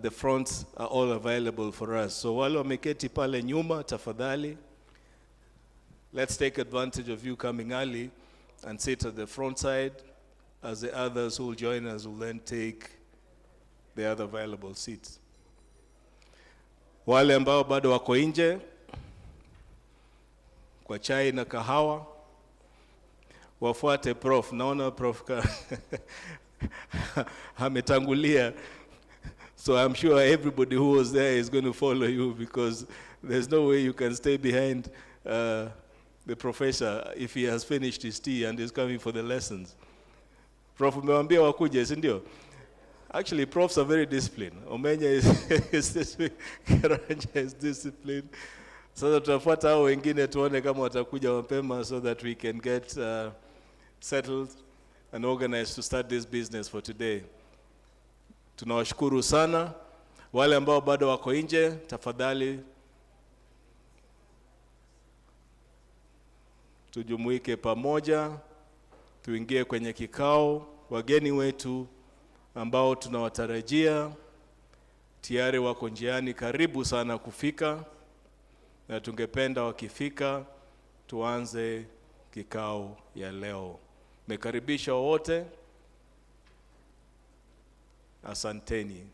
The fronts are all available for us. So wale wameketi pale nyuma, tafadhali, let's take advantage of you coming early and sit at the front side, as the others who will join us will then take the other available seats. Wale ambao bado wako nje kwa chai na kahawa, wafuate prof. Naona prof ametangulia. So I'm sure everybody who was there is going to follow you, because there's no way you can stay behind the professor if he has finished his tea and is coming for the lessons. Prof, umewambia wakuje, si ndio? Actually, profs are very disciplined. Omenya is disciplined, Karanja is disciplined. So tutafuata hao wengine tuone kama watakuja mapema, so that we can get settled and organized to start this business for today. Tunawashukuru sana. Wale ambao bado wako nje, tafadhali tujumuike pamoja, tuingie kwenye kikao. Wageni wetu ambao tunawatarajia tayari wako njiani, karibu sana kufika, na tungependa wakifika tuanze kikao ya leo. Mekaribisha wote. Asanteni.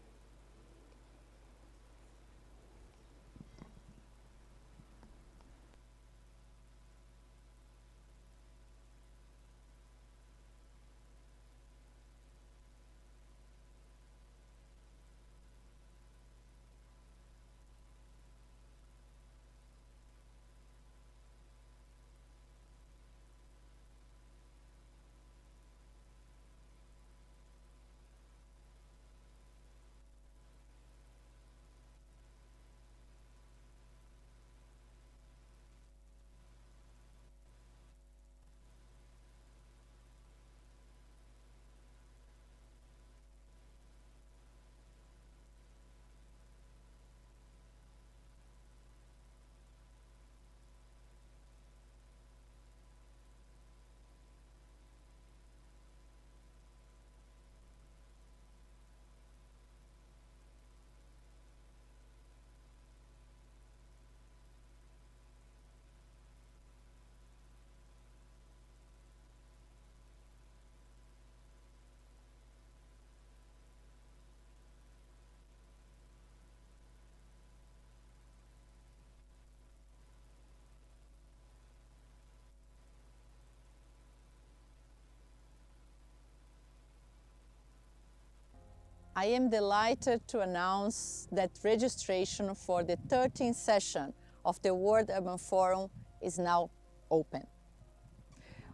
I am delighted to announce that registration for the 13th session of the World Urban Forum is now open.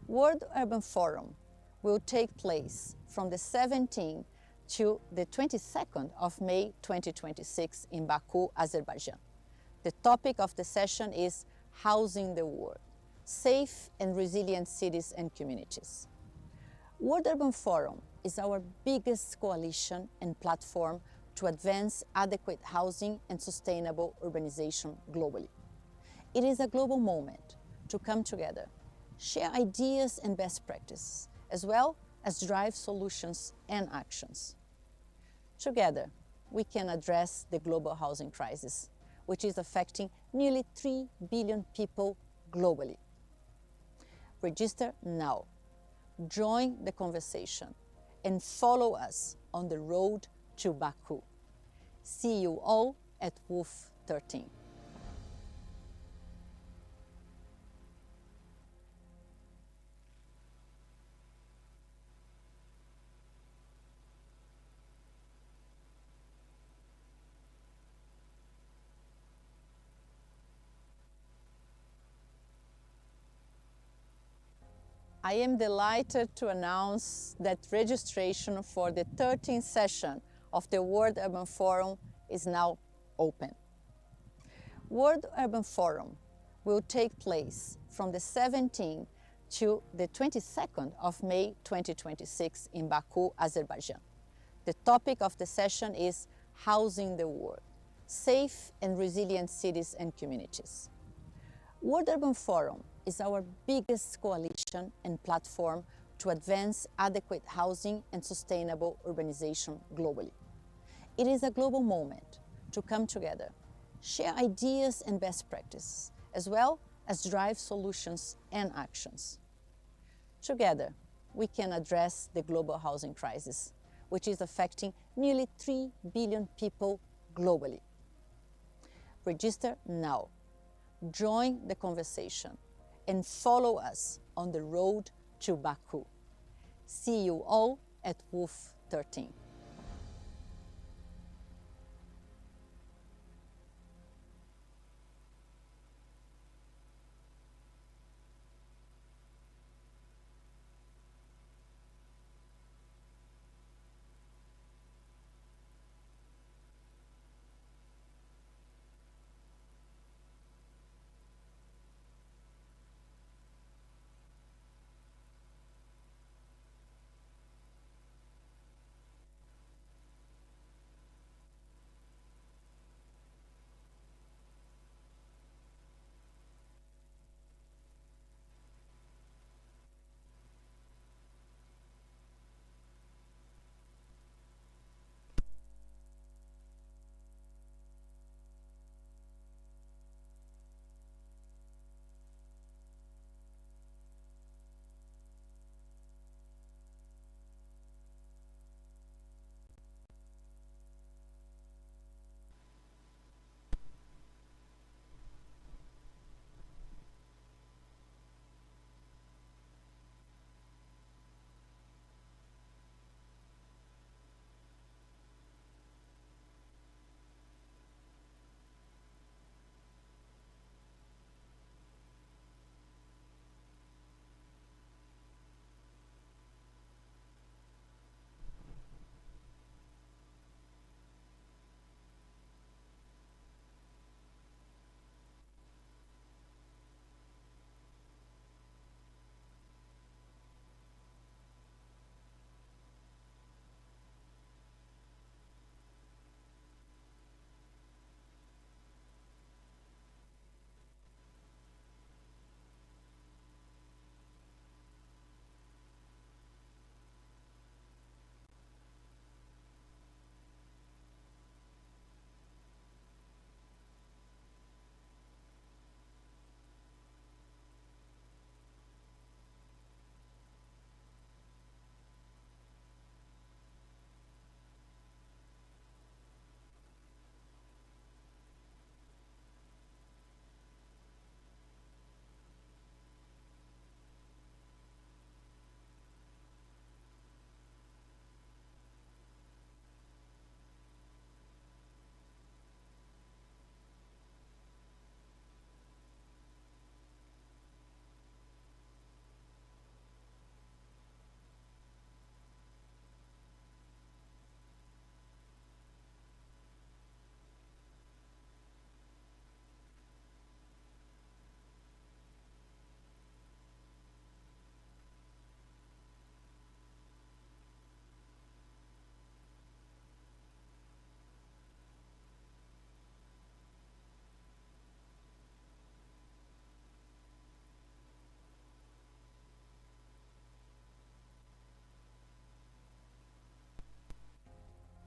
World Urban Forum will take place from the 17th to the 22nd of May 2026 in Baku, Azerbaijan. The topic of the session is Housing the World, Safe and Resilient Cities and Communities. World Urban Forum is our biggest coalition and platform to advance adequate housing and sustainable urbanization globally. It is a global moment to come together, share ideas and best practices, as well as drive solutions and actions. Together, we can address the global housing crisis, which is affecting nearly 3 billion people globally. Register now, join the conversation, and follow us on the road to Baku. See you all at WOOF 13. I am delighted to announce that registration for the 13th session of the World Urban Forum is now open. World Urban Forum will take place from the 17th to the 22nd of May 2026 in Baku, Azerbaijan. The topic of the session is Housing the World, Safe and Resilient Cities and Communities. World Urban Forum is our biggest coalition and platform to advance adequate housing and sustainable urbanization globally. It is a global moment to come together, share ideas and best practices, as well as drive solutions and actions. Together, we can address the global housing crisis, which is affecting nearly 3 billion people globally. Register now, join the conversation, and follow us on the road to Baku. See you all at WOOF 13.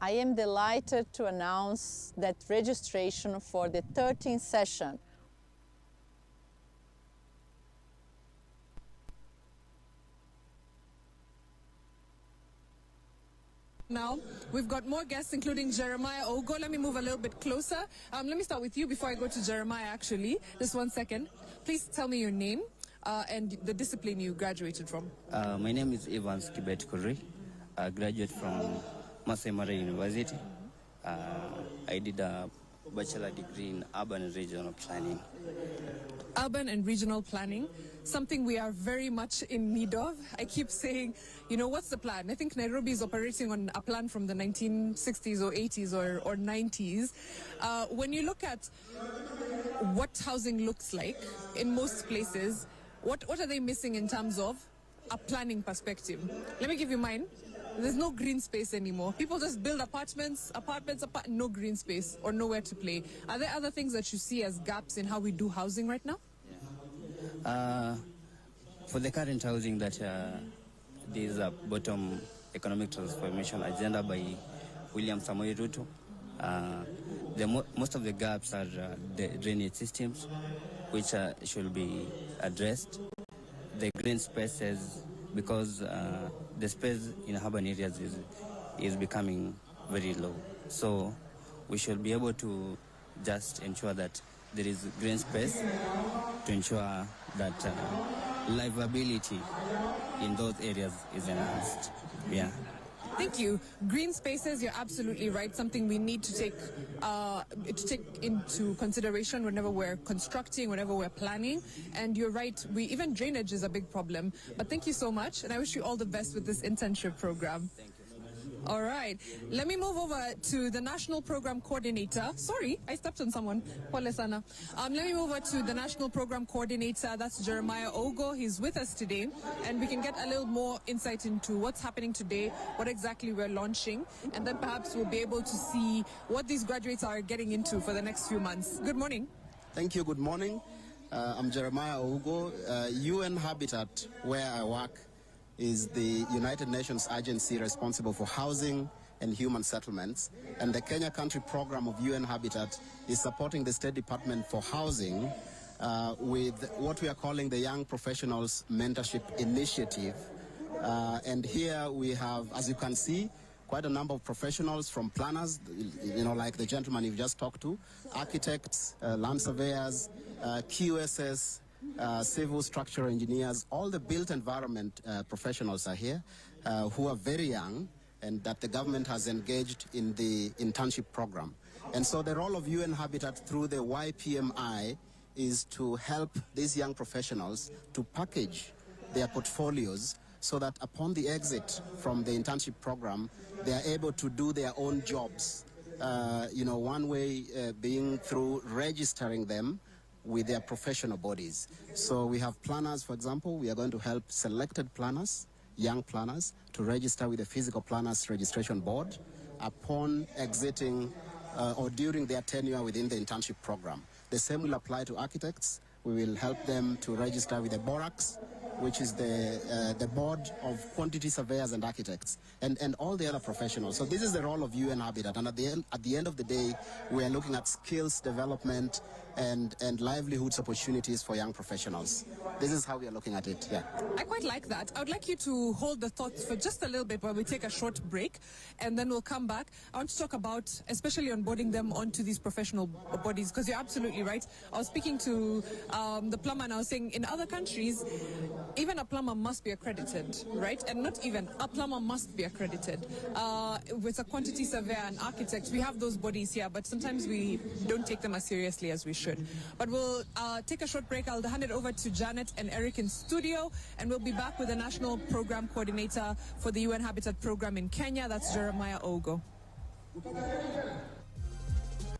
I am delighted to announce that registration for the 13th session Now, we've got more guests, including Jeremiah Ogo. Let me move a little bit closer. Let me start with you before I go to Jeremiah, actually. Just 1 second. Please tell me your name and the discipline you graduated from. My name is Evans Kibet Kuri. I graduate from Masai Mara University. I did a bachelor degree in urban and regional planning. Urban and regional planning, something we are very much in need of. I keep saying, you know, what's the plan? I think Nairobi is operating on a plan from the 1960s or 80s or 90s. When you look at what housing looks like in most places, what are they missing in terms of a planning perspective? Let me give you mine. There's no green space anymore. People just build apartments, no green space or nowhere to play. Are there other things that you see as gaps in how we do housing right now? For the current housing that there is a bottom economic transformation agenda by William Samoei Ruto. Most of the gaps are the drainage systems, which should be addressed. The green spaces, because the space in urban areas is becoming very low. So we should be able to just ensure that there is green space to ensure that livability in those areas is enhanced. Yeah. Thank you. Green spaces, you're absolutely right. Something we need to take into consideration whenever we're constructing, whenever we're planning. And you're right, even drainage is a big problem. But thank you so much, and I wish you all the best with this internship program. Thank you. All right. Let me move over to the National Program Coordinator. Sorry, I stepped on someone. Pole sana. Let me move over to the National Program Coordinator. That's Jeremiah Ogo. He's with us today, and we can get a little more insight into what's happening today, what exactly we're launching, and then perhaps we'll be able to see what these graduates are getting into for the next few months. Good morning. Thank you. Good morning. I'm Jeremiah Ogo. UN Habitat, where I work, is the United Nations agency responsible for housing and human settlements. And the Kenya Country Program of UN Habitat is supporting the State Department for Housing with what we are calling the Young Professionals Mentorship Initiative. And here we have, as you can see, quite a number of professionals, from planners, like the gentleman you've just talked to, architects, land surveyors, QSs, civil structural engineers. All the built environment professionals are here, who are very young, and that the government has engaged in the internship program. And so the role of UN Habitat through the YPMI is to help these young professionals to package their portfolios so that upon the exit from the internship program, they are able to do their own jobs. One way being through registering them with their professional bodies. So we have planners, for example. We are going to help selected planners, young planners, to register with the Physical Planners Registration Board upon exiting or during their tenure within the internship program. The same will apply to architects. We will help them to register with the BORACs, which is the Board of Quantity Surveyors and Architects, and all the other professionals. So this is the role of UN Habitat. And at the end of the day, we are looking at skills development and livelihoods opportunities for young professionals. This is how we are looking at it. Yeah. I quite like that. I would like you to hold the thoughts for just a little bit while we take a short break, and then we'll come back. I want to talk about especially onboarding them onto these professional bodies, because you're absolutely right. I was speaking to the plumber, and I was saying in other countries, even a plumber must be accredited, right? And not even, a plumber must be accredited. With a quantity surveyor and architect, we have those bodies here, but sometimes we don't take them as seriously as we should. But we'll take a short break. I'll hand it over to Janet and Eric in studio, and we'll be back with the National Program Coordinator for the UN Habitat Program in Kenya. That's Jeremiah Ogo.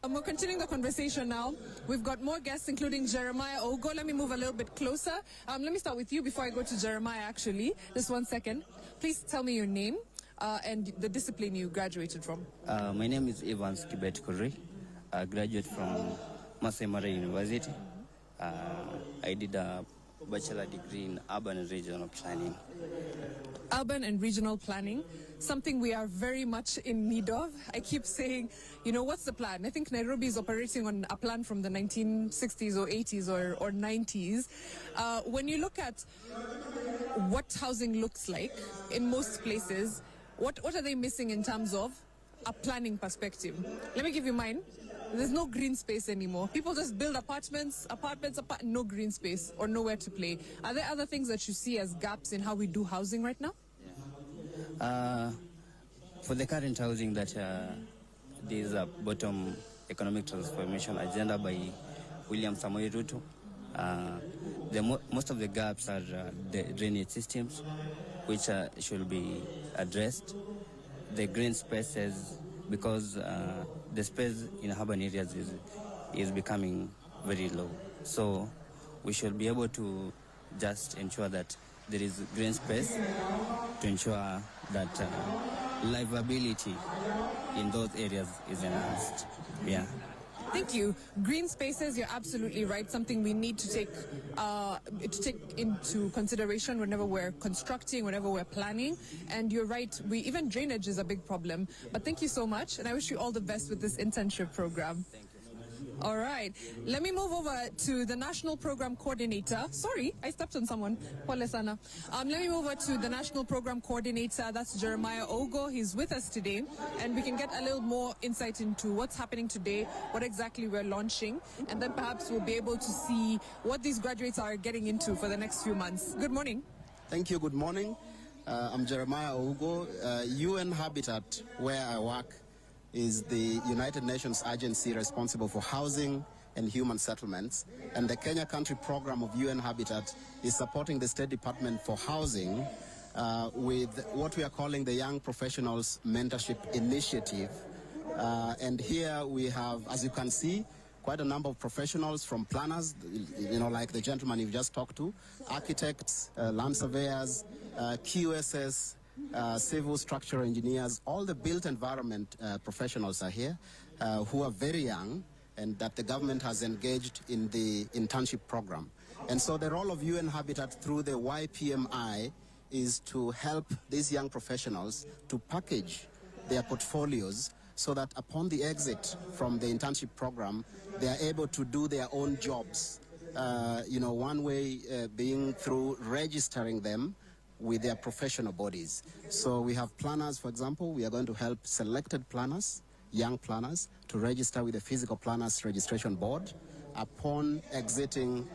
We're continuing the conversation now. We've got more guests, including Jeremiah Ogo. Let me move a little bit closer. Let me start with you before I go to Jeremiah, actually. Just 1 second. Please tell me your name and the discipline you graduated from. My name is Evans Kibet Kuri. I graduate from Masai Mara University. I did a bachelor degree in urban and regional planning. Urban and regional planning, something we are very much in need of. I keep saying, what's the plan? I think Nairobi is operating on a plan from the 1960s or 80s or 90s. When you look at what housing looks like in most places, what are they missing in terms of a planning perspective? Let me give you mine. There's no green space anymore. People just build apartments, no green space or nowhere to play. Are there other things that you see as gaps in how we do housing right now? For the current housing that there is a bottom economic transformation agenda by William Samoei Ruto. Most of the gaps are the drainage systems, which should be addressed. The green spaces, because the space in urban areas is becoming very low. So we should be able to just ensure that there is green space to ensure that livability in those areas is enhanced. Yeah. Thank you. Green spaces, you're absolutely right. Something we need to take into consideration whenever we're constructing, whenever we're planning. And you're right, even drainage is a big problem. But thank you so much, and I wish you all the best with this internship program. Thank you. All right, let me move over to the National Program Coordinator. Sorry, I stepped on someone. Pole sana. Let me move over to the National Program Coordinator. That's Jeremiah Ogo. He's with us today, and we can get a little more insight into what's happening today, what exactly we're launching, and then perhaps we'll be able to see what these graduates are getting into for the next few months. Good morning. Thank you. Good morning. I'm Jeremiah Ogo. UN Habitat, where I work, is the United Nations agency responsible for housing and human settlements. And the Kenya Country Program of UN Habitat is supporting the State Department for Housing with what we are calling the Young Professionals Mentorship Initiative. And here we have, as you can see, quite a number of professionals from planners, like the gentleman you've just talked to, architects, land surveyors, QSS, civil structural engineers, all the built environment professionals are here who are very young and that the government has engaged in the internship program. And so the role of UN Habitat through the YPMI is to help these young professionals to package their portfolios so that upon the exit from the internship program, they are able to do their own jobs. One way being through registering them with their professional bodies. So we have planners, for example. We are going to help selected planners, young planners, to register with the Physical Planners Registration Board upon exiting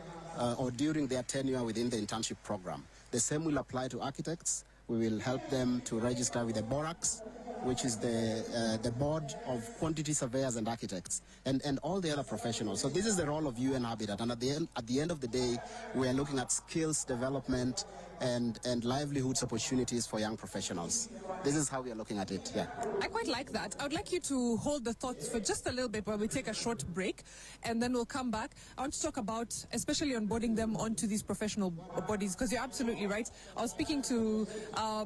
or during their tenure within the internship program. The same will apply to architects. We will help them to register with the BORACs, which is the Board of Quantity Surveyors and Architects, and all the other professionals. So this is the role of UN Habitat. And at the end of the day, we are looking at skills development and livelihoods opportunities for young professionals. This is how we are looking at it, yeah. I quite like that. I would like you to hold the thoughts for just a little bit while we take a short break, and then we'll come back. I want to talk about, especially onboarding them onto these professional bodies, because you're absolutely right. I was speaking to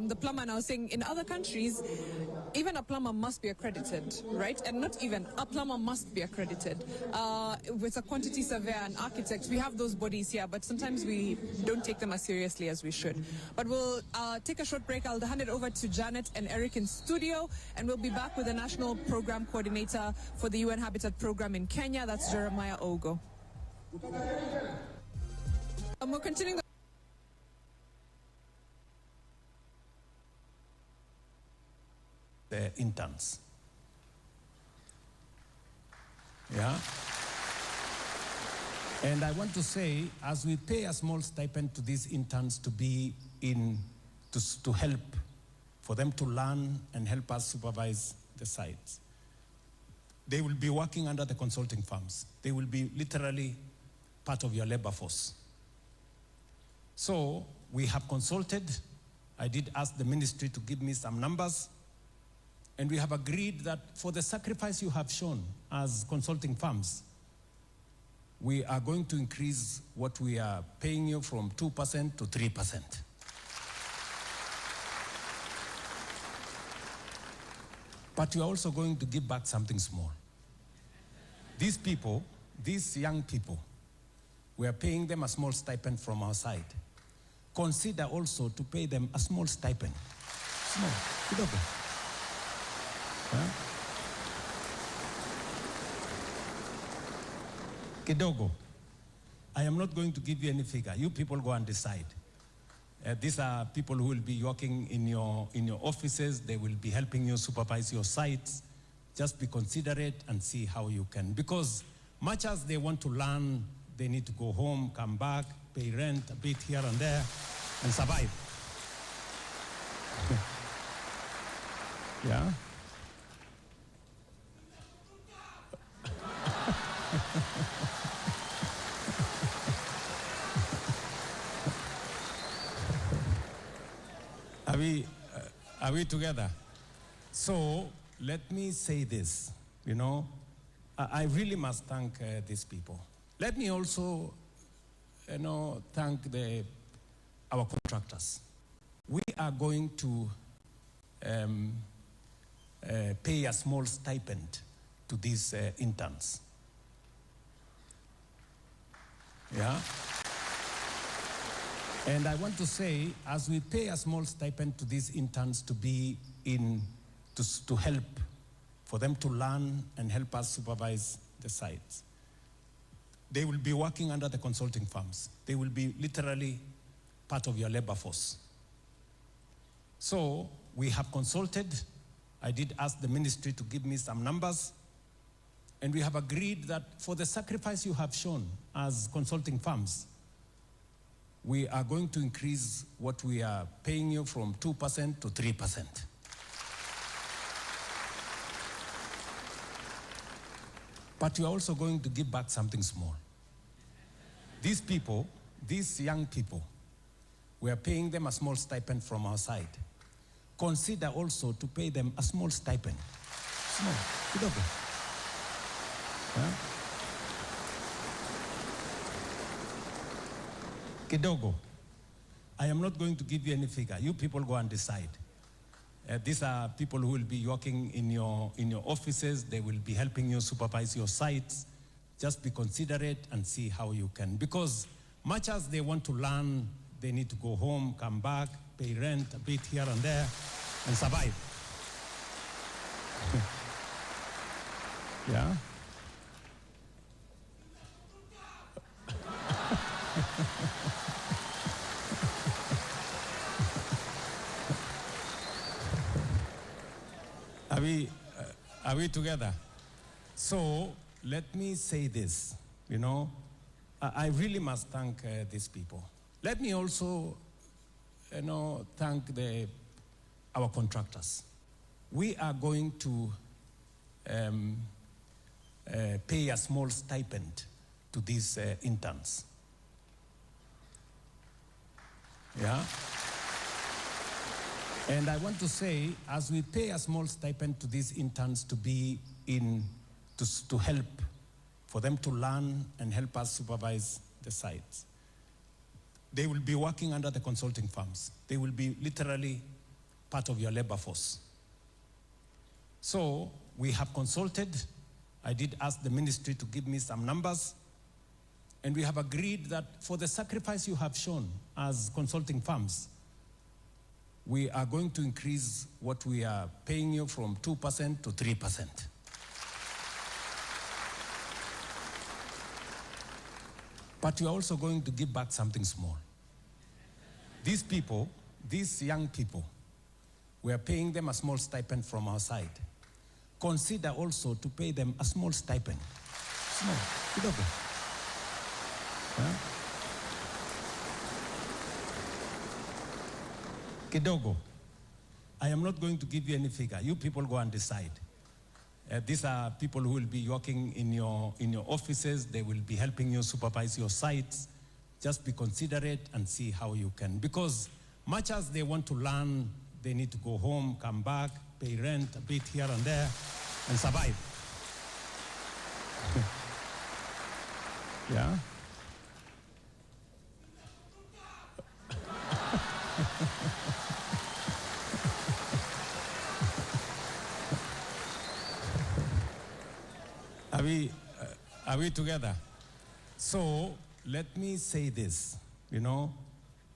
the plumber, and I was saying in other countries, even a plumber must be accredited, right? And not even, a plumber must be accredited. With a quantity surveyor and architect, we have those bodies here, but sometimes we don't take them as seriously as we should. But we'll take a short break. I'll hand it over to Janet and Eric in studio, and we'll be back with the National Program Coordinator for the UN Habitat Program in Kenya. That's Jeremiah Ogo. We're continuing the interns. Yeah. And I want to say, as we pay a small stipend to these interns to be to help, for them to learn and help us supervise the sites, they will be working under the consulting firms. They will be literally part of your labor force. So we have consulted. I did ask the ministry to give me some numbers, and we have agreed that for the sacrifice you have shown as consulting firms, we are going to increase what we are paying you from 2% to 3%. But we are also going to give back something small. These people, these young people, we are paying them a small stipend from our side. Consider also to pay them a small stipend. Small, kidogo. Huh? Kidogo. I am not going to give you any figure. You people go and decide. These are people who will be working in your offices. They will be helping you supervise your sites. Just be considerate and see how you can. Because much as they want to learn, they need to go home, come back, pay rent a bit here and there, and survive. Yeah? Are we together? So let me say this, I really must thank these people. Let me also, thank our contractors. We are going to pay a small stipend to these interns. Yeah. And I want to say, as we pay a small stipend to these interns to be to help, for them to learn and help us supervise the sites, they will be working under the consulting firms. They will be literally part of your labor force. So we have consulted. I did ask the ministry to give me some numbers, and we have agreed that for the sacrifice you have shown as consulting firms, we are going to increase what we are paying you from 2% to 3%. But you are also going to give back something small. These people, these young people, we are paying them a small stipend from our side. Consider also to pay them a small stipend. Small, kidogo. Kidogo. I am not going to give you any figure. You people go and decide. These are people who will be working in your offices. They will be helping you supervise your sites. Just be considerate and see how you can. Because much as they want to learn, they need to go home, come back, pay rent a bit here and there, and survive. Yeah? Are we together? So let me say this, I really must thank these people. Let me also, thank our contractors. We are going to pay a small stipend to these interns. Yeah? And I want to say, as we pay a small stipend to these interns to be to help, for them to learn and help us supervise the sites, they will be working under the consulting firms. They will be literally part of your labor force. So we have consulted. I did ask the ministry to give me some numbers, and we have agreed that for the sacrifice you have shown as consulting firms, we are going to increase what we are paying you from 2% to 3%. But you are also going to give back something small. These people, these young people, we are paying them a small stipend from our side. Consider also to pay them a small stipend. Small, kidogo. Kidogo. I am not going to give you any figure. You people go and decide. These are people who will be working in your offices. They will be helping you supervise your sites. Just be considerate and see how you can. Because much as they want to learn, they need to go home, come back, pay rent a bit here and there, and survive. Yeah? Are we together? So let me say this,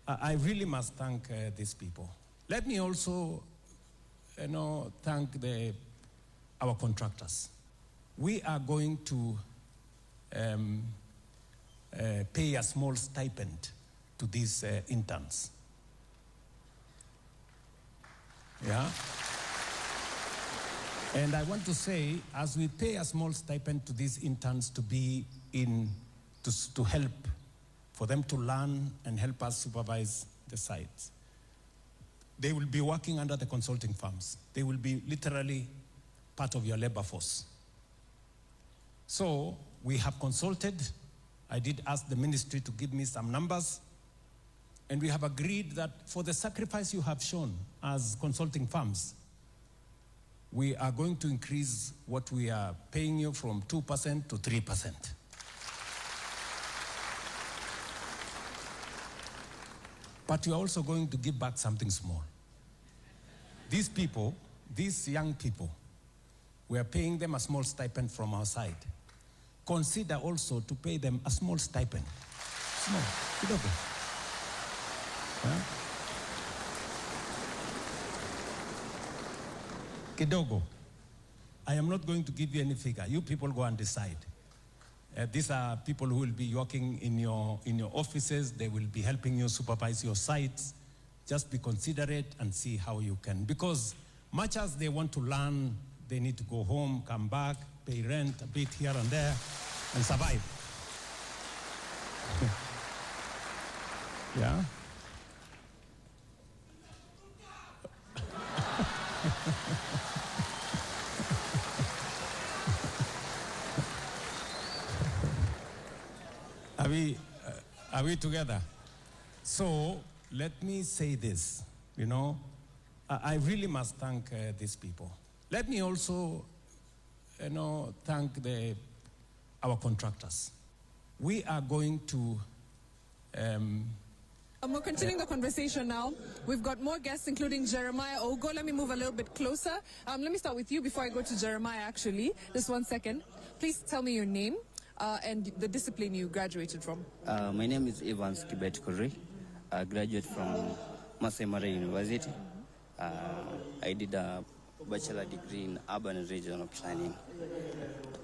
I really must thank these people. Let me also, thank our contractors. We are going to pay a small stipend to these interns. Yeah? And I want to say, as we pay a small stipend to these interns to be to help, for them to learn and help us supervise the sites, they will be working under the consulting firms. They will be literally part of your labor force. So we have consulted. I did ask the ministry to give me some numbers, and we have agreed that for the sacrifice you have shown as consulting firms, we are going to increase what we are paying you from 2% to 3%. But you are also going to give back something small. These people, these young people, we are paying them a small stipend from our side. consider also to pay them a small stipend. Small, kidogo. Huh? Kidogo. I am not going to give you any figure. You people go and decide. These are people who will be working in your offices. They will be helping you supervise your sites. Just be considerate and see how you can. Because much as they want to learn, they need to go home, come back, pay rent a bit here and there, and survive. Yeah? Are we together? So let me say this, you know, I really must thank these people. Let me also, you know, thank our contractors. We are going to... we're continuing the conversation now. We've got more guests, including Jeremiah Ogo. Let me move a little bit closer. Let me start with you before I go to Jeremiah, actually. Just 1 second. Please tell me your name and the discipline you graduated from. My name is Evans Kibet Kuri. I graduate from Masai Mara University. I did a bachelor degree in urban and regional planning.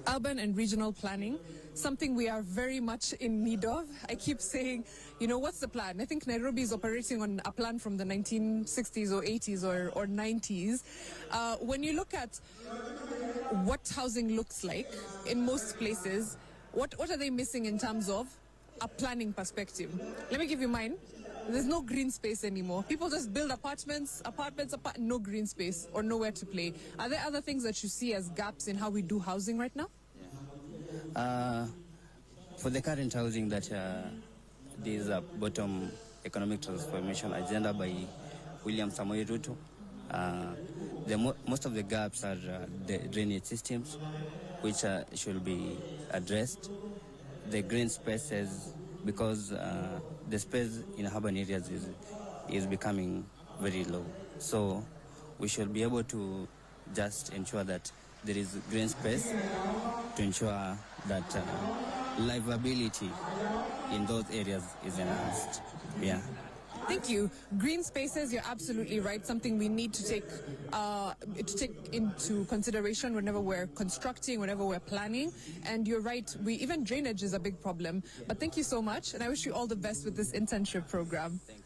Urban and regional planning, something we are very much in need of. I keep saying, you know, what's the plan? I think Nairobi is operating on a plan from the 1960s or 80s or 90s. When you look at what housing looks like in most places, what are they missing in terms of a planning perspective? Let me give you mine. There's no green space anymore. People just build apartments, no green space or nowhere to play. Are there other things that you see as gaps in how we do housing right now? For the current housing that there is a bottom economic transformation agenda by William Samoei Ruto, most of the gaps are the drainage systems, which should be addressed. The green spaces, because the space in urban areas is becoming very low. So we should be able to just ensure that there is green space to ensure that livability in those areas is enhanced. Yeah. Thank you. Green spaces, you're absolutely right. Something we need to take into consideration whenever we're constructing, whenever we're planning. And you're right, even drainage is a big problem. But thank you so much, and I wish you all the best with this internship program. Thank you.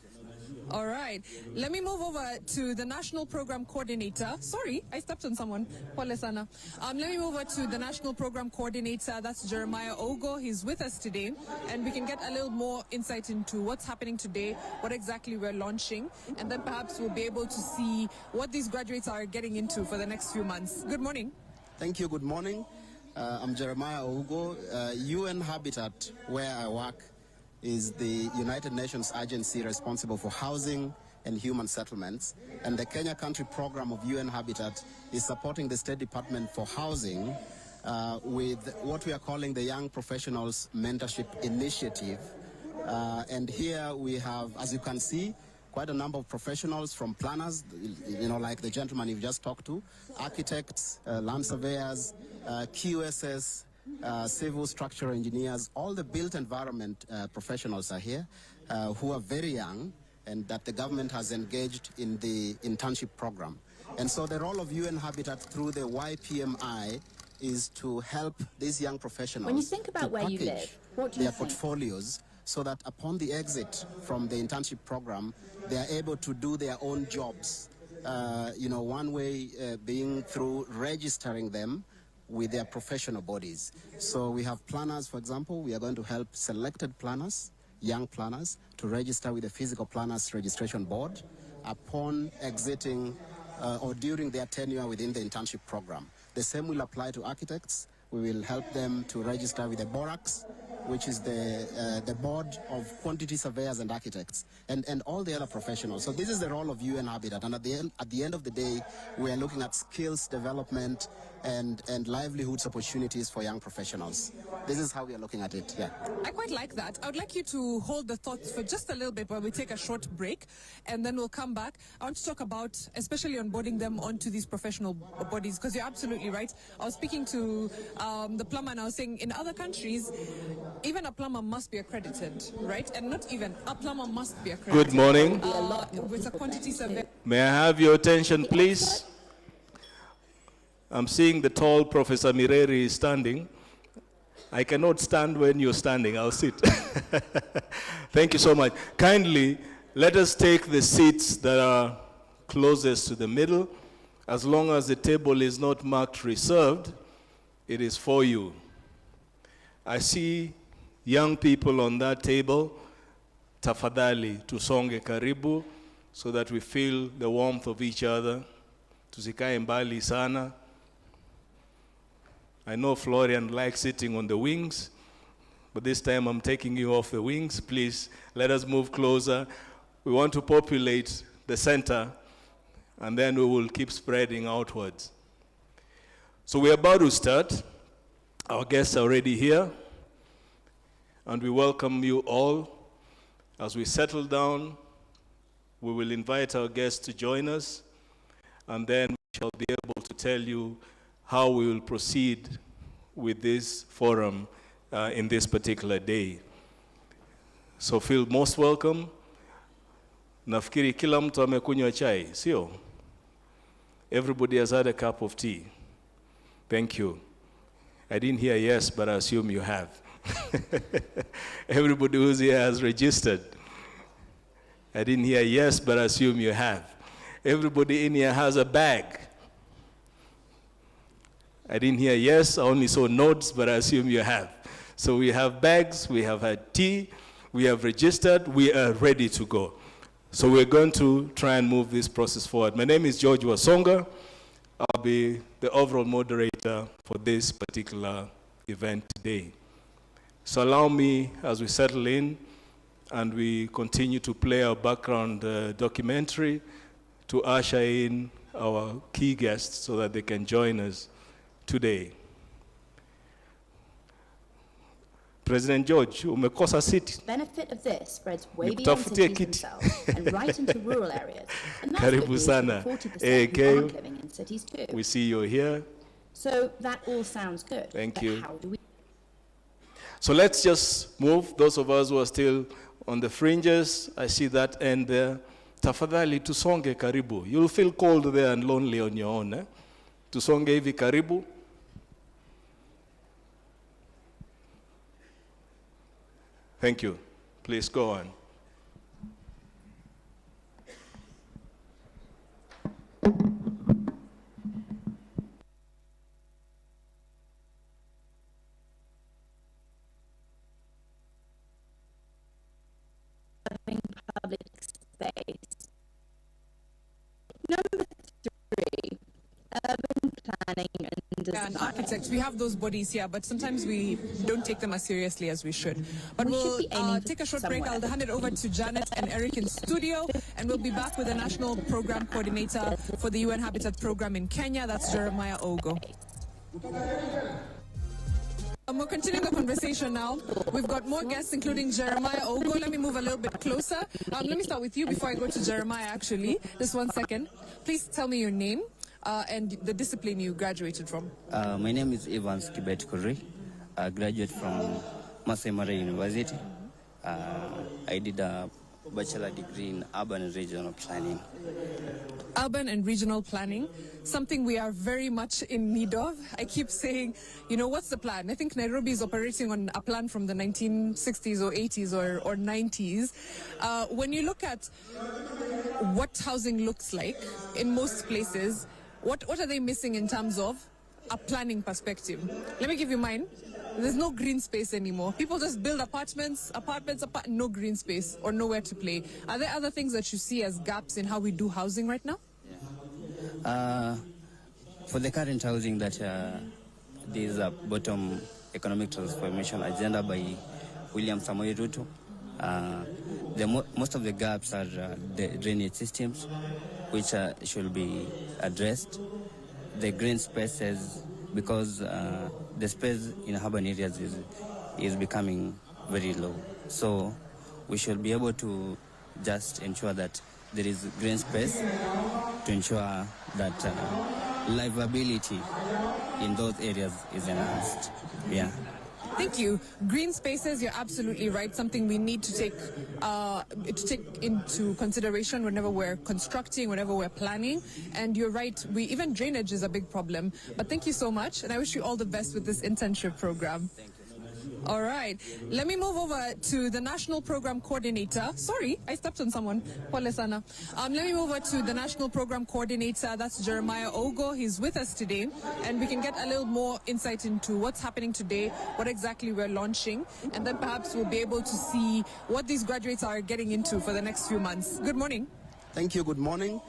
All right. Let me move over to the National Program Coordinator. Sorry, I stepped on someone. Pole sana. Let me move over to the National Program Coordinator. That's Jeremiah Ogo. He's with us today, and we can get a little more insight into what's happening today, what exactly we're launching, and then perhaps we'll be able to see what these graduates are getting into for the next few months. Good morning. Thank you. Good morning. I'm Jeremiah Ogo. UN Habitat, where I work, is the United Nations agency responsible for housing and human settlements. And the Kenya Country Program of UN Habitat is supporting the State Department for Housing with what we are calling the Young Professionals Mentorship Initiative. And here we have, as you can see, quite a number of professionals, from planners, you know, like the gentleman you've just talked to, architects, land surveyors, QSs, civil structural engineers. All the built environment professionals are here who are very young, and that the government has engaged in the internship program. And so the role of UN Habitat through the YPMI is to help these young professionals. When you think about where you live, what do you think? Their portfolios, so that upon the exit from the internship program, they are able to do their own jobs. You know, one way being through registering them with their professional bodies. So we have planners, for example. We are going to help selected planners, young planners, to register with the Physical Planners Registration Board upon exiting or during their tenure within the internship program. The same will apply to architects. We will help them to register with the BORACs, which is the Board of Quantity Surveyors and Architects, and all the other professionals. So this is the role of UN Habitat. And at the end of the day, we are looking at skills development, and livelihoods opportunities for young professionals. This is how we are looking at it, yeah. I quite like that. I would like you to hold the thoughts for just a little bit while we take a short break, and then we'll come back. I want to talk about especially onboarding them onto these professional bodies, because you're absolutely right. I was speaking to the plumber, and I was saying in other countries, even a plumber must be accredited, right? And not even, a plumber must be accredited. Good morning. With a quantity survey. May I have your attention, please? I'm seeing the tall Professor Mireri is standing. I cannot stand when you're standing. I'll sit. Thank you so much. Kindly, let us take the seats that are closest to the middle. As long as the table is not marked reserved, it is for you. I see young people on that table. Tafadhali, tusonge karibu, so that we feel the warmth of each other. Tusikae mbali sana. I know Florian likes sitting on the wings, but this time I'm taking you off the wings. Please, let us move closer. We want to populate the center, and then we will keep spreading outwards. So we're about to start. Our guests are already here, and we welcome you all. As we settle down, we will invite our guests to join us, and then we shall be able to tell you how we will proceed with this forum in this particular day. So feel most welcome. Nafikiri kila mtu amekunywa chai, sio? Everybody has had a cup of tea. Thank you. I didn't hear yes, but I assume you have. Everybody who's here has registered. I didn't hear yes, but I assume you have. Everybody in here has a bag. I didn't hear yes, I only saw nods, but I assume you have. So we have bags, we have had tea, we have registered, we are ready to go. So we're going to try and move this process forward. My name is George Wasonga. I'll be the overall moderator for this particular event today. So allow me, as we settle in and we continue to play our background documentary, to usher in our key guests so that they can join us today. President George, umekosa seat. Benefit of this spreads way beyond cities themselves and right into rural areas. And that's good news for 40% who aren't living in cities too. We see you here. So that all sounds good. Thank you. How do we? So let's just move. Those of us who are still on the fringes, I see that end there. Tafadhali tusonge karibu. You'll feel cold there and lonely on your own. Tusonge hivi karibu. Thank you. Please go on. Public space. Number 3, urban planning and design. And architects, we have those bodies here, but sometimes we don't take them as seriously as we should. But We should we'll be aiming take a short break. somewhere. I'll hand it over to Janet and Eric in studio, and we'll be back with the National Program Coordinator for the UN Habitat Program in Kenya. That's Jeremiah Ogo. We're continuing the conversation now. We've got more guests, including Jeremiah Ogo. Let me move a little bit closer. Let me start with you before I go to Jeremiah, actually. Just 1 second. Please tell me your name and the discipline you graduated from. My name is Evans Kibet Kuri. I graduate from Masai Mara University. I did a bachelor degree in urban and regional planning. Urban and regional planning, something we are very much in need of. I keep saying, you know, what's the plan? I think Nairobi is operating on a plan from the 1960s or 80s or 90s. When you look at what housing looks like in most places, what are they missing in terms of a planning perspective? Let me give you mine. There's no green space anymore. People just build apartments, no green space or nowhere to play. Are there other things that you see as gaps in how we do housing right now? For the current housing that there is a bottom economic transformation agenda by William Samoei Ruto. Most of the gaps are the drainage systems, which should be addressed. The green spaces because the space in urban areas is becoming very low. So we should be able to just ensure that there is green space to ensure that livability in those areas is enhanced. Yeah. Thank you. Green spaces, you're absolutely right. Something we need to take into consideration whenever we're constructing, whenever we're planning. And you're right, even drainage is a big problem. But thank you so much, and I wish you all the best with this internship program. Thank you. All right. Let me move over to the National Program Coordinator. Sorry, I stepped on someone. Pole sana. Let me move over to the National Program Coordinator. That's Jeremiah Ogo. He's with us today, and we can get a little more insight into what's happening today, what exactly we're launching, and then perhaps we'll be able to see what these graduates are getting into for the next few months. Good morning. Thank you. Good morning.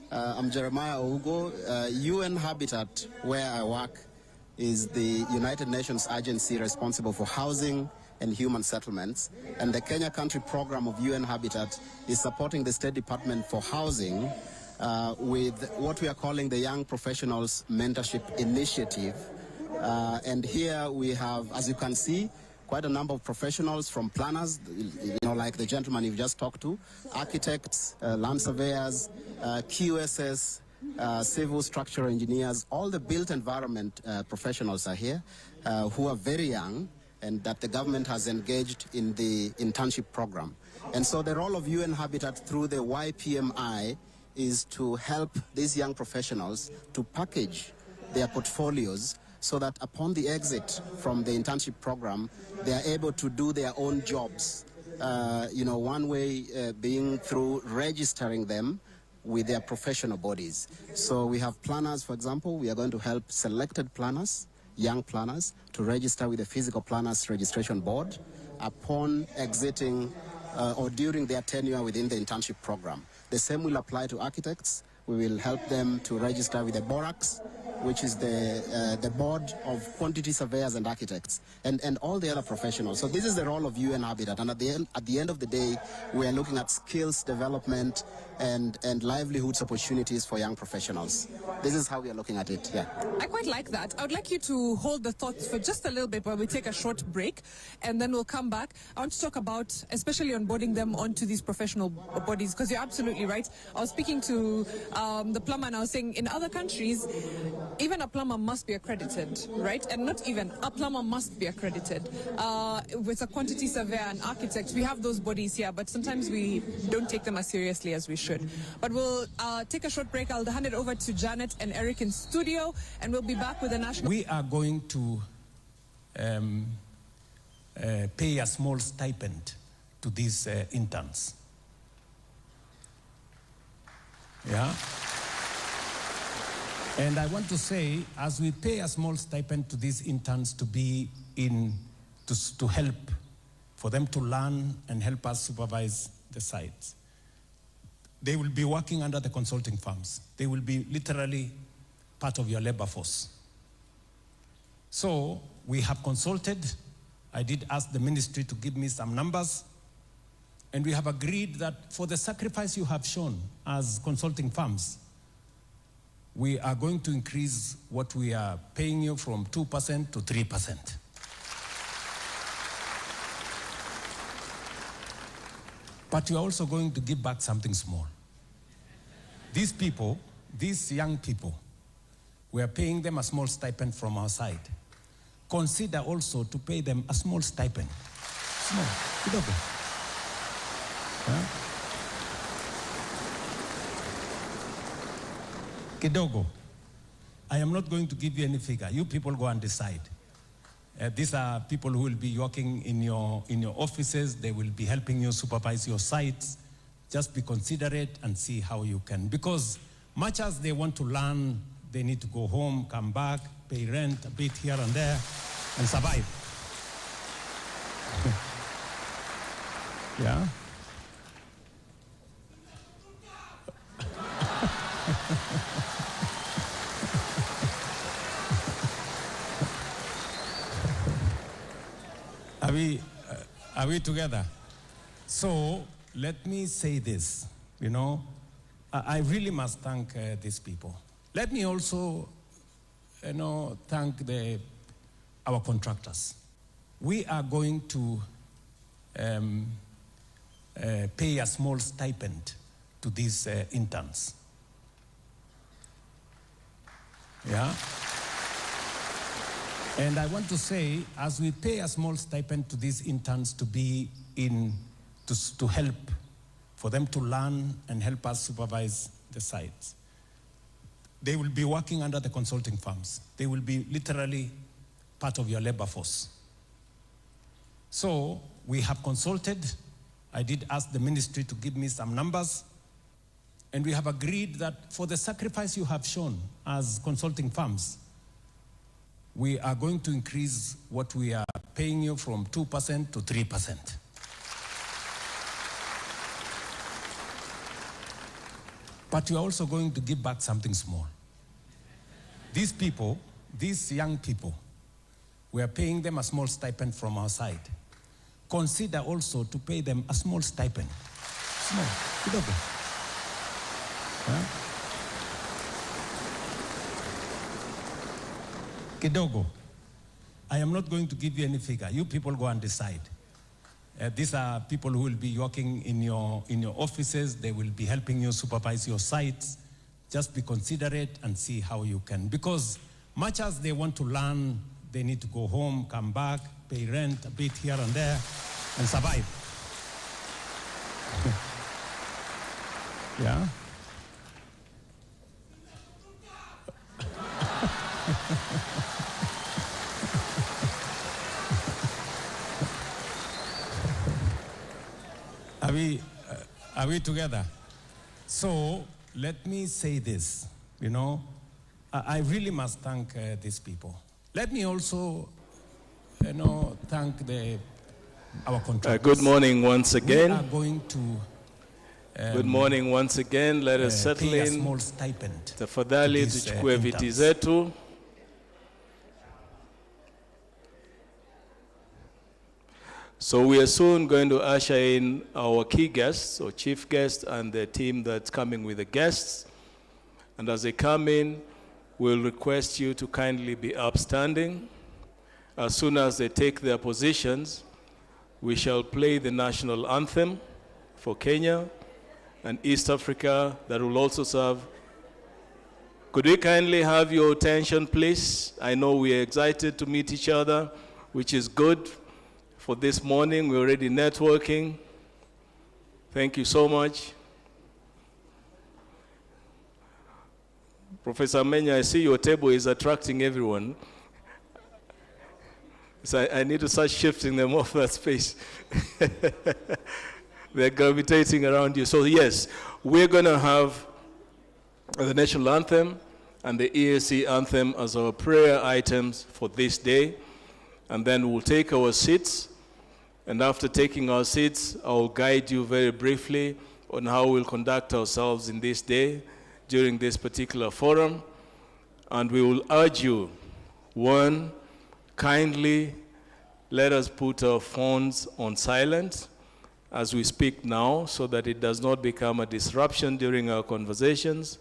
I'm Jeremiah Ogo. UN Habitat, where I work, is the United Nations agency responsible for housing and human settlements. And the Kenya Country Program of UN Habitat is supporting the State Department for Housing with what we are calling the Young Professionals Mentorship Initiative. And here we have, as you can see, quite a number of professionals, from planners, like the gentleman you've just talked to, architects, land surveyors, QSS, civil structural engineers. All the built environment professionals are here, who are very young, and that the government has engaged in the internship program. And so the role of UN Habitat through the YPMI is to help these young professionals to package their portfolios so that upon the exit from the internship program, they are able to do their own jobs. One way being through registering them with their professional bodies. So we have planners, for example. We are going to help selected planners, young planners, to register with the Physical Planners Registration Board upon exiting or during their tenure within the internship program. The same will apply to architects. We will help them to register with the BORACs, which is the Board of Quantity Surveyors and Architects, and all the other professionals. So this is the role of UN Habitat. And at the end of the day, we are looking at skills development and livelihoods opportunities for young professionals. This is how we are looking at it, yeah. I quite like that. I would like you to hold the thoughts for just a little bit while we take a short break, and then we'll come back. I want to talk about, especially onboarding them onto these professional bodies, because you're absolutely right. I was speaking to the plumber, and I was saying in other countries, even a plumber must be accredited, right? And not even, a plumber must be accredited. With a quantity surveyor and architect, we have those bodies here, but sometimes we don't take them as seriously as we should. But we'll take a short break. I'll hand it over to Janet and Eric in studio, and we'll be back with the national... We are going to pay a small stipend to these interns. Yeah? And I want to say, as we pay a small stipend to these interns to be to help, for them to learn and help us supervise the sites, they will be working under the consulting firms. They will be literally part of your labor force. So we have consulted. I did ask the ministry to give me some numbers, and we have agreed that for the sacrifice you have shown as consulting firms, we are going to increase what we are paying you from 2% to 3%. But you are also going to give back something small. These people, these young people, we are paying them a small stipend from our side. Consider also to pay them a small stipend. Small, kidogo. Kidogo. I am not going to give you any figure. You people go and decide. These are people who will be working in your offices. They will be helping you supervise your sites. Just be considerate and see how you can. Because much as they want to learn, they need to go home, come back, pay rent a bit here and there, and survive. Yeah? Are we together? So let me say this, I really must thank these people. Let me also thank our contractors. We are going to pay a small stipend to these interns. Yeah. And I want to say, as we pay a small stipend to these interns to be to help, for them to learn and help us supervise the sites, they will be working under the consulting firms. They will be literally part of your labor force. So we have consulted. I did ask the ministry to give me some numbers, and we have agreed that for the sacrifice you have shown as consulting firms, we are going to increase what we are paying you from 2% to 3%. But you are also going to give back something small. These people, these young people, we are paying them a small stipend from our side. Consider also to pay them a small stipend. Small, kidogo. Huh? Kidogo. I am not going to give you any figure. You people go and decide. These are people who will be working in your offices. They will be helping you supervise your sites. Just be considerate and see how you can. Because much as they want to learn, they need to go home, come back, pay rent a bit here and there, and survive. Yeah? Are we together? So let me say this, I really must thank these people. Let me also, thank our contractors. Good morning once again. We are going to good morning once again. Let us settle pay a in. Small stipend Tafadhali tuchukue viti zetu. So we are soon going to usher in our key guests, or chief guests, and the team that's coming with the guests. And as they come in, we'll request you to kindly be upstanding. As soon as they take their positions, we shall play the national anthem for Kenya and East Africa that will also serve. Could we kindly have your attention, please? I know we are excited to meet each other, which is good. For this morning, we're already networking. Thank you so much. Professor Menya, I see your table is attracting everyone. So I need to start shifting them off that space. They're gravitating around you. So yes, we're going to have the national anthem and the EAC anthem as our prayer items for this day. And then we'll take our seats. And after taking our seats, I'll guide you very briefly on how we'll conduct ourselves in this day during this particular forum. And we will urge you, one, kindly let us put our phones on silent as we speak now so that it does not become a disruption during our conversations.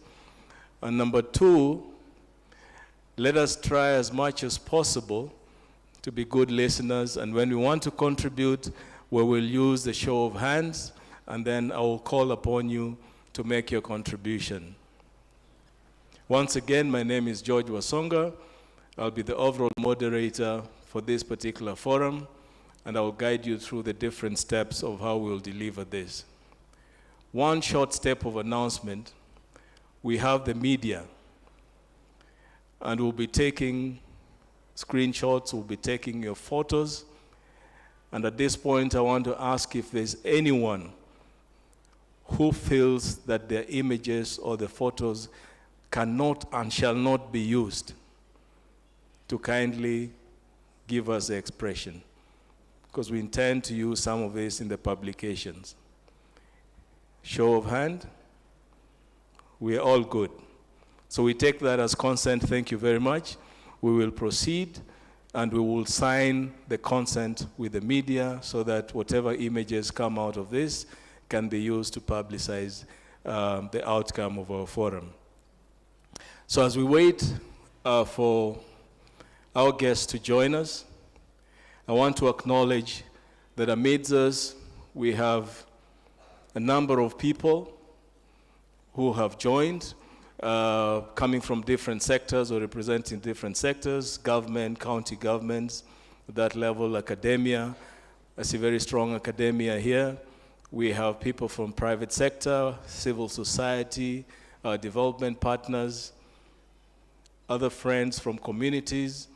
And number two, let us try as much as possible to be good listeners, and when we want to contribute, we will use the show of hands, and then I will call upon you to make your contribution. Once again, my name is George Wasonga. I'll be the overall moderator for this particular forum, and I will guide you through the different steps of how we'll deliver this. One short step of announcement: we have the media, and we'll be taking screenshots, we'll be taking your photos. And at this point, I want to ask if there's anyone who feels that their images or the photos cannot and shall not be used to kindly give us the expression, because we intend to use some of this in the publications. Show of hand. We are all good. So we take that as consent. Thank you very much. We will proceed, and we will sign the consent with the media so that whatever images come out of this can be used to publicize the outcome of our forum. So as we wait for our guests to join us. I want to acknowledge that amidst us, we have a number of people who have joined, coming from different sectors or representing different sectors, government, county governments, that level, academia. I see very strong academia here. We have people from private sector, civil society, development partners, other friends from communities.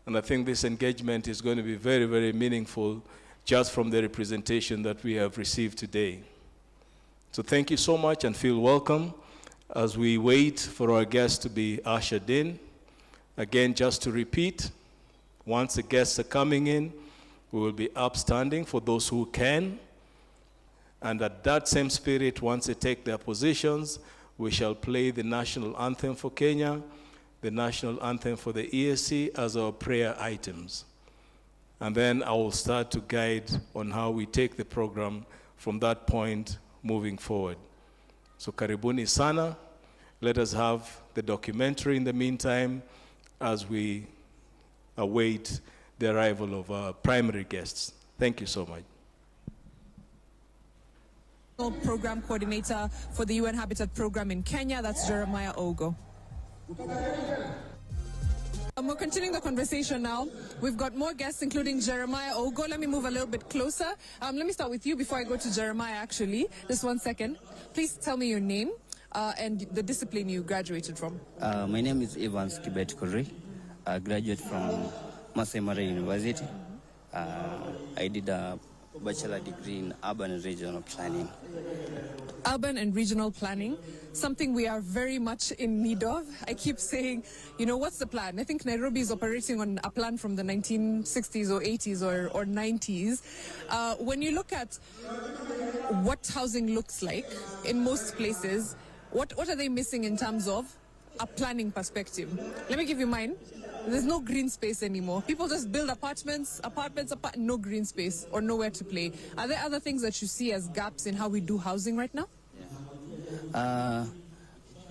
And I think this engagement is going to be very, very meaningful just from the representation that we have received today. So thank you so much and feel welcome as we wait for our guests to be ushered in. Again, just to repeat, once the guests are coming in, we will be upstanding for those who can. And at that same spirit, once they take their positions, we shall play the national anthem for Kenya, the national anthem for the ESC as our prayer items. And then I will start to guide on how we take the program from that point moving forward. So karibuni sana. Let us have the documentary in the meantime as we await the arrival of our primary guests. Thank you so much. Program coordinator for the UN Habitat Program in Kenya, that's Jeremiah Ogo. We're continuing the conversation now. We've got more guests, including Jeremiah Ogo. Let me move a little bit closer. Let me start with you before I go to Jeremiah, actually. Just 1 second. Please tell me your name and the discipline you graduated from. My name is Evans Kibet Kuri. I graduate from Masai Mara University. I did a bachelor degree in urban and regional planning. Urban and regional planning, something we are very much in need of. I keep saying, you know, what's the plan? I think Nairobi is operating on a plan from the 1960s or 80s or 90s. When you look at what housing looks like in most places, what are they missing in terms of a planning perspective? Let me give you mine. There's no green space anymore. People just build apartments, no green space or nowhere to play. Are there other things that you see as gaps in how we do housing right now?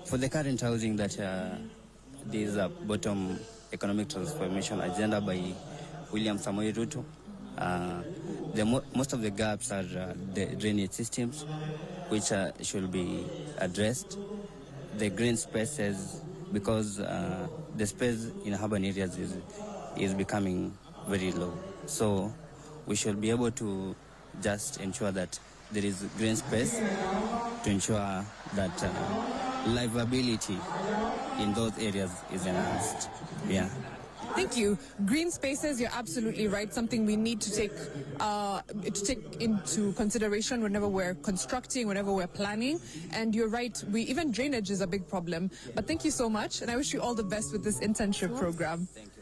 For the current housing that there is a bottom economic transformation agenda by William Samoei Ruto. Most of the gaps are the drainage systems, which should be addressed. The green spaces, because the space in urban areas is becoming very low. So we should be able to just ensure that there is green space to ensure that livability in those areas is enhanced. Yeah. Thank you. Green spaces, you're absolutely right. Something we need to take into consideration whenever we're constructing, whenever we're planning. And you're right, even drainage is a big problem. But thank you so much, and I wish you all the best with this internship program. Thank you.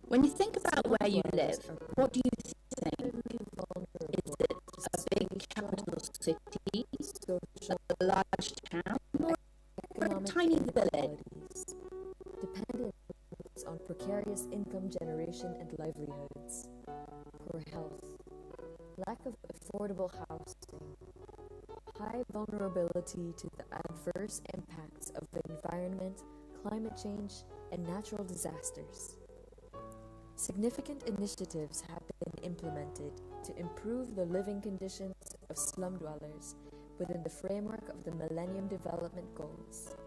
When you think about where you live, what do you think? Is it a big capital city, a large town, or a tiny village? Dependence on precarious income generation and livelihoods, poor health, lack of affordable housing, high vulnerability to the adverse impacts of the environment, climate change, and natural disasters. Significant initiatives have been implemented to improve the living conditions of slum dwellers within the framework of the Millennium Development Goals.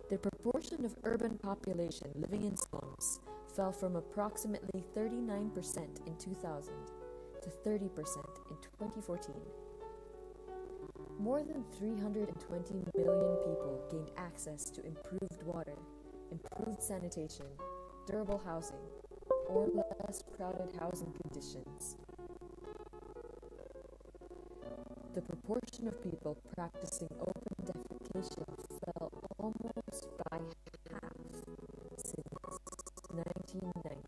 The proportion of urban population living in slums fell from approximately 39% in 2000 to 30% in 2014. More than 320 million people gained access to improved water, improved sanitation, durable housing, or less crowded housing conditions. The proportion of people practicing open defecation fell almost by half since 1990.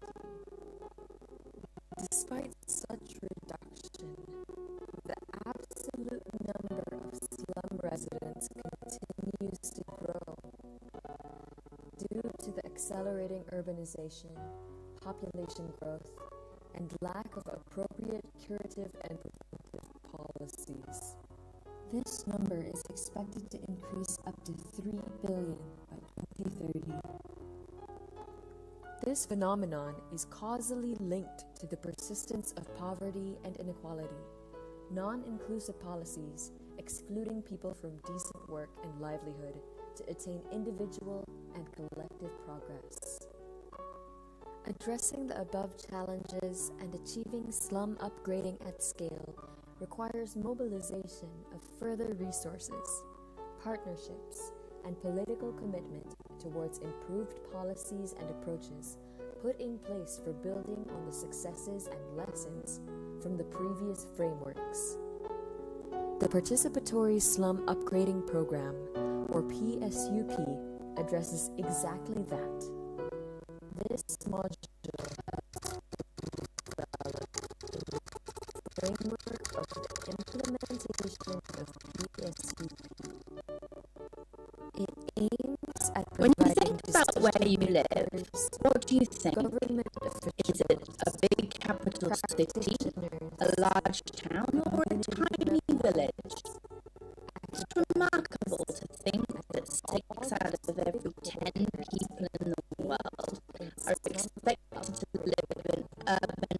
Despite such reduction, the absolute number of slum residents continues to grow. accelerating urbanization, population growth, and lack of appropriate curative and preventive policies. This number is expected to increase up to 3 billion by 2030. This phenomenon is causally linked to the persistence of poverty and inequality, non-inclusive policies excluding people from decent work and livelihood to attain individual and collective progress. Addressing the above challenges and achieving slum upgrading at scale requires mobilization of further resources, partnerships, and political commitment towards improved policies and approaches put in place for building on the successes and lessons from the previous frameworks. The Participatory Slum Upgrading Program, or PSUP, addresses exactly that. This module framework of the implementation of PSUP. It aims at When you providing think about where you live, what do you think? government Is it a big capital city, a large town, or a tiny village? It's remarkable to think that 6 out of every 10 people in the world are expected to live in urban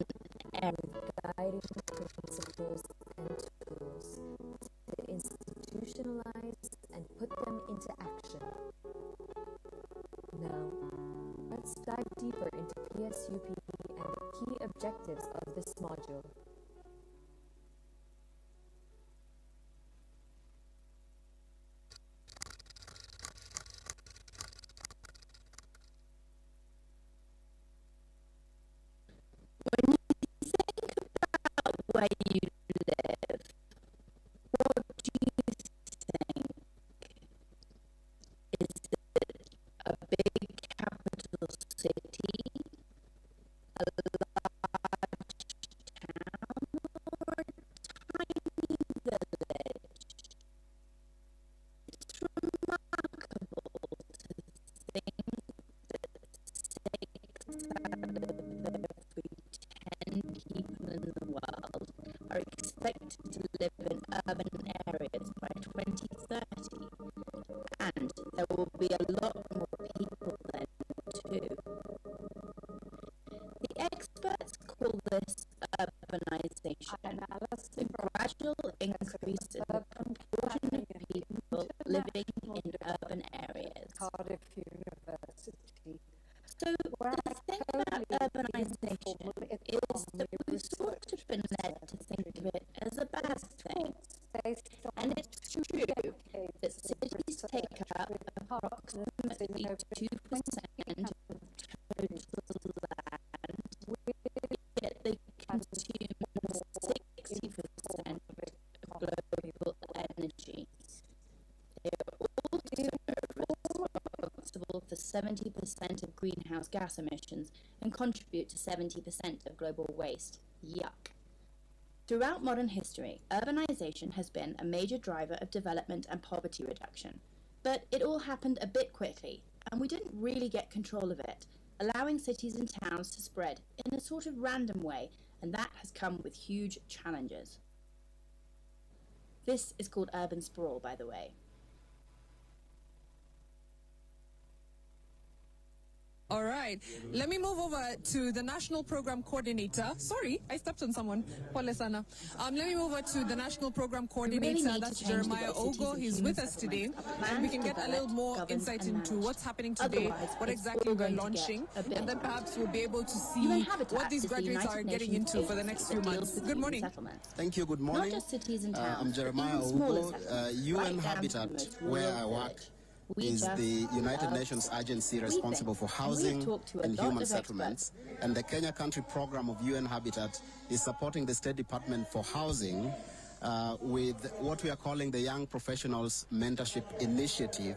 areas. guiding principles and tools to institutionalize and put them into action. Now, let's dive deeper into PSUP and the key objectives of this module. When you think about where you live, what do you think? Is it a big capital city, a large town, or a tiny village? It's remarkable to think that 6 out of every 10 people in the world are expected to live in urban areas by 2030, and there will be a lot more people then too. The experts call this urbanization, the gradual increase in the proportion of people living in urban areas. So the thing about urbanization is that we've sort of been led to think of it as a bad thing. And it's true that cities take up approximately 2% of total land, yet they consume 60% of global energy. They are also responsible for 70% of greenhouse gas emissions and contribute to 70% of global waste. Yuck. Throughout modern history, urbanization has been a major driver of development and poverty reduction. But it all happened a bit quickly, and we didn't really get control of it, allowing cities and towns to spread in a sort of random way, and that has come with huge challenges. This is called urban sprawl, by the way. All right, let me move over to the National Program Coordinator. Sorry, I stepped on someone. Pole sana. Let me move over to the National Program Coordinator. That's Jeremiah Ogo. He's with us today. And we can get a little more insight into what's happening today, what exactly we're launching, and then perhaps we'll be able to see what these graduates are getting into for the next few months. Good morning. Thank you. Good morning. Not just cities and towns, I'm Jeremiah Ogo. UN Habitat, where I work, is the United Nations agency responsible for housing and human settlements, and the Kenya Country Program of UN Habitat is supporting the State Department for Housing with what we are calling the Young Professionals Mentorship Initiative,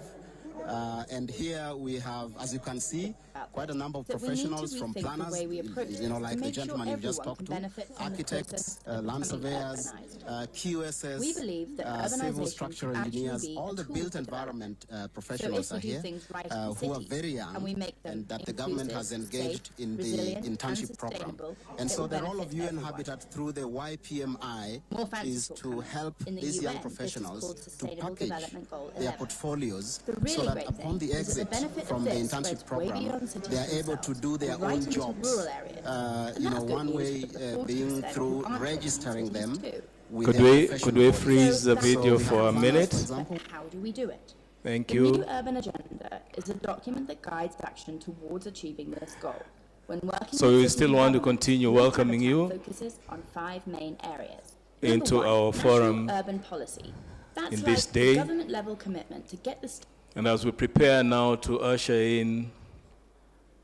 And here we have, as you can see, quite a number of professionals from planners, like the gentleman you just talked to, architects, land surveyors, QSs, civil structural engineers, all the built environment professionals are here, who are very young, and that the government has engaged in the internship program. And so the role of UN Habitat through the YPMI is to help these young professionals to package their portfolios so that upon the exit from the internship program, they are able to do their own jobs. One way being through registering them. Could we freeze the video for a minute? How do we do it? Thank The you. new urban agenda is a document that guides action towards achieving this goal. When working So with we still cities want to and continue governments, welcoming you focuses on 5 main areas. into Number 1, our national forum urban policy. That's in like this the day. government level commitment to get this And as we prepare now to usher in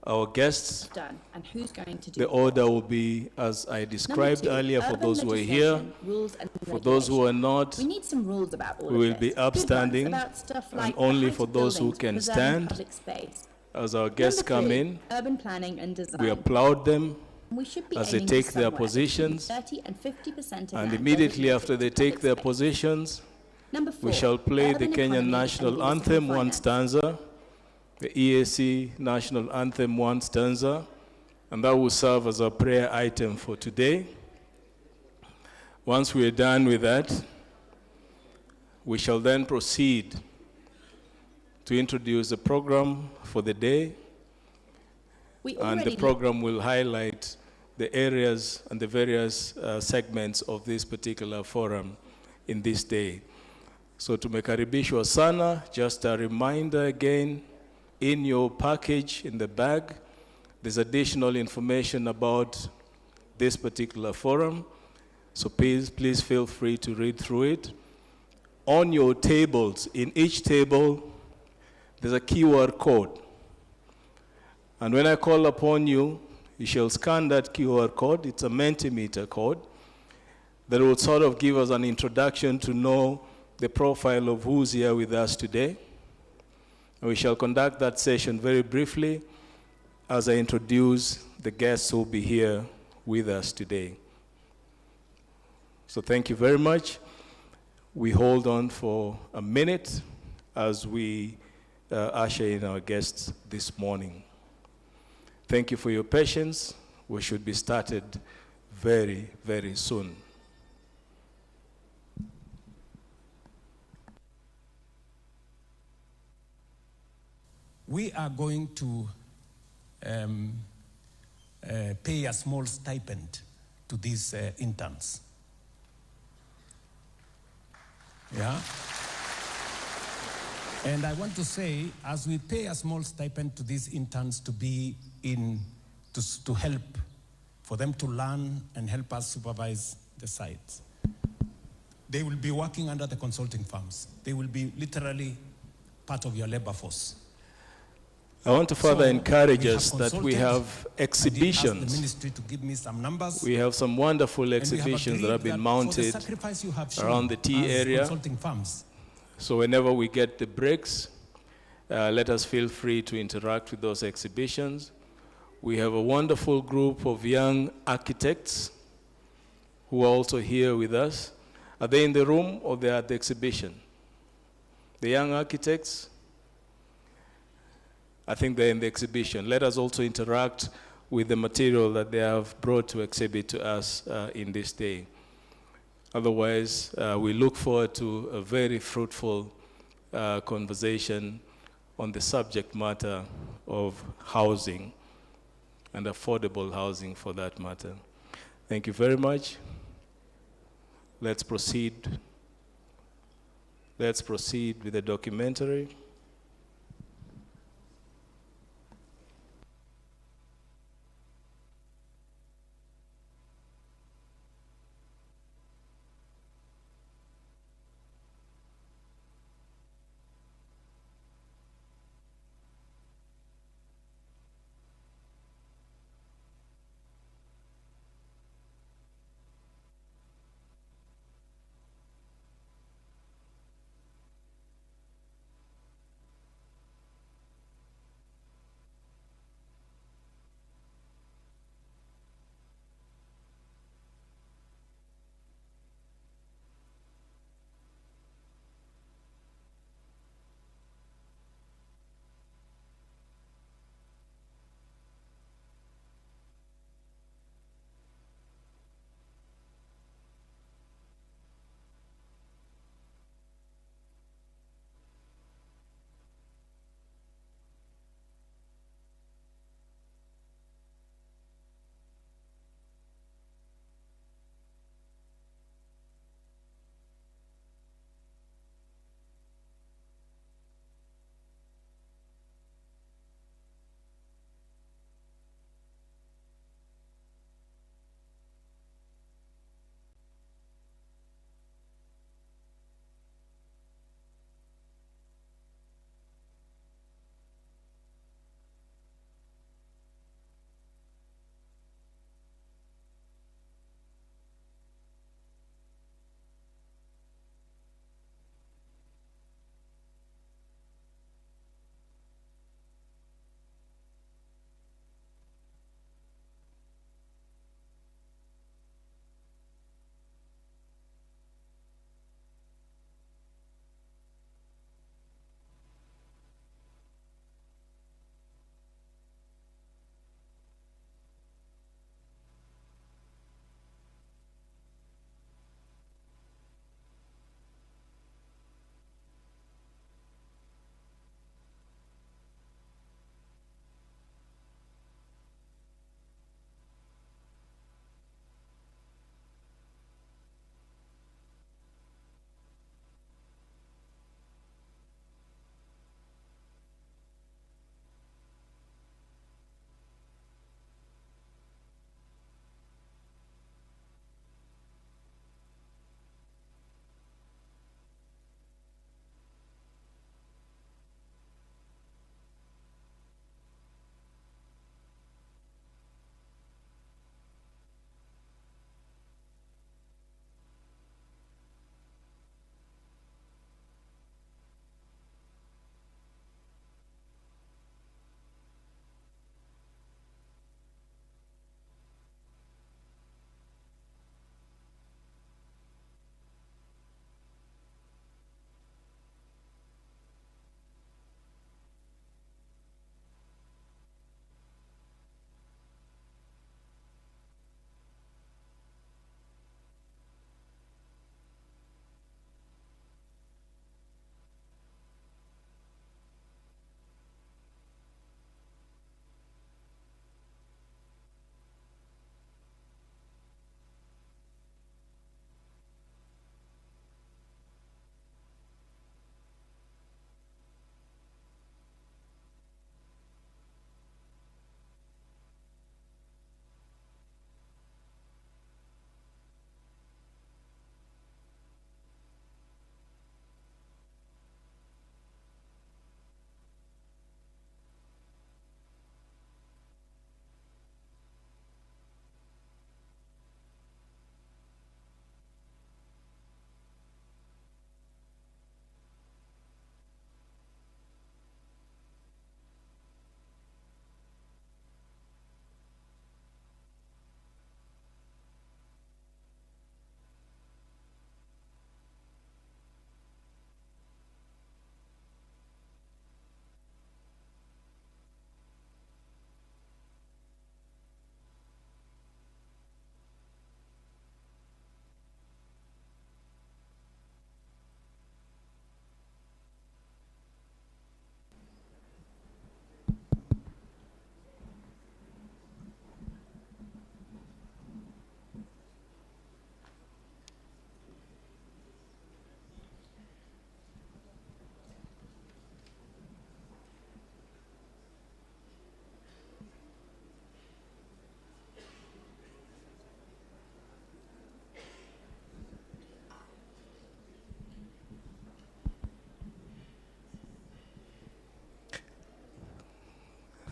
our guests, done and who's going to do the it. order will be as I described Number 2, earlier for urban those who are here. legislation, rules and For those who are regulation. not, We need some rules about all we of will this. be Good ones upstanding, about stuff and like the only height for of those who buildings, can preserving stand. public space. As our guests Number come 3, in, urban planning and design. we applaud them We should be as they aiming take for their somewhere between positions, 30 and 50% of and land immediately designated after they to take public their space. positions, Number 4, we shall play the urban Kenyan economy national and municipal anthem, one finance. stanza, the EAC national anthem, one stanza, and that will serve as our prayer item for today. Once we are done with that, we shall then proceed to introduce the program for the day, We and the already program will highlight the areas and the various segments of this particular forum in this day. So tumekaribishwa sana, just a reminder again, in your package, in the bag, there's additional information about this particular forum. So please feel free to read through it. On your tables, in each table, there's a QR code. And when I call upon you, you shall scan that QR code. It's a Mentimeter code that will sort of give us an introduction to know the profile of who's here with us today. And we shall conduct that session very briefly as I introduce the guests who will be here with us today. So thank you very much. We hold on for a minute as we usher in our guests this morning. Thank you for your patience. We should be started very, very soon. We are going to pay a small stipend to these interns. Yeah. And I want to say, as we pay a small stipend to these interns to be to help, for them to learn and help us supervise the sites, they will be working under the consulting firms. They will be literally part of your labor force. I want to further encourage we have us that we consulted. have I did ask exhibitions. the ministry to give me some numbers. We have some wonderful And we have exhibitions that have agreed been for the mounted sacrifice you have shown around the T as area. consulting firms. So whenever we get the breaks, let us feel free to interact with those exhibitions. We have a wonderful group of young architects who are also here with us. Are they in the room or they are at the exhibition? The young architects? I think they're in the exhibition. Let us also interact with the material that they have brought to exhibit to us in this day. Otherwise, we look forward to a very fruitful conversation on the subject matter of housing and affordable housing for that matter. Thank you very much. Let's proceed. Let's proceed with the documentary.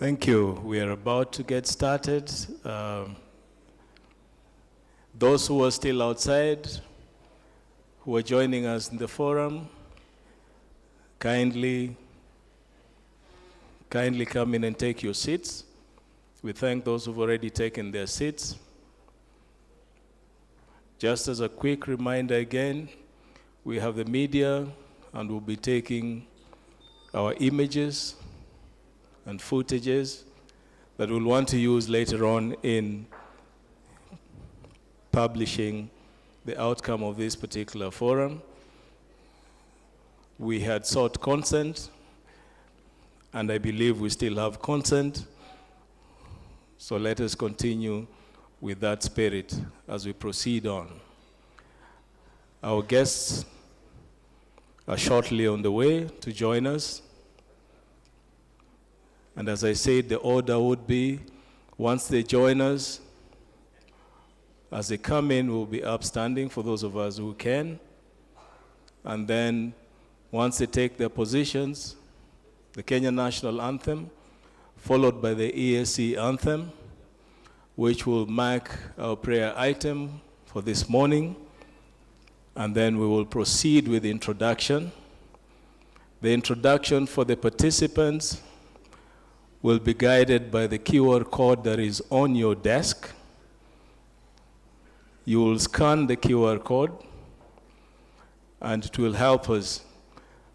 Thank you. We are about to get started. Those who are still outside, who are joining us in the forum, kindly come in and take your seats. We thank those who've already taken their seats. Just as a quick reminder again, we have the media and we'll be taking our images and footages that we'll want to use later on in publishing the outcome of this particular forum. We had sought consent, and I believe we still have consent. So let us continue with that spirit as we proceed on. Our guests are shortly on the way to join us. And as I said, the order would be, once they join us, as they come in, we'll be upstanding for those of us who can. And then once they take their positions, the Kenya National Anthem, followed by the ESC Anthem, which will mark our prayer item for this morning. And then we will proceed with the introduction. The introduction for the participants will be guided by the QR code that is on your desk. You will scan the QR code, and it will help us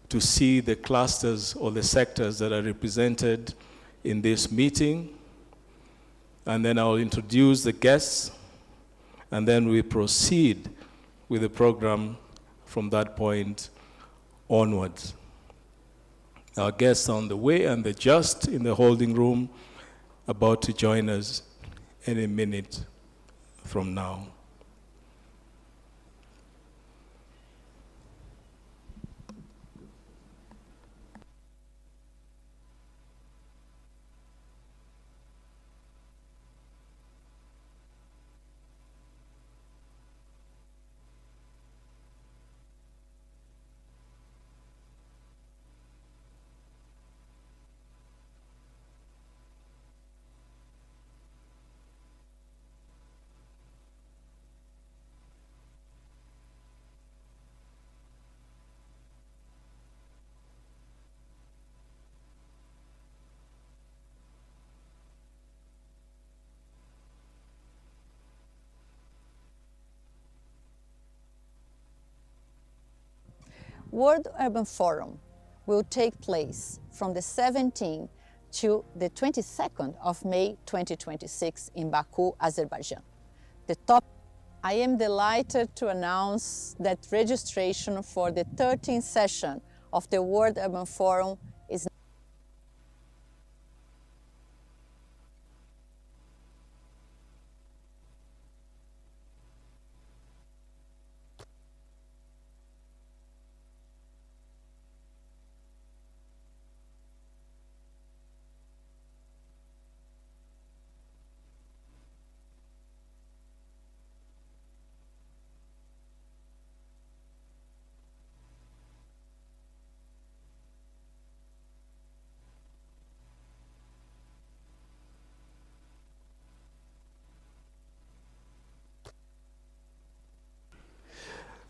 to see the clusters or the sectors that are represented in this meeting. And then I'll introduce the guests, and then we proceed with the program from that point onwards. Our guests are on the way, and they're just in the holding room, about to join us any minute from now. World Urban Forum will take place from the 17th to the 22nd of May 2026 in Baku, Azerbaijan. I am delighted to announce that registration for the 13th session of the World Urban Forum is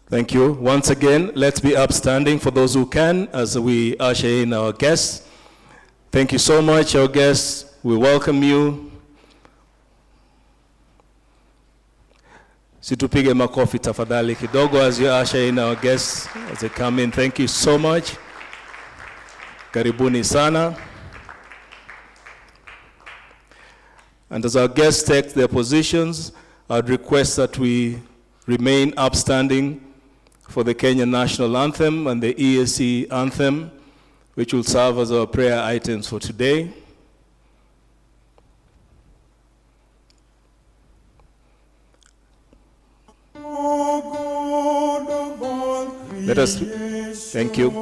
Thank you. Once again, let's be upstanding for those who can as we usher in our guests. Thank you so much, our guests. We welcome you. Situpige makofi tafadhali kidogo as you usher in our guests as they come in. Thank you so much. Karibuni sana. And as our guests take their positions, I'd request that we remain upstanding for the Kenya National Anthem and the ESC Anthem, which will serve as our prayer items for today. Let us, thank you.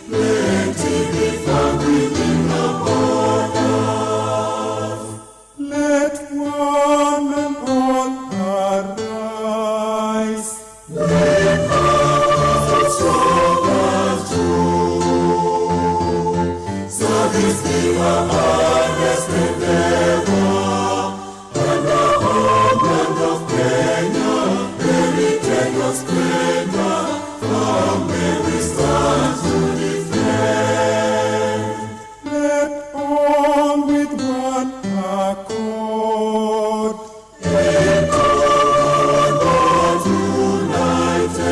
Plenty be found within one and all arise. So this be our honest endeavor, and the homeland of Kenya, heritage of splendor, from where we stand to defend. Let all with one accord, in God united,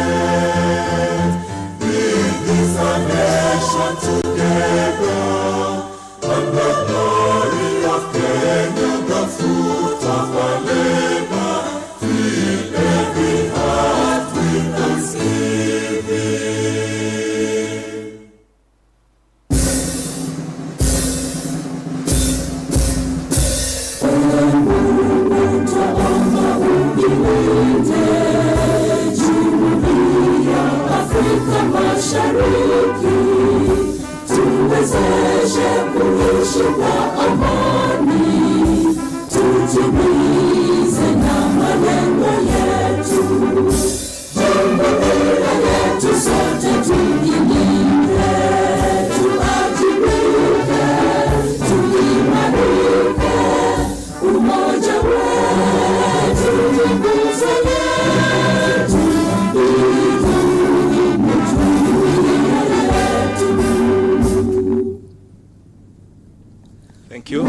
build this our nation together, and the glory of Kenya, the fruit of our labor, fill every heart with thanksgiving. Afrika Mashariki, tuwezeshe kuishi kwa amani, tutimize na malengo yetu. Bendera yetu sote tuilinde, tuajibike, tuimarike, umoja wetu ni nguzo yetu. Thank you.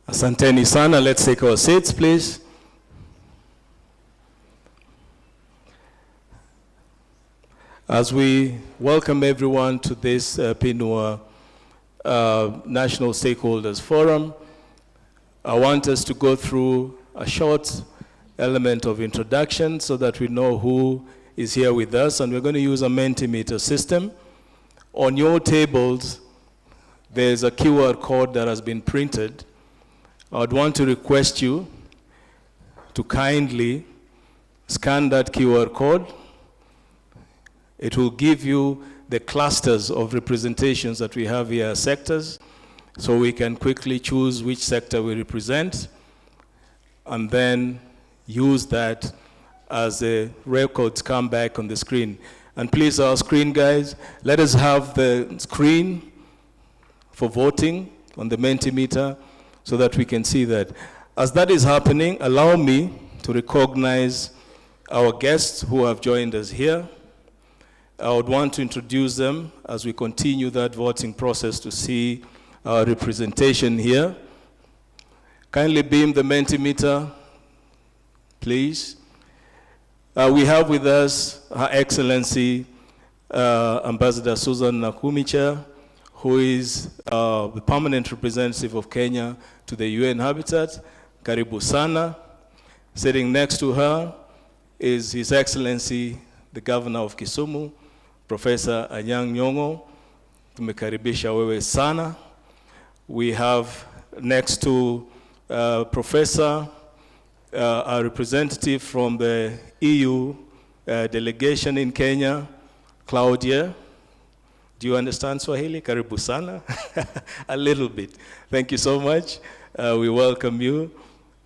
Asanteni sana. Let's take our seats, please. As we welcome everyone to this PINUA National Stakeholders Forum, I want us to go through a short element of introduction so that we know who is here with us, and we're going to use a Mentimeter system. On your tables, there's a QR code that has been printed. I would want to request you to kindly scan that QR code. It will give you the clusters of representations that we have here as sectors, so we can quickly choose which sector we represent, and then use that as the records come back on the screen. And please, our screen guys, let us have the screen for voting on the Mentimeter, so that we can see that. As that is happening, allow me to recognize our guests who have joined us here. I would want to introduce them as we continue that voting process to see our representation here. Kindly beam the Mentimeter, please. We have with us Her Excellency Ambassador Susan Nakumicha, who is the permanent representative of Kenya to the UN Habitat. Karibu sana. Sitting next to her is His Excellency, the Governor of Kisumu, Professor Anyang' Nyong'o. Tumekaribisha wewe sana. We have next to Professor a representative from the EU delegation in Kenya, Claudia. Do you understand Swahili? Karibu sana. A little bit. Thank you so much. We welcome you.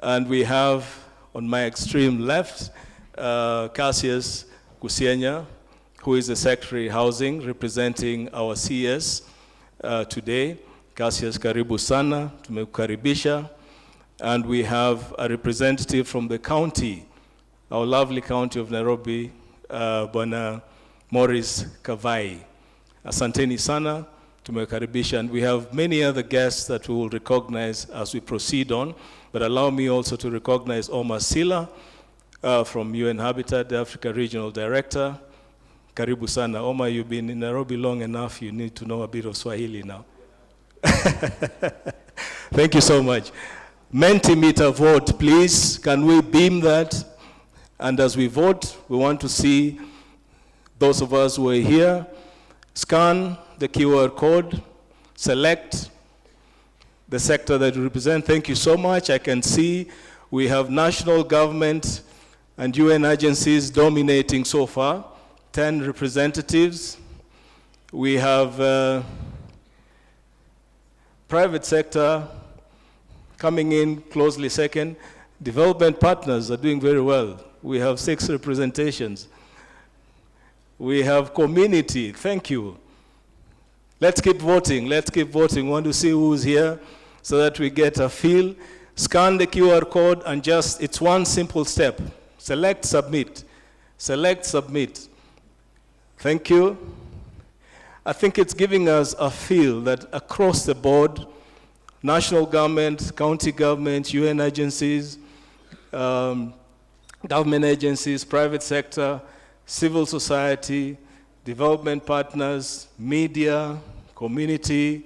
And we have on my extreme left, Cassius Kusienya, who is the Secretary Housing, representing our CS today. Cassius, karibu sana, tumekukaribisha. And we have a representative from the county, our lovely county of Nairobi, Bwana Morris Kavai. Asanteni sana, tumekaribisha, and we have many other guests that we will recognize as we proceed on, but allow me also to recognize Omar Sila from UN Habitat, the Africa Regional Director. Karibu sana. Omar, you've been in Nairobi long enough, you need to know a bit of Swahili now. Thank you so much. Mentimeter vote, please. Can we beam that? And as we vote, we want to see those of us who are here. Scan the QR code, select the sector that you represent. Thank you so much. I can see we have national government and UN agencies dominating so far, 10 representatives. We have private sector coming in closely second. Development partners are doing very well. We have 6 representations. We have community, thank you. Let's keep voting, let's keep voting. We want to see who's here so that we get a feel. Scan the QR code and just, it's one simple step. Select, submit. Select, submit. Thank you. I think it's giving us a feel that across the board, national government, county government, UN agencies, government agencies, private sector, civil society, development partners, media, community,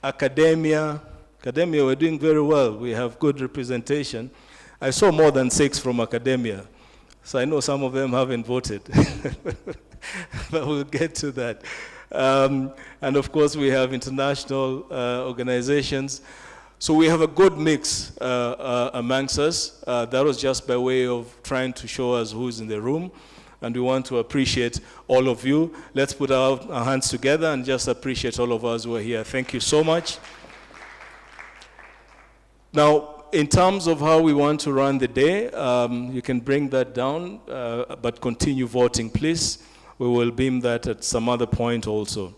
academia. Academia, we're doing very well. We have good representation. I saw more than 6 from academia, so I know some of them haven't voted. But we'll get to that. And of course, we have international organizations. So we have a good mix amongst us. That was just by way of trying to show us who's in the room. And we want to appreciate all of you. Let's put our hands together and just appreciate all of us who are here. Thank you so much. Now, in terms of how we want to run the day, you can bring that down, but continue voting, please. We will beam that at some other point also.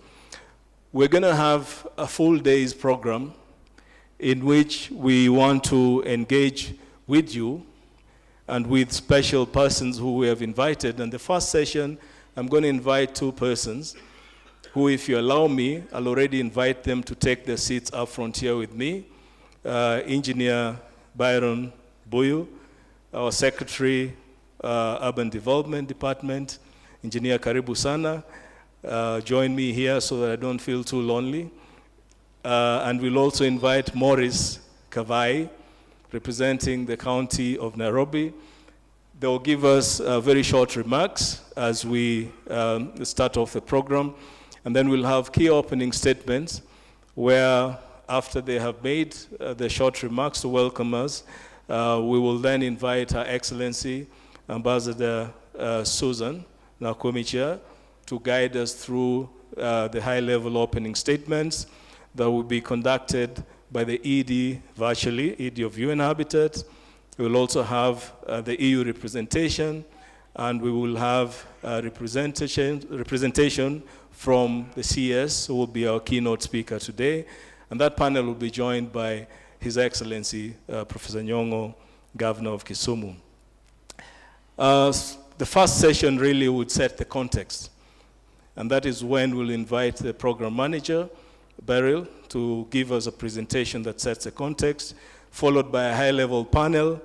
We're going to have a full day's program in which we want to engage with you and with special persons who we have invited. And the first session, I'm going to invite 2 persons who, if you allow me, I'll already invite them to take their seats up front here with me. Engineer Byron Buyu, our Secretary, Urban Development Department. Engineer Karibu Sana, join me here so that I don't feel too lonely. And we'll also invite Morris Kavai, representing the county of Nairobi. They will give us very short remarks as we start off the program. And then we'll have key opening statements where, after they have made the short remarks to welcome us, we will then invite Her Excellency, Ambassador Susan Nakumicha, to guide us through the high-level opening statements that will be conducted by the ED virtually, ED of UN Habitat. We will also have the EU representation, and we will have representation from the CS, who will be our keynote speaker today. And that panel will be joined by His Excellency, Professor Nyong'o, Governor of Kisumu. The first session really would set the context. And that is when we'll invite the program manager, Beryl, to give us a presentation that sets the context, followed by a high-level panel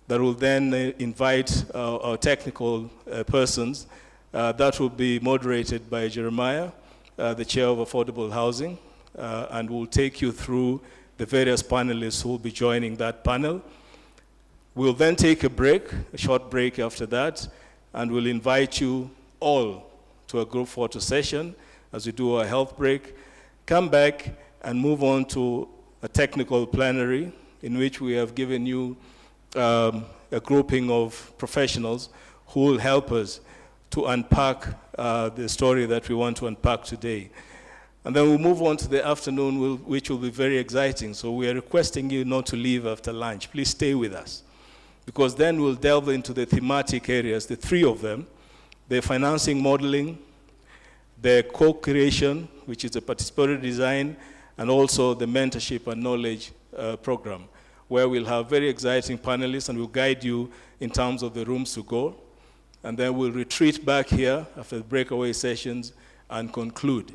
that will then invite our technical persons. That will be moderated by Jeremiah, the chair of Affordable Housing, and will take you through the various panelists who will be joining that panel. We'll then take a break, a short break after that, and we'll invite you all to a group photo session as we do our health break. Come back and move on to a technical plenary in which we have given you a a grouping of professionals who will help us to unpack the story that we want to unpack today. And then we'll move on to the afternoon, which will be very exciting. So we are requesting you not to leave after lunch. Please stay with us, because then we'll delve into the thematic areas, the three of them: the financing modeling, the co-creation, which is the participatory design, and also the mentorship and knowledge program, where we'll have very exciting panelists and we'll guide you in terms of the rooms to go. And then we'll retreat back here after the breakaway sessions and conclude.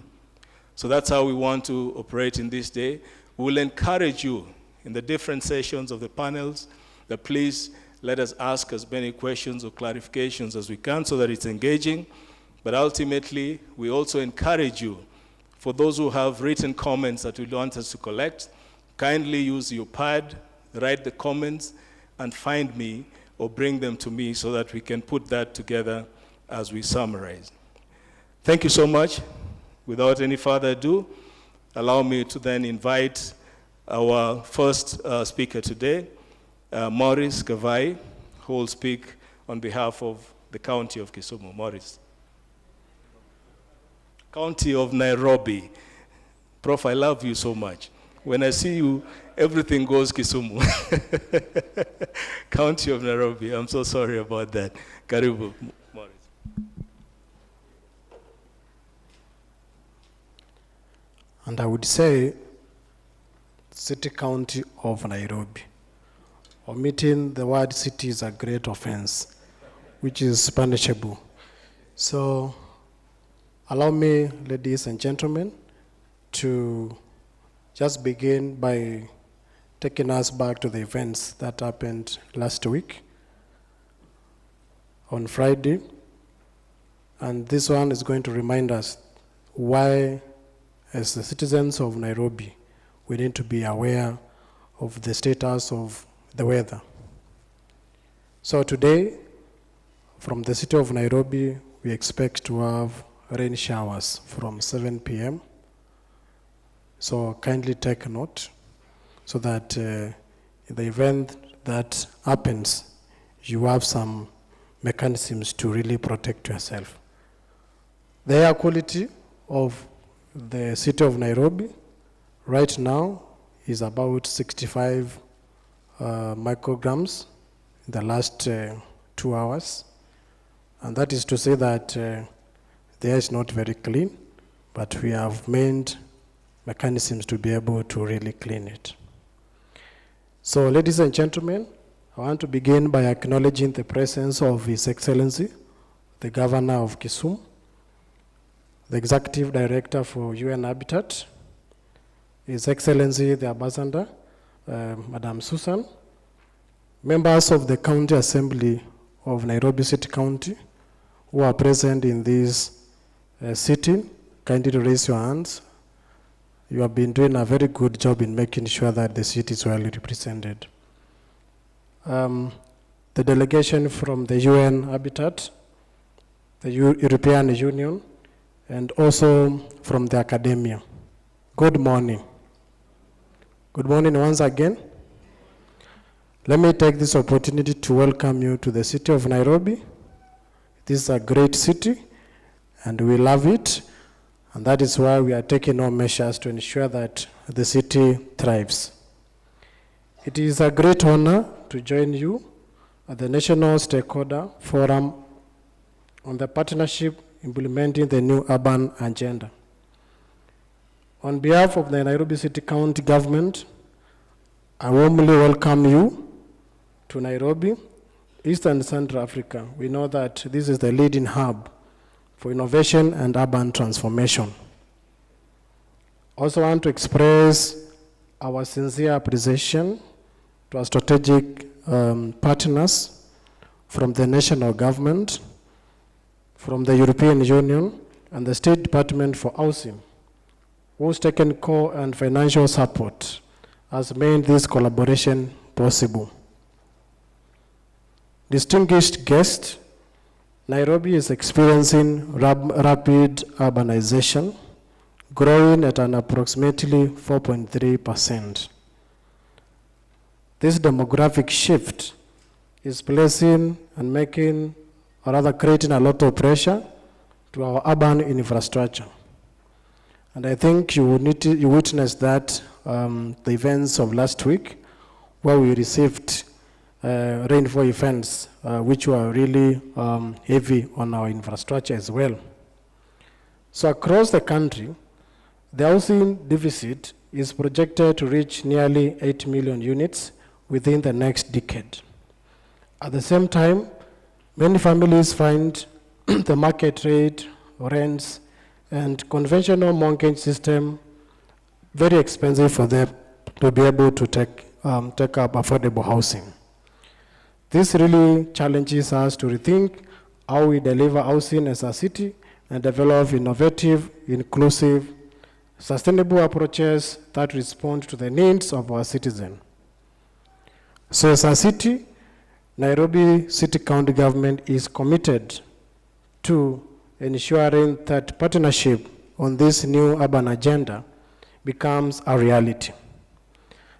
So that's how we want to operate in this day. We'll encourage you in the different sessions of the panels that please let us ask as many questions or clarifications as we can so that it's engaging. But ultimately, we also encourage you, for those who have written comments that we want us to collect, kindly use your pad, write the comments, and find me or bring them to me so that we can put that together as we summarize. Thank you so much. Without any further ado, allow me to then invite our first speaker today, Maurice Kavai, who will speak on behalf of the County of Kisumu. Maurice. County of Nairobi. Prof, I love you so much. When I see you, everything goes Kisumu. County of Nairobi. I'm so sorry about that. Karibu, Maurice. And I would say City County of Nairobi. Omitting the word city is a great offense, which is punishable. So allow me, ladies and gentlemen, to just begin by taking us back to the events that happened last week on Friday. And this one is going to remind us why, as the citizens of Nairobi, we need to be aware of the status of the weather. So today, from the city of Nairobi, we expect to have rain showers from 7 p.m. So kindly take note so that in the event that happens, you have some mechanisms to really protect yourself. The air quality of the city of Nairobi right now is about 65 micrograms in the last 2 hours. And that is to say that the air is not very clean, but we have made mechanisms to be able to really clean it. So, ladies and gentlemen, I want to begin by acknowledging the presence of His Excellency, the Governor of Kisumu, the Executive Director for UN Habitat, His Excellency the Ambassador, Madam Susan, members of the County Assembly of Nairobi City County who are present in this sitting. Kindly raise your hands. You have been doing a very good job in making sure that the city is well represented. The delegation from the UN Habitat, the European Union, and also from the academia. Good morning. Good morning once again. Let me take this opportunity to welcome you to the city of Nairobi. This is a great city, and we love it. And that is why we are taking all measures to ensure that the city thrives. It is a great honor to join you at the National Stakeholder Forum on the partnership implementing the new urban agenda. On behalf of the Nairobi City County Government, I warmly welcome you to Nairobi, East and Central Africa. We know that this is the leading hub for innovation and urban transformation. Also want to express our sincere appreciation to our strategic partners from the national government, from the European Union, and the State Department for Housing, who's taken core and financial support has made this collaboration possible. Distinguished guests, Nairobi is experiencing rapid urbanization, growing at an approximately 4.3%. This demographic shift is placing and making, or rather creating a lot of pressure to our urban infrastructure. And I think you witnessed that the events of last week, where we received rainfall events, which were really heavy on our infrastructure as well. So across the country, the housing deficit is projected to reach nearly 8 million units within the next decade. At the same time, many families find the market rate, rents, and conventional mortgage system very expensive for them to be able to take up affordable housing. This really challenges us to rethink how we deliver housing as a city and develop innovative, inclusive, sustainable approaches that respond to the needs of our citizens. So as a city, Nairobi City County Government is committed to ensuring that partnership on this new urban agenda becomes a reality.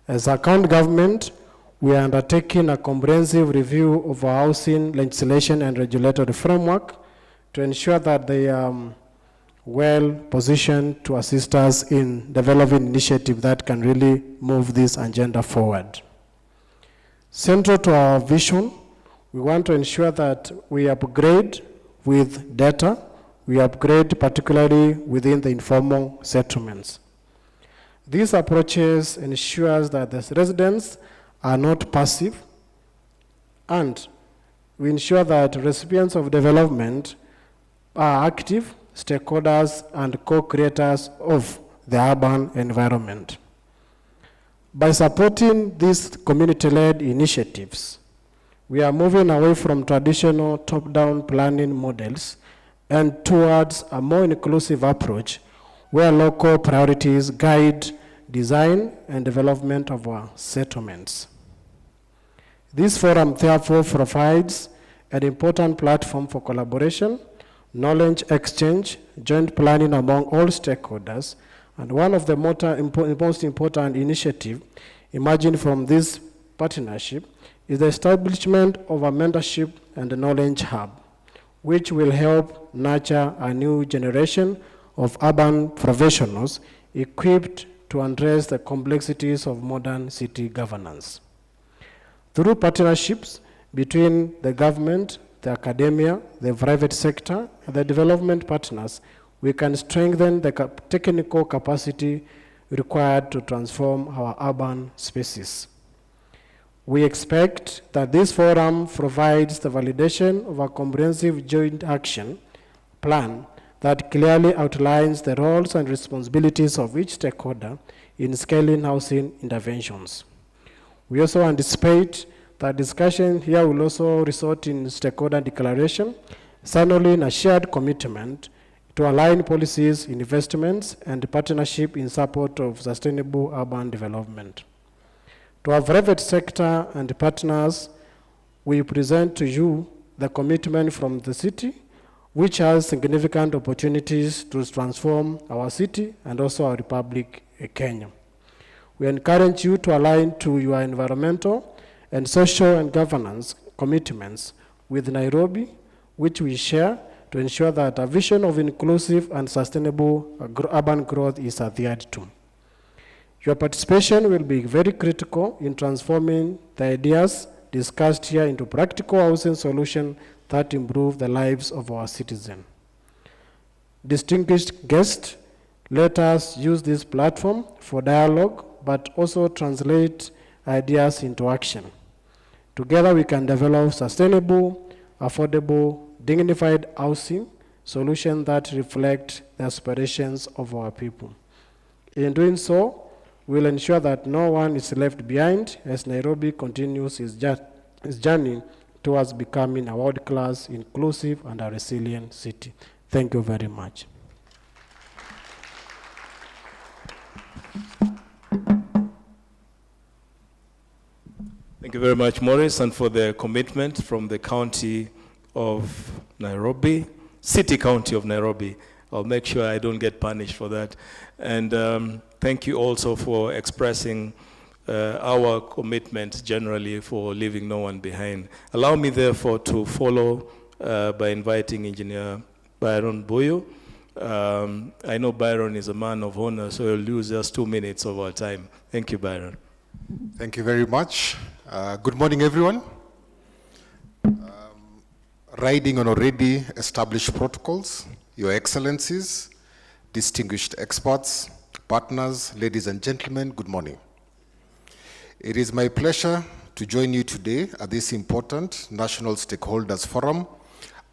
As a county government, we are undertaking a comprehensive review of our housing legislation and regulatory framework to ensure that they are well positioned to assist us in developing initiatives that can really move this agenda forward. Central to our vision, we want to ensure that we upgrade with data, we upgrade particularly within the informal settlements. These approaches ensures that the residents are not passive, and we ensure that recipients of development are active stakeholders and co-creators of the urban environment. By supporting these community-led initiatives, we are moving away from traditional top-down planning models and towards a more inclusive approach where local priorities guide design and development of our settlements. This forum therefore provides an important platform for collaboration, knowledge exchange, joint planning among all stakeholders, and one of the most important initiatives emerging from this partnership is the establishment of a mentorship and a knowledge hub, which will help nurture a new generation of urban professionals equipped to address the complexities of modern city governance. Through partnerships between the government, the academia, the private sector, and the development partners, we can strengthen the technical capacity required to transform our urban spaces. We expect that this forum provides the validation of a comprehensive joint action plan that clearly outlines the roles and responsibilities of each stakeholder in scaling housing interventions. We also anticipate that discussion here will also result in stakeholder declaration, signaling a shared commitment to align policies, investments, and partnership in support of sustainable urban development. To our private sector and partners, we present to you the commitment from the city, which has significant opportunities to transform our city and also our Republic, Kenya. We encourage you to align to your environmental and social and governance commitments with Nairobi, which we share to ensure that a vision of inclusive and sustainable urban growth is adhered to. Your participation will be very critical in transforming the ideas discussed here into practical housing solutions that improve the lives of our citizens. Distinguished guests, let us use this platform for dialogue, but also translate ideas into action. Together we can develop sustainable, affordable, dignified housing solutions that reflect the aspirations of our people. In doing so, we'll ensure that no one is left behind as Nairobi continues its journey towards becoming a world-class, inclusive, and a resilient city. Thank you very much. Thank you very much, Maurice, and for the commitment from the County of Nairobi, City County of Nairobi. I'll make sure I don't get punished for that. And thank you also for expressing our commitment generally for leaving no one behind. Allow me, therefore, to follow by inviting Engineer Byron Buyu. I know Byron is a man of honor, so he'll use just 2 minutes of our time. Thank you, Byron. Thank you very much. Good morning, everyone. Riding on already established protocols, Your Excellencies, distinguished experts, partners, ladies and gentlemen, good morning. It is my pleasure to join you today at this important National Stakeholders Forum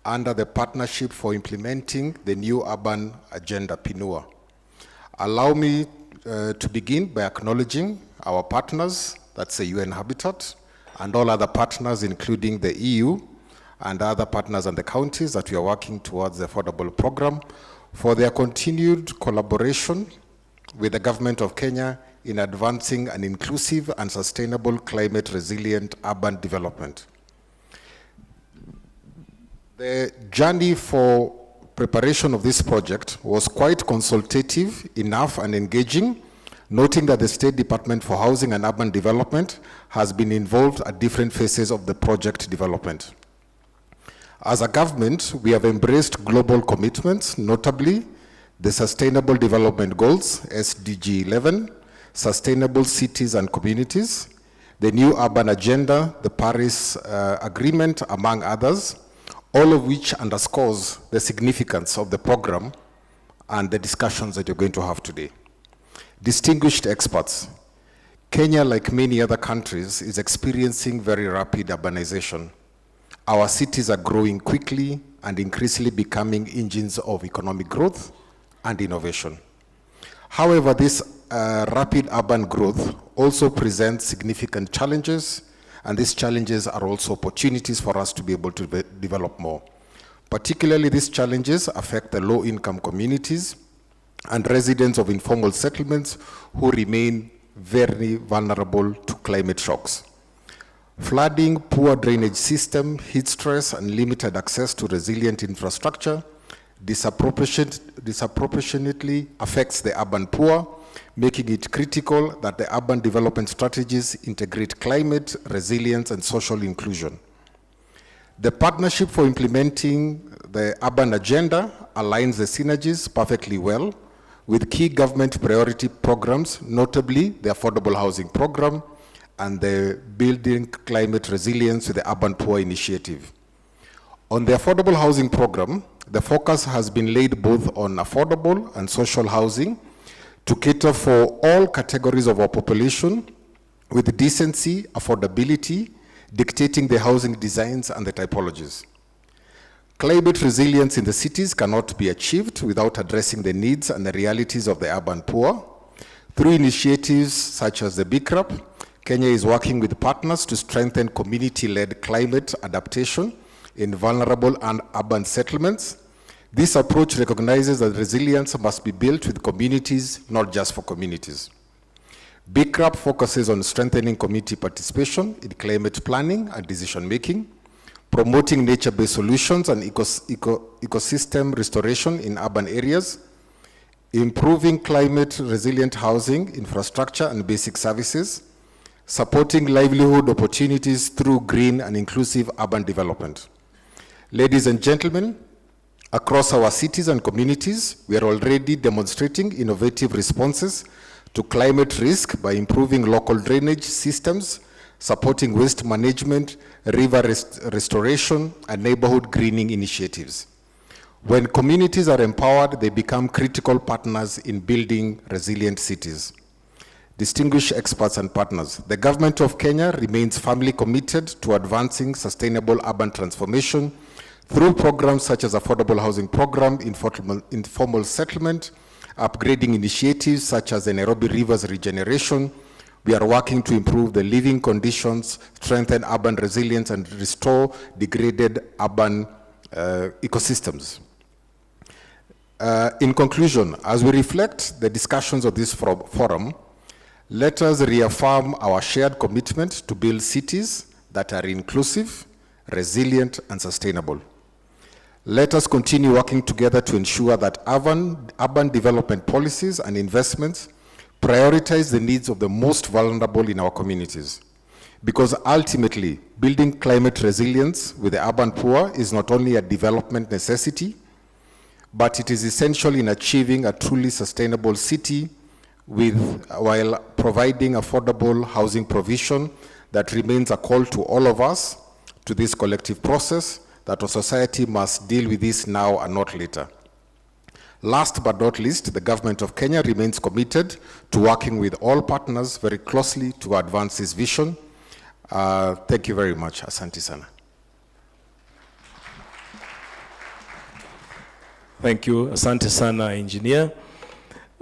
under the Partnership for Implementing the New Urban Agenda, PINUA. Allow me to begin by acknowledging our partners, that's the UN Habitat, and all other partners, including the EU and other partners and the counties that we are working towards the affordable program, for their continued collaboration with the government of Kenya in advancing an inclusive and sustainable climate resilient urban development. The journey for preparation of this project was quite consultative enough and engaging, noting that the State Department for Housing and Urban Development has been involved at different phases of the project development. As a government, we have embraced global commitments, notably the Sustainable Development Goals, SDG 11, Sustainable Cities and Communities, the New Urban Agenda, the Paris Agreement, among others, all of which underscores the significance of the program and the discussions that you're going to have today. Distinguished experts, Kenya, like many other countries, is experiencing very rapid urbanization. Our cities are growing quickly and increasingly becoming engines of economic growth and innovation. However, this rapid urban growth also presents significant challenges, and these challenges are also opportunities for us to be able to develop more. Particularly, these challenges affect the low-income communities and residents of informal settlements who remain very vulnerable to climate shocks. Flooding, poor drainage system, heat stress, and limited access to resilient infrastructure disproportionately affects the urban poor, making it critical that the urban development strategies integrate climate, resilience, and social inclusion. The Partnership for Implementing the Urban Agenda aligns the synergies perfectly well with key government priority programs, notably the Affordable Housing Program and the Building Climate Resilience with the Urban Poor Initiative. On the Affordable Housing Program, the focus has been laid both on affordable and social housing to cater for all categories of our population with decency, affordability, dictating the housing designs and the typologies. Climate resilience in the cities cannot be achieved without addressing the needs and the realities of the urban poor. Through initiatives such as the BCRAP, Kenya is working with partners to strengthen community-led climate adaptation in vulnerable and urban settlements. This approach recognizes that resilience must be built with communities, not just for communities. BCRAP focuses on strengthening community participation in climate planning and decision-making, promoting nature-based solutions and ecosystem restoration in urban areas, improving climate-resilient housing, infrastructure, and basic services, supporting livelihood opportunities through green and inclusive urban development. Ladies and gentlemen, across our cities and communities, we are already demonstrating innovative responses to climate risk by improving local drainage systems, supporting waste management, river restoration, and neighborhood greening initiatives. When communities are empowered, they become critical partners in building resilient cities. Distinguished experts and partners, the government of Kenya remains firmly committed to advancing sustainable urban transformation through programs such as Affordable Housing Program, informal settlement, upgrading initiatives such as the Nairobi Rivers Regeneration. We are working to improve the living conditions, strengthen urban resilience, and restore degraded urban ecosystems. In conclusion, as we reflect the discussions of this forum, let us reaffirm our shared commitment to build cities that are inclusive, resilient, and sustainable. Let us continue working together to ensure that urban development policies and investments prioritize the needs of the most vulnerable in our communities. Because ultimately, building climate resilience with the urban poor is not only a development necessity, but it is essential in achieving a truly sustainable city while providing affordable housing provision that remains a call to all of us to this collective process that our society must deal with this now and not later. Last but not least, the government of Kenya remains committed to working with all partners very closely to advance this vision. Thank you very much. Asante sana. Thank you. Asante sana, engineer.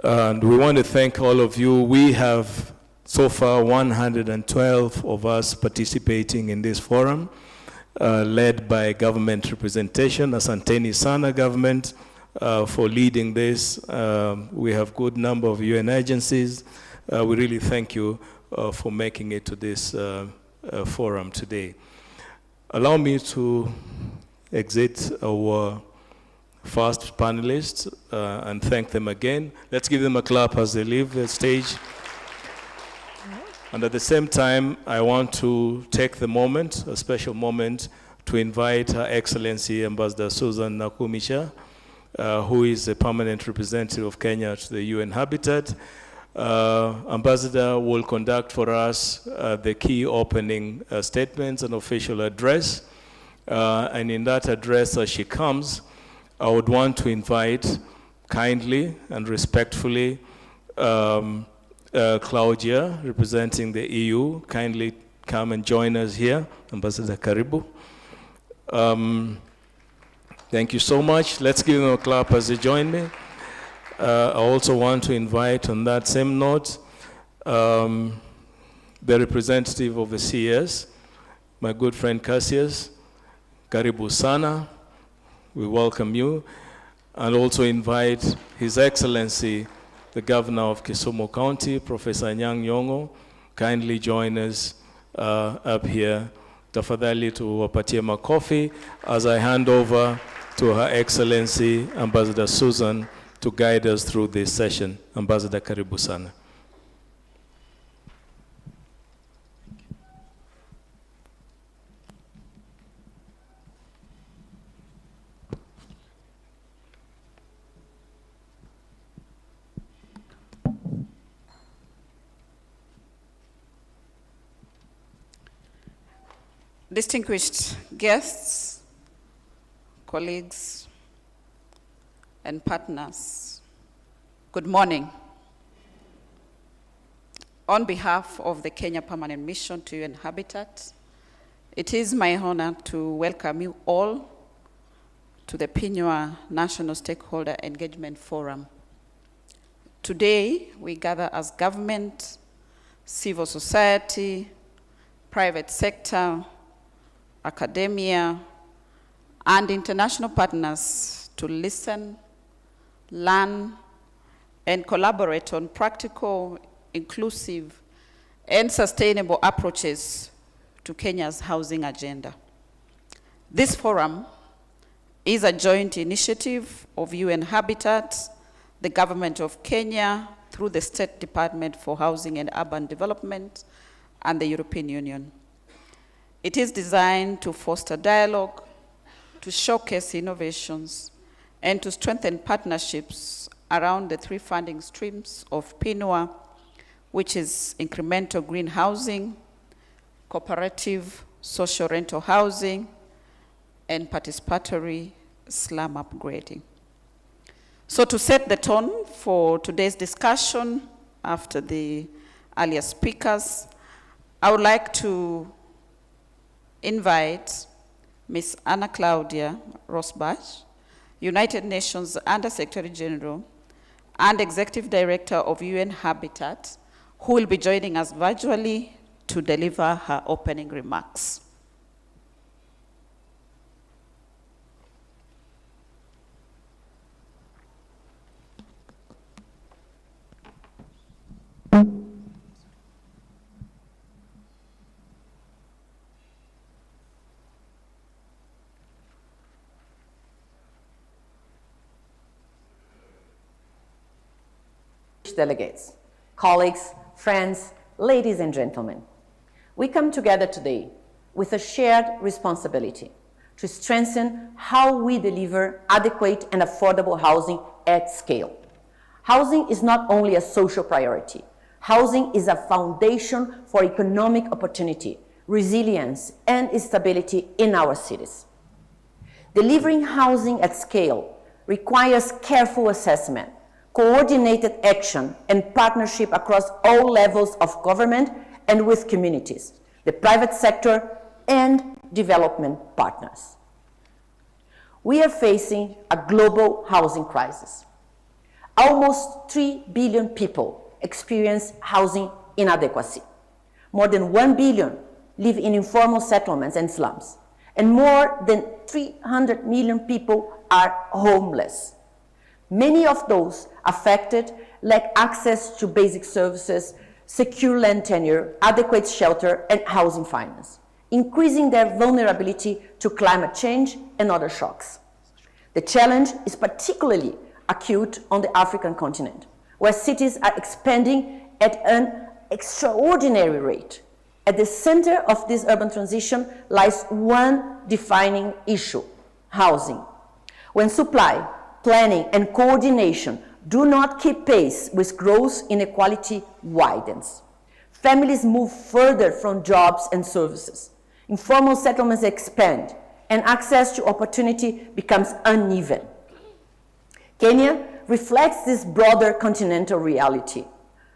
And we want to thank all of you. We have so far 112 of us participating in this forum, led by government representation. Asanteni sana, government, for leading this. We have good number of UN agencies. We really thank you for making it to this forum today. Allow me to exit our first panelists and thank them again. Let's give them a clap as they leave the stage. And at the same time, I want to take the moment, a special moment, to invite Her Excellency Ambassador Susan Nakumisha, who is a permanent representative of Kenya to the UN Habitat. Ambassador will conduct for us the key opening statements and official address. And in that address, as she comes, I would want to invite kindly and respectfully Claudia, representing the EU, kindly come and join us here. Ambassador Karibu. Thank you so much. Let's give them a clap as they join me. I also want to invite, on that same note, the representative of the CS, my good friend Cassius. Karibu sana. We welcome you. And also invite His Excellency, the Governor of Kisumu County, Professor Anyang' Nyong'o, kindly join us up here. Tafadhali tuwapatie makofi as I hand over to Her Excellency Ambassador Susan to guide us through this session. Ambassador, karibu sana. Distinguished guests, colleagues, and partners, good morning. On behalf of the Kenya Permanent Mission to UN Habitat, it is my honor to welcome you all to the PINUA National Stakeholder Engagement Forum. Today, we gather as government, civil society, private sector, academia, and international partners to listen, learn, and collaborate on practical, inclusive, and sustainable approaches to Kenya's housing agenda. This forum is a joint initiative of UN Habitat, the government of Kenya, through the State Department for Housing and Urban Development, and the European Union. It is designed to foster dialogue, to showcase innovations, and to strengthen partnerships around the three funding streams of PINUA, which is incremental green housing, cooperative social rental housing, and participatory slum upgrading. So to set the tone for today's discussion, after the earlier speakers, I would like to invite Ms. Anna Claudia Rosbach, United Nations Under-Secretary General and Executive Director of UN Habitat, who will be joining us virtually to deliver her opening remarks. Delegates, colleagues, friends, ladies and gentlemen. We come together today with a shared responsibility to strengthen how we deliver adequate and affordable housing at scale. Housing is not only a social priority. Housing is a foundation for economic opportunity, resilience, and stability in our cities. Delivering housing at scale requires careful assessment, coordinated action, and partnership across all levels of government and with communities, the private sector, and development partners. We are facing a global housing crisis. Almost 3 billion people experience housing inadequacy. More than 1 billion live in informal settlements and slums, and more than 300 million people are homeless. Many of those affected lack access to basic services, secure land tenure, adequate shelter, and housing finance, increasing their vulnerability to climate change and other shocks. The challenge is particularly acute on the African continent, where cities are expanding at an extraordinary rate. At the center of this urban transition lies one defining issue: housing. When supply, planning, and coordination do not keep pace with growth, inequality widens. Families move further from jobs and services. Informal settlements expand, and access to opportunity becomes uneven. Kenya reflects this broader continental reality.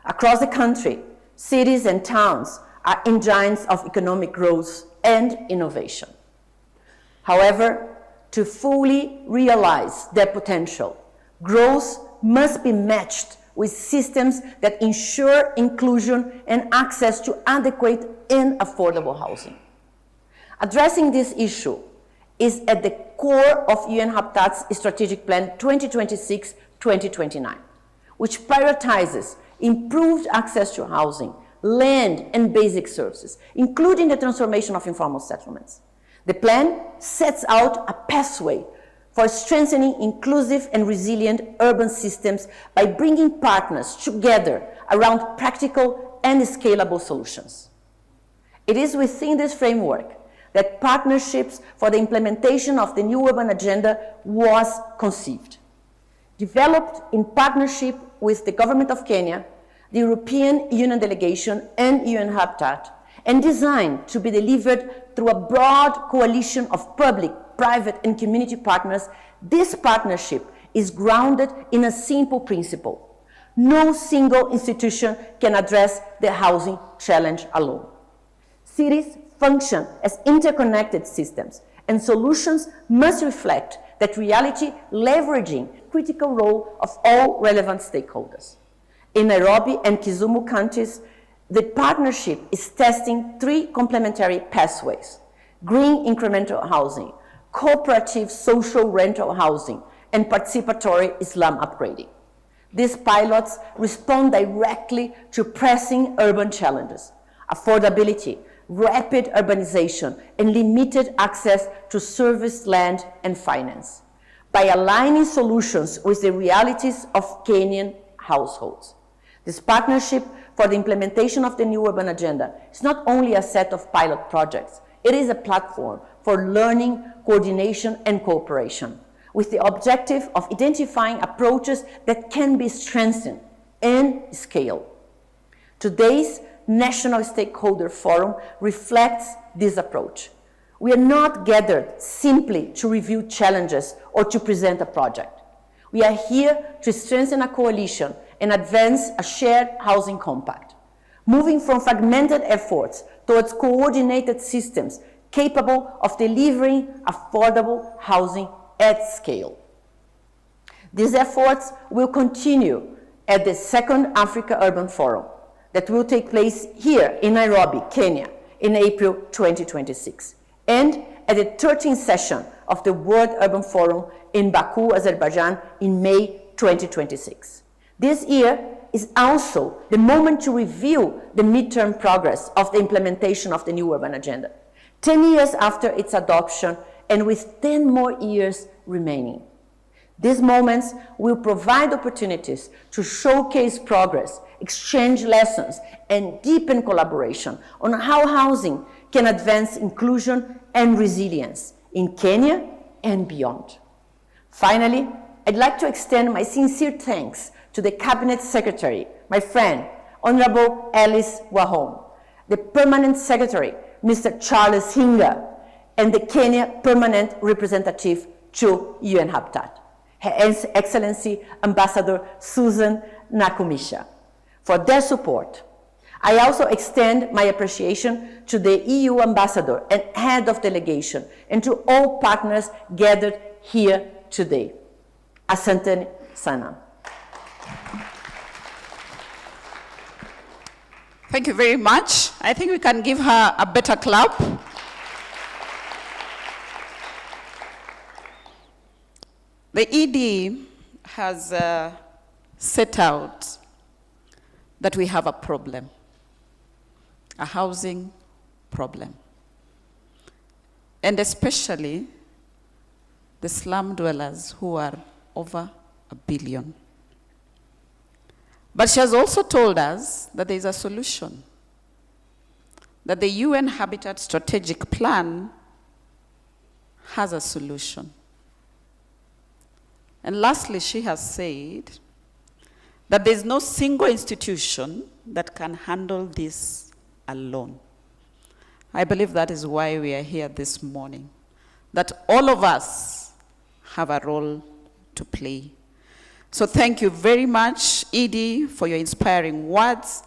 Across the country, cities and towns are engines of economic growth and innovation. However, to fully realize their potential, growth must be matched with systems that ensure inclusion and access to adequate and affordable housing. Addressing this issue is at the core of UN Habitat's Strategic Plan 2026-2029, which prioritizes improved access to housing, land, and basic services, including the transformation of informal settlements. The plan sets out a pathway for strengthening inclusive and resilient urban systems by bringing partners together around practical and scalable solutions. It is within this framework that partnerships for the implementation of the new urban agenda was conceived. Developed in partnership with the government of Kenya, the European Union delegation, and UN Habitat, and designed to be delivered through a broad coalition of public, private, and community partners, this partnership is grounded in a simple principle: no single institution can address the housing challenge alone. Cities function as interconnected systems, and solutions must reflect that reality, leveraging the critical role of all relevant stakeholders. In Nairobi and Kisumu counties, the partnership is testing 3 complementary pathways: green incremental housing, cooperative social rental housing, and participatory slum upgrading. These pilots respond directly to pressing urban challenges: affordability, rapid urbanization, and limited access to service, land, and finance, by aligning solutions with the realities of Kenyan households. This partnership for the implementation of the new urban agenda is not only a set of pilot projects, it is a platform for learning, coordination, and cooperation, with the objective of identifying approaches that can be strengthened and scaled. Today's National Stakeholder Forum reflects this approach. We are not gathered simply to review challenges or to present a project. We are here to strengthen a coalition and advance a shared housing compact, moving from fragmented efforts towards coordinated systems capable of delivering affordable housing at scale. These efforts will continue at the Second Africa Urban Forum that will take place here in Nairobi, Kenya, in April 2026, and at the 13th session of the World Urban Forum in Baku, Azerbaijan, in May 2026. This year is also the moment to review the midterm progress of the implementation of the new urban agenda, 10 years after its adoption and with 10 more years remaining. These moments will provide opportunities to showcase progress exchange lessons, and deepen collaboration on how housing can advance inclusion and resilience in Kenya and beyond. Finally, I'd like to extend my sincere thanks to the Cabinet Secretary, my friend, Honorable Alice Wahome, the Permanent Secretary, Mr. Charles Hinga, and the Kenya Permanent Representative to UN Habitat, Her Excellency Ambassador Susan Nakumisha, for their support. I also extend my appreciation to the EU Ambassador and Head of Delegation and to all partners gathered here today. Asante sana. Thank you very much. I think we can give her a better clap. The ED has set out that we have a problem, a housing problem, and especially the slum dwellers, who are over 1 billion. But she has also told us that there is a solution, that the UN Habitat Strategic Plan has a solution. And lastly, she has said that there is no single institution that can handle this alone. I believe that is why we are here this morning, that all of us have a role to play. So thank you very much, Edie, for your inspiring words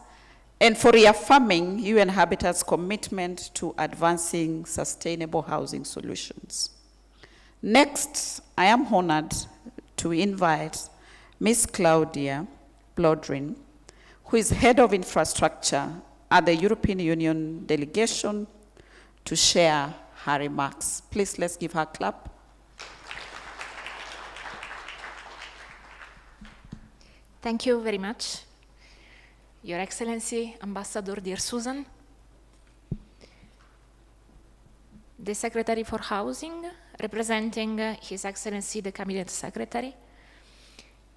and for reaffirming UN Habitat's commitment to advancing sustainable housing solutions. Next, I am honored to invite Ms. Claudia Blodrin, who is Head of Infrastructure at the European Union Delegation, to share her remarks. Please, let's give her a clap. Thank you very much, Your Excellency, Ambassador dear Susan, the Secretary for Housing, representing His Excellency the Cabinet Secretary,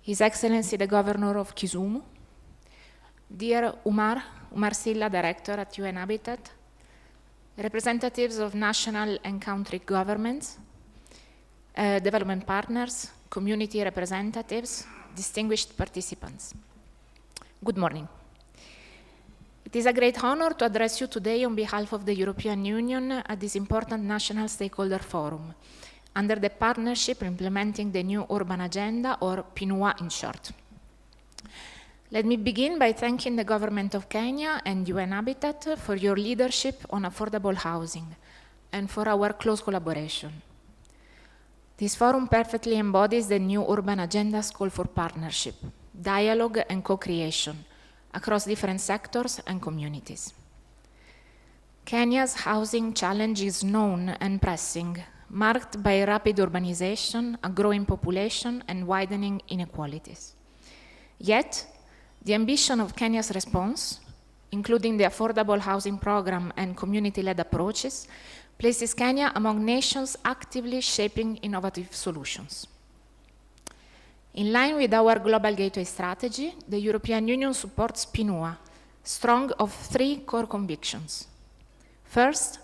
His Excellency the Governor of Kisumu, dear Umar Silla, Director at UN Habitat, representatives of national and country governments, development partners, community representatives, distinguished participants. Good morning. It is a great honor to address you today on behalf of the European Union at this important national stakeholder forum, under the Partnership Implementing the New Urban Agenda, or PINUA in short. Let me begin by thanking the Government of Kenya and UN Habitat for your leadership on affordable housing and for our close collaboration. This forum perfectly embodies the new urban agenda's call for partnership, dialogue, and co-creation across different sectors and communities. Kenya's housing challenge is known and pressing, marked by rapid urbanization, a growing population, and widening inequalities. Yet, the ambition of Kenya's response, including the Affordable Housing Program and community-led approaches, places Kenya among nations actively shaping innovative solutions. In line with our Global Gateway strategy, the European Union supports PINUA, strong of 3 core convictions. First,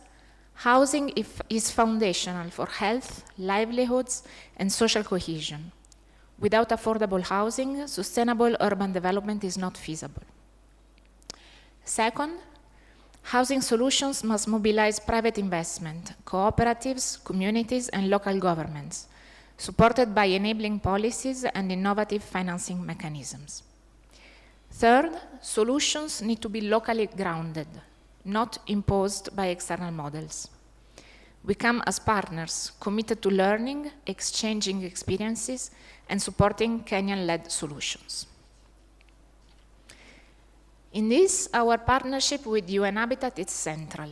housing is foundational for health, livelihoods, and social cohesion. Without affordable housing, sustainable urban development is not feasible. Second, housing solutions must mobilize private investment, cooperatives, communities, and local governments, supported by enabling policies and innovative financing mechanisms. Third, solutions need to be locally grounded, not imposed by external models. We come as partners committed to learning, exchanging experiences, and supporting Kenyan-led solutions. In this, our partnership with UN Habitat is central.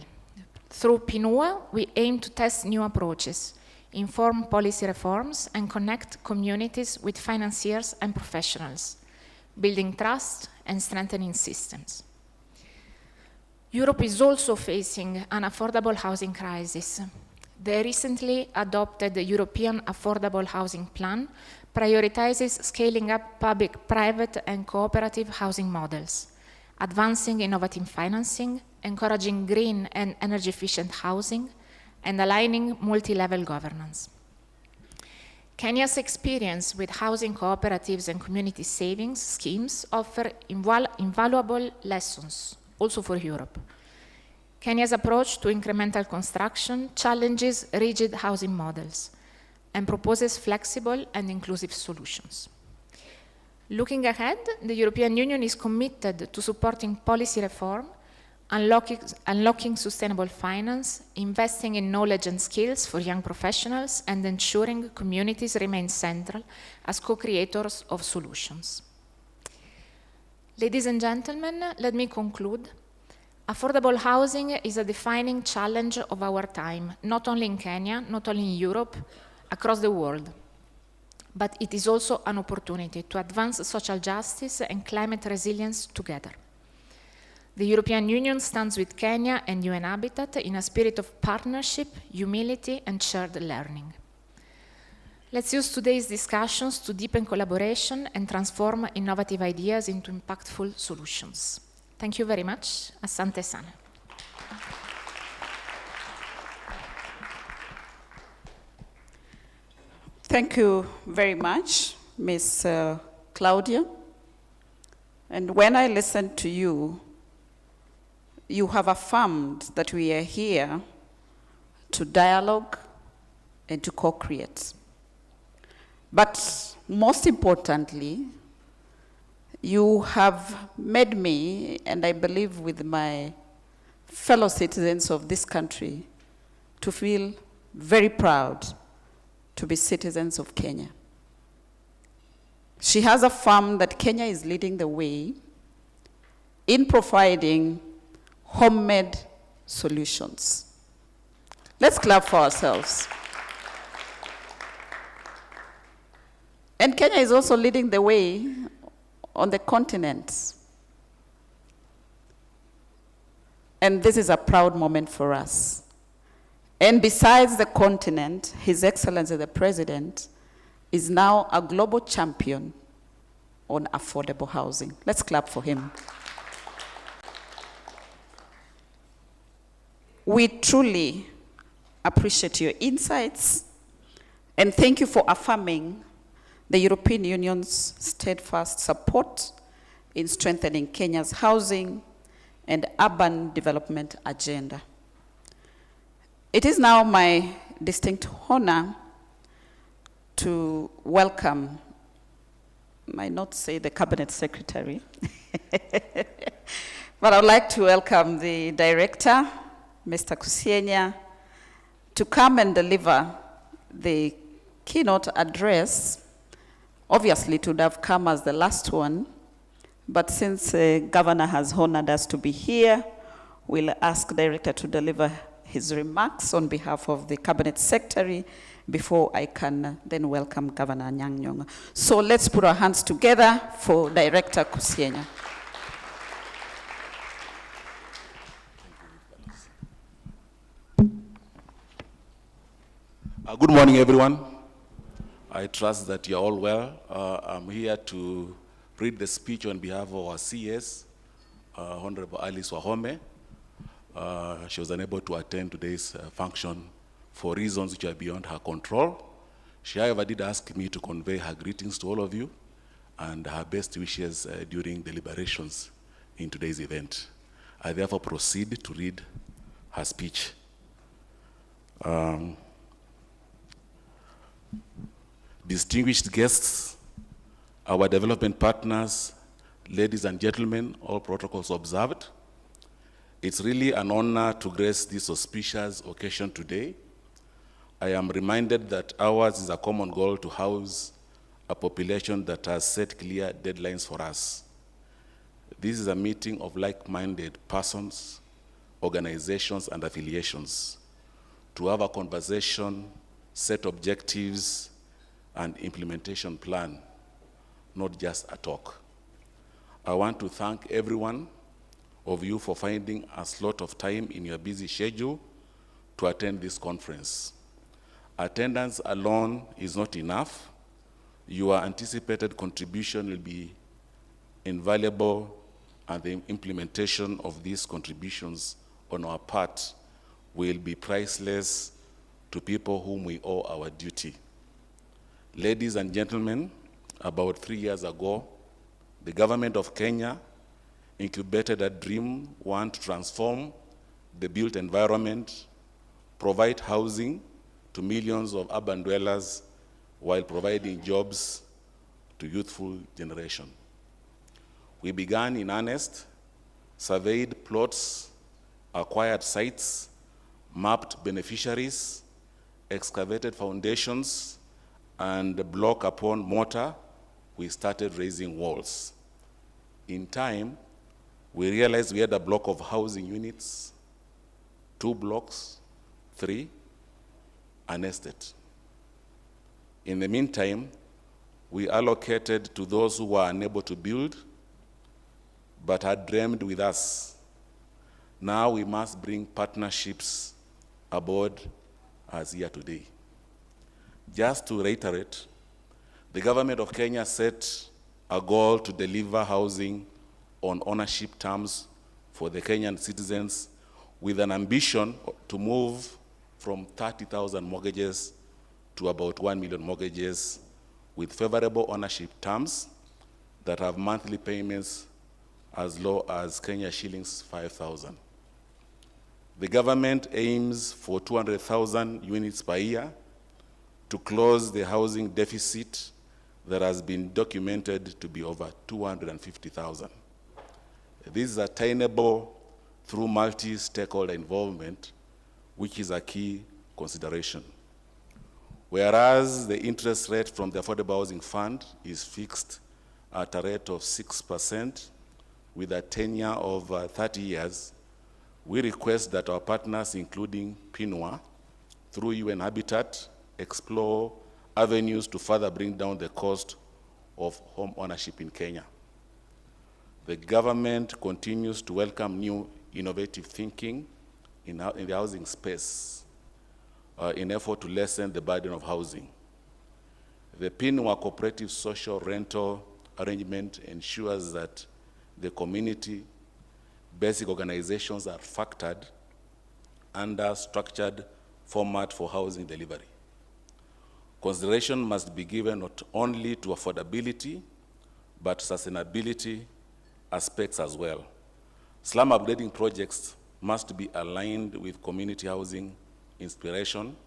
Through PINUA, we aim to test new approaches, inform policy reforms, and connect communities with financiers and professionals, building trust and strengthening systems. Europe is also facing an affordable housing crisis. the recently adopted European Affordable Housing Plan prioritizes scaling up public, private, and cooperative housing models, advancing innovative financing, encouraging green and energy-efficient housing, and aligning multi-level governance. Kenya's experience with housing cooperatives and community savings schemes offer invaluable lessons, also for Europe. Kenya's approach to incremental construction challenges rigid housing models and proposes flexible and inclusive solutions. Looking ahead, the European Union is committed to supporting policy reform, unlocking sustainable finance, investing in knowledge and skills for young professionals, and ensuring communities remain central as co-creators of solutions. Ladies and gentlemen, let me conclude. Affordable housing is a defining challenge of our time, not only in Kenya, not only in Europe, across the world. But it is also an opportunity to advance social justice and climate resilience together. The European Union stands with Kenya and UN Habitat in a spirit of partnership, humility, and shared learning. Let's use today's discussions to deepen collaboration and transform innovative ideas into impactful solutions. Thank you very much. Asante sana. Thank you very much, Ms. Claudia. And when I listened to you, you have affirmed that we are here to dialogue and to co-create. But most importantly, you have made me, and I believe with my fellow citizens of this country, to feel very proud to be citizens of Kenya. She has affirmed that Kenya is leading the way in providing homemade solutions. Let's clap for ourselves. And Kenya is also leading the way on the continent. And this is a proud moment for us. And besides the continent, His Excellency the President is now a global champion on affordable housing. Let's clap for him. We truly appreciate your insights, and thank you for affirming the European Union's steadfast support in strengthening Kenya's housing and urban development agenda. It is now my distinct honor to welcome, I might not say the Cabinet Secretary, but I would like to welcome the Director, Mr. Kusienya, to come and deliver the keynote address. Obviously, it would have come as the last one, but since the Governor has honored us to be here, we'll ask the Director to deliver his remarks on behalf of the Cabinet Secretary before I can then welcome Governor Anyang' Nyong'o. So let's put our hands together for Director Kusienya. Good morning, everyone. I trust that you're all well. I'm here to read the speech on behalf of our CS, Honorable Alice Wahome. She was unable to attend today's function for reasons which are beyond her control. She, however, did ask me to convey her greetings to all of you and her best wishes during deliberations in today's event. I therefore proceed to read her speech. Distinguished guests, our development partners, ladies and gentlemen, all protocols observed. It's really an honor to grace this auspicious occasion today. I am reminded that ours is a common goal to house a population that has set clear deadlines for us. This is a meeting of like-minded persons, organizations, and affiliations to have a conversation, set objectives, and implementation plan, not just a talk. I want to thank everyone of you for finding a slot of time in your busy schedule to attend this conference. Attendance alone is not enough. Your anticipated contribution will be invaluable, and the implementation of these contributions on our part will be priceless to people whom we owe our duty. Ladies and gentlemen, about 3 years ago, the government of Kenya incubated a dream, one, to transform the built environment, provide housing to millions of urban dwellers while providing jobs to youthful generation. We began in earnest, surveyed plots, acquired sites, mapped beneficiaries, excavated foundations, and block upon mortar, we started raising walls. In time, we realized we had a block of housing units, 2 blocks, 3, an estate. In the meantime, we allocated to those who were unable to build, but had dreamed with us. Now we must bring partnerships aboard as here today. Just to reiterate, the government of Kenya set a goal to deliver housing on ownership terms for the Kenyan citizens, with an ambition to move from 30,000 mortgages to about 1 million mortgages with favorable ownership terms that have monthly payments as low as Kenya shillings 5,000. The government aims for 200,000 units per year to close the housing deficit that has been documented to be over 250,000. This is attainable through multi-stakeholder involvement, which is a key consideration. Whereas the interest rate from the Affordable Housing Fund is fixed at a rate of 6% with a tenure of 30 years, we request that our partners, including PINUA, through UN Habitat, explore avenues to further bring down the cost of home ownership in Kenya. The government continues to welcome new innovative thinking in the housing space in effort to lessen the burden of housing. The PINUA cooperative social rental arrangement ensures that the community basic organizations are factored under structured format for housing delivery. Consideration must be given not only to affordability, but sustainability aspects as well. Slum upgrading projects must be aligned with community housing inspiration,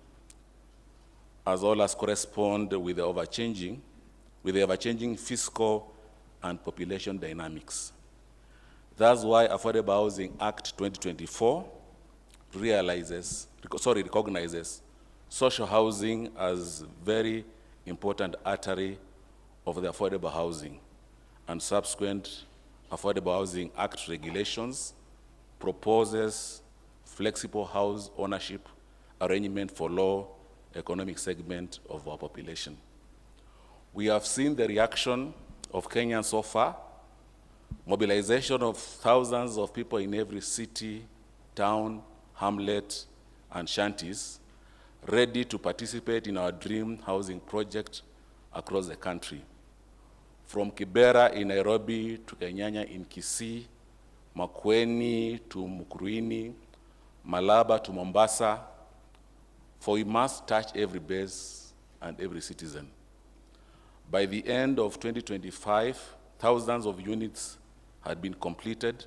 as well as correspond with the ever-changing fiscal and population dynamics. That's why Affordable Housing Act 2024 recognizes social housing as very important artery of the affordable housing, and subsequent Affordable Housing Act regulations proposes flexible house ownership arrangement for low economic segment of our population. We have seen the reaction of Kenyans so far, mobilization of thousands of people in every city, town, hamlet, and shanties, ready to participate in our dream housing project across the country. From Kibera in Nairobi to Kenyanya in Kisii, Makueni to Mukurweini, Malaba to Mombasa, for we must touch every base and every citizen. By the end of 2025, thousands of units had been completed.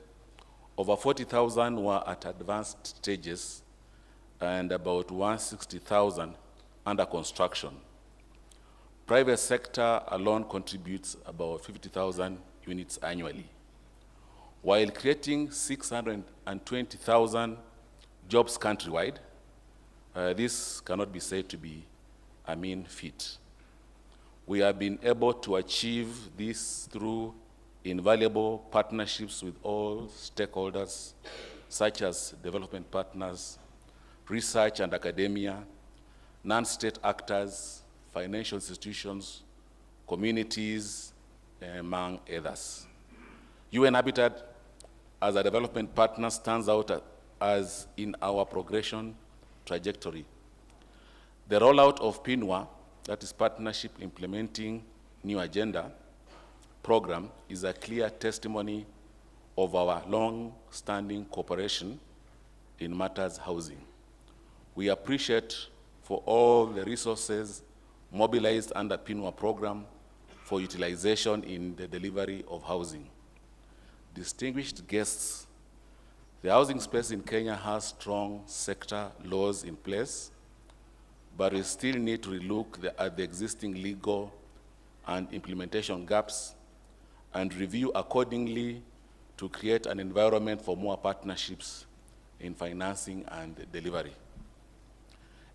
Over 40,000 were at advanced stages, and about 160,000 under construction. Private sector alone contributes about 50,000 units annually, while creating 620,000 jobs countrywide. This cannot be said to be a mean feat. We have been able to achieve this through invaluable partnerships with all stakeholders, such as development partners, research and academia, non-state actors, financial institutions, communities, among others. UN Habitat, as a development partner, stands out as in our progression trajectory. The rollout of PINUA, that is Partnership Implementing New Agenda program, is a clear testimony of our long-standing cooperation in matters housing. We appreciate for all the resources mobilized under PINUA program for utilization in the delivery of housing. Distinguished guests, the housing space in Kenya has strong sector laws in place, but we still need to relook at the existing legal and implementation gaps and review accordingly to create an environment for more partnerships in financing and delivery.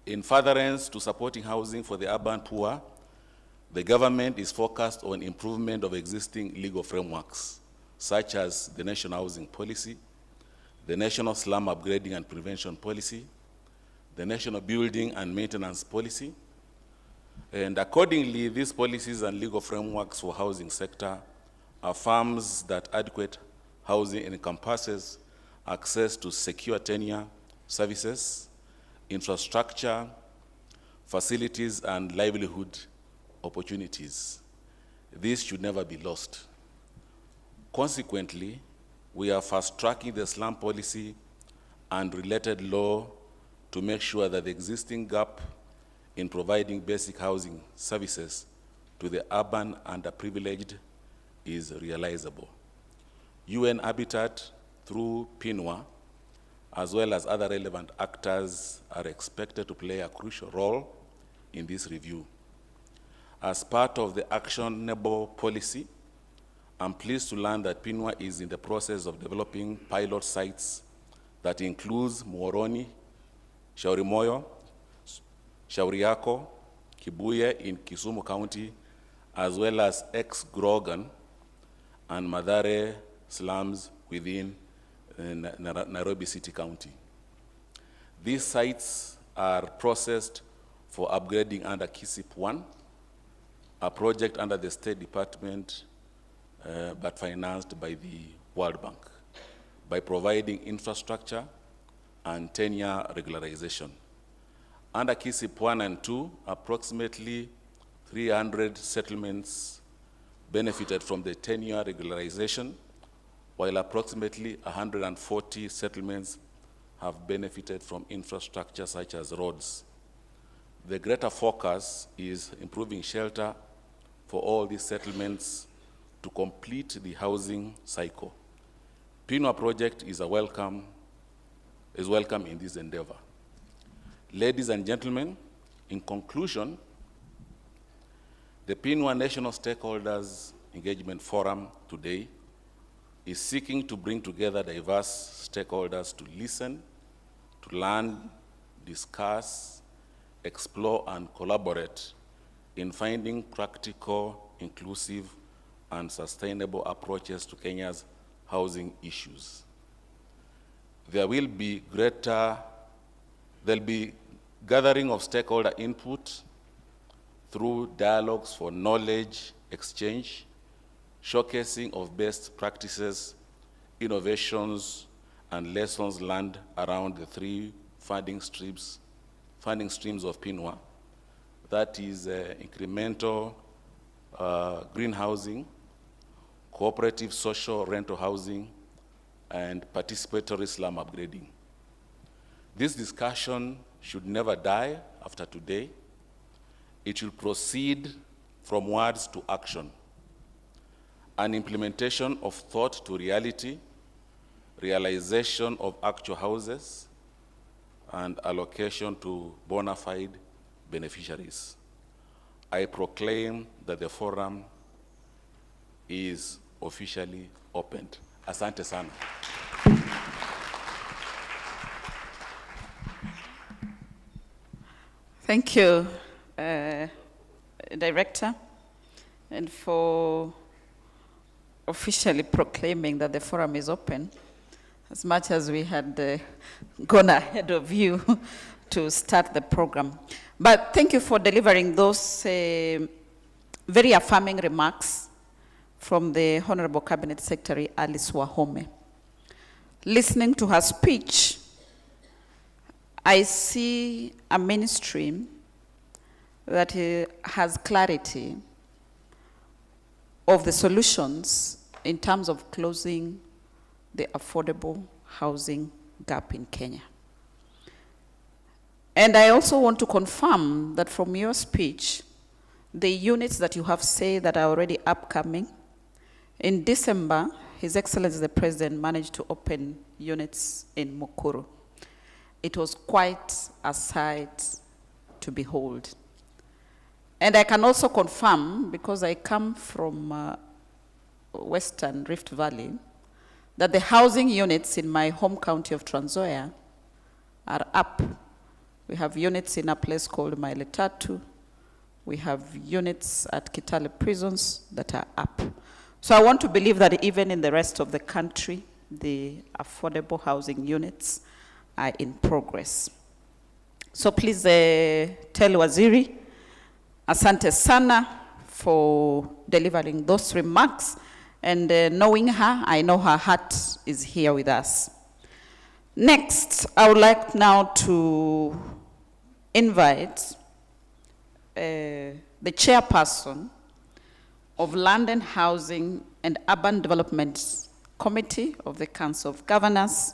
In furtherance to supporting housing for the urban poor, the government is focused on improvement of existing legal frameworks, such as the National Housing Policy, the National Slum Upgrading and Prevention Policy, the National Building and Maintenance Policy, and accordingly, these policies and legal frameworks for housing sector affirms that adequate housing encompasses access to secure tenure services, infrastructure, facilities, and livelihood opportunities. This should never be lost. Consequently, we are fast-tracking the slum policy and related law to make sure that the existing gap in providing basic housing services to the urban underprivileged is realizable. UN Habitat, through PINUA, as well as other relevant actors, are expected to play a crucial role in this review. As part of the actionable policy, I'm pleased to learn that PINUA is in the process of developing pilot sites that includes Muhoroni, Shaurimoyo, Shauriako, Kibuye in Kisumu County, as well as ex-Grogan and Mathare slums within Nairobi City County. These sites are processed for upgrading under KISIP 1, a project under the State Department but financed by the World Bank, by providing infrastructure and tenure regularization. Under KISIP 1 and 2, approximately 300 settlements benefited from the tenure regularization, while approximately 140 settlements have benefited from infrastructure such as roads. The greater focus is improving shelter for all these settlements to complete the housing cycle. PINUA project is welcome in this endeavor. Ladies and gentlemen, in conclusion, the PINUA National Stakeholders Engagement Forum today is seeking to bring together diverse stakeholders to listen, to learn, discuss, explore, and collaborate in finding practical, inclusive, and sustainable approaches to Kenya's housing issues. There'll be gathering of stakeholder input through dialogues for knowledge exchange, showcasing of best practices, innovations, and lessons learned around the three funding streams of PINUA. That is incremental green housing, cooperative social rental housing, and participatory slum upgrading. This discussion should never die after today. It will proceed from words to action, an implementation of thought to reality, realization of actual houses, and allocation to bona fide beneficiaries. I proclaim that the forum is officially opened. Asante sana. Thank you, Director, and for officially proclaiming that the forum is open, as much as we had gone ahead of you to start the program. But thank you for delivering those very affirming remarks from the Honorable Cabinet Secretary Alice Wahome. Listening to her speech, I see a ministry that has clarity of the solutions in terms of closing the affordable housing gap in Kenya. And I also want to confirm that from your speech, the units that you have said that are already upcoming, in December, His Excellency the President managed to open units in Mukuru. It was quite a sight to behold. And I can also confirm, because I come from Western Rift Valley, that the housing units in my home county of Trans Nzoia are up. We have units in a place called Mailetatu. We have units at Kitale prisons that are up. So I want to believe that even in the rest of the country, the affordable housing units are in progress. So please tell Waziri, asante sana for delivering those remarks. And knowing her, I know her heart is here with us. Next, I would like now to invite the chairperson of Land and Housing and Urban Development Committee of the Council of Governors,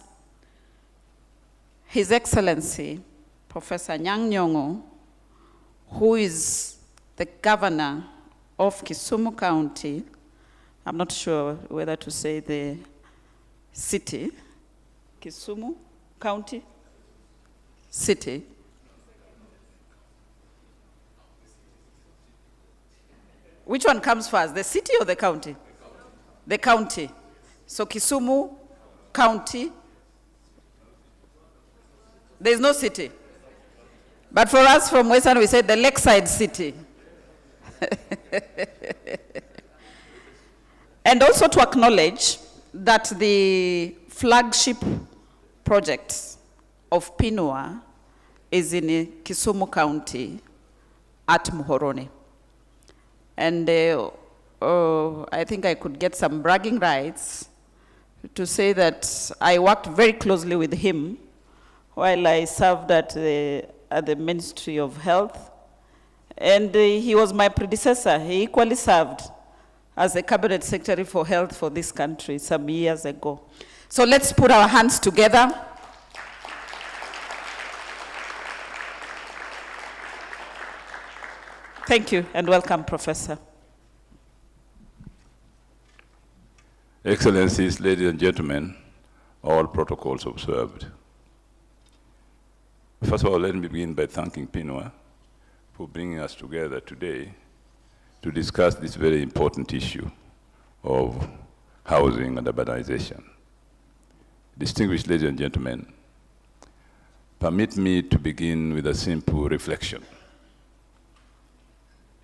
His Excellency, Professor Nyang' Nyong'o, who is the governor of Kisumu County. I'm not sure whether to say the city, Kisumu County, city. Which one comes first, the city or the county? The county. So Kisumu County, there's no city. But for us from Western, we say the lakeside city. And also to acknowledge that the flagship project of PINUA is in Kisumu County at Muhoroni. And I think I could get some bragging rights to say that I worked very closely with him while I served at the Ministry of Health. And he was my predecessor. He equally served as the Cabinet Secretary for Health for this country some years ago. So let's put our hands together. Thank you, and welcome, Professor. Excellencies, ladies and gentlemen, all protocols observed. First of all, let me begin by thanking PINUA for bringing us together today to discuss this very important issue of housing and urbanization. Distinguished ladies and gentlemen, permit me to begin with a simple reflection.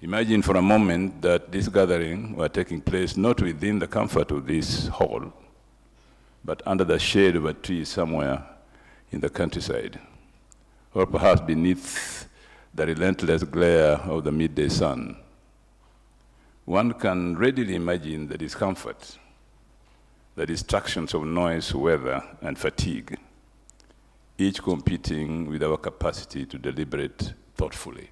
Imagine for a moment that this gathering were taking place not within the comfort of this hall, but under the shade of a tree somewhere in the countryside, or perhaps beneath the relentless glare of the midday sun. One can readily imagine the discomfort, the distractions of noise, weather, and fatigue, each competing with our capacity to deliberate thoughtfully.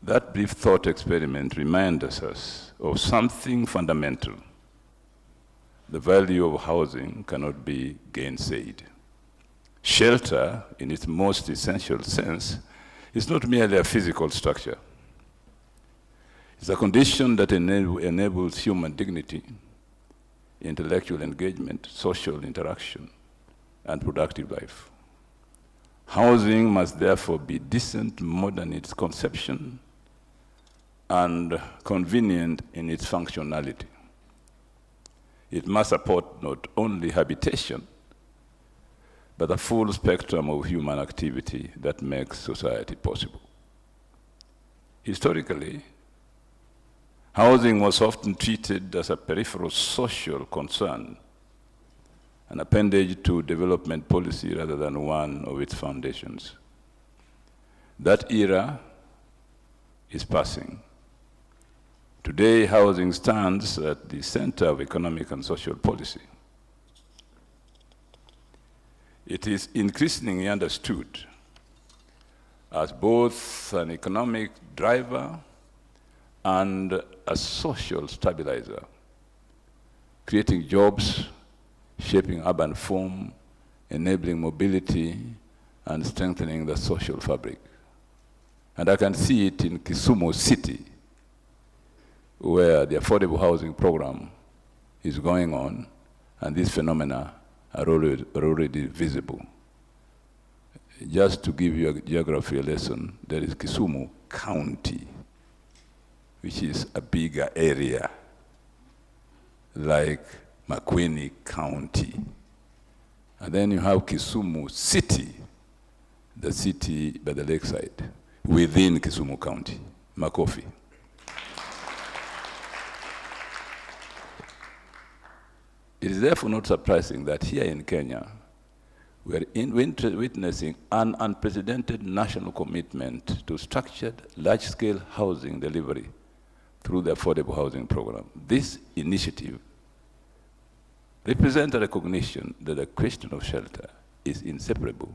That brief thought experiment reminds us of something fundamental. The value of housing cannot be gainsaid. Shelter, in its most essential sense, is not merely a physical structure. It's a condition that enables human dignity, intellectual engagement, social interaction, and productive life. Housing must therefore be decent, modern in its conception, and convenient in its functionality. It must support not only habitation, but the full spectrum of human activity that makes society possible. Historically, housing was often treated as a peripheral social concern, an appendage to development policy rather than one of its foundations. That era is passing. Today, housing stands at the center of economic and social policy. it is increasingly understood as both an economic driver and a social stabilizer, creating jobs, shaping urban form, enabling mobility, and strengthening the social fabric. And I can see it in Kisumu City, where the affordable housing program is going on, and these phenomena are already visible. Just to give you a geography lesson, there is Kisumu County, which is a bigger area, like Makueni County. And then you have Kisumu City, the city by the lakeside, within Kisumu County, Makofi. It is therefore not surprising that here in Kenya, we are witnessing an unprecedented national commitment to structured, large-scale housing delivery through the affordable housing program. This initiative represents a recognition that the question of shelter is inseparable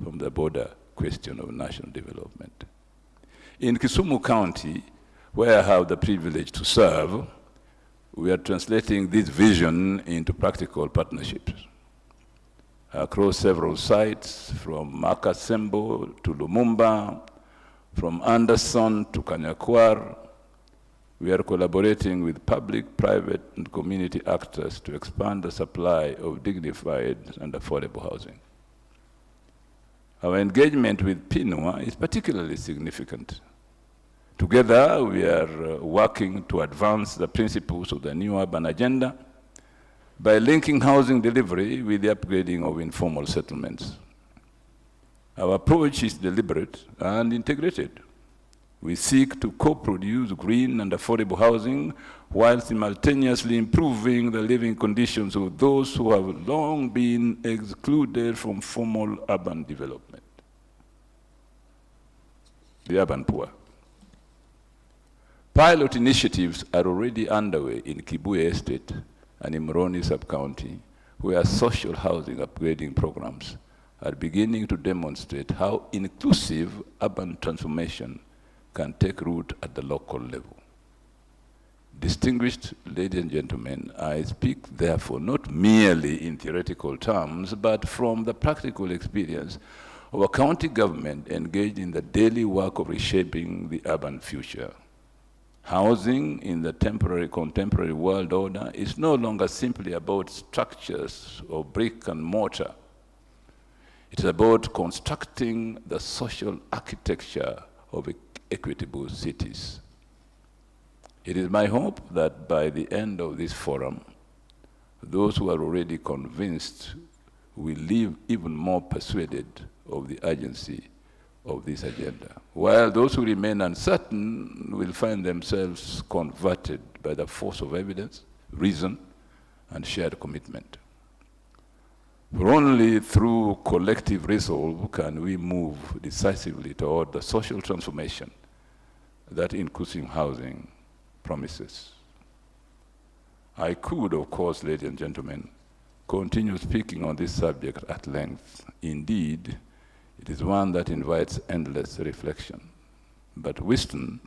from the broader question of national development. In Kisumu County, where I have the privilege to serve, we are translating this vision into practical partnerships. Across several sites, from Makasembo to Lumumba, from Anderson to Kanyakwar, we are collaborating with public, private, and community actors to expand the supply of dignified and affordable housing. Our engagement with PINUA is particularly significant. Together, we are working to advance the principles of the new urban agenda by linking housing delivery with the upgrading of informal settlements. Our approach is deliberate and integrated. We seek to co-produce green and affordable housing while simultaneously improving the living conditions of those who have long been excluded from formal urban development. The urban poor. Pilot initiatives are already underway in Kibuye Estate and in Moroni Sub-County, where social housing upgrading programs are beginning to demonstrate how inclusive urban transformation can take root at the local level. Distinguished ladies and gentlemen, I speak therefore not merely in theoretical terms, but from the practical experience of a county government engaged in the daily work of reshaping the urban future. Housing in the contemporary world order is no longer simply about structures or brick and mortar. It is about constructing the social architecture of equitable cities. It is my hope that by the end of this forum, those who are already convinced will leave even more persuaded of the urgency of this agenda, while those who remain uncertain will find themselves converted by the force of evidence, reason, and shared commitment. For only through collective resolve can we move decisively toward the social transformation that inclusive housing promises. I could, of course, ladies and gentlemen, continue speaking on this subject at length. Indeed, it is one that invites endless reflection. But wisdom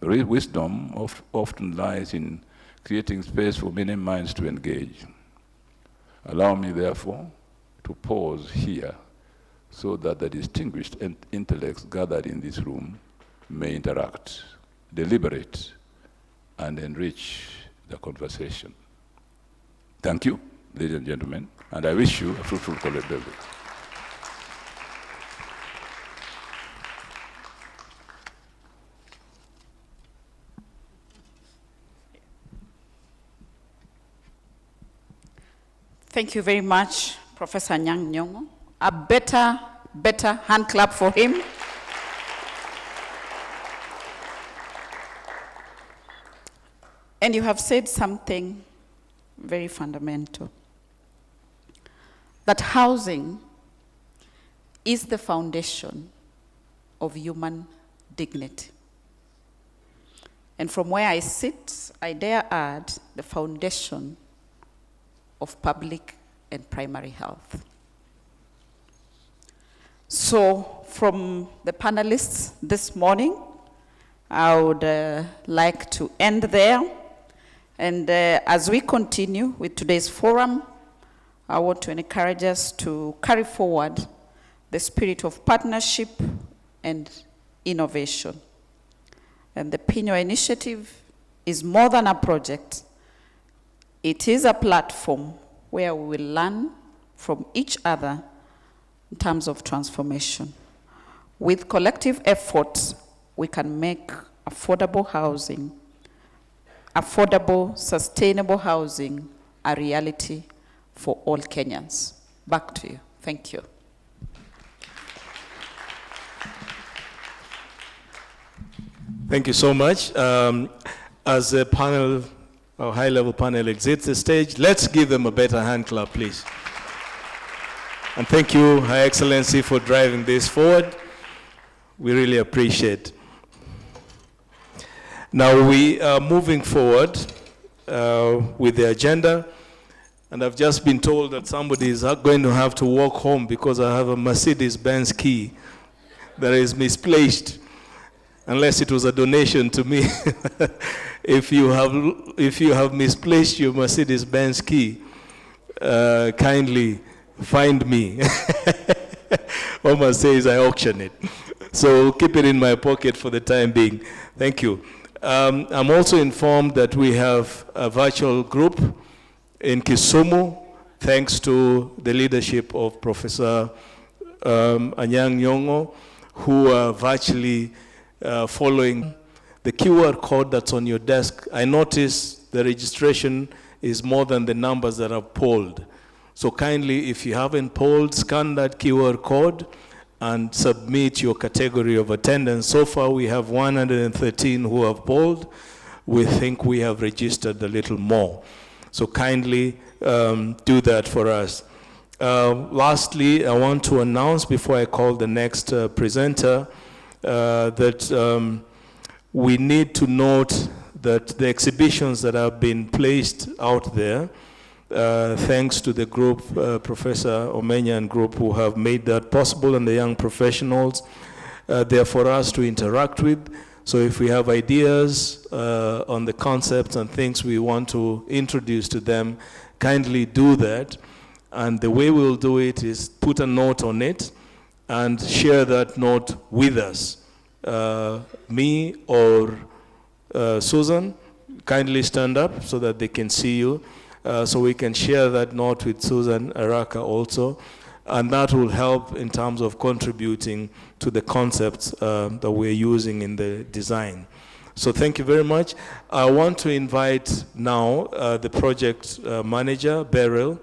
often lies in creating space for many minds to engage. Allow me, therefore, to pause here so that the distinguished intellects gathered in this room may interact, deliberate, and enrich the conversation. Thank you, ladies and gentlemen, and I wish you a fruitful collective. Thank you very much, Professor Nyang' Nyong'o. A better hand clap for him. And you have said something very fundamental, that housing is the foundation of human dignity. And from where I sit, I dare add the foundation of public and primary health. So from the panelists this morning, I would like to end there. And as we continue with today's forum, I want to encourage us to carry forward the spirit of partnership and innovation. And the PINUA initiative is more than a project. It is a platform where we will learn from each other in terms of transformation. With collective efforts, we can make affordable housing, affordable, sustainable housing, a reality for all Kenyans. Back to you. Thank you. Thank you so much. As a panel, a high-level panel exits the stage, let's give them a better hand clap, please. And thank you, Her Excellency, for driving this forward. We really appreciate. Now we are moving forward with the agenda, and I've just been told that somebody is going to have to walk home because I have a Mercedes-Benz key that is misplaced, unless it was a donation to me. If you have misplaced your Mercedes-Benz key, kindly find me. Oma says I auction it. So keep it in my pocket for the time being. Thank you. I'm also informed that we have a virtual group in Kisumu, thanks to the leadership of Professor Anyang' Nyong'o, who are virtually following the QR code that's on your desk. I noticed the registration is more than the numbers that are polled. So kindly, if you haven't polled, scan that QR code and submit your category of attendance. So far, we have 113 who have polled. We think we have registered a little more. So kindly do that for us. Lastly, I want to announce before I call the next presenter that we need to note that the exhibitions that have been placed out there, thanks to the group, Professor Omenya and group, who have made that possible, and the young professionals, they're for us to interact with. So if we have ideas on the concepts and things we want to introduce to them, kindly do that. And the way we'll do it is put a note on it and share that note with us. Me or Susan, kindly stand up so that they can see you. So we can share that note with Susan Araka also. And that will help in terms of contributing to the concepts that we're using in the design. So thank you very much. I want to invite now the project manager, Beryl,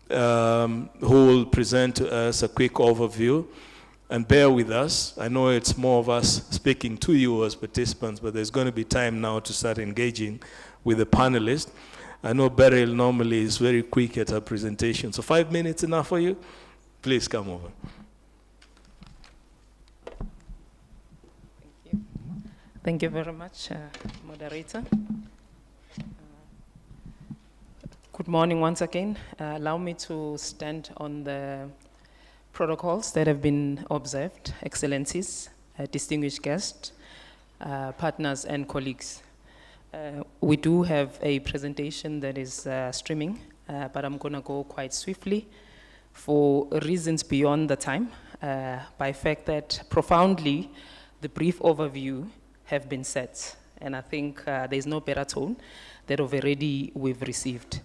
who will present to us a quick overview. And bear with us. I know it's more of us speaking to you as participants, but there's going to be time now to start engaging with the panelists. I know Beryl normally is very quick at her presentation. So 5 minutes enough for you? Please come over. Thank you. Thank you very much, moderator. Good morning once again. Allow me to stand on the protocols that have been observed, excellencies, distinguished guests, partners and colleagues. We do have a presentation that is streaming, but I'm gonna go quite swiftly for reasons beyond the time, by fact that profoundly the brief overview have been set. And I think there's no better tone that we've received.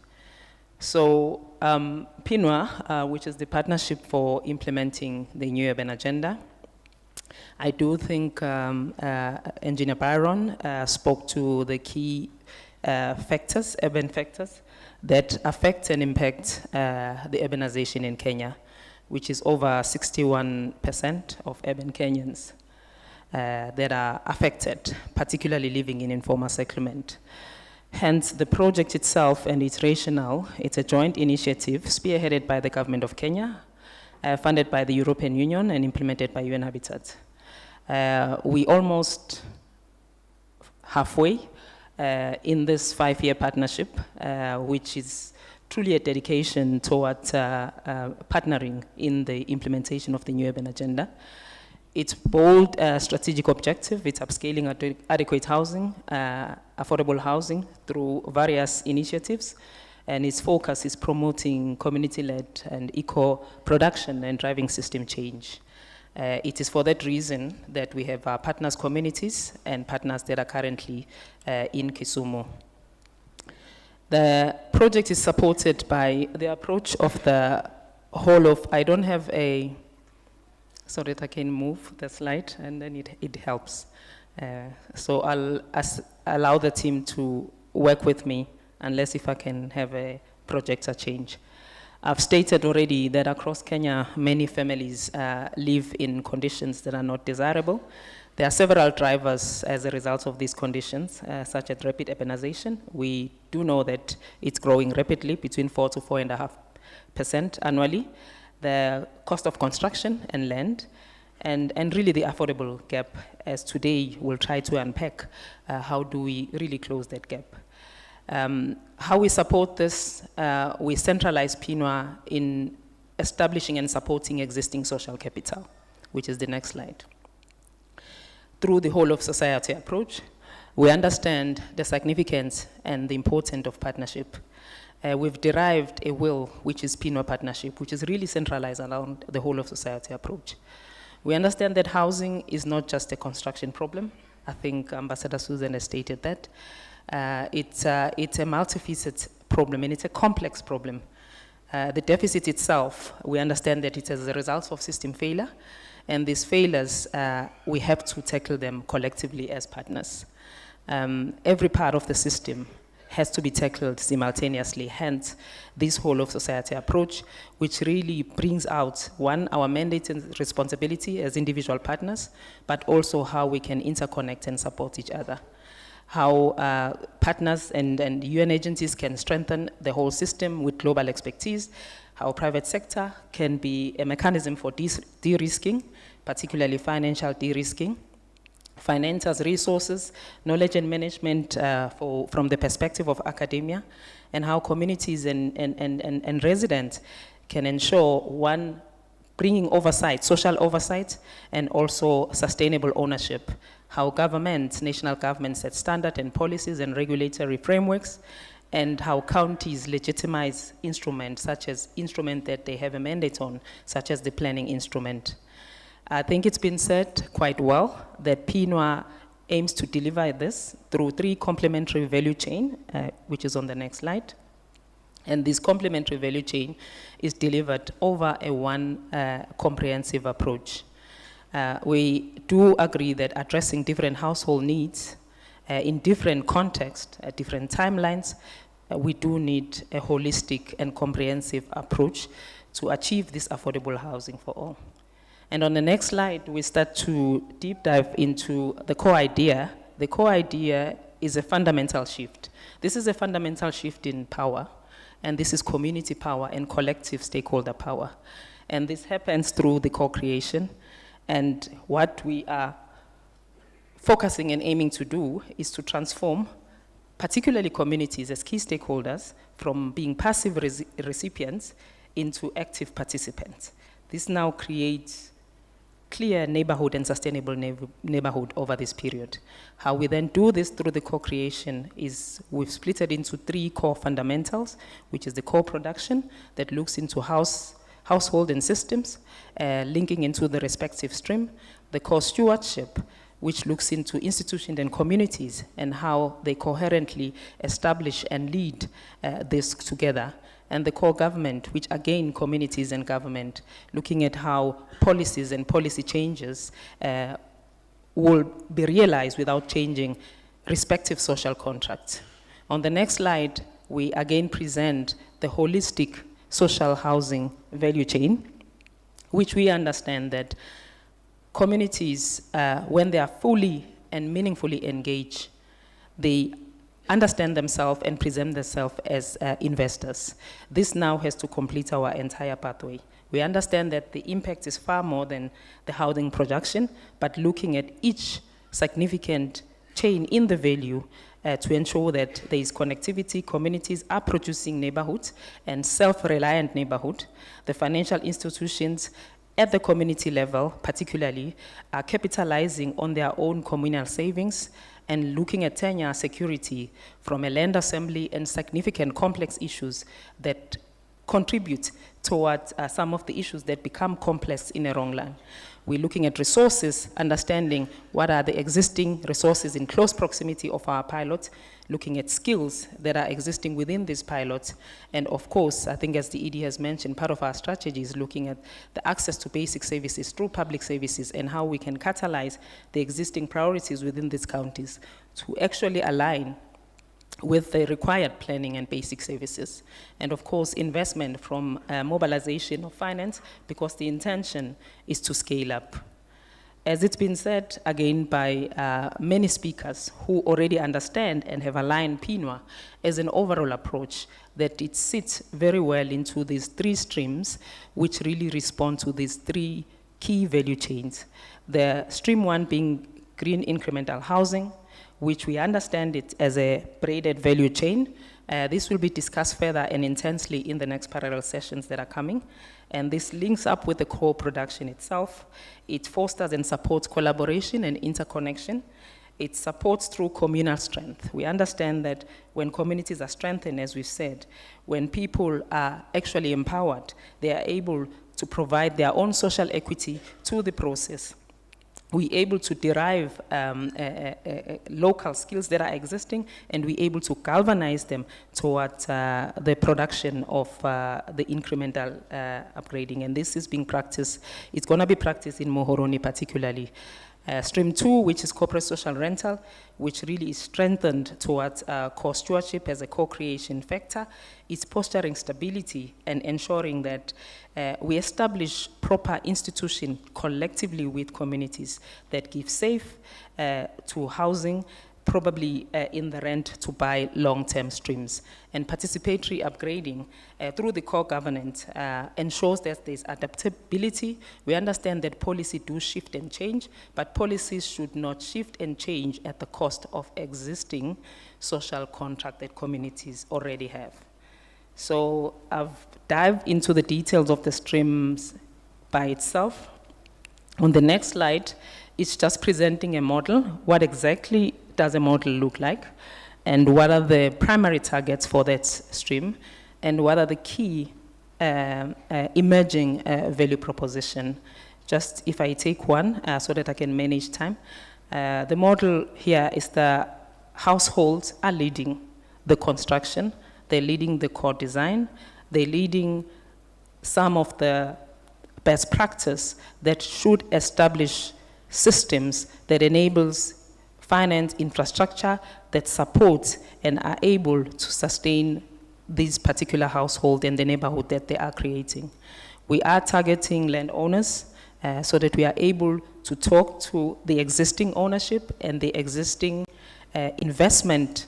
So PINUA, which is the Partnership for Implementing the New Urban Agenda, I do think Engineer Byron spoke to the key factors, urban factors, that affect and impact the urbanization in Kenya, which is over 61% of urban Kenyans that are affected, particularly living in informal settlement. Hence, the project itself and its rationale, it's a joint initiative spearheaded by the government of Kenya, funded by the European Union and implemented by UN Habitat. We almost halfway in this 5-year partnership, which is truly a dedication towards partnering in the implementation of the new urban agenda. Its bold strategic objective, it's upscaling adequate housing, affordable housing through various initiatives, and its focus is promoting community-led and eco-production and driving system change. It is for that reason that we have our partners communities and partners that are currently in Kisumu. The project is supported by the approach of the whole of, I don't have a, so that I can move the slide and then it helps. So I'll allow the team to work with me unless if I can have a projector change. I've stated already that across Kenya, many families live in conditions that are not desirable. There are several drivers as a result of these conditions, such as rapid urbanization. We do know that it's growing rapidly, between 4 to 4.5% annually. The cost of construction and land, and really the affordable gap, as today we'll try to unpack how do we really close that gap. How we support this, we centralize PINUA in establishing and supporting existing social capital, which is the next slide. Through the whole of society approach, we understand the significance and the importance of partnership. We've derived a will, which is PINUA partnership, which is really centralized around the whole of society approach. We understand that housing is not just a construction problem. I think Ambassador Susan has stated that. It's a multifaceted problem, and it's a complex problem. The deficit itself, we understand that it is a result of system failure, and these failures, we have to tackle them collectively as partners. Every part of the system has to be tackled simultaneously, hence this whole of society approach, which really brings out, one, our mandate and responsibility as individual partners, but also how we can interconnect and support each other. How partners and UN agencies can strengthen the whole system with global expertise, how private sector can be a mechanism for de-risking, particularly financial de-risking, financiers, resources, knowledge and management from the perspective of academia, and how communities and residents can ensure, one, bringing oversight, social oversight, and also sustainable ownership. How governments, national governments set standard and policies and regulatory frameworks, and how counties legitimize instruments, such as instruments that they have a mandate on, such as the planning instrument. I think it's been said quite well that PINUA aims to deliver this through 3 complementary value chain, which is on the next slide. And this complementary value chain is delivered over a one comprehensive approach. We do agree that addressing different household needs in different contexts, at different timelines, we do need a holistic and comprehensive approach to achieve this affordable housing for all. And on the next slide, we start to deep dive into the core idea. The core idea is a fundamental shift. This is a fundamental shift in power, and this is community power and collective stakeholder power. And this happens through the co-creation. And what we are focusing and aiming to do is to transform, particularly communities as key stakeholders, from being passive recipients into active participants. This now creates clear neighborhood and sustainable neighborhood over this period. How we then do this through the co-creation is we've split it into 3 core fundamentals, which is the core production that looks into household and systems, linking into the respective stream, the core stewardship, which looks into institutions and communities and how they coherently establish and lead this together, and the core government, which again, communities and government, looking at how policies and policy changes will be realized without changing respective social contracts. On the next slide, we again present the holistic social housing value chain, which we understand that communities, when they are fully and meaningfully engaged, they understand themselves and present themselves as investors. This now has to complete our entire pathway. We understand that the impact is far more than the housing production, but looking at each significant chain in the value to ensure that there is connectivity, communities are producing neighborhoods and self-reliant neighborhood. The financial institutions at the community level, particularly, are capitalizing on their own communal savings and looking at tenure security from a land assembly and significant complex issues that contribute towards some of the issues that become complex in a wrong land. We're looking at resources, understanding what are the existing resources in close proximity of our pilots, looking at skills that are existing within these pilots. And of course, I think as the ED has mentioned, part of our strategy is looking at the access to basic services through public services and how we can catalyze the existing priorities within these counties to actually align with the required planning and basic services. And of course, investment from mobilization of finance, because the intention is to scale up. As it's been said again by many speakers who already understand and have aligned PINUA as an overall approach, that it sits very well into these three streams, which really respond to these three key value chains. The stream one being green incremental housing, which we understand it as a braided value chain. This will be discussed further and intensely in the next parallel sessions that are coming. And this links up with the core production itself. It fosters and supports collaboration and interconnection. It supports through communal strength. We understand that when communities are strengthened, as we've said, when people are actually empowered, they are able to provide their own social equity to the process. We're able to derive local skills that are existing, and we're able to galvanize them towards the production of the incremental upgrading. And this is being practiced. It's going to be practiced in Mohoroni particularly. Stream 2, which is corporate social rental, which really is strengthened towards co-stewardship as a co-creation factor. It's posturing stability and ensuring that we establish proper institution collectively with communities that give safe to housing, probably in the rent to buy long-term streams. And participatory upgrading through the core governance ensures that there's adaptability. We understand that policy do shift and change, but policies should not shift and change at the cost of existing social contract that communities already have. So I've dived into the details of the streams by itself. On the next slide, it's just presenting a model. What exactly does a model look like? And what are the primary targets for that stream? And what are the key emerging value proposition? Just if I take one so that I can manage time. The model here is the households are leading the construction, they're leading the core design, they're leading some of the best practice that should establish systems that enables finance infrastructure that supports and are able to sustain these particular household and the neighborhood that they are creating. We are targeting landowners so that we are able to talk to the existing ownership and the existing investment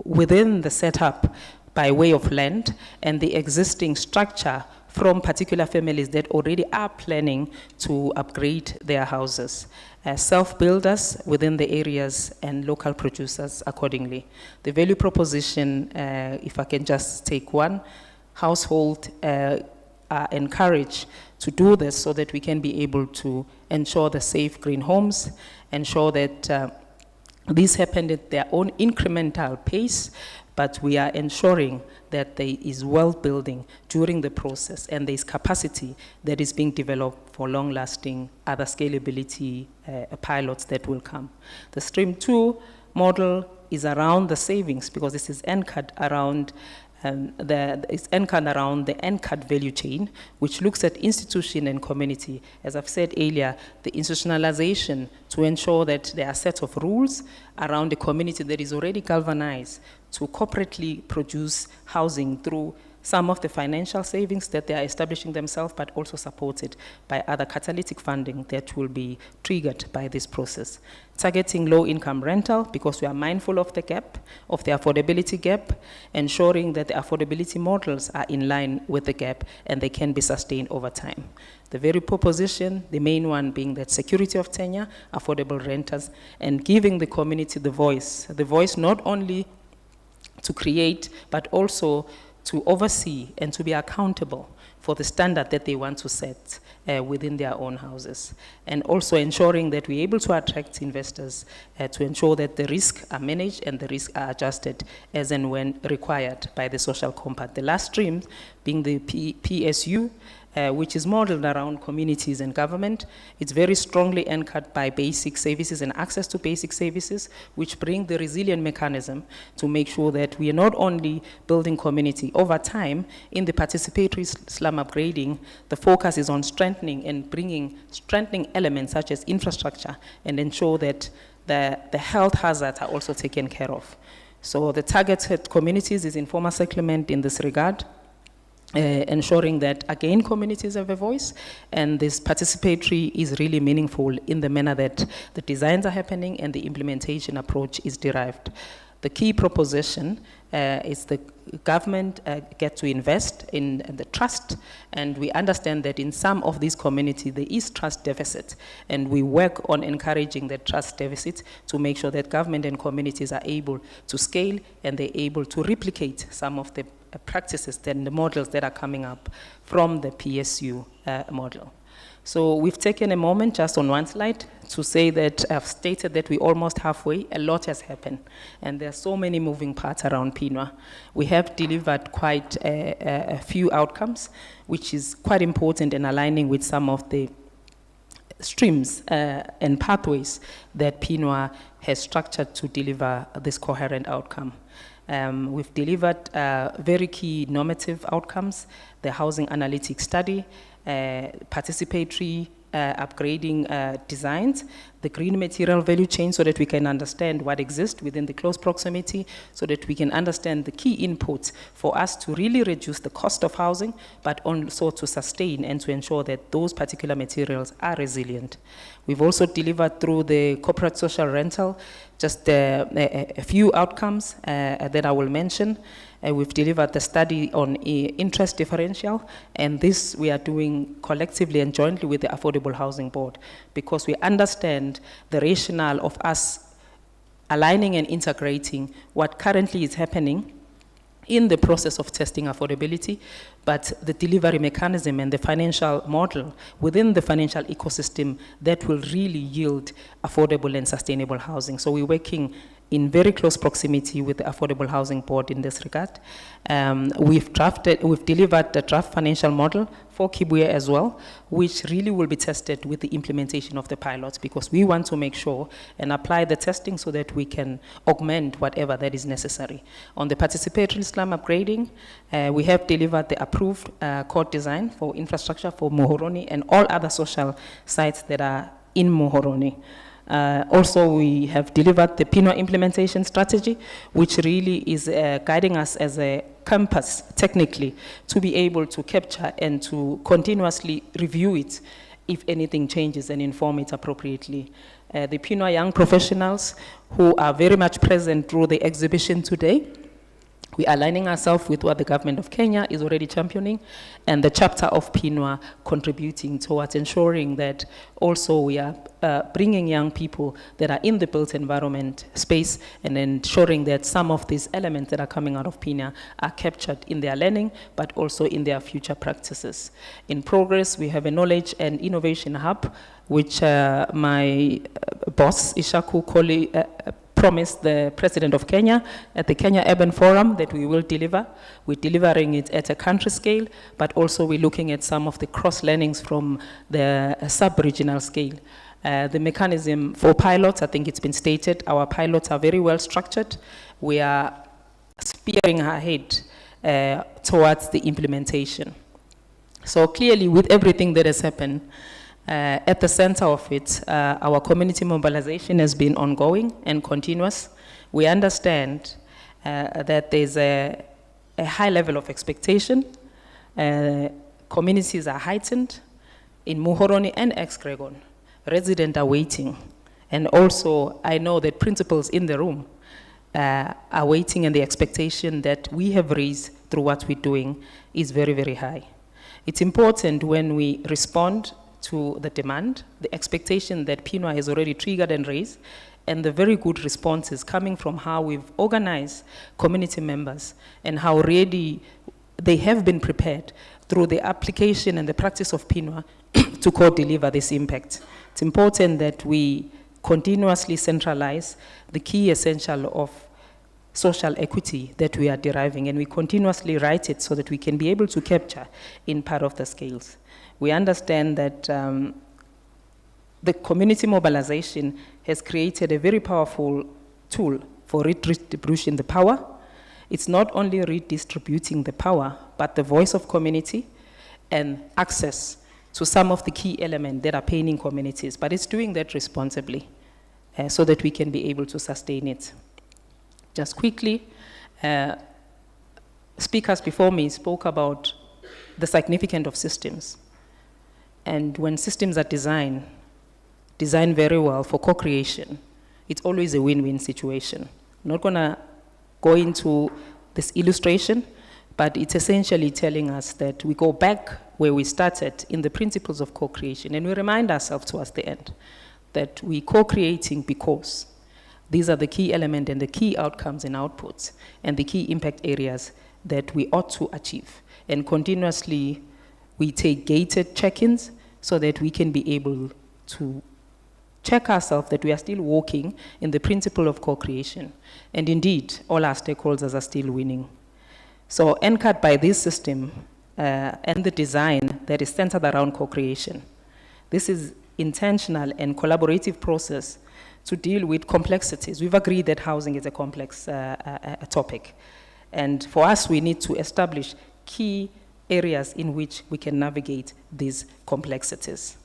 within the setup by way of land and the existing structure from particular families that already are planning to upgrade their houses. Self-builders within the areas and local producers accordingly. The value proposition, if I can just take one, household are encouraged to do this so that we can be able to ensure the safe green homes, ensure that these happen at their own incremental pace, but we are ensuring that there is wealth building during the process and there is capacity that is being developed for long-lasting other scalability pilots that will come. The Stream 2 model is around the savings because this is anchored around the anchored value chain, which looks at institution and community. As I've said earlier, the institutionalization to ensure that there are a set of rules around the community that is already galvanized to corporately produce housing through some of the financial savings that they are establishing themselves, but also supported by other catalytic funding that will be triggered by this process. Targeting low-income rental, because we are mindful of the gap, of the affordability gap, ensuring that the affordability models are in line with the gap and they can be sustained over time. The very proposition, the main one being that security of tenure, affordable renters, and giving the community the voice not only to create, but also to oversee and to be accountable for the standard that they want to set within their own houses. And also ensuring that we're able to attract investors to ensure that the risks are managed and the risks are adjusted as and when required by the social compact. The last stream being the PSU, which is modeled around communities and government. It's very strongly anchored by basic services and access to basic services, which bring the resilient mechanism to make sure that we are not only building community. Over time, in the participatory slum upgrading, the focus is on strengthening and bringing strengthening elements such as infrastructure and ensure that the health hazards are also taken care of. So the targeted communities is informal settlement in this regard. Ensuring that, again, communities have a voice, and this participatory is really meaningful in the manner that the designs are happening and the implementation approach is derived. The key proposition is the government get to invest in the trust, and we understand that in some of these communities there is trust deficit, and we work on encouraging the trust deficit to make sure that government and communities are able to scale and they're able to replicate some of the practices and the models that are coming up from the PSU model. So we've taken a moment just on one slide to say that I've stated that we're almost halfway. A lot has happened, and there are so many moving parts around PINUA. We have delivered quite a few outcomes, which is quite important in aligning with some of the streams and pathways that PINUA has structured to deliver this coherent outcome. We've delivered very key normative outcomes, the housing analytics study, participatory upgrading designs, the green material value chain so that we can understand what exists within the close proximity, so that we can understand the key inputs for us to really reduce the cost of housing, but also to sustain and to ensure that those particular materials are resilient. We've also delivered through the corporate social rental just a few outcomes that I will mention. We've delivered the study on interest differential, and this we are doing collectively and jointly with the Affordable Housing Board, because we understand the rationale of us aligning and integrating what currently is happening in the process of testing affordability, but the delivery mechanism and the financial model within the financial ecosystem that will really yield affordable and sustainable housing. So we're working in very close proximity with the Affordable Housing Board in this regard. We've delivered the draft financial model for Kibuye as well, which really will be tested with the implementation of the pilots, because we want to make sure and apply the testing so that we can augment whatever that is necessary. On the participatory slum upgrading, we have delivered the approved core design for infrastructure for Muhoroni and all other social sites that are in Muhoroni. Also, we have delivered the PINUA implementation strategy, which really is guiding us as a compass technically to be able to capture and to continuously review it if anything changes and inform it appropriately. The PINUA young professionals who are very much present through the exhibition today, we are aligning ourselves with what the government of Kenya is already championing, and the chapter of PINUA contributing towards ensuring that also we are bringing young people that are in the built environment space and ensuring that some of these elements that are coming out of PINUA are captured in their learning, but also in their future practices. In progress, we have a knowledge and innovation hub, which my boss, Ishaku Koli, promised the President of Kenya at the Kenya Urban Forum that we will deliver. We're delivering it at a country scale, but also we're looking at some of the cross-learnings from the sub-regional scale. The mechanism for pilots, I think it's been stated, our pilots are very well structured. We are spearing ahead towards the implementation. So clearly, with everything that has happened, at the center of it, our community mobilization has been ongoing and continuous. We understand that there's a a high level of expectation. Communities are heightened. In Muhoroni and Ex-Gregon, residents are waiting. And also, I know that principals in the room are waiting, and the expectation that we have raised through what we're doing is very, very high. It's important when we respond to the demand, the expectation that PINUA has already triggered and raised, and the very good responses coming from how we've organized community members and how ready they have been prepared through the application and the practice of PINUA to co-deliver this impact. It's important that we continuously centralize the key essential of social equity that we are deriving, and we continuously write it so that we can be able to capture in part of the scales. We understand that the community mobilization has created a very powerful tool for redistributing the power. It's not only redistributing the power, but the voice of community and access to some of the key elements that are paining communities, but it's doing that responsibly so that we can be able to sustain it. Just quickly, speakers before me spoke about the significance of systems. And when systems are designed very well for co-creation, it's always a win-win situation. I'm not gonna go into this illustration, but it's essentially telling us that we go back where we started in the principles of co-creation, and we remind ourselves towards the end that we co-creating because these are the key elements and the key outcomes and outputs and the key impact areas that we ought to achieve. And continuously, we take gated check-ins so that we can be able to check ourselves that we are still walking in the principle of co-creation. And indeed, all our stakeholders are still winning. So anchored by this system and the design that is centered around co-creation, this is intentional and collaborative process to deal with complexities. We've agreed that housing is a complex topic. And for us, we need to establish key areas in which we can navigate these complexities.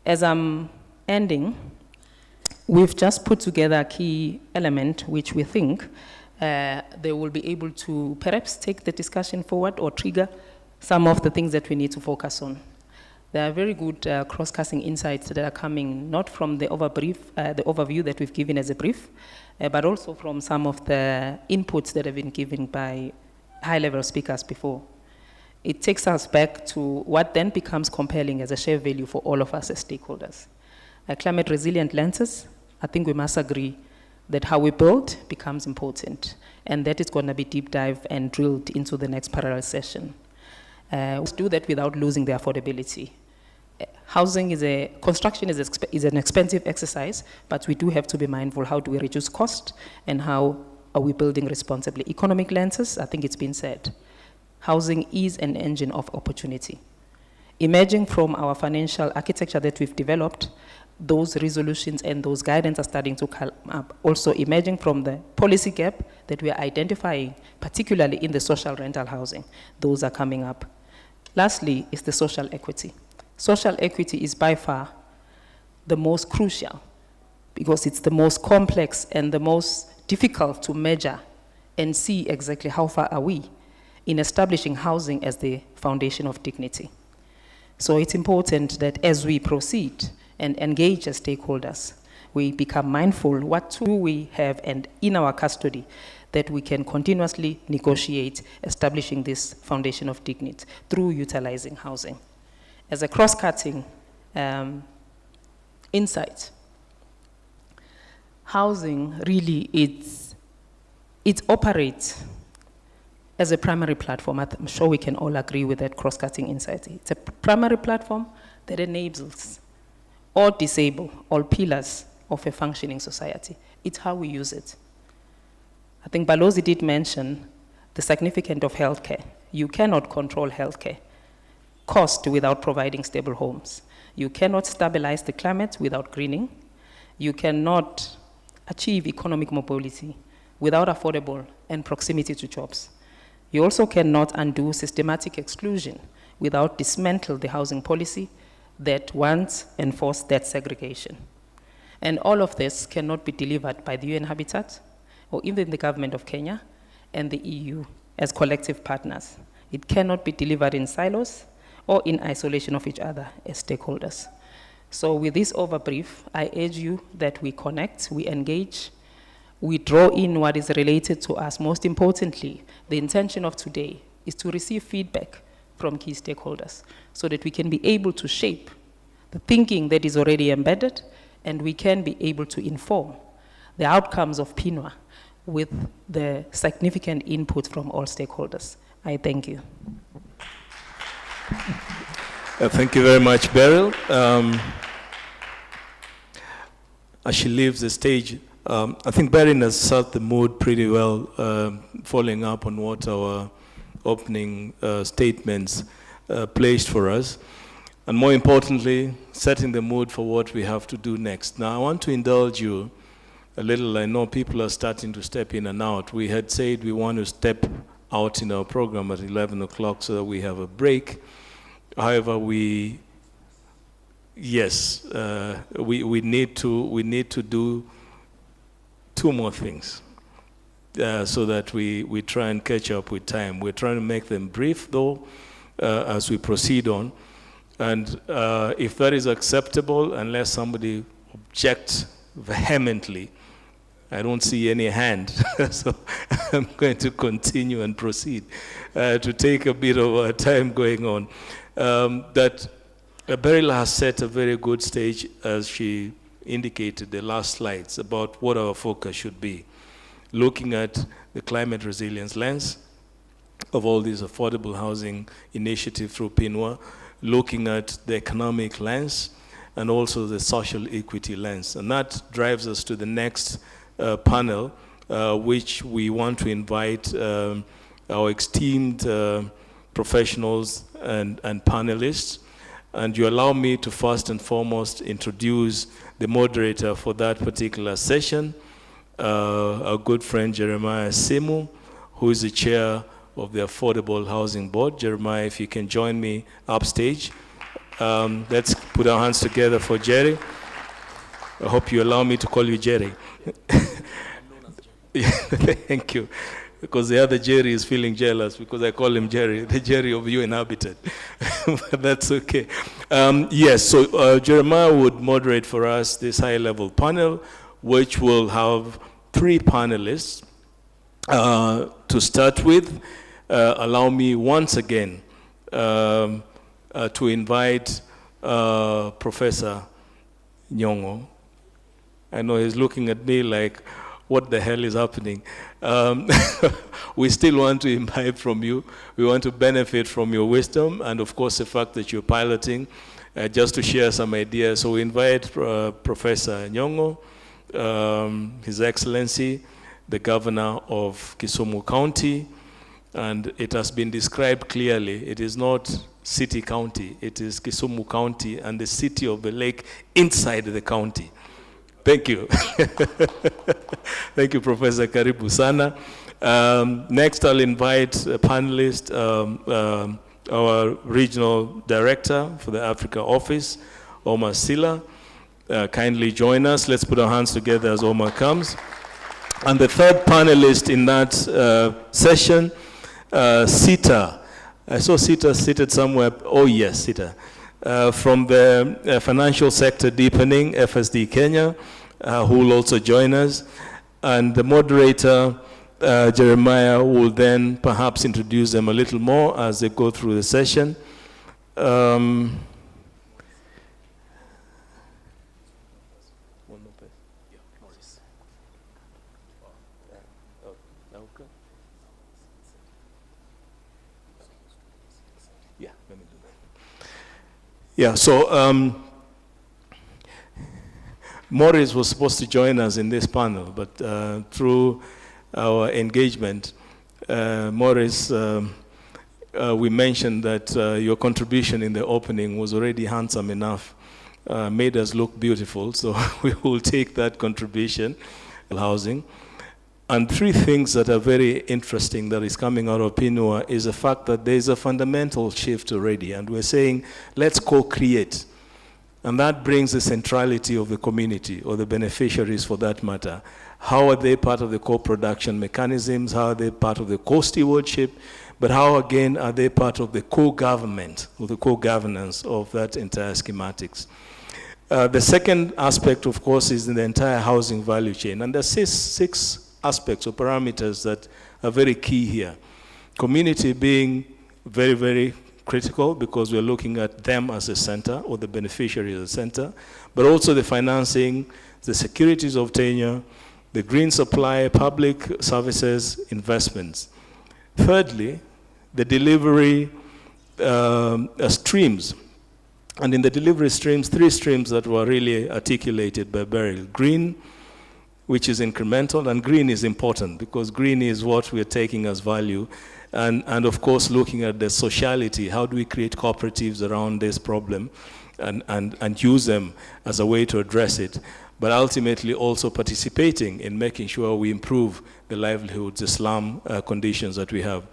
As I'm ending, we've just put together a key element which we think they will be able to perhaps take the discussion forward or trigger some of the things that we need to focus on. There are very good cross-cutting insights that are coming not from the overview that we've given as a brief, but also from some of the inputs that have been given by high-level speakers before. It takes us back to what then becomes compelling as a shared value for all of us as stakeholders. Climate resilient lenses, I think we must agree that how we build becomes important, and that is going to be deep dive and drilled into the next parallel session. Let's do that without losing the affordability. Construction is an expensive exercise, but we do have to be mindful, how do we reduce cost and how are we building responsibly? Economic lenses, I think it's been said. Housing is an engine of opportunity. Emerging from our financial architecture that we've developed, those resolutions and those guidance are starting to come up. Also emerging from the policy gap that we are identifying, particularly in the social rental housing, those are coming up. Lastly is the social equity. Social equity is by far the most crucial because it's the most complex and the most difficult to measure and see exactly how far are we in establishing housing as the foundation of dignity. So it's important that as we proceed and engage as stakeholders, we become mindful what tool we have and in our custody that we can continuously negotiate establishing this foundation of dignity through utilizing housing. As a cross-cutting insight, housing really it operates as a primary platform. I'm sure we can all agree with that cross-cutting insight. It's a primary platform that enables or disable all pillars of a functioning society. It's how we use it. I think Balozi did mention the significance of healthcare. You cannot control healthcare cost without providing stable homes. You cannot stabilize the climate without greening. You cannot achieve economic mobility without affordable and proximity to jobs. You also cannot undo systematic exclusion without dismantle the housing policy that once enforced that segregation. And all of this cannot be delivered by the UN Habitat or even the government of Kenya and the EU as collective partners. It cannot be delivered in silos or in isolation of each other as stakeholders. So with this overbrief, I urge you that we connect, we engage, we draw in what is related to us. Most importantly, the intention of today is to receive feedback from key stakeholders so that we can be able to shape the thinking that is already embedded, and we can be able to inform the outcomes of PINUA with the significant input from all stakeholders. I thank you. Thank you very much, Beryl. As she leaves the stage, I think Beryl has set the mood pretty well, following up on what our opening statements placed for us, and more importantly, setting the mood for what we have to do next. Now, I want to indulge you a little. I know people are starting to step in and out. We had said we want to step out in our program at 11 o'clock so that we have a break. However, we need to do two more things so that we try and catch up with time. We're trying to make them brief, though, as we proceed on. And if that is acceptable, unless somebody objects vehemently, I don't see any hand, so I'm going to continue and proceed to take a bit of time going on. That Beryl has set a very good stage, as she indicated the last slides, about what our focus should be. Looking at the climate resilience lens of all these affordable housing initiatives through PINUA, looking at the economic lens, and also the social equity lens. And that drives us to the next panel, which we want to invite our esteemed professionals and panelists. And you allow me to first and foremost introduce the moderator for that particular session, our good friend Jeremiah Simu, who is the chair of the Affordable Housing Board. Jeremiah, if you can join me upstage. Let's put our hands together for Jerry. I hope you allow me to call you Jerry. Thank you. Because the other Jerry is feeling jealous because I call him Jerry, the Jerry of UN Habitat. But that's okay. Yes, so Jeremiah would moderate for us this high-level panel, which will have 3 panelists. To start with, allow me once again to invite Professor Nyong'o. I know he's looking at me like, what the hell is happening? We still want to imbibe from you. We want to benefit from your wisdom and, of course, the fact that you're piloting, just to share some ideas. So we invite Professor Nyong'o, His Excellency, the Governor of Kisumu County, and it has been described clearly. It is not city county, it is Kisumu County and the city of the lake inside the county. Thank you. Thank you, Professor Karibu Sana. Next, I'll invite a panelist, our regional director for the Africa office, Omar Silla. Kindly join us. Let's put our hands together as Omar comes. And the third panelist in that session, Sita. I saw Sita seated somewhere. Oh, yes, Sita. From the Financial Sector Deepening, FSD Kenya, who will also join us. And the moderator, Jeremiah, will then perhaps introduce them a little more as they go through the session. Yeah, so Maurice was supposed to join us in this panel, but through our engagement, Maurice, we mentioned that your contribution in the opening was already handsome enough, made us look beautiful, so we will take that contribution, housing. And 3 things that are very interesting that is coming out of PINUA is the fact that there is a fundamental shift already, and we're saying, let's co-create. And that brings the centrality of the community, or the beneficiaries for that matter, How are they part of the co-production mechanisms? How are they part of the co-stewardship? But how, again, are they part of the co-government, or the co-governance of that entire schematics? The second aspect, of course, is in the entire housing value chain. And there's six aspects or parameters that are very key here. Community being very, very critical, because we're looking at them as a center, or the beneficiary as a center, but also the financing, the securities of tenure, the green supply, public services, investments. Thirdly, the delivery streams. And in the delivery streams, 3 streams that were really articulated by Beryl. Green, which is incremental, and green is important because green is what we're taking as value. And of course, looking at the sociality, how do we create cooperatives around this problem and use them as a way to address it, but ultimately also participating in making sure we improve the livelihoods, the slum conditions that we have.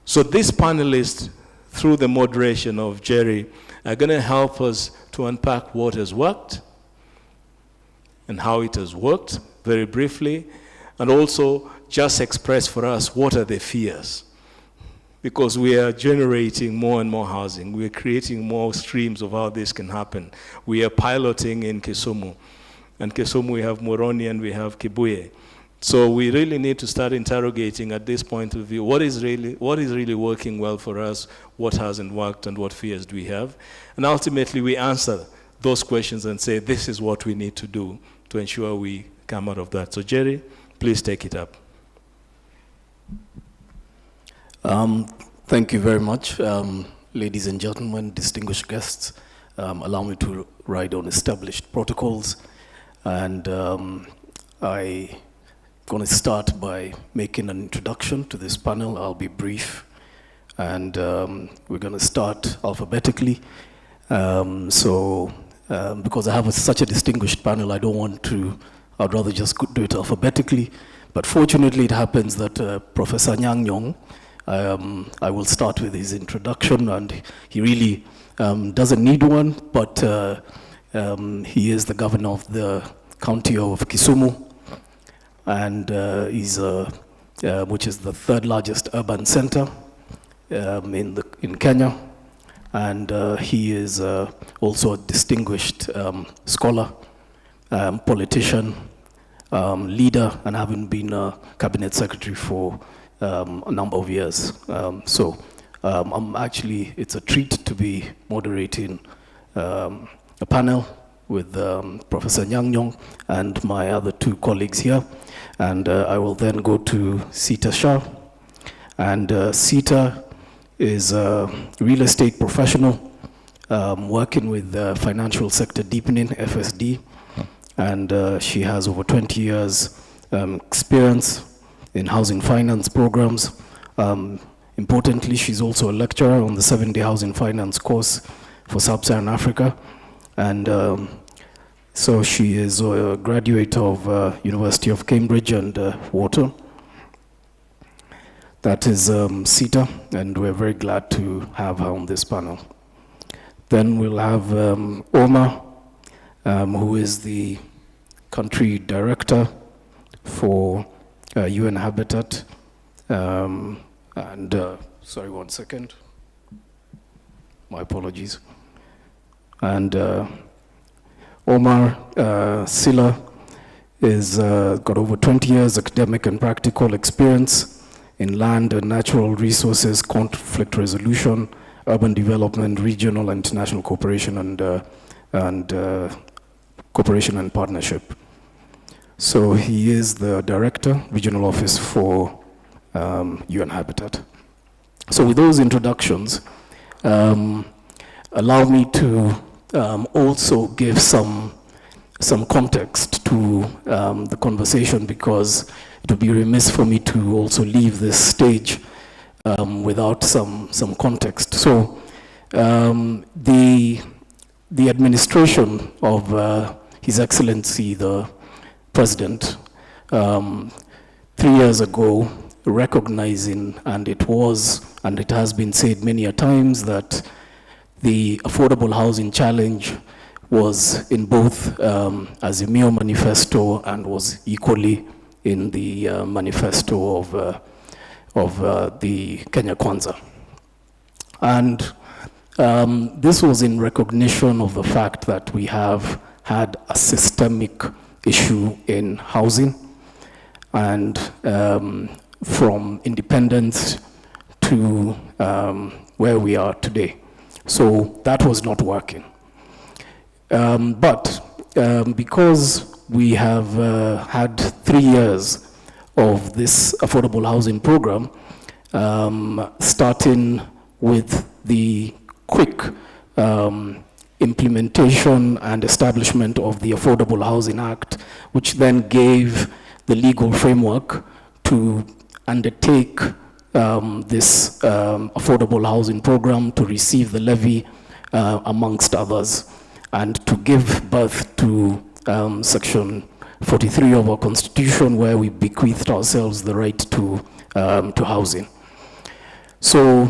So these panelists, through the moderation of Jerry, are going to help us to unpack what has worked and how it has worked, very briefly, and also just express for us what are the fears. Because we are generating more and more housing. We are creating more streams of how this can happen. We are piloting in Kisumu. And Kisumu, we have Moroni and we have Kibuye. So we really need to start interrogating at this point of view, what is really working well for us, what hasn't worked, and what fears do we have? And ultimately, we answer those questions and say, this is what we need to do to ensure we come out of that. So Jerry, please take it up. Thank you very much, ladies and gentlemen, distinguished guests. Allow me to ride on established protocols. And I'm going to start by making an introduction to this panel. I'll be brief. And we're going to start alphabetically. Because I have such a distinguished panel, I'd rather just do it alphabetically. But fortunately, it happens that Professor Nyang Nyong, I will start with his introduction, and he really doesn't need one, but he is the governor of the county of Kisumu, and which is the 3rd largest urban center in Kenya, and he is also a distinguished scholar, politician, leader, and having been a cabinet secretary for a number of years. It's a treat to be moderating a panel with Professor Nyang Nyong and my other 2 colleagues here. And I will then go to Sita Shah. And Sita is a real estate professional working with Financial Sector Deepening, FSD. And she has over 20 years experience in housing finance programs. Importantly, she's also a lecturer on the 7-day housing finance course for Sub-Saharan Africa. And so she is a graduate of University of Cambridge and Wharton. That is Sita, and we're very glad to have her on this panel. Then we'll have Omar, who is the country director for UN Habitat. Sorry, 1 second. My apologies. And Omar Silla is got over 20 years academic and practical experience in land and natural resources, conflict resolution, urban development, regional and international cooperation, and cooperation and partnership. So he is the director, regional office for UN Habitat. So with those introductions, allow me to also give some context to the conversation, because it would be remiss for me to also leave this stage without some context. So the administration of His Excellency the President 3 years ago, recognizing, and it has been said many a times, that the affordable housing challenge was in both Azimio Manifesto and was equally in the manifesto of the Kenya Kwanza. And this was in recognition of the fact that we have had a systemic issue in housing, and from independence to where we are today. So that was not working. But because we have had 3 years of this affordable housing program, starting with the quick implementation and establishment of the Affordable Housing Act, which then gave the legal framework to undertake this affordable housing program, to receive the levy, amongst others, and to give birth to Section 43 of our Constitution, where we bequeathed ourselves the right to housing. So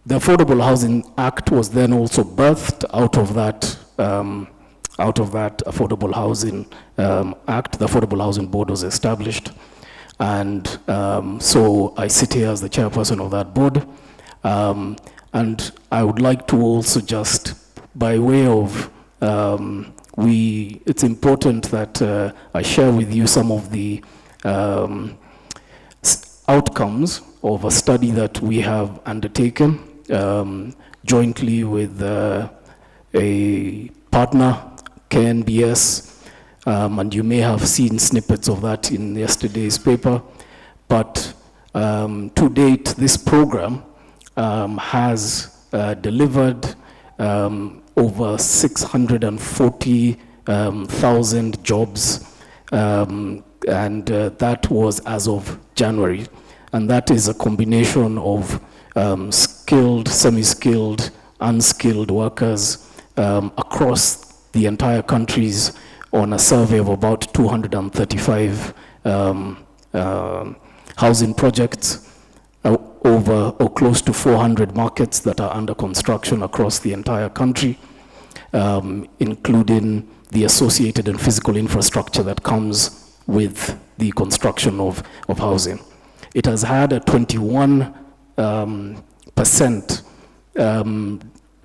the Affordable Housing Act was then also birthed out of that Affordable Housing Act. The Affordable Housing Board was established, and so I sit here as the chairperson of that board. And I would like to also just, by way of, it's important that I share with you some of the outcomes of a study that we have undertaken jointly with a partner, KNBS, and you may have seen snippets of that in yesterday's paper. But to date, this program has delivered over 640,000 jobs, and that was as of January. And that is a combination of skilled, semi-skilled, unskilled workers across the entire countries on a survey of about 235 housing projects, over or close to 400 markets that are under construction across the entire country, including the associated and physical infrastructure that comes with the construction of housing. It has had a 21%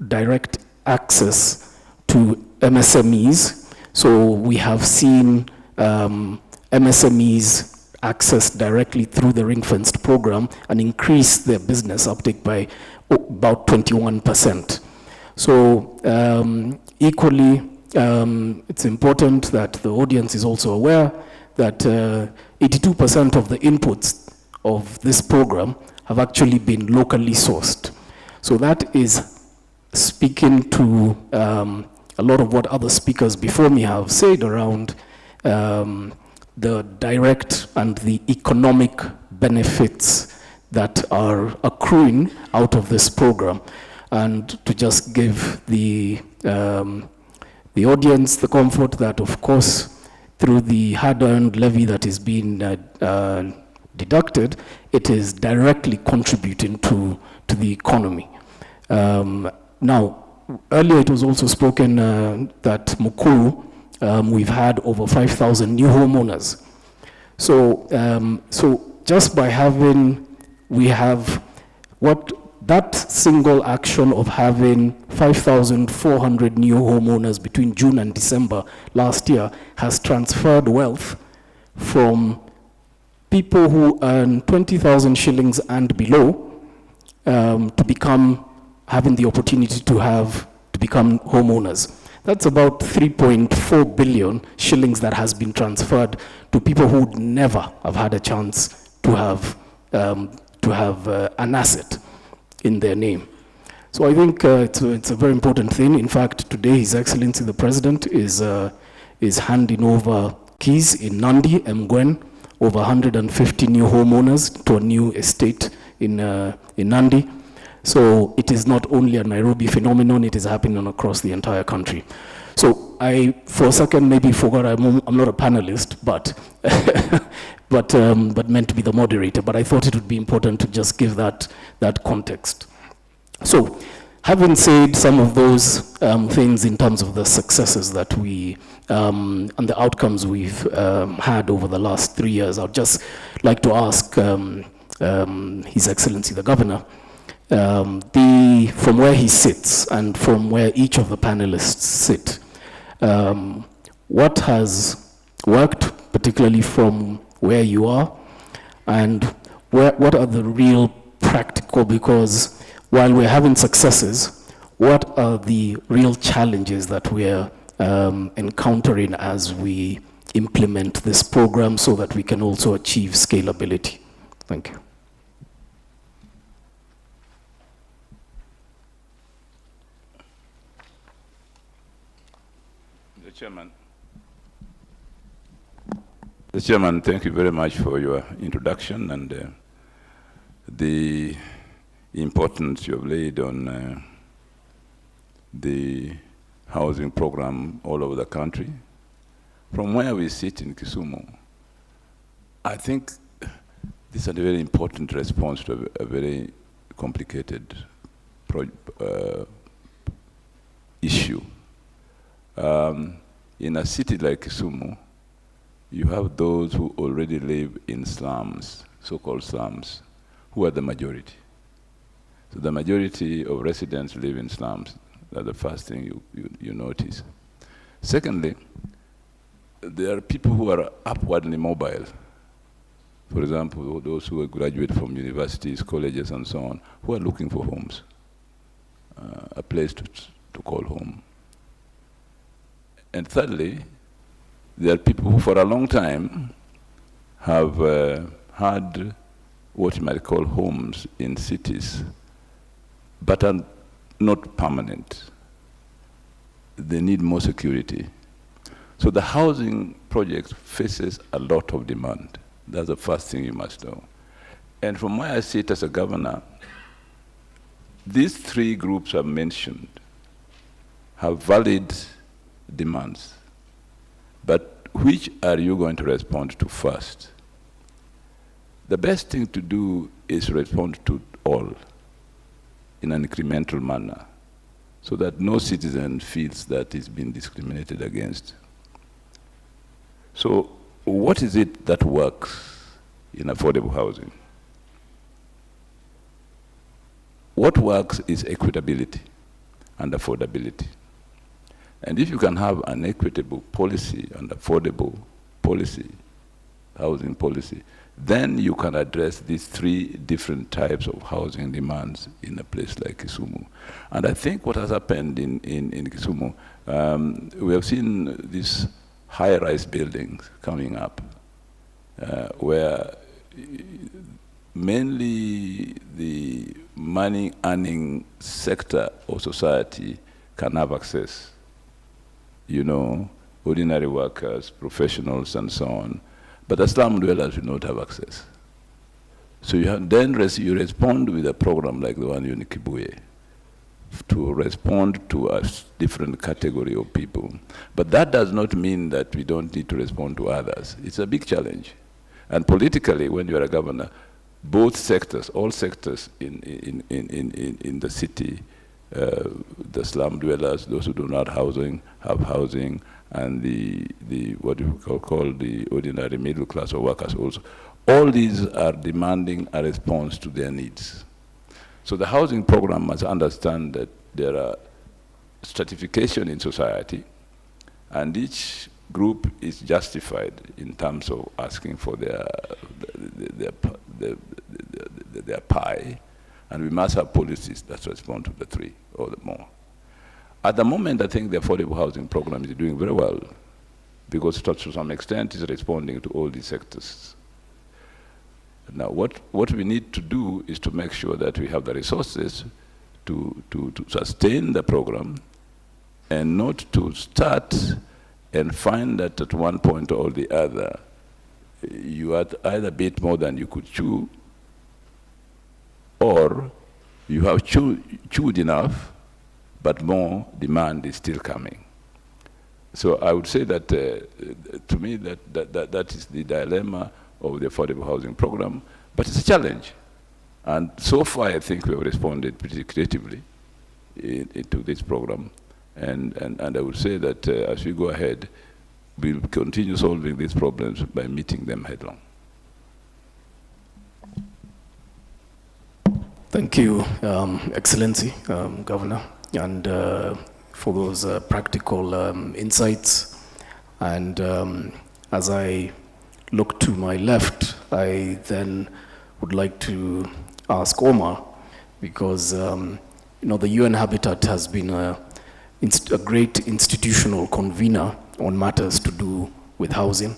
direct access to MSMEs. So we have seen MSMEs access directly through the ring-fenced program and increase their business uptake by about 21%. So equally, it's important that the audience is also aware that 82% of the inputs of this program have actually been locally sourced. So that is speaking to a lot of what other speakers before me have said around the direct and the economic benefits that are accruing out of this program. And to just give the audience the comfort that, of course, through the hard-earned levy that is being deducted, it is directly contributing to the economy. Now, earlier it was also spoken that Mukuru, we've had over 5,000 new homeowners. So, so just by having, we have that single action of having 5,400 new homeowners between June and December last year has transferred wealth from people who earn 20,000 shillings and below to become, having the opportunity to become homeowners. That's about 3.4 billion shillings that has been transferred to people who would never have had a chance to have an asset in their name. So I think it's a very important thing. In fact, today His Excellency the President is handing over keys in Nandi, Mgwen, over 150 new homeowners to a new estate in Nandi. So it is not only a Nairobi phenomenon, it is happening across the entire country. So I, for a second, maybe forgot I'm not a panelist, but but meant to be the moderator. But I thought it would be important to just give that context. So Having said some of those things in terms of the successes that we and the outcomes we've had over the last 3 years, I'd just like to ask His Excellency the Governor, from where he sits and from where each of the panelists sit, what has worked, particularly from where you are, and what are the real practical, because while we're having successes, what are the real challenges that we're encountering as we implement this program so that we can also achieve scalability? Thank you. The Chairman, thank you very much for your introduction and the importance you have laid on the housing program all over the country. From where we sit in Kisumu, I think this is a very important response to a very complicated issue. In a city like Kisumu, you have those who already live in slums, so-called slums, who are the majority. So the majority of residents live in slums. That's the first thing you notice. Secondly, there are people who are upwardly mobile. For example, those who graduate from universities, colleges, and so on, who are looking for homes, a place to call home. And thirdly, there are people who for a long time have had what you might call homes in cities, but are not permanent. They need more security. So the housing project faces a lot of demand. That's the first thing you must know. And from where I sit as a governor, these three groups I've mentioned have valid demands. But which are you going to respond to first? The best thing to do is respond to all in an incremental manner so that no citizen feels that he's been discriminated against. So what is it that works in affordable housing? What works is equitability and affordability. And if you can have an equitable policy and affordable policy, housing policy, then you can address these three different types of housing demands in a place like Kisumu. And I think what has happened in Kisumu, we have seen these high-rise buildings coming up, where mainly the money-earning sector of society can have access. You know, ordinary workers, professionals, and so on. But the slum dwellers will not have access. So you respond with a program like the one in Kibuye to respond to a different category of people. But that does not mean that we don't need to respond to others. It's a big challenge. And politically, when you're a governor, both sectors, all sectors in the city, the slum dwellers, those who do not have housing, and the what you call the ordinary middle class or workers also. All these are demanding a response to their needs. So the housing program must understand that there are stratification in society, and each group is justified in terms of asking for their pie, and we must have policies that respond to the three or the more. At the moment, I think the affordable housing program is doing very well because to some extent is responding to all these sectors. Now, what we need to do is to make sure that we have the resources to sustain the program and not to start and find that at one point or the other, you had either bit more than you could chew, or you have chewed enough, but more demand is still coming. So I would say that, to me, that is the dilemma of the affordable housing program, but it's a challenge. And so far, I think we have responded pretty creatively into this program. And I would say that as we go ahead, we'll continue solving these problems by meeting them head-on. Thank you, Excellency, Governor, and for those practical insights. And as I look to my left, I then would like to ask Omar, because you know, the UN Habitat has been a great institutional convener on matters to do with housing,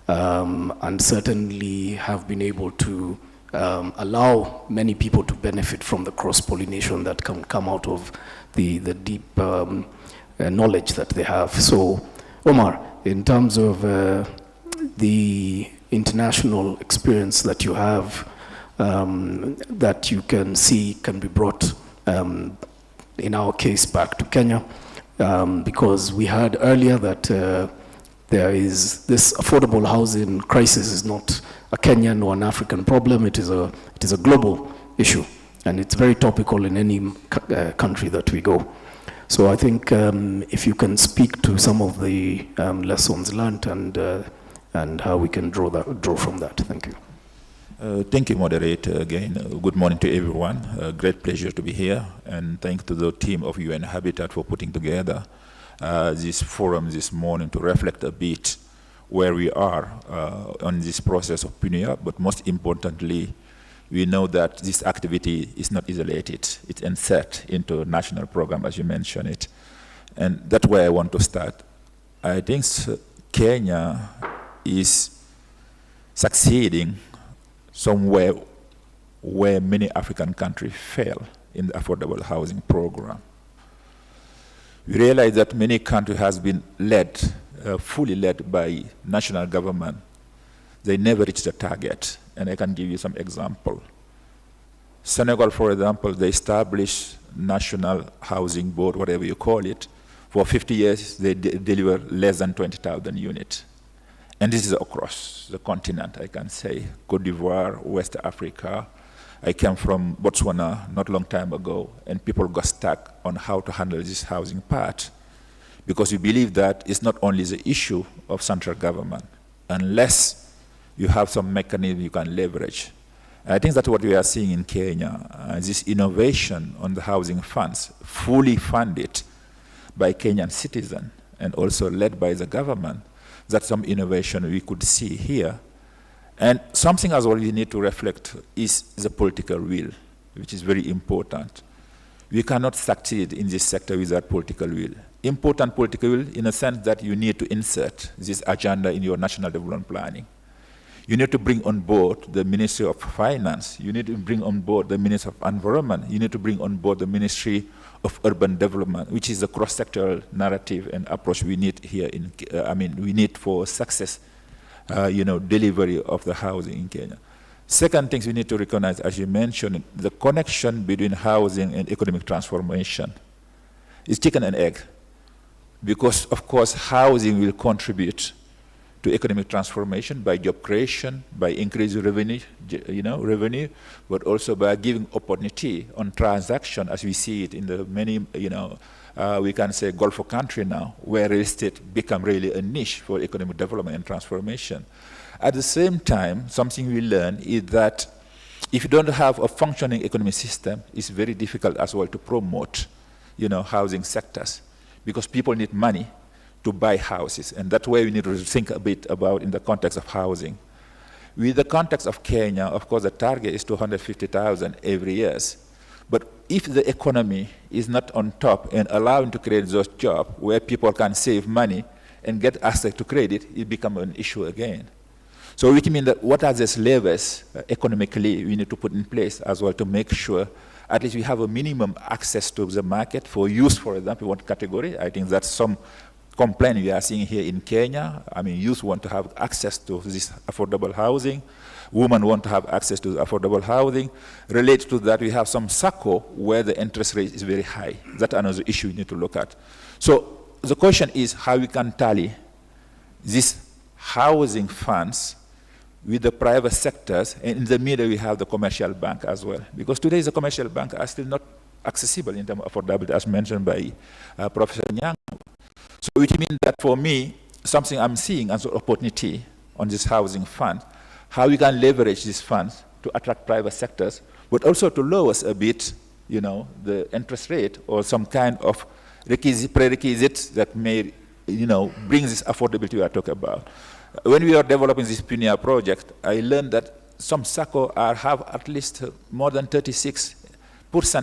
and certainly have been able to allow many people to benefit from the cross-pollination that can come out of the deep knowledge that they have. So, Omar, in terms of the international experience that you have, that you can see can be brought, in our case, back to Kenya, because we heard earlier that there is this affordable housing crisis is not a Kenyan or an African problem. It is a global issue, and it's very topical in any country that we go. So I think if you can speak to some of the lessons learned and how we can draw from that. Thank you. Thank you, moderator. Again, good morning to everyone. Great pleasure to be here, and thanks to the team of UN Habitat for putting together this forum this morning to reflect a bit where we are on this process of PINUA, but most importantly, we know that this activity is not isolated. It's inset into a national program, as you mentioned it. And that's where I want to start. I think Kenya is succeeding somewhere where many African countries fail in the affordable housing program. We realize that many countries has been led, fully led by national government. They never reach the target, and I can give you some example. Senegal, for example, they established National Housing Board, whatever you call it. For 50 years, they deliver less than 20,000 units. And this is across the continent, I can say. Cote d'Ivoire, West Africa. I came from Botswana not a long time ago, and people got stuck on how to handle this housing part, because we believe that it's not only the issue of central government, unless you have some mechanism you can leverage. And I think that's what we are seeing in Kenya, this innovation on the housing funds, fully funded by Kenyan citizens and also led by the government. That's some innovation we could see here. And something as well we need to reflect is the political will, which is very important. We cannot succeed in this sector without political will. Important political will in a sense that you need to insert this agenda in your national development planning. You need to bring on board the Ministry of Finance. You need to bring on board the Ministry of Environment. You need to bring on board the Ministry of Urban Development, which is the cross-sectoral narrative and approach we need here in, we need for success, delivery of the housing in Kenya. Second things we need to recognize, as you mentioned, the connection between housing and economic transformation is chicken and egg. Because, of course, housing will contribute to economic transformation by job creation, by increasing revenue, but also by giving opportunity on transaction, as we see it in the many, we can say Gulf country now, where real estate become really a niche for economic development and transformation. At the same time, something we learn is that if you don't have a functioning economic system, it's very difficult as well to promote, housing sectors, because people need money to buy houses, and that's where we need to think a bit about in the context of housing. With the context of Kenya, of course, the target is 250,000 every year. But if the economy is not on top and allowing to create those jobs where people can save money and get access to credit, it becomes an issue again. So which means that what are these levers economically we need to put in place as well to make sure at least we have a minimum access to the market for youth, for example, one category. I think that's some complaint we are seeing here in Kenya. Youth want to have access to this affordable housing. Women want to have access to affordable housing. Related to that, we have some SACCO where the interest rate is very high. That's another issue we need to look at. So the question is how we can tally these housing funds with the private sectors, and in the middle we have the commercial bank as well. Because today the commercial banks are still not accessible in terms of affordability, as mentioned by Professor Nyang. So which means that for me, something I'm seeing as an opportunity on this housing fund, how we can leverage these funds to attract private sectors, but also to lower a bit, you know, the interest rate or some kind of prerequisites that may, you know, bring this affordability we are talking about. When we are developing this PINUA project, I learned that some SACCO have at least more than 36%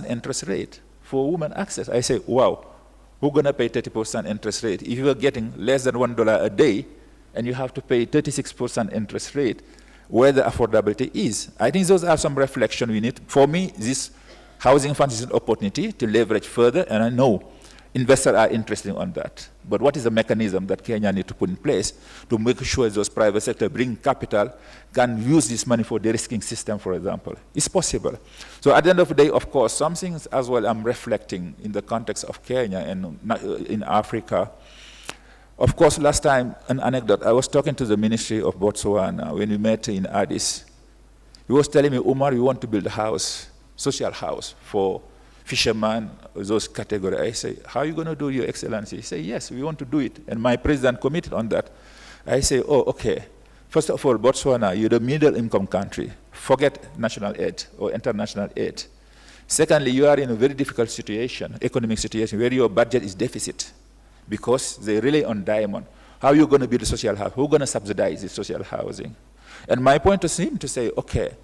interest rate for women access. I say, wow, who's going to pay 30% interest rate? If you are getting less than $1 a day and you have to pay 36% interest rate, where the affordability is. I think those are some reflection we need. For me, this housing fund is an opportunity to leverage further, and I know investors are interested on that. But what is the mechanism that Kenya needs to put in place to make sure those private sector bring capital, can use this money for de-risking system, for example? It's possible. So at the end of the day, of course, some things as well I'm reflecting in the context of Kenya and in Africa. Of course, last time, an anecdote, I was talking to the Ministry of Botswana when we met in Addis. He was telling me, Umar, we want to build a house, social house for fishermen, those categories. I say, how are you going to do, Your Excellency? He said, yes, we want to do it. And my president committed on that. I say, oh, okay. First of all, Botswana, you're the middle income country. Forget national aid or international aid. Secondly, you are in a very difficult situation, economic situation, where your budget is deficit, because they rely on diamond. How are you going to build a social house? Who's going to subsidize the social housing? And my point to him to say, okay,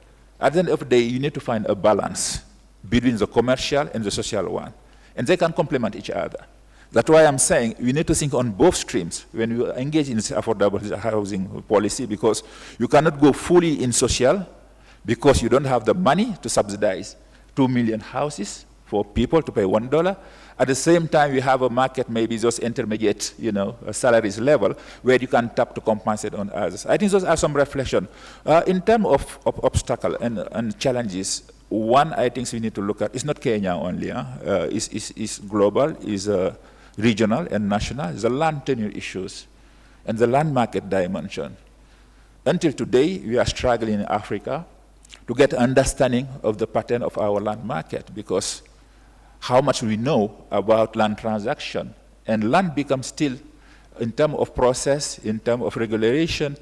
at the end of the day, you need to find a balance between the commercial and the social one. And they can complement each other. That's why I'm saying we need to think on both streams when we engage in this affordable housing policy, because you cannot go fully in social because you don't have the money to subsidize 2 million houses for people to pay $1. At the same time, you have a market, maybe those intermediate, you know, salaries level, where you can tap to compensate on others. I think those are some reflection. In terms of obstacle and challenges, one I think we need to look at, it's not Kenya only, it's global, it's regional and national, it's the land tenure issues and the land market dimension. Until today, we are struggling in Africa to get understanding of the pattern of our land market, because how much we know about land transaction, and land becomes still, in terms of process, in terms of regulation,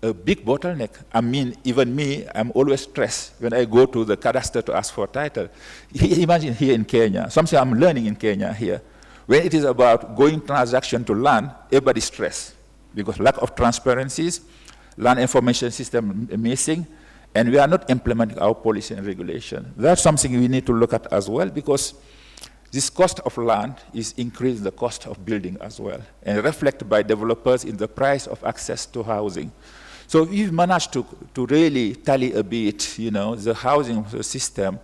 a big bottleneck. I mean, even me, I'm always stressed when I go to the cadastre to ask for a title. Imagine here in Kenya, something I'm learning in Kenya here. When it is about going transaction to land, everybody's stressed because lack of transparencies, land information system missing, and we are not implementing our policy and regulation. That's something we need to look at as well, because this cost of land is increasing the cost of building as well, and reflected by developers in the price of access to housing. So we've managed to really tally a bit, you know, the housing system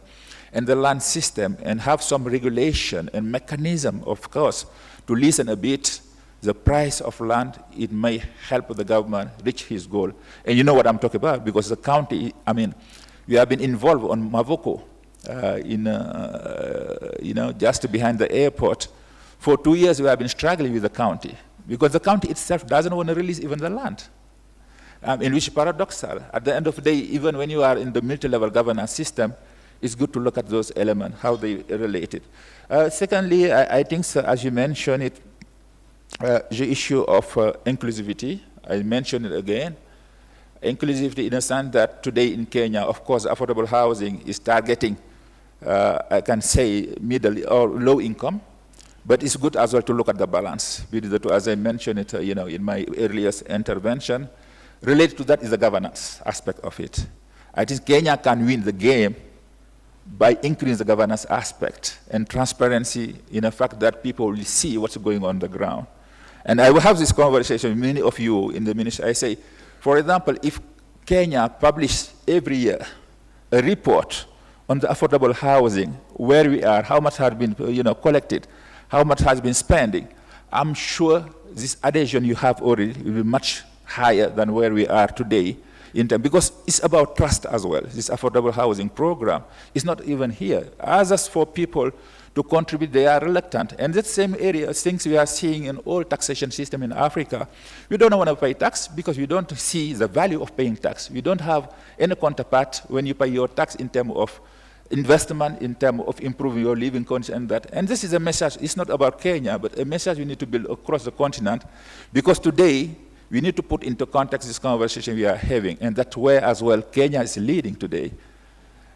and the land system, and have some regulation and mechanism, of course, to listen a bit the price of land. It may help the government reach his goal. And you know what I'm talking about, because the county, I mean, we have been involved on Mavoko, you know, just behind the airport. For 2 years, we have been struggling with the county, because the county itself doesn't want to release even the land. In which paradoxal, at the end of the day, even when you are in the multi-level governance system, it's good to look at those elements, how they relate it. Secondly, I think, so, as you mentioned it, the issue of inclusivity, I mentioned it again. Inclusivity in the sense that today in Kenya, of course, affordable housing is targeting, I can say, middle or low income, but it's good as well to look at the balance. As I mentioned it, you know, in my earliest intervention, related to that is the governance aspect of it. I think Kenya can win the game by increasing the governance aspect and transparency in the fact that people will see what's going on the ground. And I will have this conversation with many of you in the ministry. I say, for example, if Kenya published every year a report on the affordable housing, where we are, how much has been, you know, collected, how much has been spending, I'm sure this adhesion you have already will be much higher than where we are today, because it's about trust as well. This affordable housing program is not even here. Others, for people to contribute, they are reluctant. And that same area, things we are seeing in all taxation system in Africa, we don't want to pay tax because we don't see the value of paying tax. We don't have any counterpart when you pay your tax in terms of investment in terms of improving your living conditions and this is a message, it's not about Kenya, but a message we need to build across the continent, because today we need to put into context this conversation we are having, and that's where as well Kenya is leading today.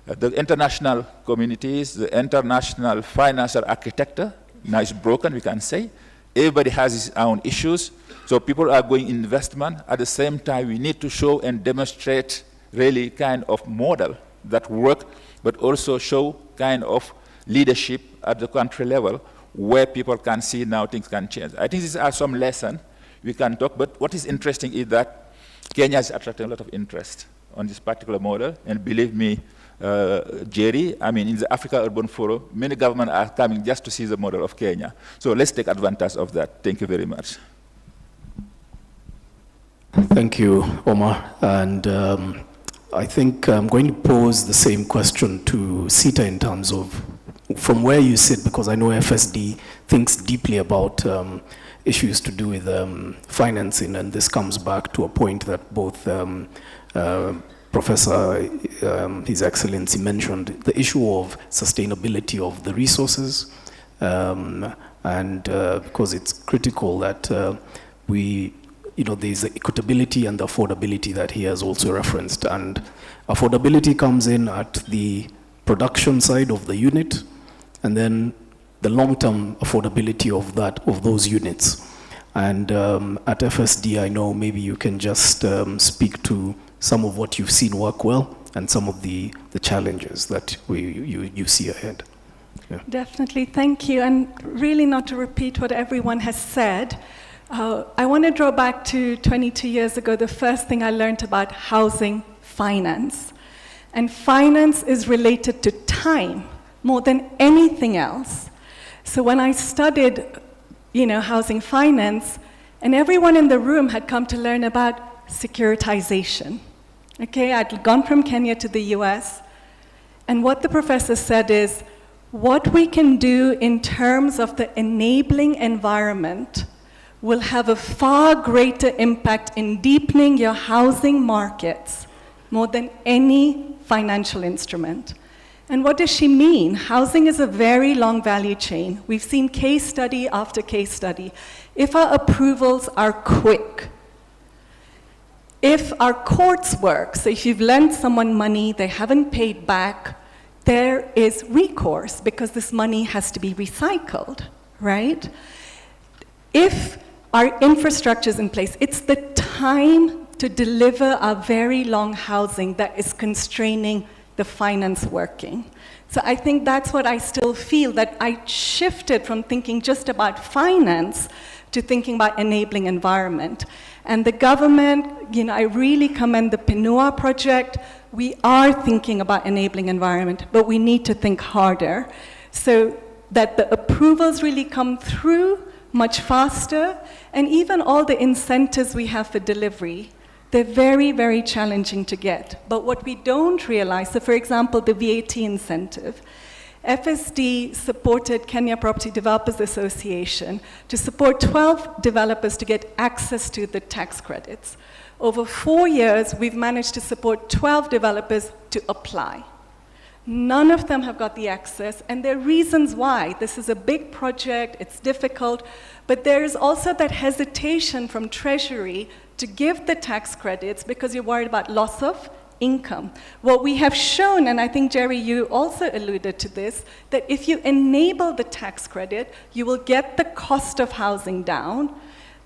The international communities, the international financial architecture now is broken, we can say. Everybody has his own issues, so people are going investment. At the same time, we need to show and demonstrate really kind of model that work, but also show kind of leadership at the country level where people can see now things can change. I think these are some lessons we can talk, but what is interesting is that Kenya is attracting a lot of interest on this particular model, and believe me, Jerry, I mean, in the Africa Urban Forum, many governments are coming just to see the model of Kenya. So let's take advantage of that. Thank you very much. Thank you, Omar. And I think I'm going to pose the same question to Sita in terms of from where you sit, because I know FSD thinks deeply about issues to do with financing, and this comes back to a point that both Professor, His Excellency mentioned, the issue of sustainability of the resources, and because it's critical that there's the equitability and the affordability that he has also referenced. And affordability comes in at the production side of the unit, and then the long-term affordability of those units. And at FSD, I know maybe you can just speak to some of what you've seen work well and some of the challenges that you see ahead. Yeah. Definitely, thank you. And really not to repeat what everyone has said, I want to draw back to 22 years ago, the first thing I learned about housing finance. And finance is related to time more than anything else. So when I studied, housing finance, and everyone in the room had come to learn about securitization. Okay, I'd gone from Kenya to the US, and what the professor said is, what we can do in terms of the enabling environment will have a far greater impact in deepening your housing markets more than any financial instrument. And what does she mean? Housing is a very long value chain. We've seen case study after case study. If our approvals are quick, if our courts work, so if you've lent someone money, they haven't paid back, there is recourse because this money has to be recycled, right? If our infrastructure is in place, it's the time to deliver our very long housing that is constraining the finance working. So I think that's what I still feel, that I shifted from thinking just about finance to thinking about enabling environment. And the government, I really commend the PINUA project. We are thinking about enabling environment, but we need to think harder so that the approvals really come through much faster, and even all the incentives we have for delivery, they're very, very challenging to get. But what we don't realize, so for example, the VAT incentive, FSD supported Kenya Property Developers Association to support 12 developers to get access to the tax credits. Over 4 years, we've managed to support 12 developers to apply. None of them have got the access, and there are reasons why. This is a big project, it's difficult, but there is also that hesitation from Treasury to give the tax credits because you're worried about loss of income. What we have shown, and I think, Jerry, you also alluded to this, that if you enable the tax credit, you will get the cost of housing down.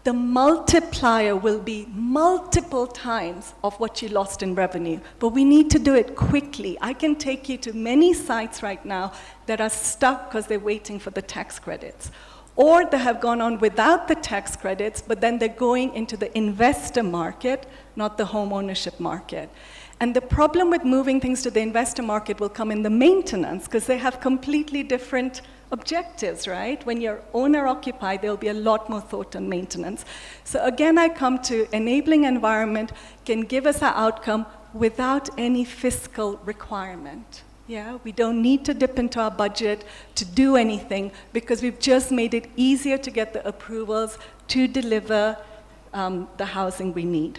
The multiplier will be multiple times of what you lost in revenue. But we need to do it quickly. I can take you to many sites right now that are stuck because they're waiting for the tax credits. Or they have gone on without the tax credits, but then they're going into the investor market, not the home ownership market. And the problem with moving things to the investor market will come in the maintenance, because they have completely different objectives, right? When you're owner-occupied, there'll be a lot more thought on maintenance. So again, I come to enabling environment can give us our outcome without any fiscal requirement. Yeah, we don't need to dip into our budget to do anything because we've just made it easier to get the approvals to deliver the housing we need.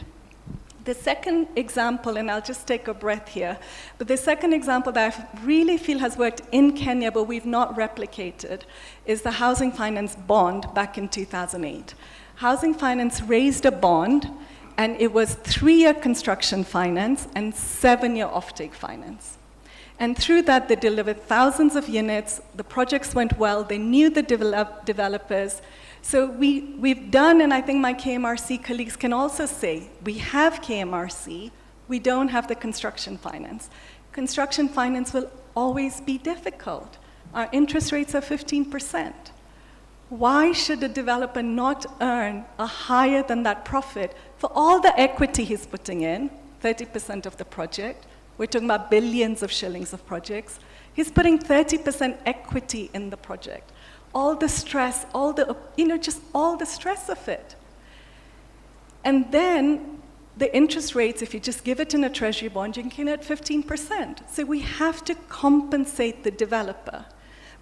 The second example, and I'll just take a breath here, but the second example that I really feel has worked in Kenya, but we've not replicated, is the housing finance bond back in 2008. Housing finance raised a bond, and it was 3-year construction finance and 7-year offtake finance. And through that, they delivered thousands of units, the projects went well, they knew the developers. So we've done, and I think my KMRC colleagues can also say, we have KMRC, we don't have the construction finance. Construction finance will always be difficult. Our interest rates are 15%. Why should a developer not earn a higher than that profit for all the equity he's putting in, 30% of the project? We're talking about billions of shillings of projects. He's putting 30% equity in the project. All the stress, just all the stress of it. And then the interest rates, if you just give it in a treasury bond, you can get 15%. So we have to compensate the developer.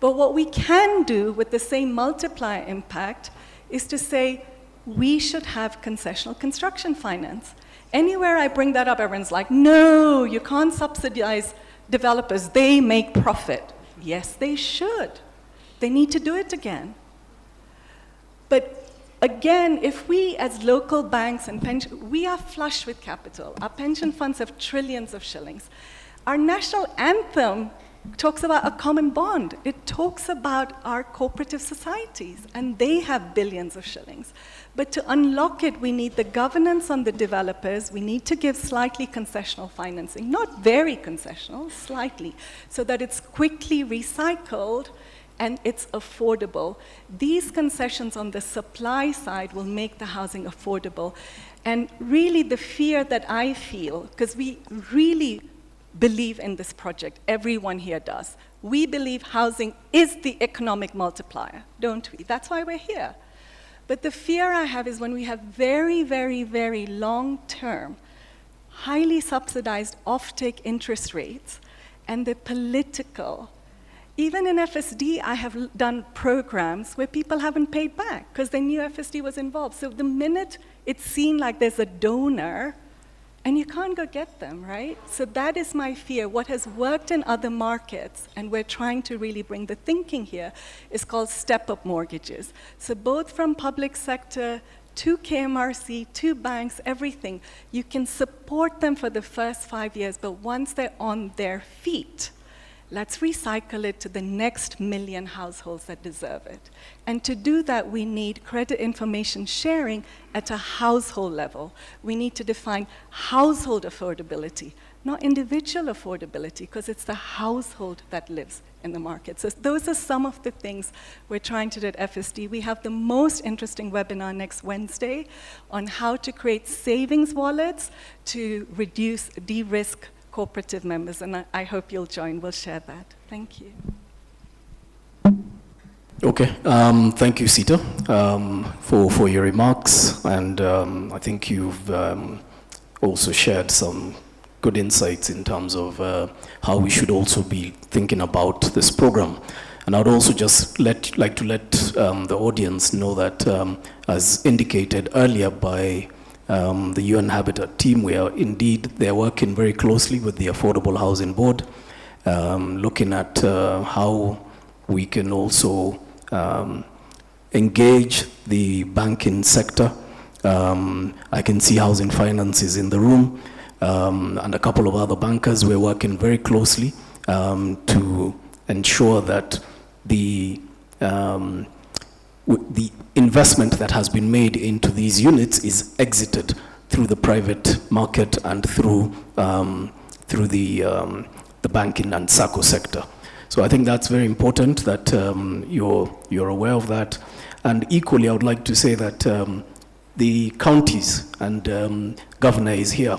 But what we can do with the same multiplier impact is to say, we should have concessional construction finance. Anywhere I bring that up, everyone's like, no, you can't subsidize developers, they make profit. Yes, they should. They need to do it again. But again, if we as local banks and we are flush with capital. Our pension funds have trillions of shillings. Our national anthem talks about a common bond. It talks about our cooperative societies, and they have billions of shillings. But to unlock it, we need the governance on the developers. We need to give slightly concessional financing, not very concessional, slightly, so that it's quickly recycled and it's affordable. These concessions on the supply side will make the housing affordable. And really the fear that I feel, because we really believe in this project, everyone here does. We believe housing is the economic multiplier, don't we? That's why we're here. But the fear I have is when we have very, very, very long-term, highly subsidized offtake interest rates, and the political. Even in FSD, I have done programs where people haven't paid back because they knew FSD was involved. So the minute it's seen like there's a donor, and you can't go get them, right? So that is my fear. What has worked in other markets, and we're trying to really bring the thinking here, is called step-up mortgages. So both from public sector to KMRC, to banks, everything, you can support them for the first 5 years, but once they're on their feet, let's recycle it to the next 1 million households that deserve it. And to do that, we need credit information sharing at a household level. We need to define household affordability, not individual affordability, because it's the household that lives in the market. So those are some of the things we're trying to do at FSD. We have the most interesting webinar next Wednesday on how to create savings wallets to reduce, de-risk cooperative members, and I hope you'll join. We'll share that. Thank you. Okay, thank you, Sita, for your remarks, and I think you've also shared some good insights in terms of how we should also be thinking about this program. And I'd also just like to let the audience know that, as indicated earlier by the UN Habitat team, they're working very closely with the Affordable Housing Board, looking at how we can also engage the banking sector. I can see Housing Finance is in the room, and a couple of other bankers. We're working very closely to ensure that the investment that has been made into these units is exited through the private market and through the banking and SACCO sector. So I think that's very important that you're aware of that. And equally, I would like to say that the counties and governor is here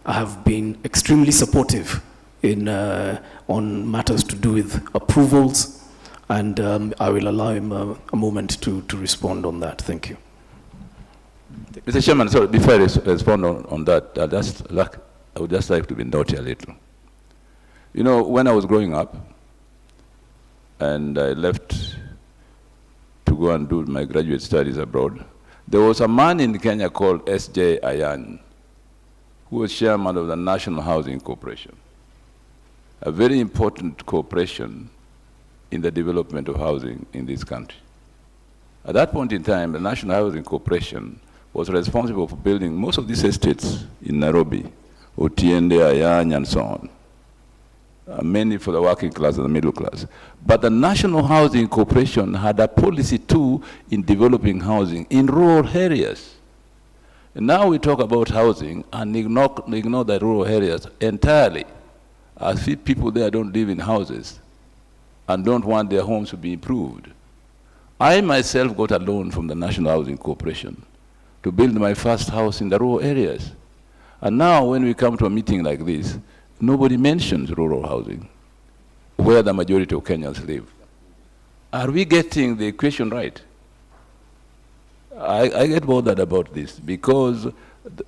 have been extremely supportive in on matters to do with approvals. And I will allow him a moment to respond on that. Thank you. Mr. Chairman, so before I respond on that, I would just like to be naughty a little. You know, when I was growing up, and I left to go and do my graduate studies abroad, there was a man in Kenya called S.J. Ayan, who was chairman of the National Housing Corporation, a very important corporation in the development of housing in this country. At that point in time, the National Housing Corporation was responsible for building most of these estates in Nairobi, Otiende, Ayany, and so on, mainly for the working class and the middle class. But the National Housing Corporation had a policy too in developing housing in rural areas. And now we talk about housing and ignore the rural areas entirely, as if people there don't live in houses and don't want their homes to be improved. I myself got a loan from the National Housing Corporation to build my first house in the rural areas. And now when we come to a meeting like this, nobody mentions rural housing, where the majority of Kenyans live. Are we getting the equation right? I get bothered about this because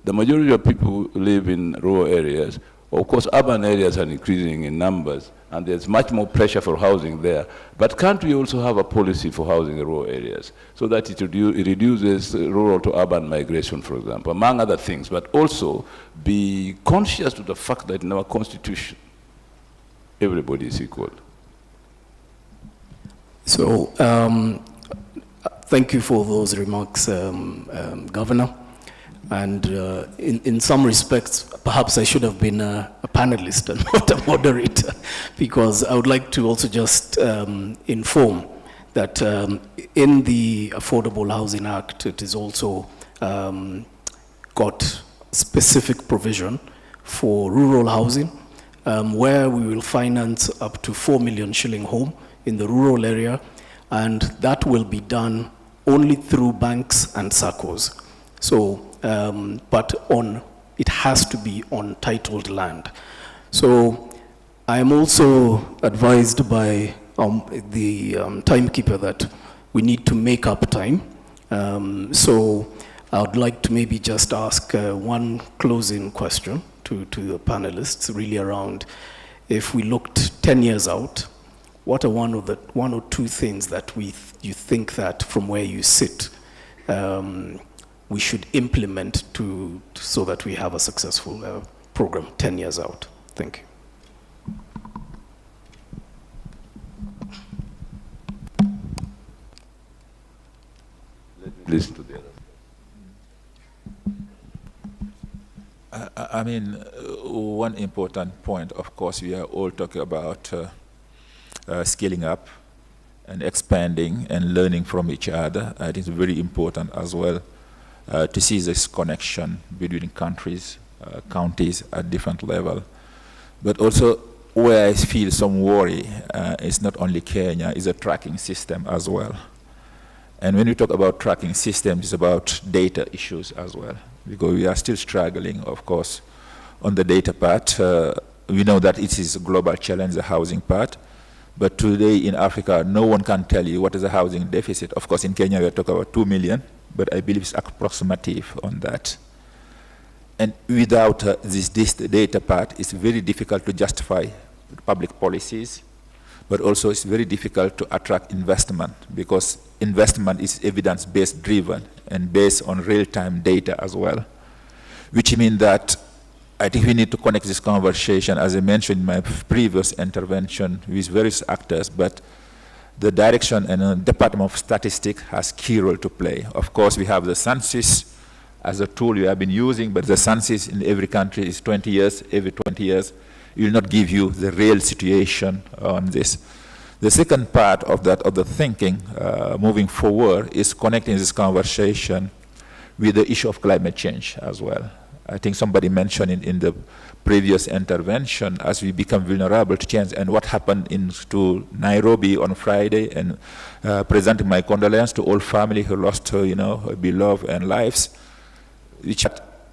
the majority of people live in rural areas. Of course, urban areas are increasing in numbers, and there's much more pressure for housing there. But can't we also have a policy for housing in rural areas so that it reduces rural to urban migration, for example, among other things, but also be conscious of the fact that in our constitution, everybody is equal? So, thank you for those remarks, Governor. And in some respects, perhaps I should have been a panelist and not a moderator, because I would like to also just inform that in the Affordable Housing Act, it is also got specific provision for rural housing, where we will finance up to 4 million shilling home in the rural area, and that will be done only through banks and SACCOs. So, but it has to be on titled land. So I am also advised by the timekeeper that we need to make up time. So I would like to maybe just ask one closing question to the panelists, really around, if we looked 10 years out, what are one or two things that you think that from where you sit, we should implement so that we have a successful program 10 years out? Thank you. Listen to the others. I mean, one important point, of course, we are all talking about scaling up and expanding and learning from each other. I think it's very important as well to see this connection between countries, counties at different level. But also where I feel some worry is not only Kenya, is a tracking system as well. And when we talk about tracking systems, it's about data issues as well, because we are still struggling, of course, on the data part. We know that it is a global challenge, the housing part. But today in Africa, no one can tell you what is the housing deficit. Of course, in Kenya, we are talking about 2 million. But I believe it's approximative on that. And without this data part, it's very difficult to justify public policies, but also it's very difficult to attract investment, because investment is evidence-based driven and based on real-time data as well, which means that I think we need to connect this conversation, as I mentioned in my previous intervention, with various actors, but the direction and the Department of Statistics has key role to play. Of course, we have the census as a tool we have been using, but the census in every country is 20 years. Every 20 years, it will not give you the real situation on this. The second part of that, of the thinking moving forward, is connecting this conversation with the issue of climate change as well. I think somebody mentioned in the previous intervention, as we become vulnerable to change, and what happened to Nairobi on Friday, and presenting my condolences to all family who lost, beloved and lives, which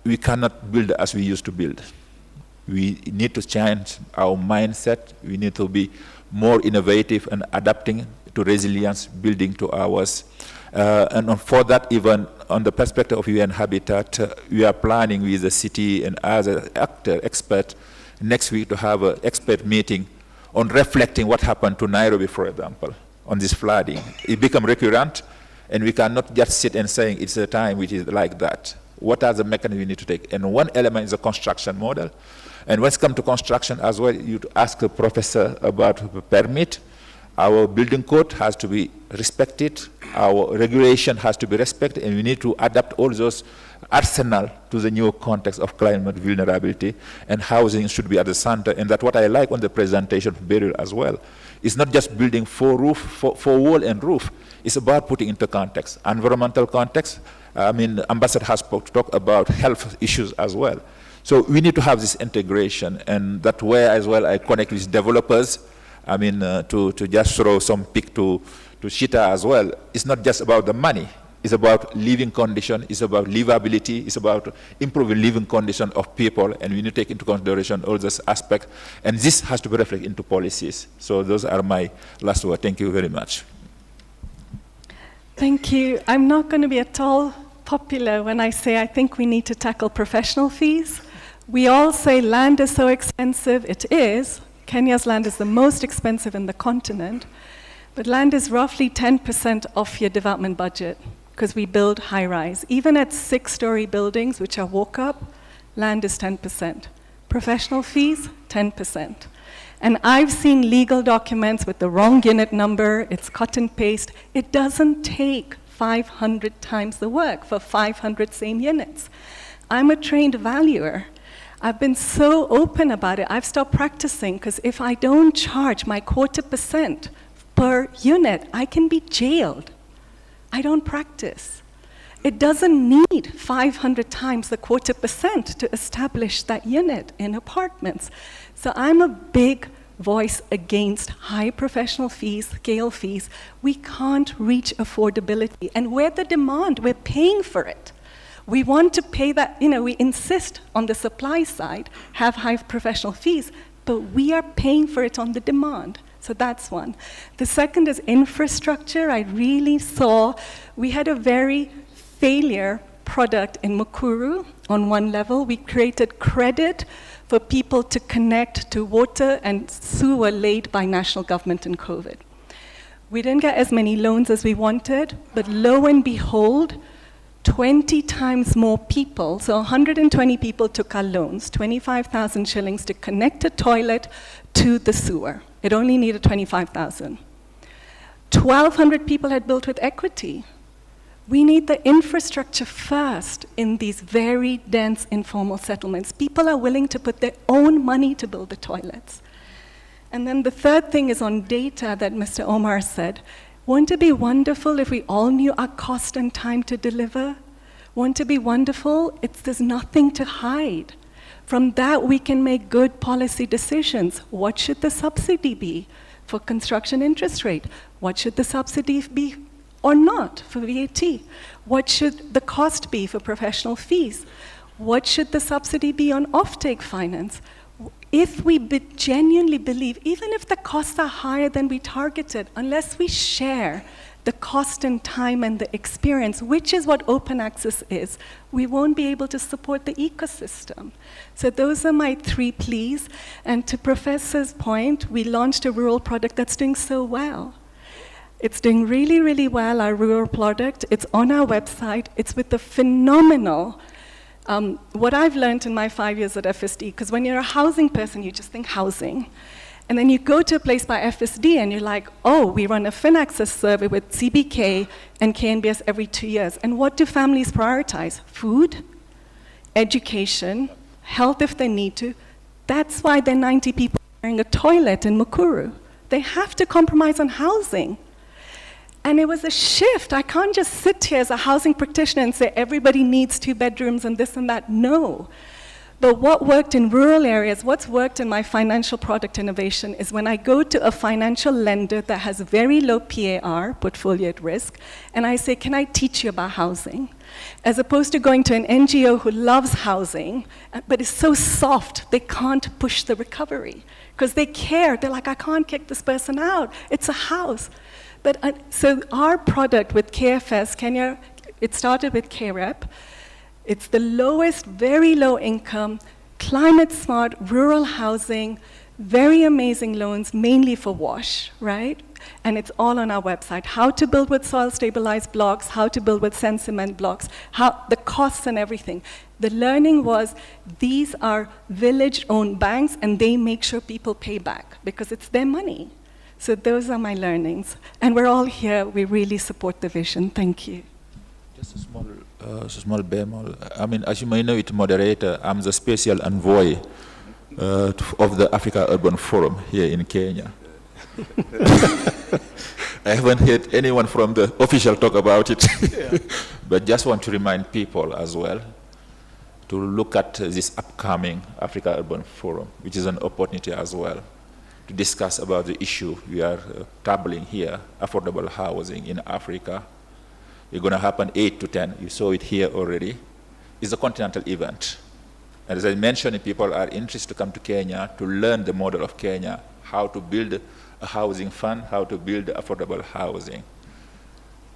we cannot build as we used to build. We need to change our mindset. We need to be more innovative and adapting to resilience, building to ours. And for that, even on the perspective of UN Habitat, we are planning with the city and other expert next week to have an expert meeting on reflecting what happened to Nairobi, for example, on this flooding. It became recurrent, and we cannot just sit and saying it's a time which is like that. What are the mechanisms we need to take? And one element is the construction model. And when it comes to construction as well, you ask the professor about the permit. Our building code has to be respected. Our regulation has to be respected, and we need to adapt all those arsenal to the new context of climate vulnerability, and housing should be at the center. And that's what I like on the presentation of Beryl as well. It's not just building for wall and roof. It's about putting into context, environmental context. I mean, Ambassador has talked about health issues as well. So we need to have this integration, and that way as well I connect with developers. I mean, to just throw some pick to Shita as well. It's not just about the money. It's about living condition. It's about livability. It's about improving living condition of people, and we need to take into consideration all those aspects. And this has to be reflected into policies. So those are my last words. Thank you very much. Thank you. I'm not going to be at all popular when I say I think we need to tackle professional fees. We all say land is so expensive. It is. Kenya's land is the most expensive in the continent, but land is roughly 10% of your development budget because we build high-rise. Even at 6-story buildings, which are walk-up, land is 10%. Professional fees, 10%. And I've seen legal documents with the wrong unit number, it's cut and paste. It doesn't take 500 times the work for 500 same units. I'm a trained valuer. I've been so open about it. I've stopped practicing because if I don't charge my 0.25% per unit, I can be jailed. I don't practice. It doesn't need 500 times the 0.25% to establish that unit in apartments. So I'm a big voice against high professional fees, scale fees. We can't reach affordability. And we're the demand, we're paying for it. We want to pay that, we insist on the supply side, have high professional fees, but we are paying for it on the demand. So that's one. The second is infrastructure. I really saw, we had a very failure product in Mukuru on one level. We created credit for people to connect to water and sewer laid by national government in COVID. We didn't get as many loans as we wanted, but lo and behold, 20 times more people, so 120 people took our loans, 25,000 shillings to connect a toilet to the sewer. It only needed 25,000. 1,200 people had built with equity. We need the infrastructure first in these very dense informal settlements. People are willing to put their own money to build the toilets. And then the third thing is on data that Mr. Omar said. Wouldn't it be wonderful if we all knew our cost and time to deliver? Wouldn't it be wonderful? There's nothing to hide. From that, we can make good policy decisions. What should the subsidy be for construction interest rate? What should the subsidy be or not for VAT? What should the cost be for professional fees? What should the subsidy be on offtake finance? If we genuinely believe, even if the costs are higher than we targeted, unless we share the cost and time and the experience, which is what open access is, we won't be able to support the ecosystem. So those are my 3 pleas. And to Professor's point, we launched a rural product that's doing so well. It's doing really, really well, our rural product. It's on our website. It's with the phenomenal what I've learned in my 5 years at FSD, because when you're a housing person, you just think housing. And then you go to a place by FSD and you're like, oh, we run a FinAccess survey with CBK and KNBS every 2 years. And what do families prioritize? Food, education, health if they need to. That's why there are 90 people sharing a toilet in Mukuru. They have to compromise on housing. And it was a shift. I can't just sit here as a housing practitioner and say everybody needs 2 bedrooms and this and that. No. But what worked in rural areas, what's worked in my financial product innovation is when I go to a financial lender that has very low PAR, portfolio at risk, and I say, can I teach you about housing? As opposed to going to an NGO who loves housing, but is so soft, they can't push the recovery. Because they care. They're like, I can't kick this person out. It's a house. But so our product with KFS, Kenya, it started with KREP. It's the lowest, very low income, climate smart, rural housing, Very amazing loans, mainly for wash, right? And it's all on our website. How to build with soil-stabilized blocks, how to build with sand cement blocks, how the costs and everything. The learning was these are village-owned banks, and they make sure people pay back because it's their money. So those are my learnings. And we're all here. We really support the vision. Thank you. Just a small bemol. I mean, as you may know, moderator, I'm the special envoy of the Africa Urban Forum here in Kenya. I haven't heard anyone from the official talk about it. Yeah. But just want to remind people as well to look at this upcoming Africa Urban Forum, which is an opportunity as well to discuss about the issue we are tackling here, affordable housing in Africa. It's going to happen 8 to 10. You saw it here already. It's a continental event. And as I mentioned, people are interested to come to Kenya to learn the model of Kenya, how to build a housing fund, how to build affordable housing.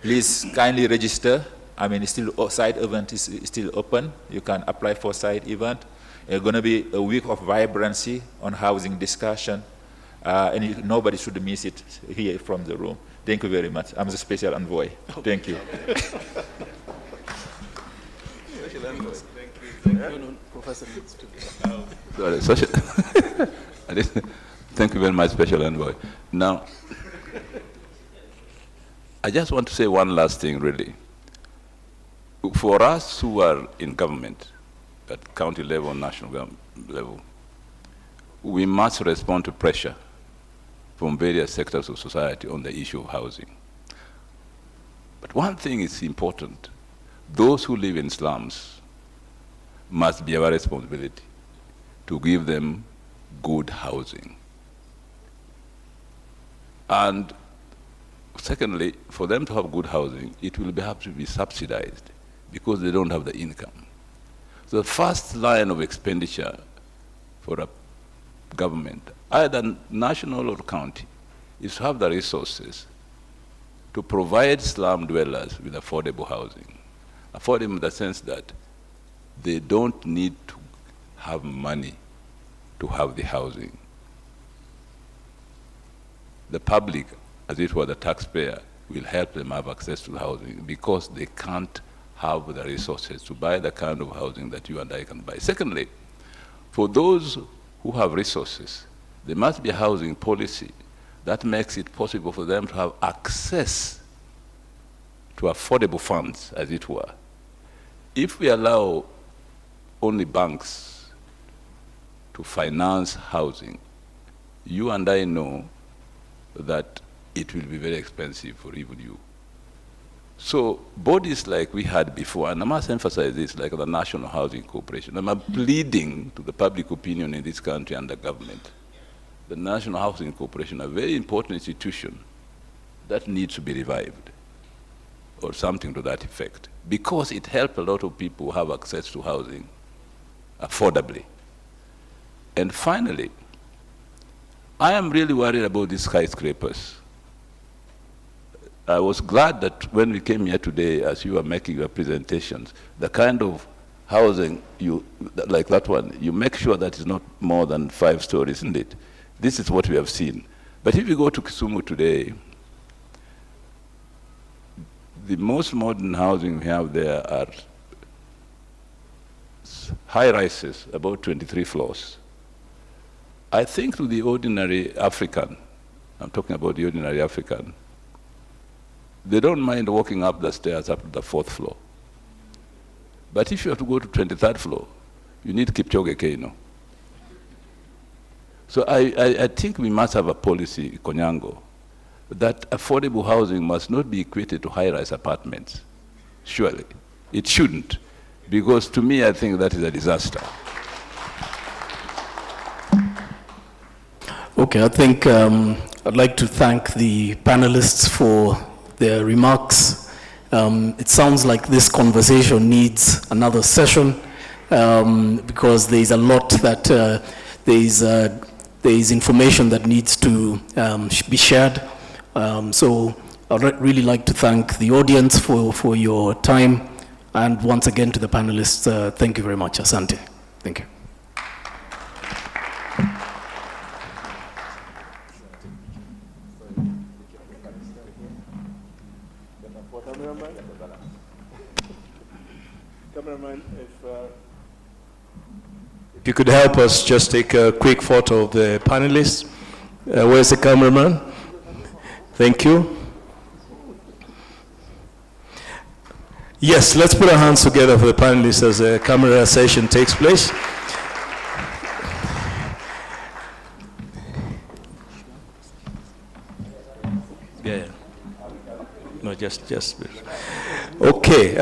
Please kindly register. I mean, side event is still open. You can apply for side event. It's going to be a week of vibrancy on housing discussion. And nobody should miss it here from the room. Thank you very much. I'm the special envoy. Thank you. Special envoy. Thank you. No, Professor needs to. Thank you very much, special envoy. Now, I just want to say one last thing, really. For us who are in government, at county level, national level, we must respond to pressure from various sectors of society on the issue of housing. But one thing is important. Those who live in slums must be our responsibility to give them good housing. And secondly, for them to have good housing, it will have to be subsidized because they don't have the income. So the first line of expenditure for a government, either national or county, is to have the resources to provide slum dwellers with affordable housing. Affordable in the sense that they don't need to have money to have the housing. The public, as it were the taxpayer, will help them have access to housing because they can't have the resources to buy the kind of housing that you and I can buy. Secondly, for those who have resources, there must be a housing policy that makes it possible for them to have access to affordable funds, as it were. If we allow only banks to finance housing, you and I know that it will be very expensive for even you. So bodies like we had before, and I must emphasize this, like the National Housing Corporation, I'm pleading to the public opinion in this country and the government. The National Housing Corporation, a very important institution that needs to be revived, or something to that effect, because it helped a lot of people have access to housing affordably. And finally, I am really worried about these skyscrapers. I was glad that when we came here today, as you were making your presentations, the kind of housing, like that one, you make sure that it's not more than 5 stories, isn't it? This is what we have seen. But if you go to Kisumu today, the most modern housing we have there are high rises, about 23 floors. I think to the ordinary African, I'm talking about the ordinary African, they don't mind walking up the stairs up to the 4th floor. But if you have to go to 23rd floor, you need Kipchoge Keino. So I think we must have a policy, Konyango, that affordable housing must not be equated to high-rise apartments. Surely. It shouldn't. Because to me, I think that is a disaster. Okay, I think I'd like to thank the panelists for their remarks. It sounds like this conversation needs another session because there is a lot that there is information that needs to be shared. So I'd really like to thank the audience for your time, and once again to the panelists, thank you very much. Asante. Thank you. Cameraman, if you could help us just take a quick photo of the panelists. Where's the cameraman? Thank you. Yes, let's put our hands together for the panelists as the camera session takes place. Yeah. No, just. Okay.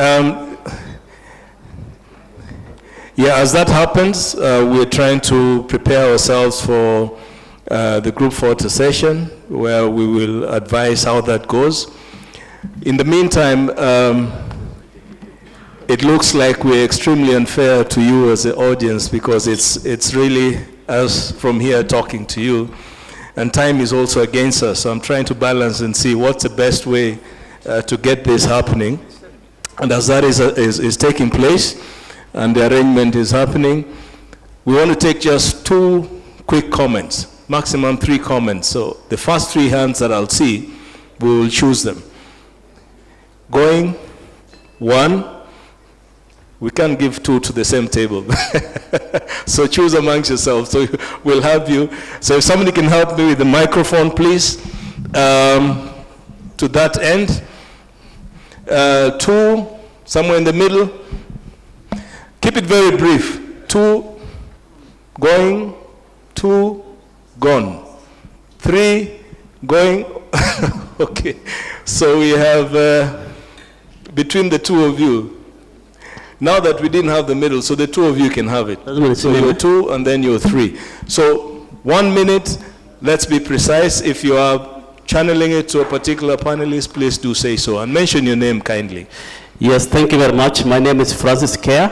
Yeah, as that happens, we're trying to prepare ourselves for the group photo session, where we will advise how that goes. In the meantime, it looks like we're extremely unfair to you as the audience, because it's really us from here talking to you, and time is also against us. So I'm trying to balance and see what's the best way to get this happening. And as that is taking place and the arrangement is happening, we want to take just 2 quick comments, maximum 3 comments. So the first 3 hands that I'll see, we will choose them. Going, 1. We can't give 2 to the same table. So choose amongst yourselves. So we'll have you. So if somebody can help me with the microphone, please, to that end. 2, somewhere in the middle. Keep it very brief. 2, going. 2, gone. 3, going. Okay. So we have, between the 2 of you, now that we didn't have the middle, so the 2 of you can have it. So you're 2 and then you're 3. So 1 minute, let's be precise. If you are channeling it to a particular panelist, please do say so. And mention your name kindly. Yes, thank you very much. My name is Francis Kerr.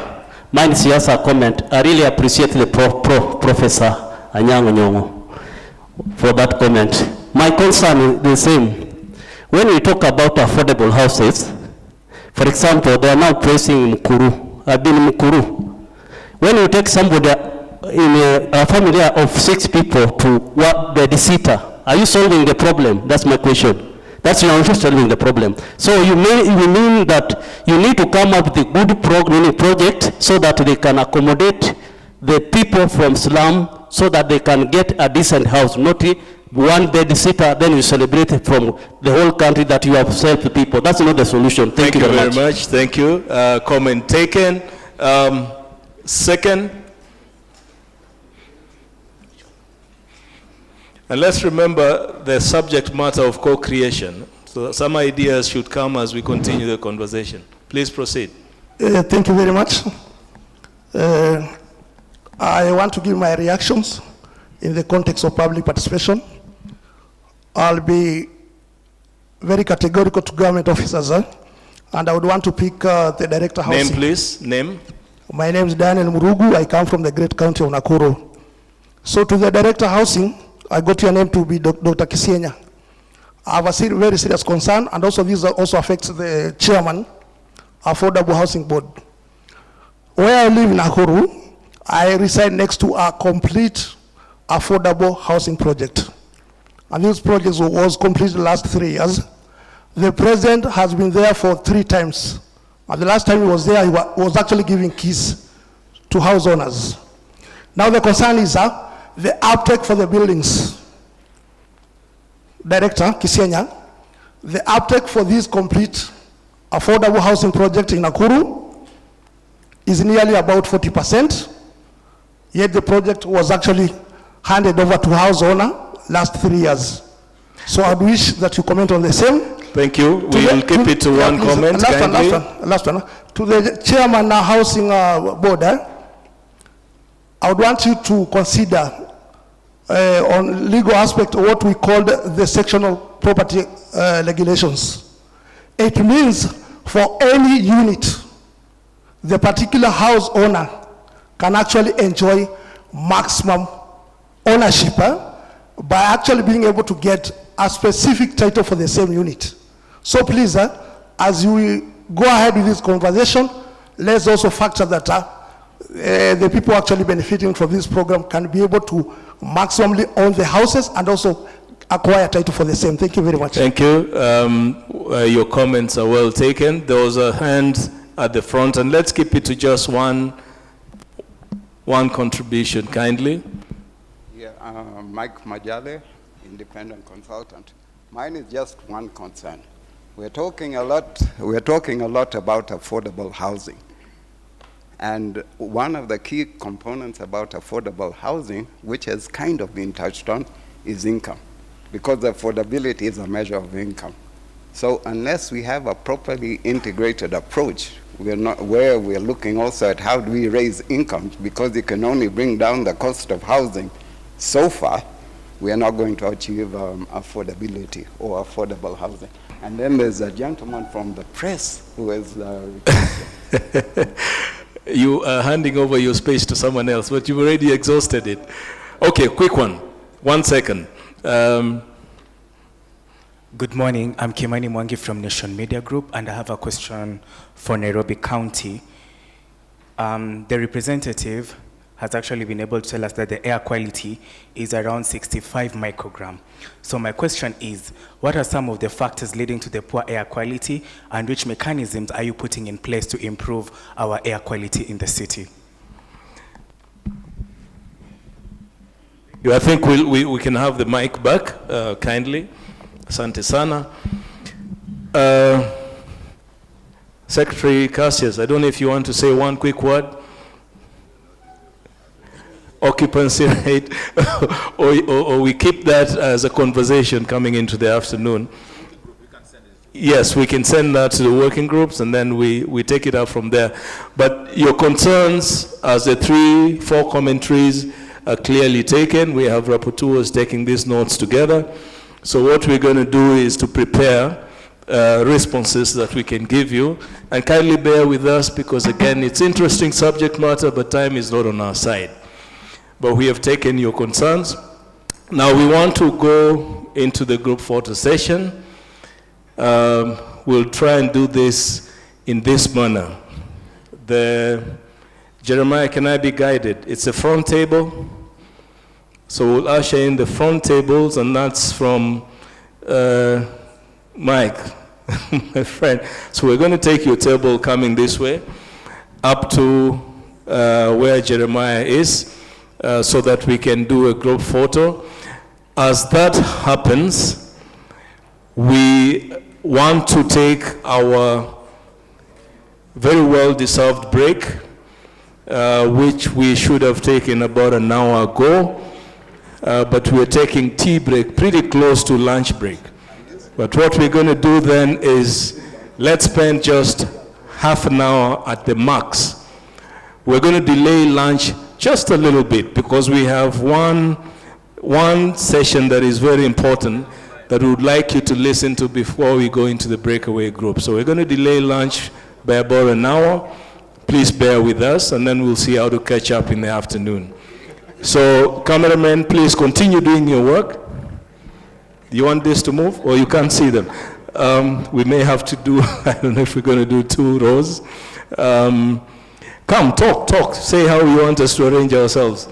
Mine is just a comment. I really appreciate the Professor Anyang' Nyong'o for that comment. My concern is the same. When we talk about affordable houses, for example, they are now placing Mukuru. I've been in Mukuru. When you take somebody in a family of 6 people to babysitter, are you solving the problem? That's my question. That's not solving the problem. So you mean that you need to come up with a good project so that they can accommodate the people from slum, so that they can get a decent house, not one babysitter, then you celebrate it from the whole country that you have served people. That's not the solution. Thank you very much. Thank you. Comment taken. Second. And let's remember the subject matter of co-creation. So some ideas should come as we continue the conversation. Please proceed. Thank you very much. I want to give my reactions in the context of public participation. I'll be very categorical to government officers, and I would want to pick the director housing. Name, please. Name. My name is Daniel Murugu. I come from the great county of Nakuru. So to the director housing, I got your name to be Dr. Kisienya. I have a very serious concern, and also this also affects the chairman, Affordable Housing Board. Where I live in Nakuru, I reside next to a complete affordable housing project. And this project was completed the last 3 years. The president has been there for 3 times. And the last time he was there, he was actually giving keys to house owners. Now the concern is the uptake for the buildings. Director Kisienya, the uptake for this complete affordable housing project in Nakuru is nearly about 40%. Yet the project was actually handed over to house owner last 3 years. So I wish that you comment on the same. Thank you. We will keep it to one comment. Last one. To the chairman of housing board, I would want you to consider on legal aspect what we call the sectional property regulations. It means for any unit, the particular house owner can actually enjoy maximum ownership by actually being able to get a specific title for the same unit. So please, as you go ahead with this conversation, let's also factor that the people actually benefiting from this program can be able to maximally own the houses and also acquire title for the same. Thank you very much. Thank you. Your comments are well taken. There was a hand at the front, and let's keep it to just one contribution, kindly. Yeah, Mike Majale, independent consultant. Mine is just one concern. We're talking a lot about affordable housing. And one of the key components about affordable housing, which has kind of been touched on, is income. Because affordability is a measure of income. So unless we have a properly integrated approach, where we're looking also at how do we raise incomes, because you can only bring down the cost of housing so far, we are not going to achieve affordability or affordable housing. And then there's a gentleman from the press who is You are handing over your space to someone else, but you've already exhausted it. Okay, quick one. 1 second. Good morning. I'm Kimani Mwangi from Nation Media Group, and I have a question for Nairobi County. The representative has actually been able to tell us that the air quality is around 65 microgram. So my question is, what are some of the factors leading to the poor air quality, and which mechanisms are you putting in place to improve our air quality in the city? I think we can have the mic back, kindly. Asante sana. Secretary Cassius, I don't know if you want to say one quick word. Occupancy rate, or we keep that as a conversation coming into the afternoon. Yes, we can send that to the working groups, and then we take it up from there. But your concerns, as the 3-4 commentaries are clearly taken, we have rapporteurs taking these notes together. So what we're going to do is to prepare responses that we can give you, and kindly bear with us, because again, it's interesting subject matter, but time is not on our side. But we have taken your concerns. Now we want to go into the group photo session. We'll try and do this in this manner. Jeremiah, can I be guided? It's a front table. So we'll usher in the front tables, and that's from Mike, my friend. So we're going to take your table coming this way up to where Jeremiah is, so that we can do a group photo. As that happens, we want to take our very well-deserved break, which we should have taken about an hour ago, but we're taking tea break pretty close to lunch break. But what we're going to do then is let's spend just half an hour at the max. We're going to delay lunch just a little bit, because we have one session that is very important that we would like you to listen to before we go into the breakaway group. So we're going to delay lunch by about an hour. Please bear with us, and then we'll see how to catch up in the afternoon. So cameramen, please continue doing your work. You want this to move, or you can't see them? We may have to do, I don't know if we're going to do 2 rows. Come, talk. Say how you want us to arrange ourselves.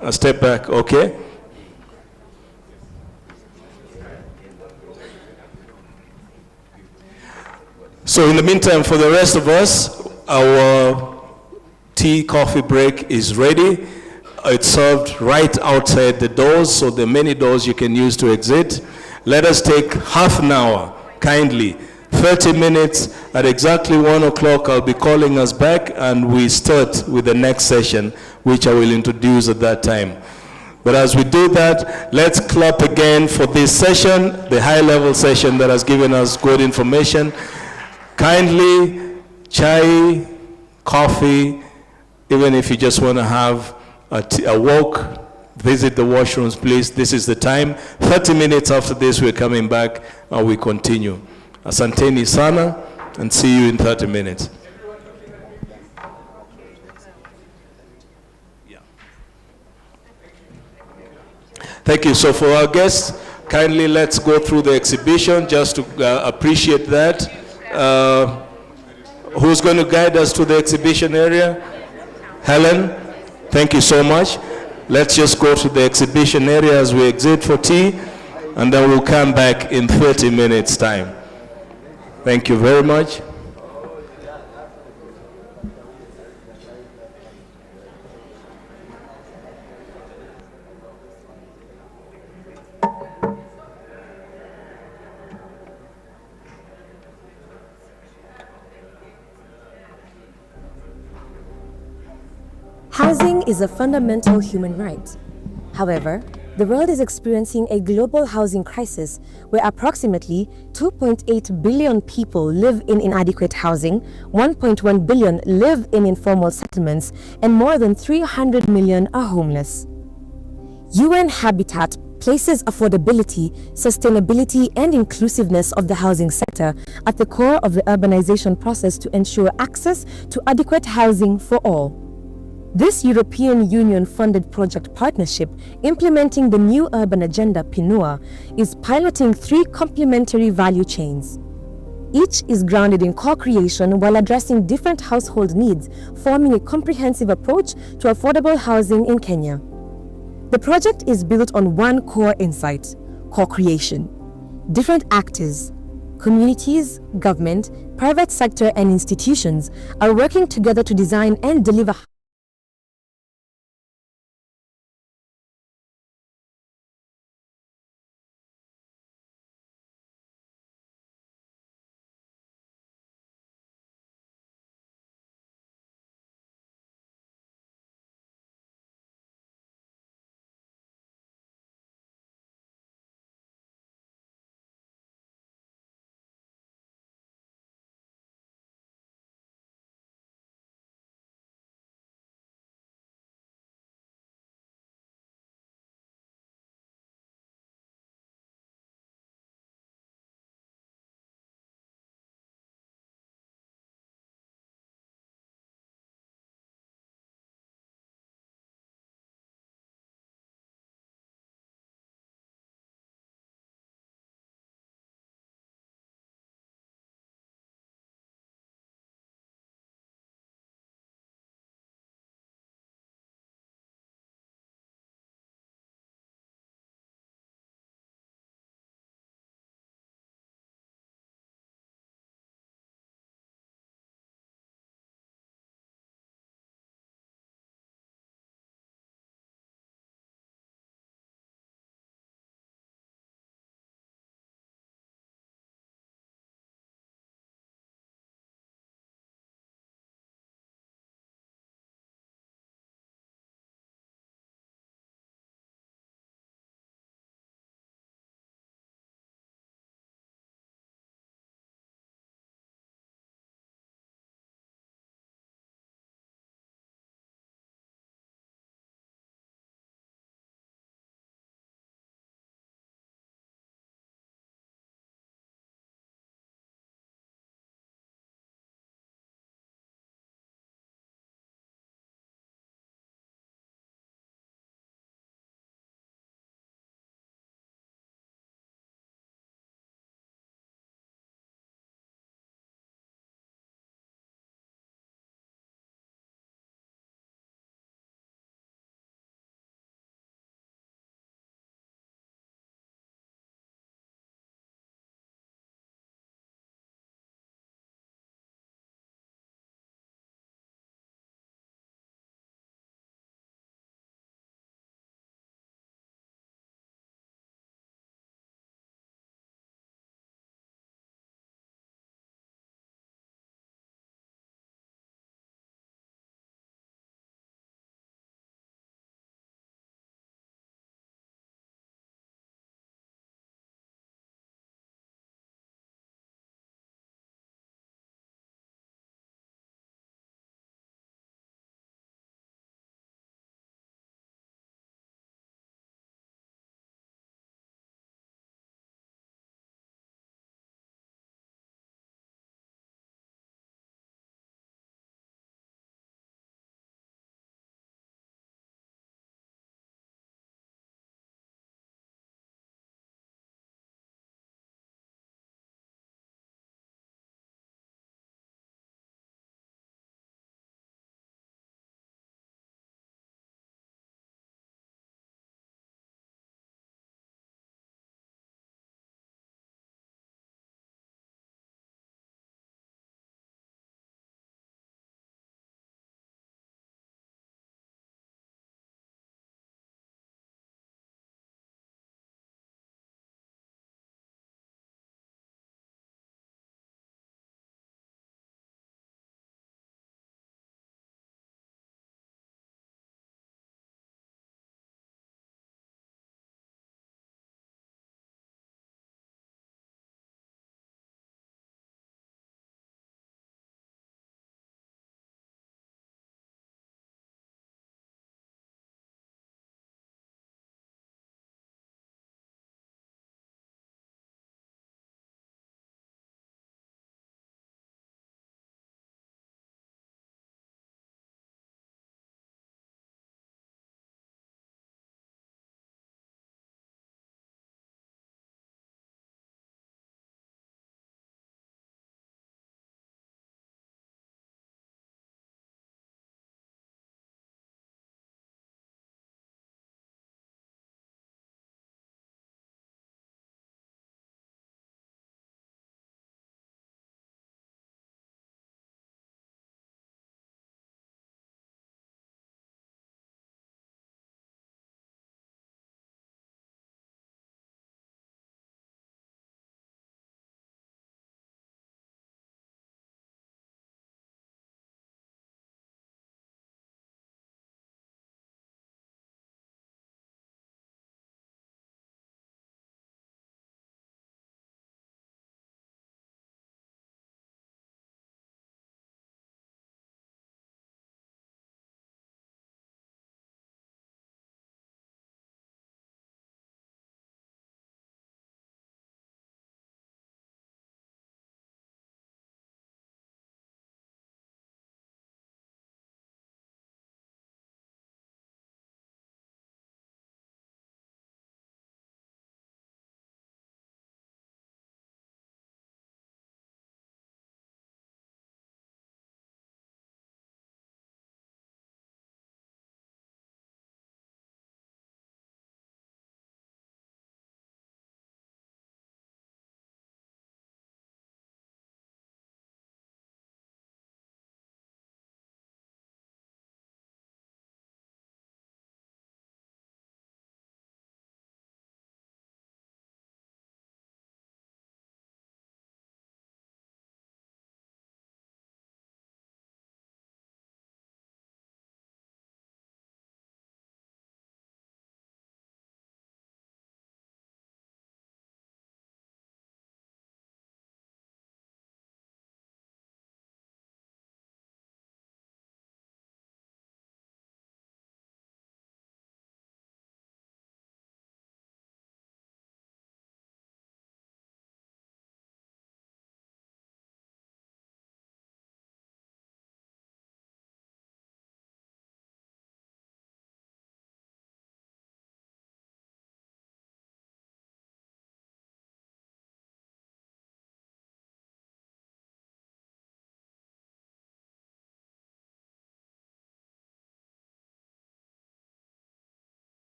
A step back, okay. So in the meantime, for the rest of us, our tea, coffee break is ready. It's served right outside the doors, so there are many doors you can use to exit. Let us take half an hour, kindly, 30 minutes. At exactly 1 o'clock, I'll be calling us back, and we start with the next session, which I will introduce at that time. But as we do that, let's clap again for this session, the high-level session that has given us good information. Kindly, chai, coffee, even if you just want to have a walk, visit the washrooms, please. This is the time. 30 minutes after this, we're coming back and we continue. Asanteni sana, and see you in 30 minutes. Thank you. So for our guests, kindly let's go through the exhibition just to appreciate that. Who's going to guide us to the exhibition area? Helen, thank you so much. Let's just go to the exhibition area as we exit for tea, and then we'll come back in 30 minutes' time. Thank you very much. Housing is a fundamental human right. However, the world is experiencing a global housing crisis where approximately 2.8 billion people live in inadequate housing, 1.1 billion live in informal settlements, and more than 300 million are homeless. UN Habitat places affordability, sustainability, and inclusiveness of the housing sector at the core of the urbanization process to ensure access to adequate housing for all. This European Union-funded project partnership implementing the new urban agenda PINUA is piloting 3 complementary value chains. Each is grounded in co-creation while addressing different household needs, forming a comprehensive approach to affordable housing in Kenya. The project is built on one core insight: co-creation. Different actors, communities, government, private sector, and institutions are working together to design and deliver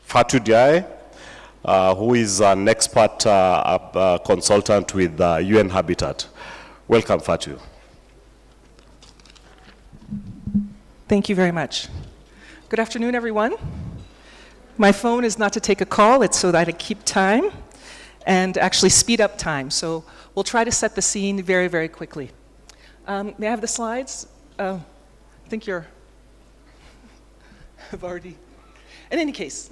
Fatu Diaye, who is an expert consultant with UN Habitat. Welcome, Fatu. Thank you very much. Good afternoon, everyone. My phone is not to take a call, it's so that I keep time and actually speed up time. So we'll try to set the scene very, very quickly. May I have the slides? I think I've already, in any case,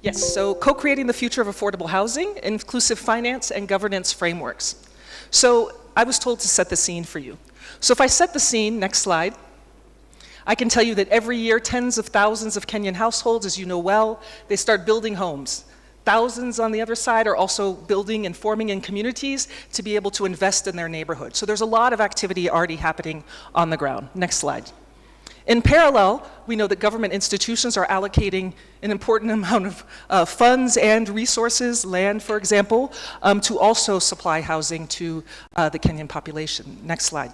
yes, so co-creating the future of affordable housing, inclusive finance and governance frameworks. So I was told to set the scene for you. So if I set the scene, next slide, I can tell you that every year, tens of thousands of Kenyan households, as you know well, they start building homes. Thousands on the other side are also building and forming in communities to be able to invest in their neighborhood. So there's a lot of activity already happening on the ground. Next slide. In parallel, we know that government institutions are allocating an important amount of funds and resources, land, for example, to also supply housing to the Kenyan population. Next slide.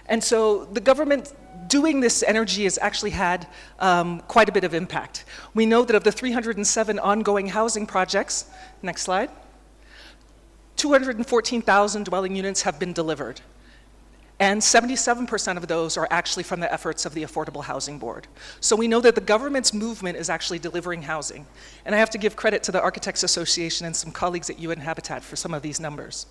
And so the government doing this energy has actually had quite a bit of impact. We know that of the 307 ongoing housing projects, next slide, 214,000 dwelling units have been delivered. And 77% of those are actually from the efforts of the Affordable Housing Board. So we know that the government's movement is actually delivering housing. And I have to give credit to the Architects Association and some colleagues at UN Habitat for some of these numbers.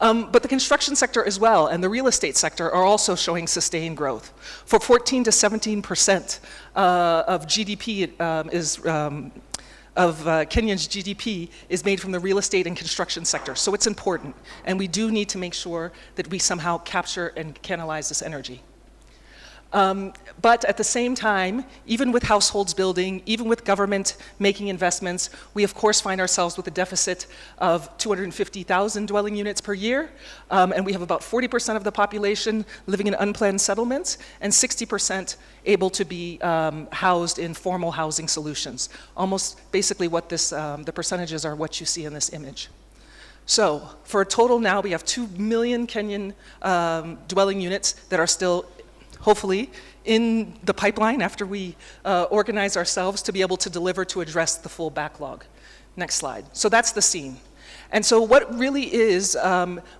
But the construction sector as well and the real estate sector are also showing sustained growth. For 14 to 17% of GDP Kenyan's GDP is made from the real estate and construction sector. So it's important, and we do need to make sure that we somehow capture and canalize this energy. But at the same time, even with households building, even with government making investments, we of course find ourselves with a deficit of 250,000 dwelling units per year, and we have about 40% of the population living in unplanned settlements, and 60% able to be housed in formal housing solutions. Almost basically what the percentages are what you see in this image. So for a total now, we have 2 million Kenyan dwelling units that are still hopefully in the pipeline after we organize ourselves to be able to deliver to address the full backlog. Next slide. So that's the scene. And so what really is,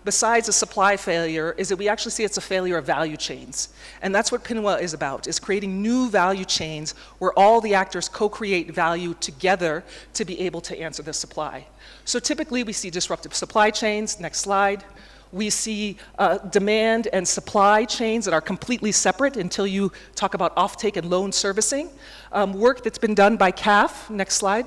besides a supply failure, is that we actually see it's a failure of value chains. And that's what PINUA is about, is creating new value chains where all the actors co-create value together to be able to answer the supply. So typically we see disruptive supply chains. Next slide. We see demand and supply chains that are completely separate until you talk about offtake and loan servicing. Work that's been done by CAF, next slide.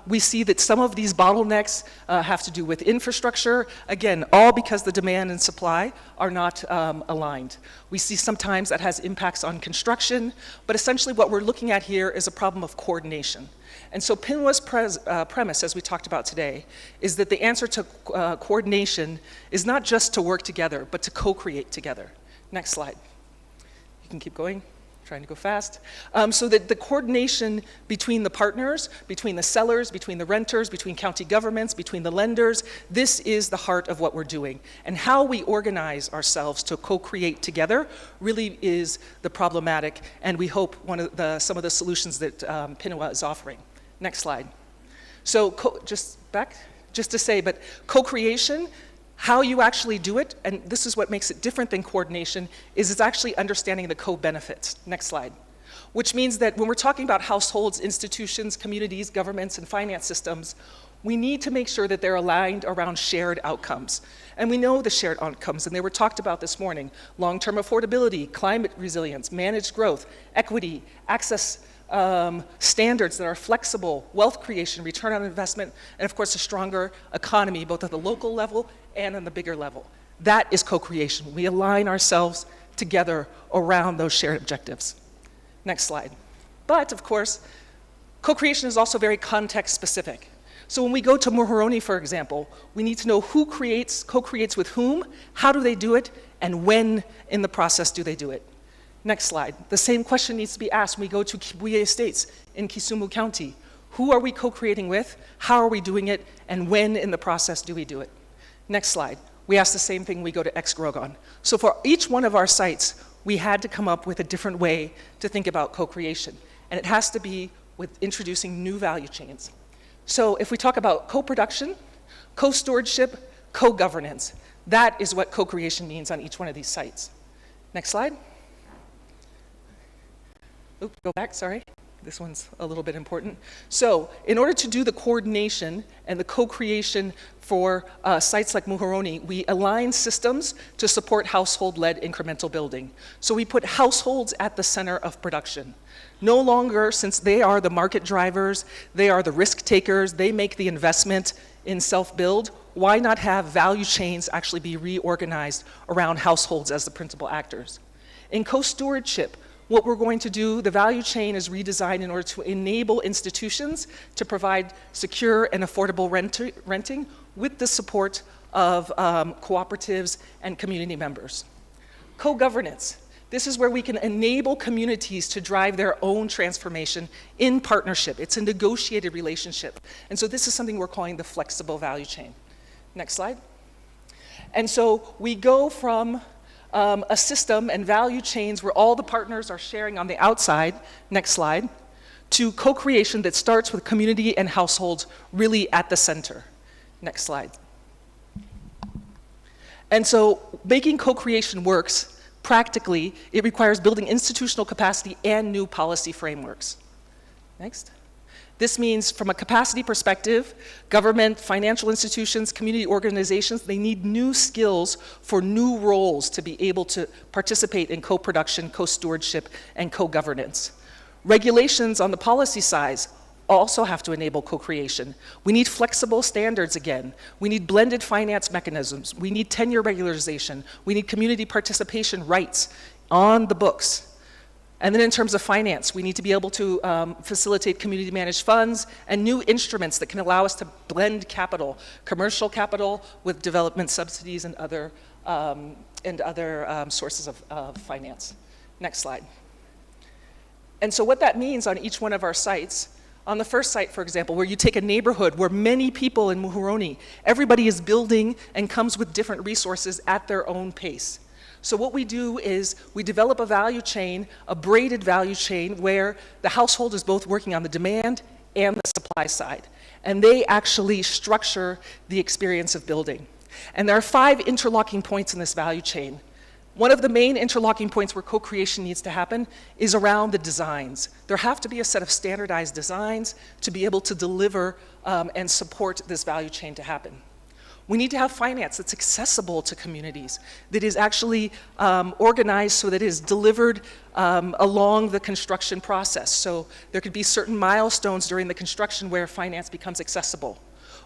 We see that some of these bottlenecks have to do with infrastructure, again, all because the demand and supply are not aligned. We see sometimes that has impacts on construction, but essentially what we're looking at here is a problem of coordination. And so PINUA's premise, as we talked about today, is that the answer to coordination is not just to work together, but to co-create together. Next slide. You can keep going, trying to go fast. So that the coordination between the partners, between the sellers, between the renters, between county governments, between the lenders, this is the heart of what we're doing. And how we organize ourselves to co-create together really is the problematic, and we hope some of the solutions that PINUA is offering. Next slide. So just to say, but co-creation, how you actually do it, and this is what makes it different than coordination, is it's actually understanding the co-benefits. Next slide. Which means that when we're talking about households, institutions, communities, governments, and finance systems, we need to make sure that they're aligned around shared outcomes. And we know the shared outcomes, and they were talked about this morning. Long-term affordability, climate resilience, managed growth, equity, access standards that are flexible, wealth creation, return on investment, and of course a stronger economy, both at the local level and on the bigger level. That is co-creation. We align ourselves together around those shared objectives. Next slide. But of course, co-creation is also very context specific. So when we go to Muhoroni, for example, we need to know who co-creates with whom, how do they do it, and when in the process do they do it. Next slide. The same question needs to be asked when we go to Kibuye Estates in Kisumu County. Who are we co-creating with? How are we doing it? And when in the process do we do it? Next slide. We ask the same thing when we go to Ex-Grogon. So for each one of our sites, we had to come up with a different way to think about co-creation. and it has to be with introducing new value chains. So if we talk about co-production, co-stewardship, co-governance, that is what co-creation means on each one of these sites. Next slide. Oops, go back, sorry. This one's a little bit important. So in order to do the coordination and the co-creation for sites like Muhoroni, we align systems to support household-led incremental building. So we put households at the center of production. No longer, since they are the market drivers, they are the risk takers, they make the investment in self-build, why not have value chains actually be reorganized around households as the principal actors? In co-stewardship, what we're going to do, the value chain is redesigned in order to enable institutions to provide secure and affordable renting with the support of cooperatives and community members. Co-governance. This is where we can enable communities to drive their own transformation in partnership. It's a negotiated relationship. And so this is something we're calling the flexible value chain. Next slide. And so we go from a system and value chains where all the partners are sharing on the outside, next slide, to co-creation that starts with community and households really at the center. Next slide. And so making co-creation works, practically, it requires building institutional capacity and new policy frameworks. Next. This means, from a capacity perspective, government, financial institutions, community organizations, they need new skills for new roles to be able to participate in co-production, co-stewardship, and co-governance. Regulations on the policy side also have to enable co-creation. We need flexible standards again. We need blended finance mechanisms. We need tenure regularization. We need community participation rights on the books. And then in terms of finance, we need to be able to facilitate community managed funds and new instruments that can allow us to blend capital, commercial capital with development subsidies and other sources of finance. Next slide. And so what that means on each one of our sites, on the first site, for example, where you take a neighborhood where many people in Muhoroni, everybody is building and comes with different resources at their own pace. So what we do is we develop a value chain, a braided value chain, where the household is both working on the demand and the supply side. And they actually structure the experience of building. And there are 5 interlocking points in this value chain. One of the main interlocking points where co-creation needs to happen is around the designs. There have to be a set of standardized designs to be able to deliver and support this value chain to happen. We need to have finance that's accessible to communities, that is actually organized so that it is delivered along the construction process. So there could be certain milestones during the construction where finance becomes accessible.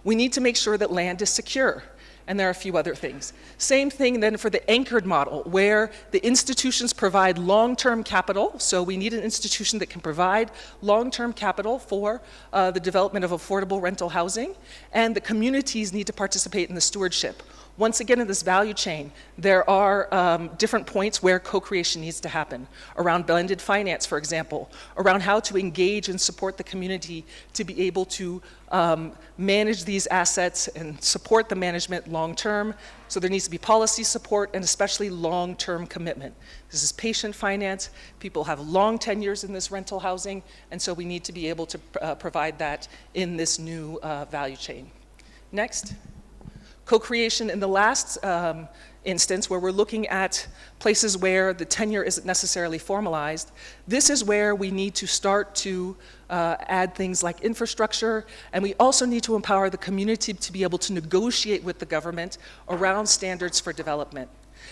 We need to make sure that land is secure. And there are a few other things. Same thing then for the anchored model, where the institutions provide long-term capital. So we need an institution that can provide long-term capital for the development of affordable rental housing, and the communities need to participate in the stewardship. Once again, in this value chain, there are different points where co-creation needs to happen. Around blended finance, for example, around how to engage and support the community to be able to manage these assets and support the management long-term. So there needs to be policy support and especially long-term commitment. This is patient finance. People have long tenures in this rental housing, and so we need to be able to provide that in this new value chain. Next. Co-creation in the last instance, where we're looking at places where the tenure isn't necessarily formalized. This is where we need to start to add things like infrastructure, and we also need to empower the community to be able to negotiate with the government around standards for development.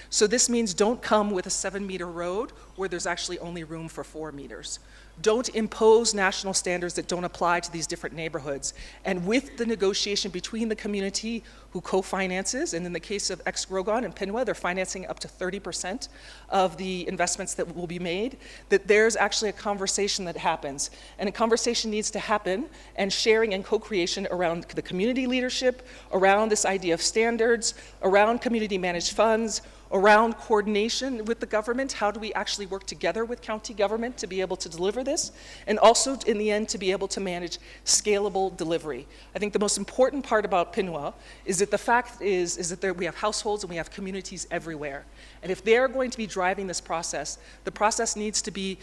So this means don't come with a 7-meter road where there's actually only room for 4 meters. Don't impose national standards that don't apply to these different neighborhoods. And with the negotiation between the community who co-finances, and in the case of ex-Grogan and PINUA, they're financing up to 30% of the investments that will be made, that there's actually a conversation that happens. And a conversation needs to happen, and sharing and co-creation around the community leadership, around this idea of standards, around community managed funds, around coordination with the government. How do we actually work together with county government to be able to deliver this? And also, in the end, to be able to manage scalable delivery. I think the most important part about PINUA is that the fact is that we have households and we have communities everywhere. And if they're going to be driving this process, the process needs to be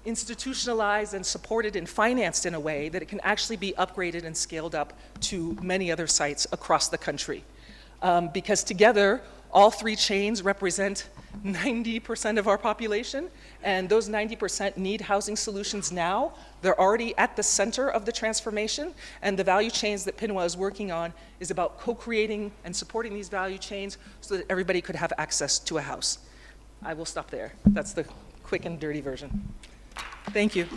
institutionalized and supported and financed in a way that it can actually be upgraded and scaled up to many other sites across the country. Because together, all three chains represent 90% of our population, and those 90% need housing solutions now. They're already at the center of the transformation, and the value chains that PINUA is working on is about co-creating and supporting these value chains so that everybody could have access to a house. I will stop there. That's the quick and dirty version. Thank you.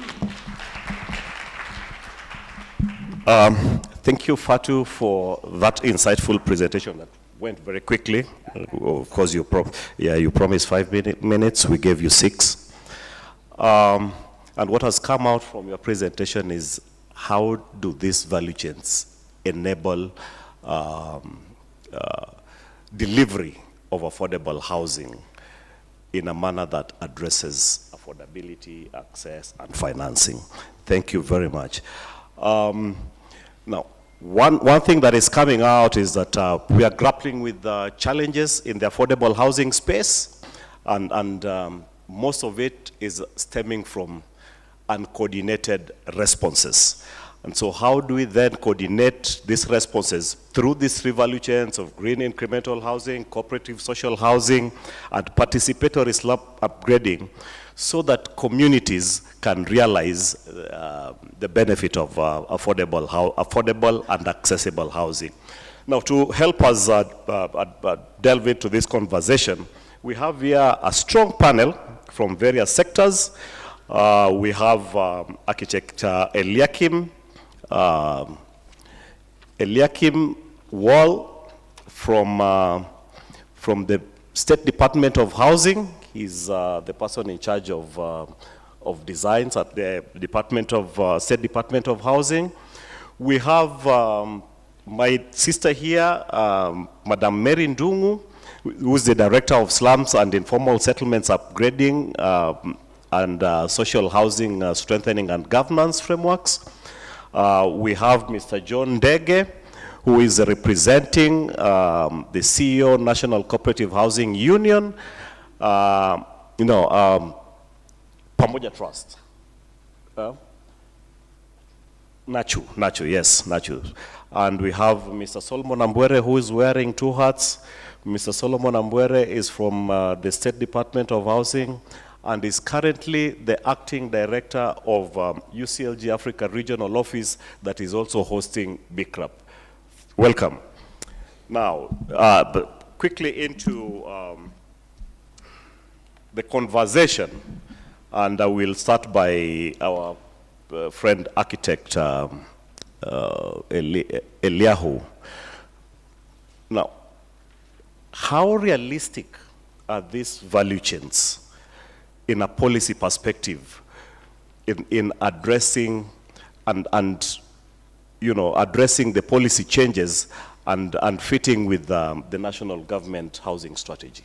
Thank you, Fatu, for that insightful presentation that went very quickly. Of course, you promised 5 minutes. We gave you 6. And what has come out from your presentation is how do these value chains enable delivery of affordable housing in a manner that addresses affordability, access, and financing. Thank you very much. Now, one thing that is coming out is that we are grappling with challenges in the affordable housing space, and most of it is stemming from uncoordinated responses. And so how do we then coordinate these responses through these 3 value chains of green incremental housing, cooperative social housing, and participatory slab upgrading, so that communities can realize the benefit of affordable and accessible housing. Now, to help us delve into this conversation, we have here a strong panel from various sectors. We have architect Eliakim Wall from the State Department of Housing. He's the person in charge of designs at the State Department of Housing. We have my sister here, Madam Mary Ndungu, who is the Director of Slums and Informal Settlements Upgrading and Social Housing Strengthening and Governance Frameworks. We have Mr. John Ndege, who is representing the CEO, National Cooperative Housing Union, Pamoja Trust. Nachu, yes, Nachu. And we have Mr. Solomon Ambwere, who is wearing 2 hats. Mr. Solomon Ambwere is from the State Department of Housing and is currently the acting director of UCLG Africa Regional Office that is also hosting BICRAP. Welcome. Now, quickly into the conversation, and I will start by our friend architect Eliahu. Now, how realistic are these value chains in a policy perspective in addressing addressing the policy changes and fitting with the national government housing strategy?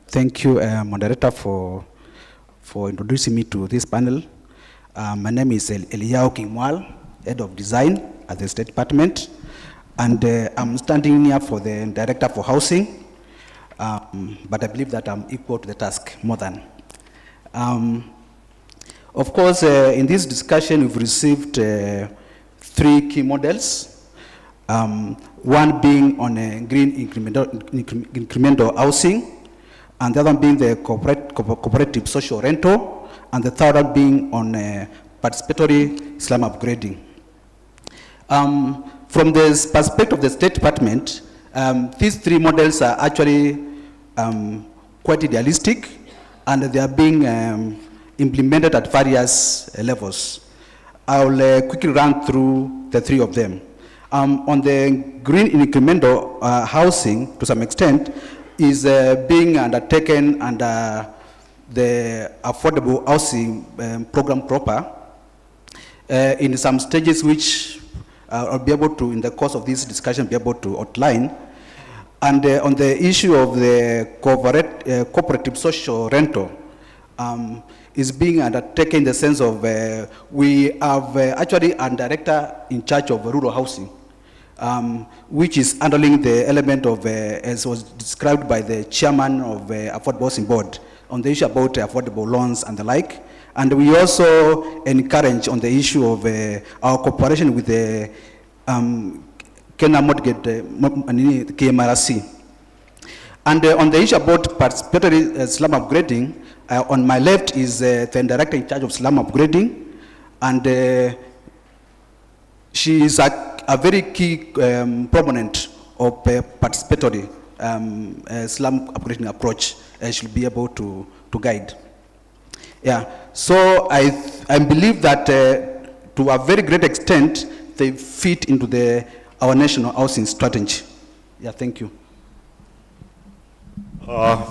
Thank you, moderator, for introducing me to this panel. My name is Eliahu Kimwal, Head of Design at the State Department, and I'm standing here for the Director for Housing, but I believe that I'm equal to the task, more than. Of course, in this discussion, we've received 3 key models, one being on a green incremental housing, and the other one being the cooperative social rental, and the third one being on participatory slum upgrading. From the perspective of the State Department, these 3 models are actually quite idealistic, and they are being implemented at various levels. I'll quickly run through the 3 of them. On the green incremental housing, to some extent, is being undertaken under the affordable housing program proper in some stages which I'll be able to, in the course of this discussion, be able to outline. And on the issue of the cooperative social rental, is being undertaken in the sense of we have actually a director in charge of rural housing, which is handling the element of, as was described by the chairman of Affordable Housing Board, on the issue about affordable loans and the like. And we also encourage on the issue of our cooperation with the Kenya Mortgage, KMRC. And on the issue about participatory slum upgrading, on my left is the director in charge of slum upgrading, and she is a very key proponent of participatory slum upgrading approach, and she'll be able to guide. Yeah, so I believe that to a very great extent, they fit into our national housing strategy. Yeah, thank you.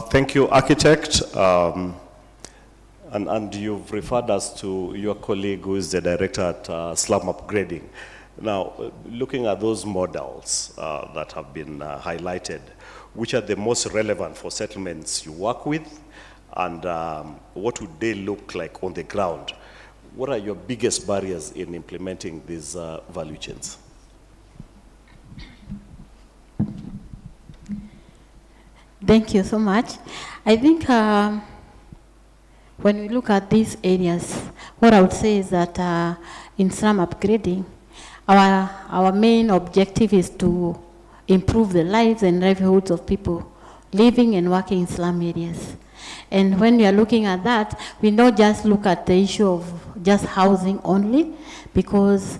Thank you, Architect. And you've referred us to your colleague who is the director at slum upgrading. Now, looking at those models that have been highlighted, which are the most relevant for settlements you work with, and what would they look like on the ground? What are your biggest barriers in implementing these value chains? Thank you so much. I think when we look at these areas, what I would say is that in slum upgrading, our main objective is to improve the lives and livelihoods of people living and working in slum areas. And when we are looking at that, we don't just look at the issue of just housing only, because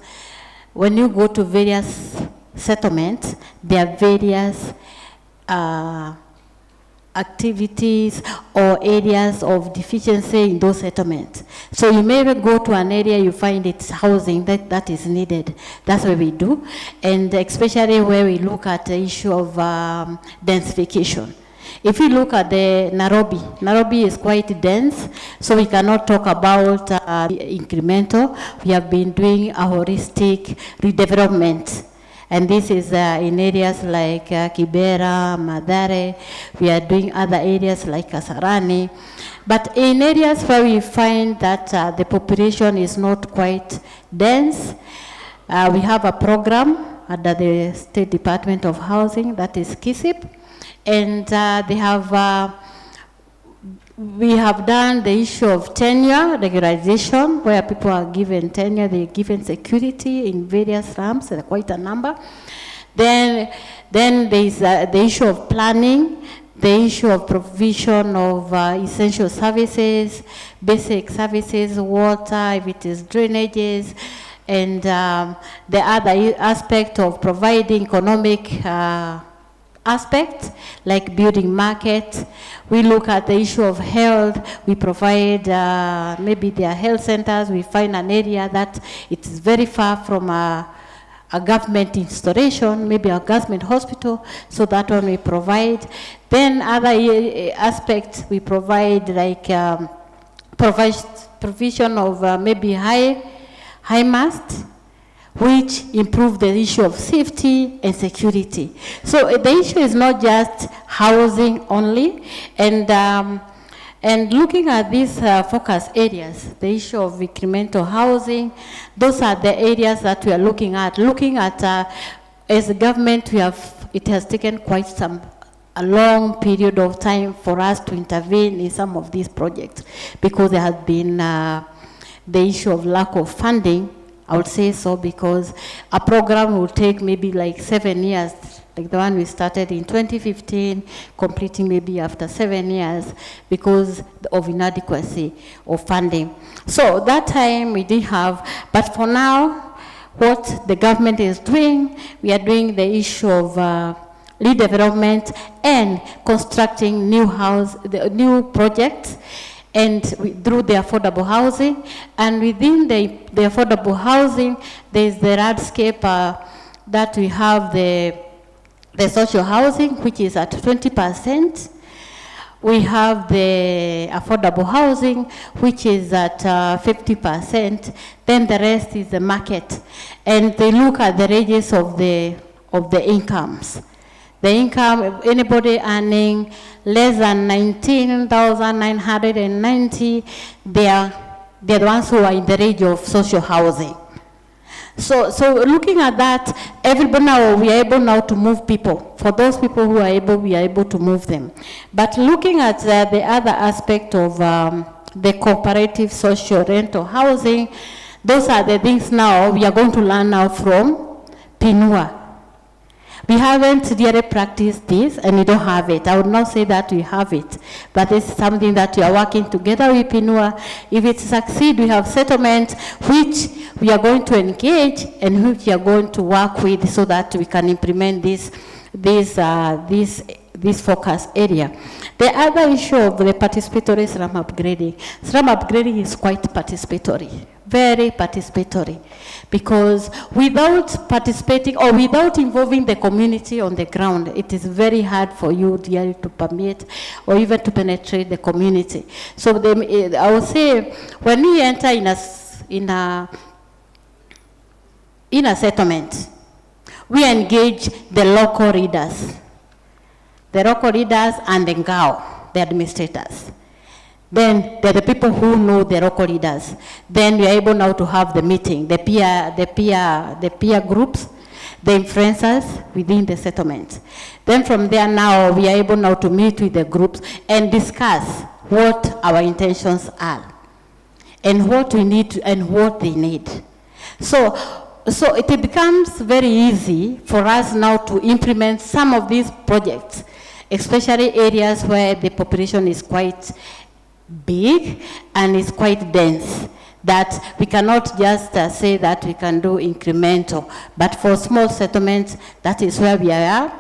when you go to various settlements, there are various activities or areas of deficiency in those settlements. So you may go to an area, you find it's housing that is needed. That's what we do. And especially where we look at the issue of densification. If you look at the Nairobi is quite dense, so we cannot talk about incremental. We have been doing a holistic redevelopment. And this is in areas like Kibera, Mathare. We are doing other areas like Kasarani. But in areas where we find that the population is not quite dense, we have a program under the State Department of Housing, that is KISIP. And we have done the issue of tenure regularization, where people are given tenure, they're given security in various slums, quite a number. Then there's the issue of planning, the issue of provision of essential services, basic services, water, if it is drainages, and the other aspect of providing economic aspect, like building market. We look at the issue of health. We provide, maybe there are health centers. We find an area that it is very far from a government installation, maybe a government hospital, so that one we provide. Then other aspects we provide, like provision of maybe high mast, which improve the issue of safety and security. So the issue is not just housing only, and looking at these focus areas, the issue of incremental housing, those are the areas that we are looking at. As a government, it has taken quite a long period of time for us to intervene in some of these projects, because there has been the issue of lack of funding. I would say so, because a program will take maybe like 7 years, like the one we started in 2015, completing maybe after 7 years because of inadequacy of funding. So that time we didn't have, but for now, what the government is doing, we are doing the issue of redevelopment and constructing new projects, and through the affordable housing. And within the affordable housing, there's the landscape that we have the social housing, which is at 20%. We have the affordable housing, which is at 50%. Then the rest is the market. And they look at the ranges of the incomes. The income, anybody earning less than 19,990, they're the ones who are in the range of social housing. So looking at that, everybody now, we are able now to move people. For those people who are able, we are able to move them. But looking at the other aspect of the cooperative social rental housing, those are the things now we are going to learn now from PINUA. We haven't really practiced this, and we don't have it. I would not say that we have it, but it's something that we are working together with PINUA. If it succeeds, we have settlement which we are going to engage and which we are going to work with so that we can implement this focus area. The other issue of the participatory slum upgrading. Slum upgrading is quite participatory, very participatory, because without participating or without involving the community on the ground, it is very hard for you to permeate or even to penetrate the community. So I would say when we enter in a settlement, we engage the local leaders. The local leaders and the NGAO, the administrators. Then they're the people who know the local leaders. Then we are able now to have the meeting, the peer groups, the influencers within the settlement. Then from there now, we are able now to meet with the groups and discuss what our intentions are and what we need and what they need. So it becomes very easy for us now to implement some of these projects, especially areas where the population is quite big and is quite dense, that we cannot just say that we can do incremental, but for small settlements, that is where we are.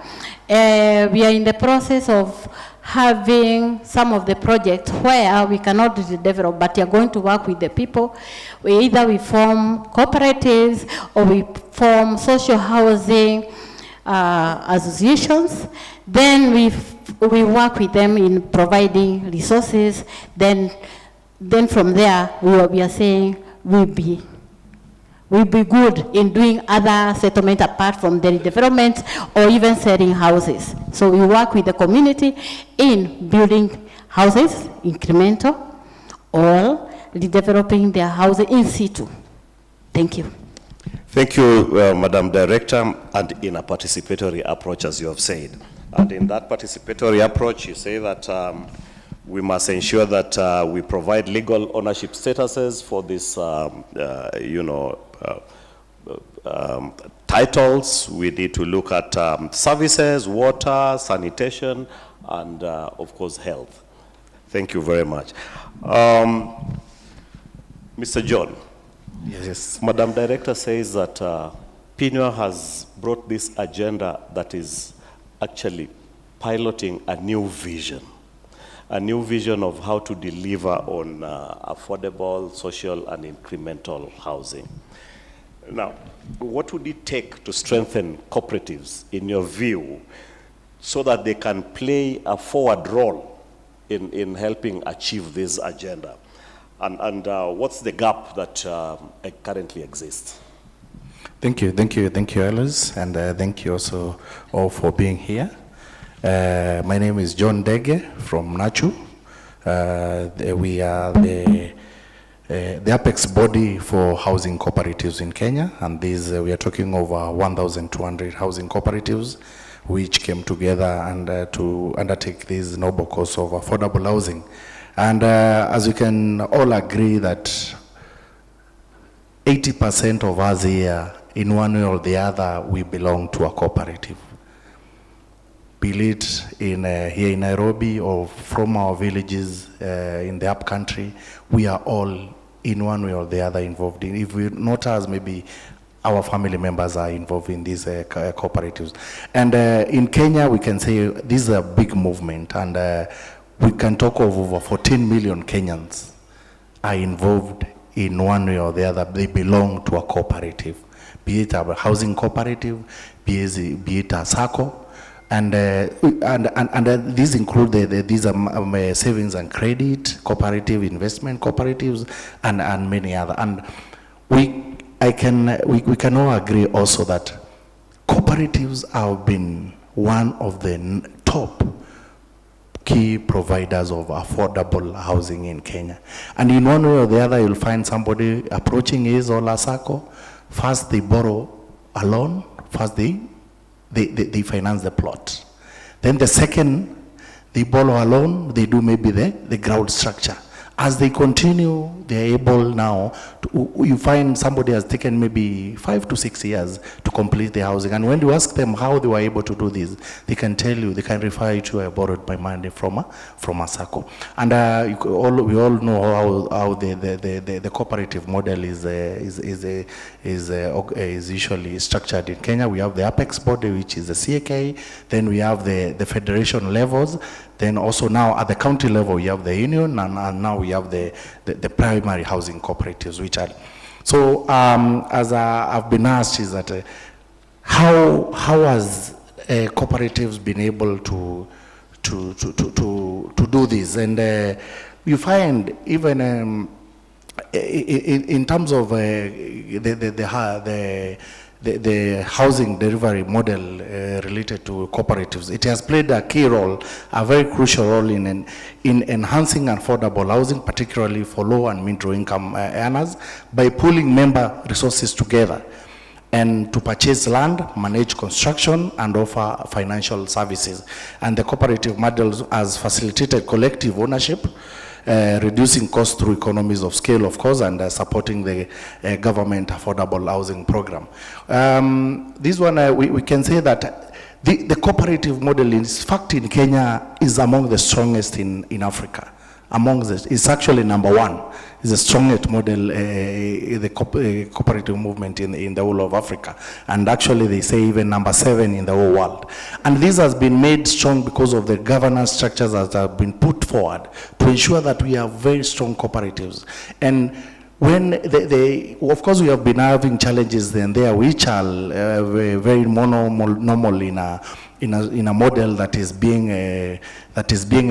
We are in the process of having some of the projects where we cannot develop, but we are going to work with the people. Either we form cooperatives or we form social housing associations. Then we work with them in providing resources. Then from there, we are saying we'll be good in doing other settlement apart from the development or even selling houses. So we work with the community in building houses, incremental, or redeveloping their houses in situ. Thank you. Thank you, Madam Director, and in a participatory approach, as you have said. And in that participatory approach, you say that we must ensure that we provide legal ownership statuses for these, titles. We need to look at services, water, sanitation, and of course, health. Thank you very much. Mr. John. Yes. Madam Director says that PINUA has brought this agenda that is actually piloting a new vision of how to deliver on affordable, social, and incremental housing. Now, what would it take to strengthen cooperatives, in your view, so that they can play a forward role in helping achieve this agenda? And what's the gap that currently exists? Thank you, Elis, and thank you also all for being here. My name is John Dege from NACHU. We are the apex body for housing cooperatives in Kenya, and these we are talking over 1,200 housing cooperatives which came together and to undertake this noble cause of affordable housing. And as we can all agree that 80% of us here, in one way or the other, we belong to a cooperative. Be it here in Nairobi or from our villages in the upcountry, we are all in one way or the other involved in. If we not us, maybe our family members are involved in these cooperatives. And in Kenya, we can say this is a big movement, and we can talk of over 14 million Kenyans are involved in one way or the other. They belong to a cooperative, be it a housing cooperative, be it a SACCO, and these include these are savings and credit, cooperative investment cooperatives, and many other. And we can all agree also that cooperatives have been one of the top key providers of affordable housing in Kenya. And in one way or the other, you'll find somebody approaching his or a SACCO First, they borrow a loan. First, they finance the plot. Then the second, they borrow a loan. They do maybe the ground structure. As they continue, they're able now to, you find somebody has taken maybe 5 to 6 years to complete the housing. And when you ask them how they were able to do this, they can tell you, they can refer you to, I borrowed my money from a SACCO. And we all know how the cooperative model is usually structured in Kenya. We have the apex body, which is the CAK. Then we have the federation levels. Then also now at the county level, we have the union, and now we have the primary housing cooperatives, which are. So as I've been asked, is that how has cooperatives been able to do this? And you find even in terms of the housing delivery model related to cooperatives, it has played a key role, a very crucial role in enhancing affordable housing, particularly for low and middle income earners, by pooling member resources together and to purchase land, manage construction, and offer financial services. And the cooperative model has facilitated collective ownership, reducing costs through economies of scale, of course, and supporting the government affordable housing program. This one, we can say that the cooperative model, in fact, in Kenya is among the strongest in Africa. It's actually number one. It's the strongest model, the cooperative movement in the whole of Africa. And actually they say even number 7 in the whole world. And this has been made strong because of the governance structures that have been put forward to ensure that we have very strong cooperatives. And when of course we have been having challenges then there, which are very normal in a model that is being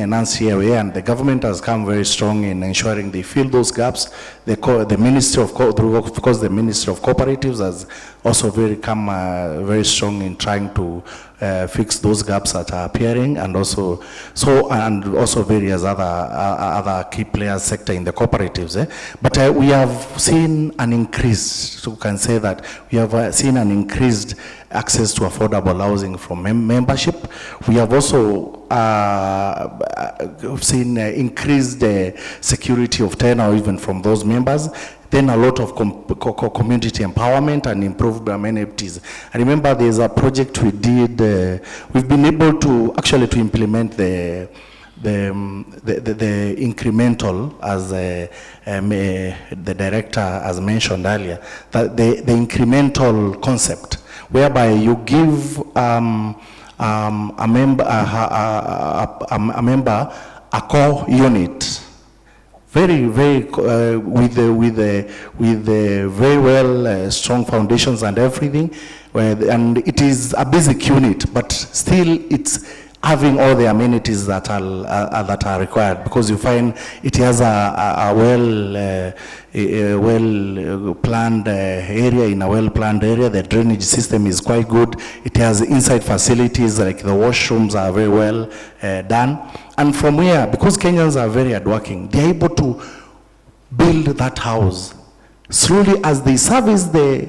enhanced here, and the government has come very strong in ensuring they fill those gaps. The Ministry of course, the Ministry of Cooperatives has also come very strong in trying to fix those gaps that are appearing, and also various other key players sector in the cooperatives. But we have seen an increase, so we can say that we have seen an increased access to affordable housing from membership. We have also seen increased security of tenure even from those members. Then a lot of community empowerment and improved amenities. I remember there's a project we did, we've been able to actually to implement the incremental, as the director has mentioned earlier, that the incremental concept, whereby you give a member a core unit, very with very well strong foundations and everything, and it is a basic unit, but still it's having all the amenities that are required, because you find it has a well planned area. In a well planned area, the drainage system is quite good. It has inside facilities like the washrooms are very well done. And from here, because Kenyans are very hardworking, they're able to build that house slowly as they service the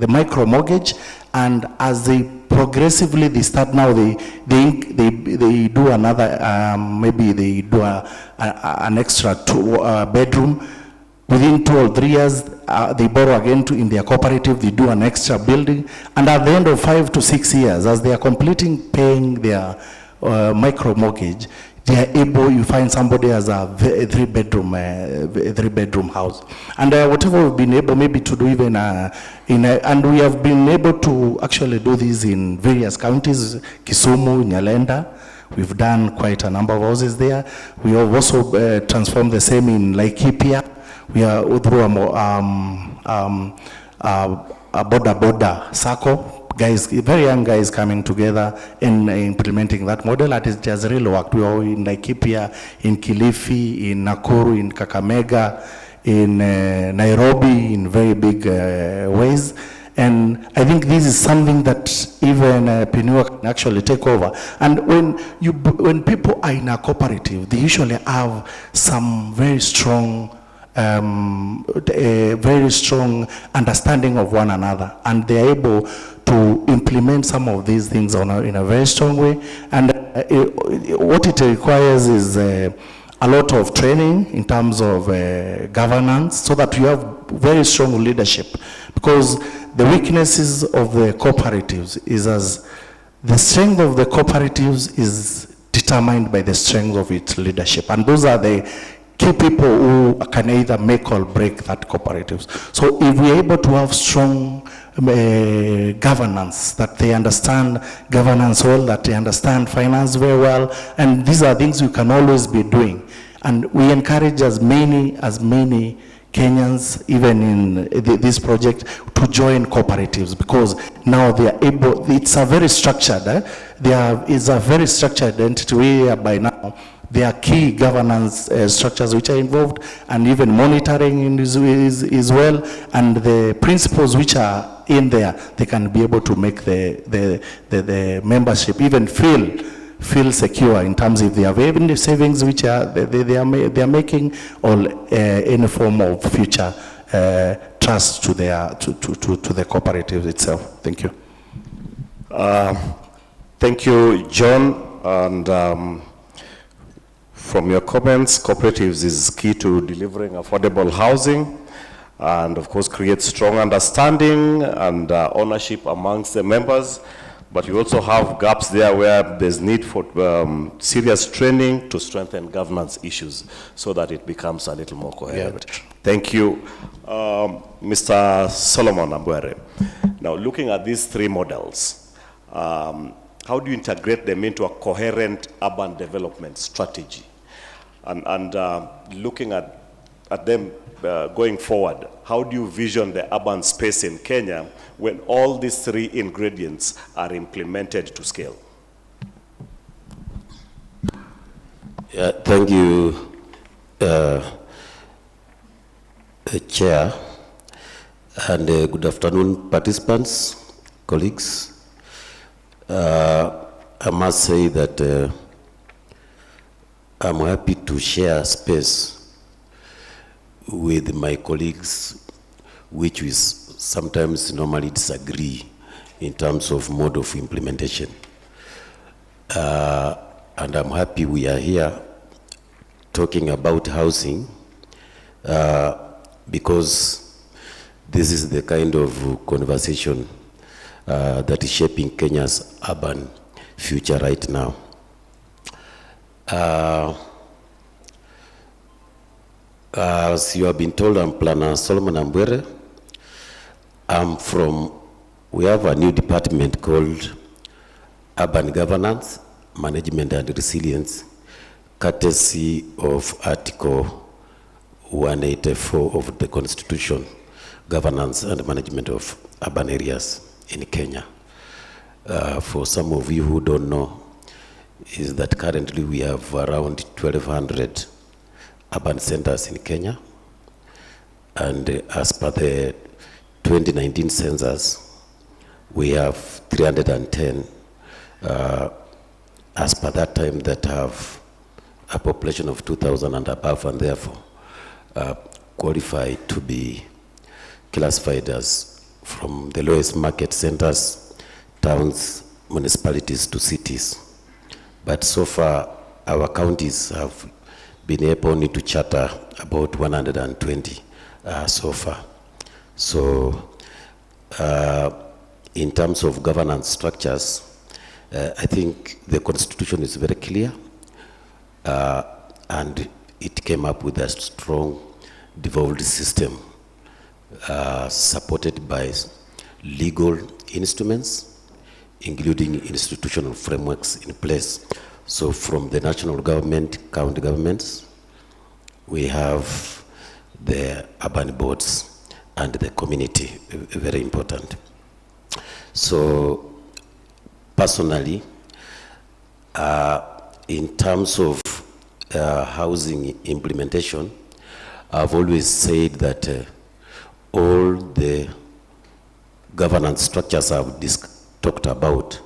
micro mortgage, and as they progressively they start now they do another maybe they do an extra 2 bedroom. Within 2 or 3 years they borrow again in their cooperative, they do an extra building, and at the end of 5 to 6 years, as they are completing paying their micro mortgage, they are able, you find somebody has a 3-bedroom house. And whatever we've been able maybe to do even and we have been able to actually do this in various counties, Kisumu, Nyalenda. We've done quite a number of houses there. We have also transformed the same in Laikipia. We are through a border SACCO. Guys, very young guys coming together and implementing that model. It has really worked. We are in Laikipia, in Kilifi, in Nakuru, in Kakamega, in Nairobi, in very big ways. And I think this is something that even PINUA can actually take over. And when people are in a cooperative, they usually have some very strong a very strong understanding of one another, and they're able to implement some of these things in a very strong way. And what it requires is a lot of training in terms of governance, so that you have very strong leadership. Because the weaknesses of the cooperatives is as the strength of the cooperatives is determined by the strength of its leadership. And those are the key people who can either make or break that cooperatives. So if we're able to have strong governance, that they understand governance well, that they understand finance very well, and these are things we can always be doing. And we encourage as many Kenyans, even in this project, to join cooperatives, because now they are able, it's a very structured, it's a very structured entity whereby now there are key governance structures which are involved, and even monitoring is well, and the principles which are in there, they can be able to make the membership even feel secure in terms of they have even savings which are they are making, or any form of future trust to the cooperative itself. Thank you. Thank you, John. And from your comments, cooperatives is key to delivering affordable housing, and of course create strong understanding and ownership amongst the members. But you also have gaps there where there's need for serious training to strengthen governance issues so that it becomes a little more coherent. Yeah. Thank you. Mr. Solomon Ambwere. Now, looking at these three models, how do you integrate them into a coherent urban development strategy? And looking at them going forward, how do you vision the urban space in Kenya when all these three ingredients are implemented to scale? Yeah, thank you, Chair, and good afternoon, participants, colleagues. I must say that I'm happy to share space with my colleagues, which we sometimes normally disagree in terms of mode of implementation. And I'm happy we are here talking about housing, because this is the kind of conversation that is shaping Kenya's urban future right now. As you have been told, I'm Planner Solomon Ambwere. We have a new department called Urban Governance, Management and Resilience, courtesy of Article 184 of the Constitution, Governance and Management of Urban Areas in Kenya. For some of you who don't know, is that currently we have around 1,200 urban centers in Kenya, and as per the 2019 census, we have 310 as per that time that have a population of 2,000 and above, and therefore qualified to be classified as from the lowest market centers, towns, municipalities to cities. But so far, our counties have been able only to charter about 120 so far. So in terms of governance structures, I think the Constitution is very clear, and it came up with a strong devolved system supported by legal instruments, including institutional frameworks in place. So from the national government, county governments, we have the urban boards and the community, very important. So personally, in terms of housing implementation, I've always said that all the governance structures I've talked about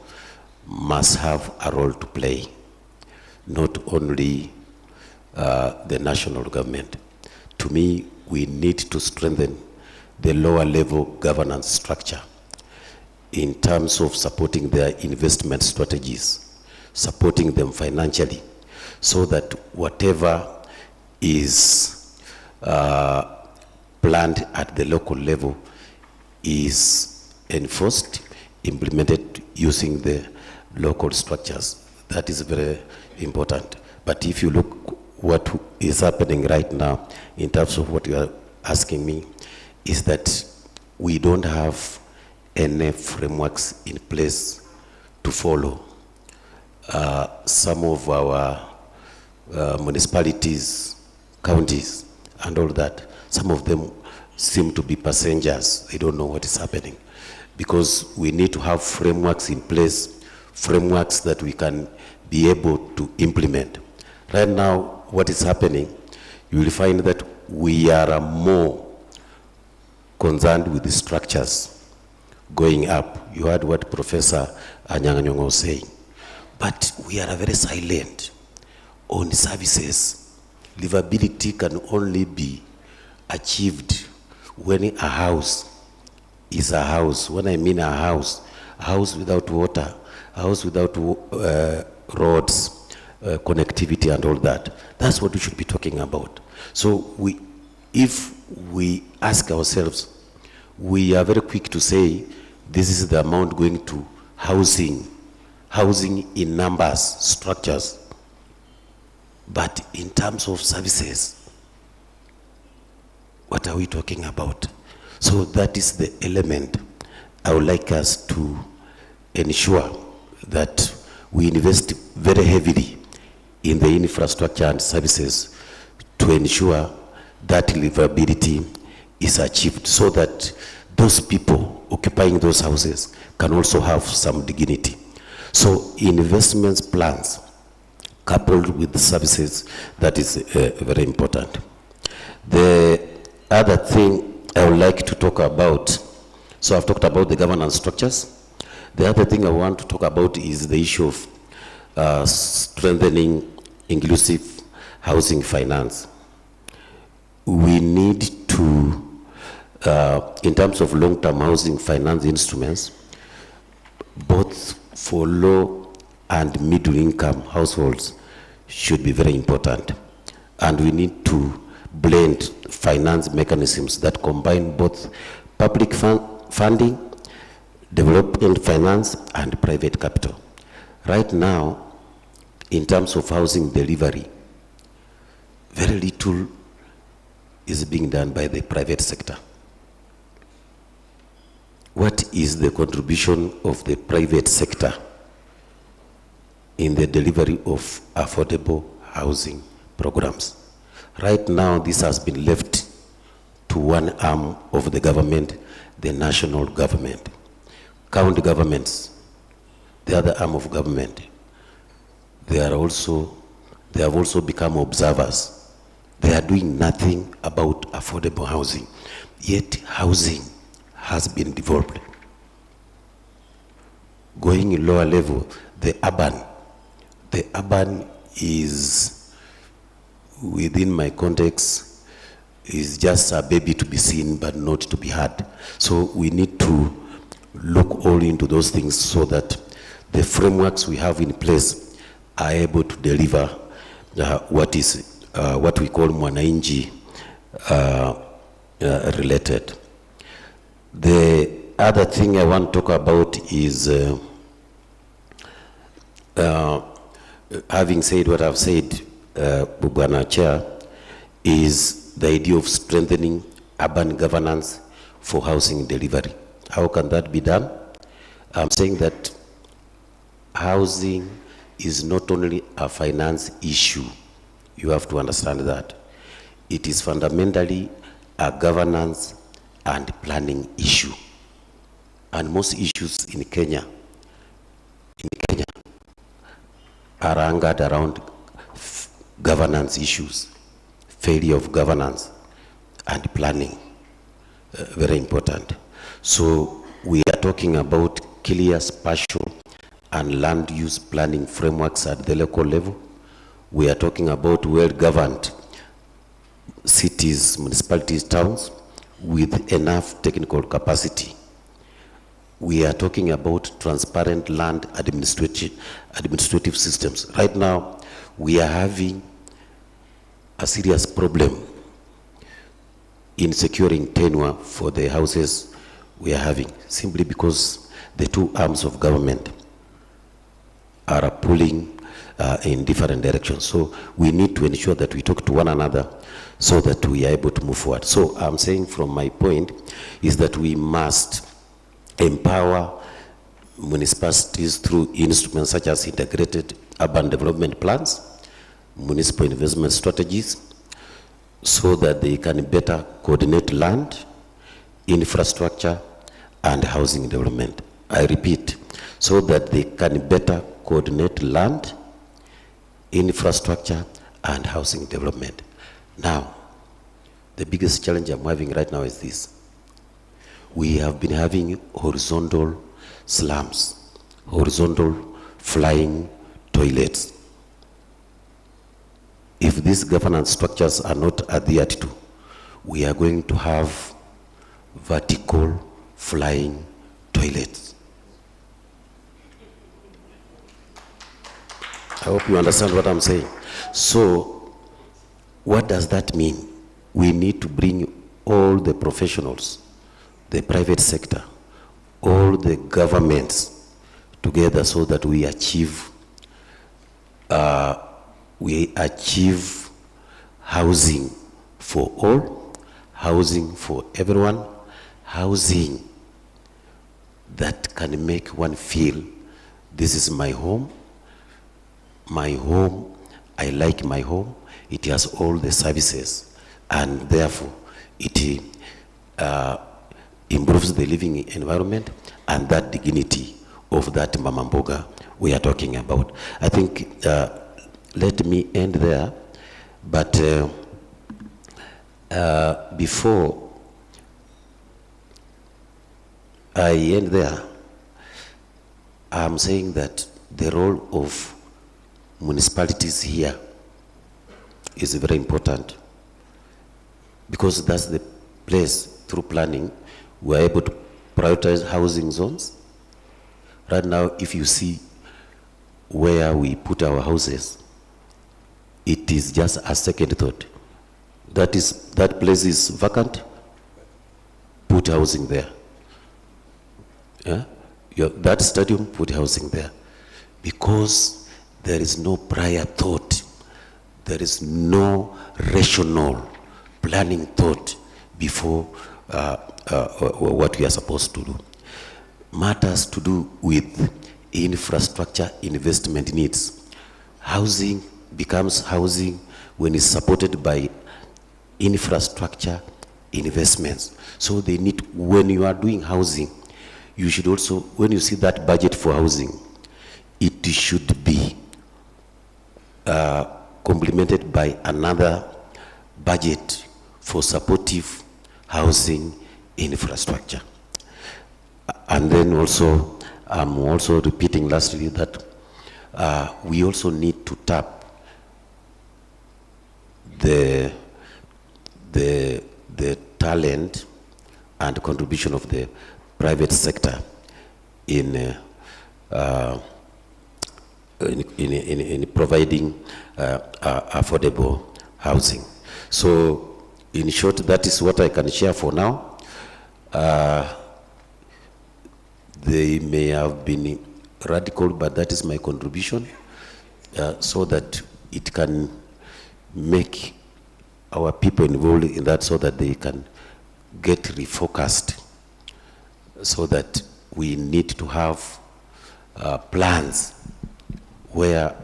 must have a role to play, not only the national government. To me, we need to strengthen the lower level governance structure in terms of supporting their investment strategies, supporting them financially, so that whatever is planned at the local level is enforced, implemented using the local structures. That is very important. But if you look what is happening right now in terms of what you are asking me, is that we don't have any frameworks in place to follow. Some of our municipalities, counties, and all that, some of them seem to be passengers. They don't know what is happening. Because we need to have frameworks in place, frameworks that we can be able to implement. Right now, what is happening, you will find that we are more concerned with the structures going up. You heard what Professor Anyang' was saying. But we are very silent on services. Livability can only be achieved when a house is a house. When I mean a house without water, a house without roads, connectivity and all that. That's what we should be talking about. So if we ask ourselves, we are very quick to say, this is the amount going to housing in numbers, structures. But in terms of services, what are we talking about? So that is the element I would like us to ensure that we invest very heavily in the infrastructure and services to ensure that livability is achieved, so that those people occupying those houses can also have some dignity. So investments plans coupled with the services, that is very important. The other thing I would like to talk about, so I've talked about the governance structures. The other thing I want to talk about is the issue of strengthening inclusive housing finance. We need to, in terms of long-term housing finance instruments, both for low and middle-income households should be very important. And we need to blend finance mechanisms that combine both public funding, development finance, and private capital. Right now, in terms of housing delivery, very little is being done by the private sector. What is the contribution of the private sector in the delivery of affordable housing programs? Right now, this has been left to one arm of the government, the national government. County governments, the other arm of government, they have also become observers. They are doing nothing about affordable housing. Yet housing has been developed. Going in lower level, the urban is, within my context, is just a baby to be seen but not to be had. So we need to look all into those things so that the frameworks we have in place are able to deliver what we call mwananchi related. The other thing I want to talk about is, having said what I've said, Bwana Chair, is the idea of strengthening urban governance for housing delivery. How can that be done? I'm saying that housing is not only a finance issue. You have to understand that. It is fundamentally a governance and planning issue. And most issues in Kenya are anchored around governance issues, failure of governance and planning, very important. So we are talking about clear spatial and land use planning frameworks at the local level. We are talking about well-governed cities, municipalities, towns with enough technical capacity. We are talking about transparent land administrative systems. Right now, we are having a serious problem in securing PINUA for the houses we are having, simply because the two arms of government are pulling in different directions. So we need to ensure that we talk to one another so that we are able to move forward. So I'm saying from my point is that we must empower municipalities through instruments such as integrated urban development plans, municipal investment strategies, so that they can better coordinate land, infrastructure, and housing development. I repeat, so that they can better coordinate land, infrastructure, and housing development. Now, the biggest challenge I'm having right now is this. We have been having horizontal slums, horizontal flying toilets. If these governance structures are not adhered to, we are going to have vertical flying toilets. I hope you understand what I'm saying. So, what does that mean? We need to bring all the professionals, the private sector, all the governments together so that we achieve housing for all, housing for everyone, housing that can make one feel this is my home, I like my home, it has all the services, and therefore it improves the living environment and that dignity of that mama mboga we are talking about. I think, let me end there, but before I end there, I'm saying that the role of municipalities here is very important, because that's the place through planning we're able to prioritize housing zones. Right now, if you see where we put our houses, it is just a second thought. That place is vacant, put housing there. Yeah? That stadium, put housing there. Because there is no prior thought, there is no rational planning thought before what we are supposed to do. Matters to do with infrastructure investment needs. Housing becomes housing when it's supported by infrastructure investments. So they need, when you are doing housing, you should also, when you see that budget for housing, it should be complemented by another budget for supportive housing infrastructure. And then also, I'm also repeating lastly that we also need to tap the talent and contribution of the private sector in providing affordable housing. So, in short, that is what I can share for now. They may have been radical, but that is my contribution, so that it can make our people involved in that, so that they can get refocused, so that we need to have plans where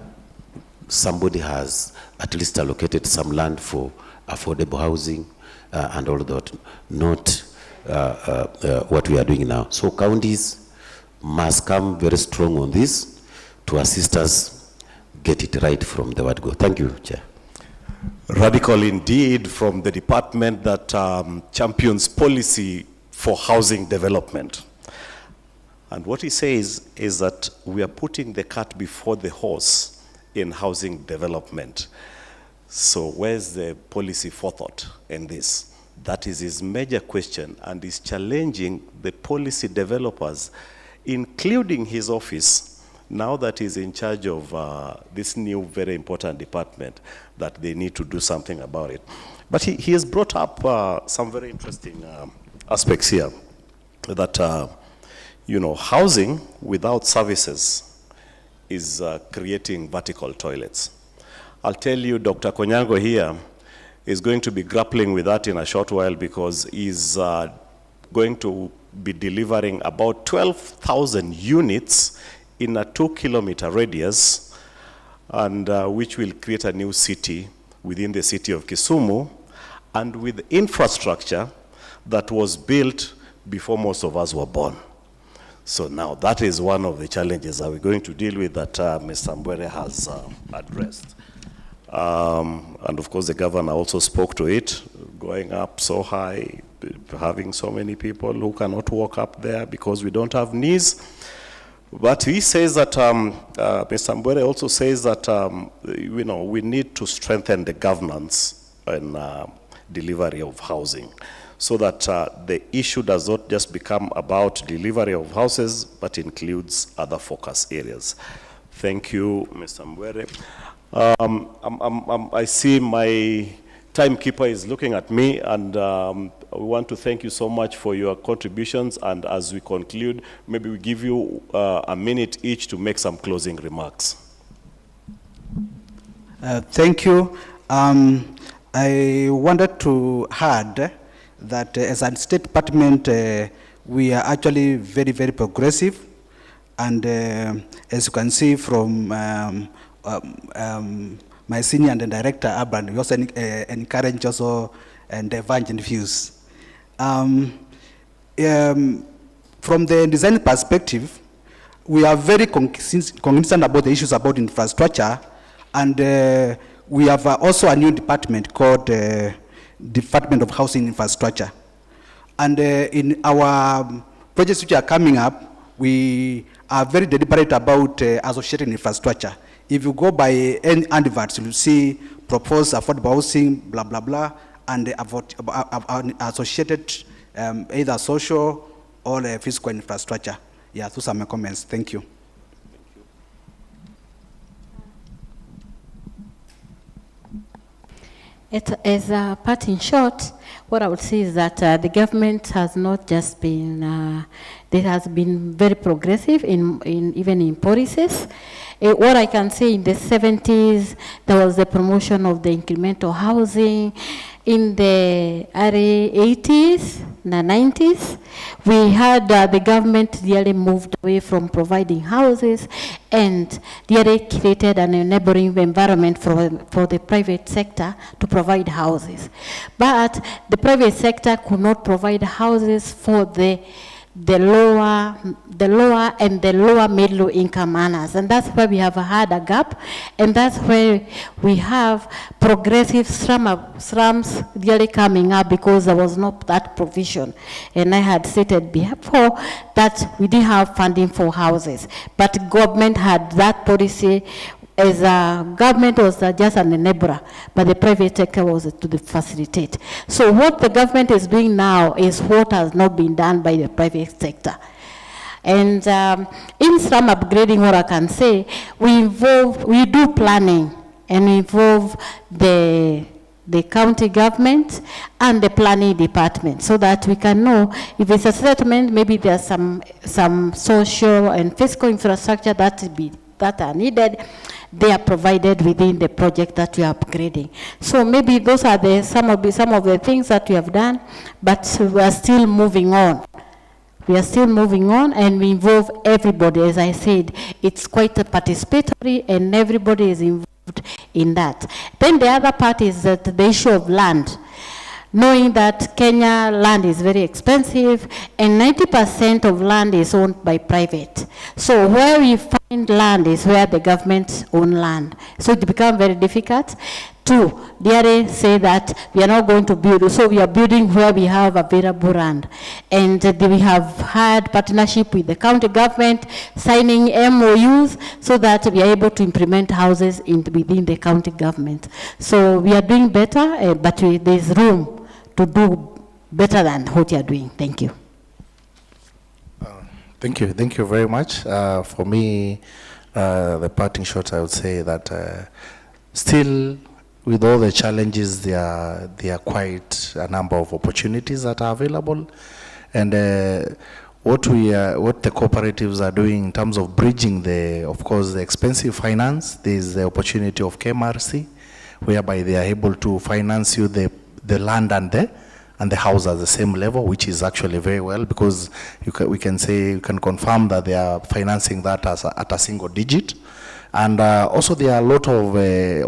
somebody has at least allocated some land for affordable housing and all that, not what we are doing now. So counties must come very strong on this to assist us get it right from the word go. Thank you, Chair. Radical indeed from the department that champions policy for housing development. And what he says is that we are putting the cart before the horse in housing development. So where's the policy forethought in this? That is his major question, and is challenging the policy developers, including his office, now that he's in charge of this new very important department, that they need to do something about it. But he has brought up some very interesting aspects here, that you know, housing without services is creating vertical toilets. I'll tell you, Dr. Konyango here is going to be grappling with that in a short while, because he's going to be delivering about 12,000 units in a 2-kilometer radius, and which will create a new city within the city of Kisumu, and with infrastructure that was built before most of us were born. So now that is one of the challenges that we're going to deal with, that Mr. Mbwere has addressed. And of course the governor also spoke to it, going up so high, having so many people who cannot walk up there because we don't have knees. But he says that, Mr. Mbwere also says that, you know, we need to strengthen the governance and delivery of housing, so that the issue does not just become about delivery of houses, but includes other focus areas. Thank you, Mr. Mbwere. I see my timekeeper is looking at me, and we want to thank you so much for your contributions. And as we conclude, maybe we give you a minute each to make some closing remarks. Thank you. I wanted to add that as a State Department, we are actually very, very progressive. And as you can see from my senior and the director, Urban, we also encourage also and divergent views. From the design perspective, we are very cognizant about the issues about infrastructure, and we have also a new department called Department of Housing Infrastructure. And in our projects which are coming up, we are very deliberate about associated infrastructure. If you go by any adverts, you'll see proposed affordable housing, blah, blah, blah, and associated either social or physical infrastructure. Yeah, those are my comments. Thank you. As a part in short, what I would say is that the government has not just been, it has been very progressive even in policies. What I can say, in the 70s, there was the promotion of the incremental housing. In the early 80s, the 90s, we had the government really moved away from providing houses and really created an enabling environment for the private sector to provide houses. But the private sector could not provide houses for the lower and the lower middle income earners, and that's why we have had a gap, and that's where we have progressive slums really coming up, because there was not that provision. And I had stated before that we didn't have funding for houses, but government had that policy. As a government was just an enabler, but the private sector was to facilitate. So what the government is doing now is what has not been done by the private sector. And in slum upgrading, what I can say, we do planning, and we involve the county government and the planning department, so that we can know if it's a settlement, maybe there's some social and physical infrastructure that are needed. They are provided within the project that we are upgrading. So maybe those are some of the things that we have done, but we are still moving on. We are still moving on, and we involve everybody. As I said, it's quite a participatory, and everybody is involved in that. Then the other part is that the issue of land. Knowing that Kenya land is very expensive, and 90% of land is owned by private. So where we find land is where the government own land. So it becomes very difficult. Two, they say that we are not going to build, so we are building where we have available land. And we have had partnership with the county government, signing MOUs so that we are able to implement houses within the county government. So we are doing better, but there's room to do better than what you are doing. Thank you. Thank you very much. For me, the parting shot, I would say that still, with all the challenges, there are quite a number of opportunities that are available, and what the cooperatives are doing in terms of bridging of course, the expensive finance. There is the opportunity of KMRC, whereby they are able to finance you the land and the house at the same level, which is actually very well, because you can confirm that they are financing that at a single digit. And also there are a lot of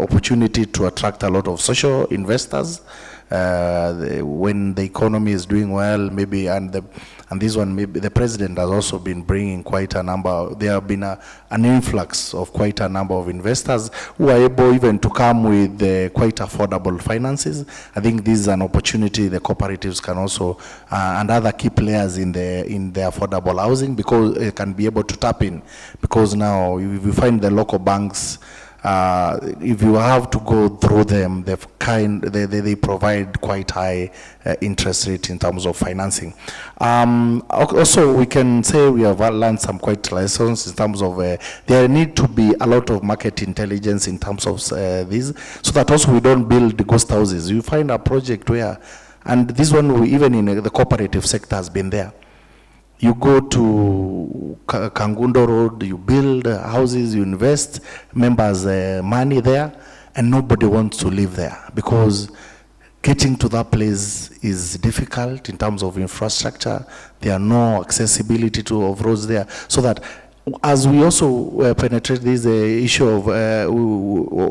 opportunity to attract a lot of social investors when the economy is doing well, maybe, and this one, maybe the president has also been bringing quite a number. There have been an influx of quite a number of investors who are able even to come with quite affordable finances. I think this is an opportunity the cooperatives can also, and other key players in the affordable housing, because it can be able to tap in. Because now, if you find the local banks, if you have to go through them, they provide quite high interest rate in terms of financing. Also, we can say we have learned some quite lessons in terms of there need to be a lot of market intelligence in terms of this, so that also we don't build ghost houses. You find a project where, and this one even in the cooperative sector has been there. You go to Kangundo Road, you build houses, you invest members' money there, and nobody wants to live there, because getting to that place is difficult in terms of infrastructure. There are no accessibility of roads there. So that as we also penetrate this issue of,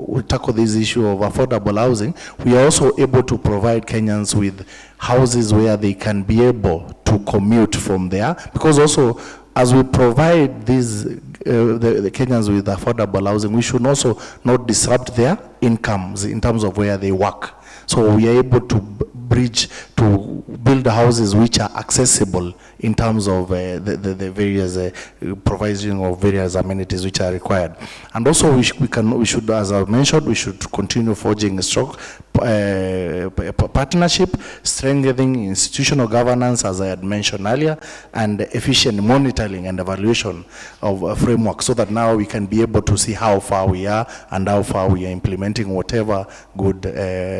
we tackle this issue of affordable housing, we are also able to provide Kenyans with houses where they can be able to commute from there. Because also, as we provide these, the Kenyans with affordable housing, we should also not disrupt their incomes in terms of where they work. So we are able to bridge, to build houses which are accessible in terms of the various provision of various amenities which are required. And also we should, as I mentioned, we should continue forging a strong partnership, strengthening institutional governance, as I had mentioned earlier, and efficient monitoring and evaluation of a framework, so that now we can be able to see how far we are and how far we are implementing whatever good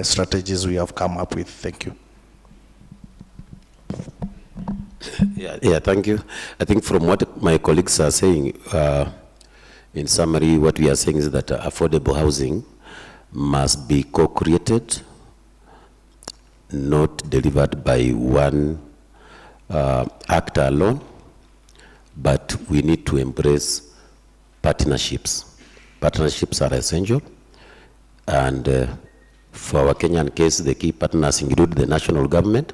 strategies we have come up with. Thank you. Yeah, thank you. I think from what my colleagues are saying, in summary, what we are saying is that affordable housing must be co-created, not delivered by one actor alone, but we need to embrace partnerships. Partnerships are essential, and for our Kenyan case, the key partners include the national government,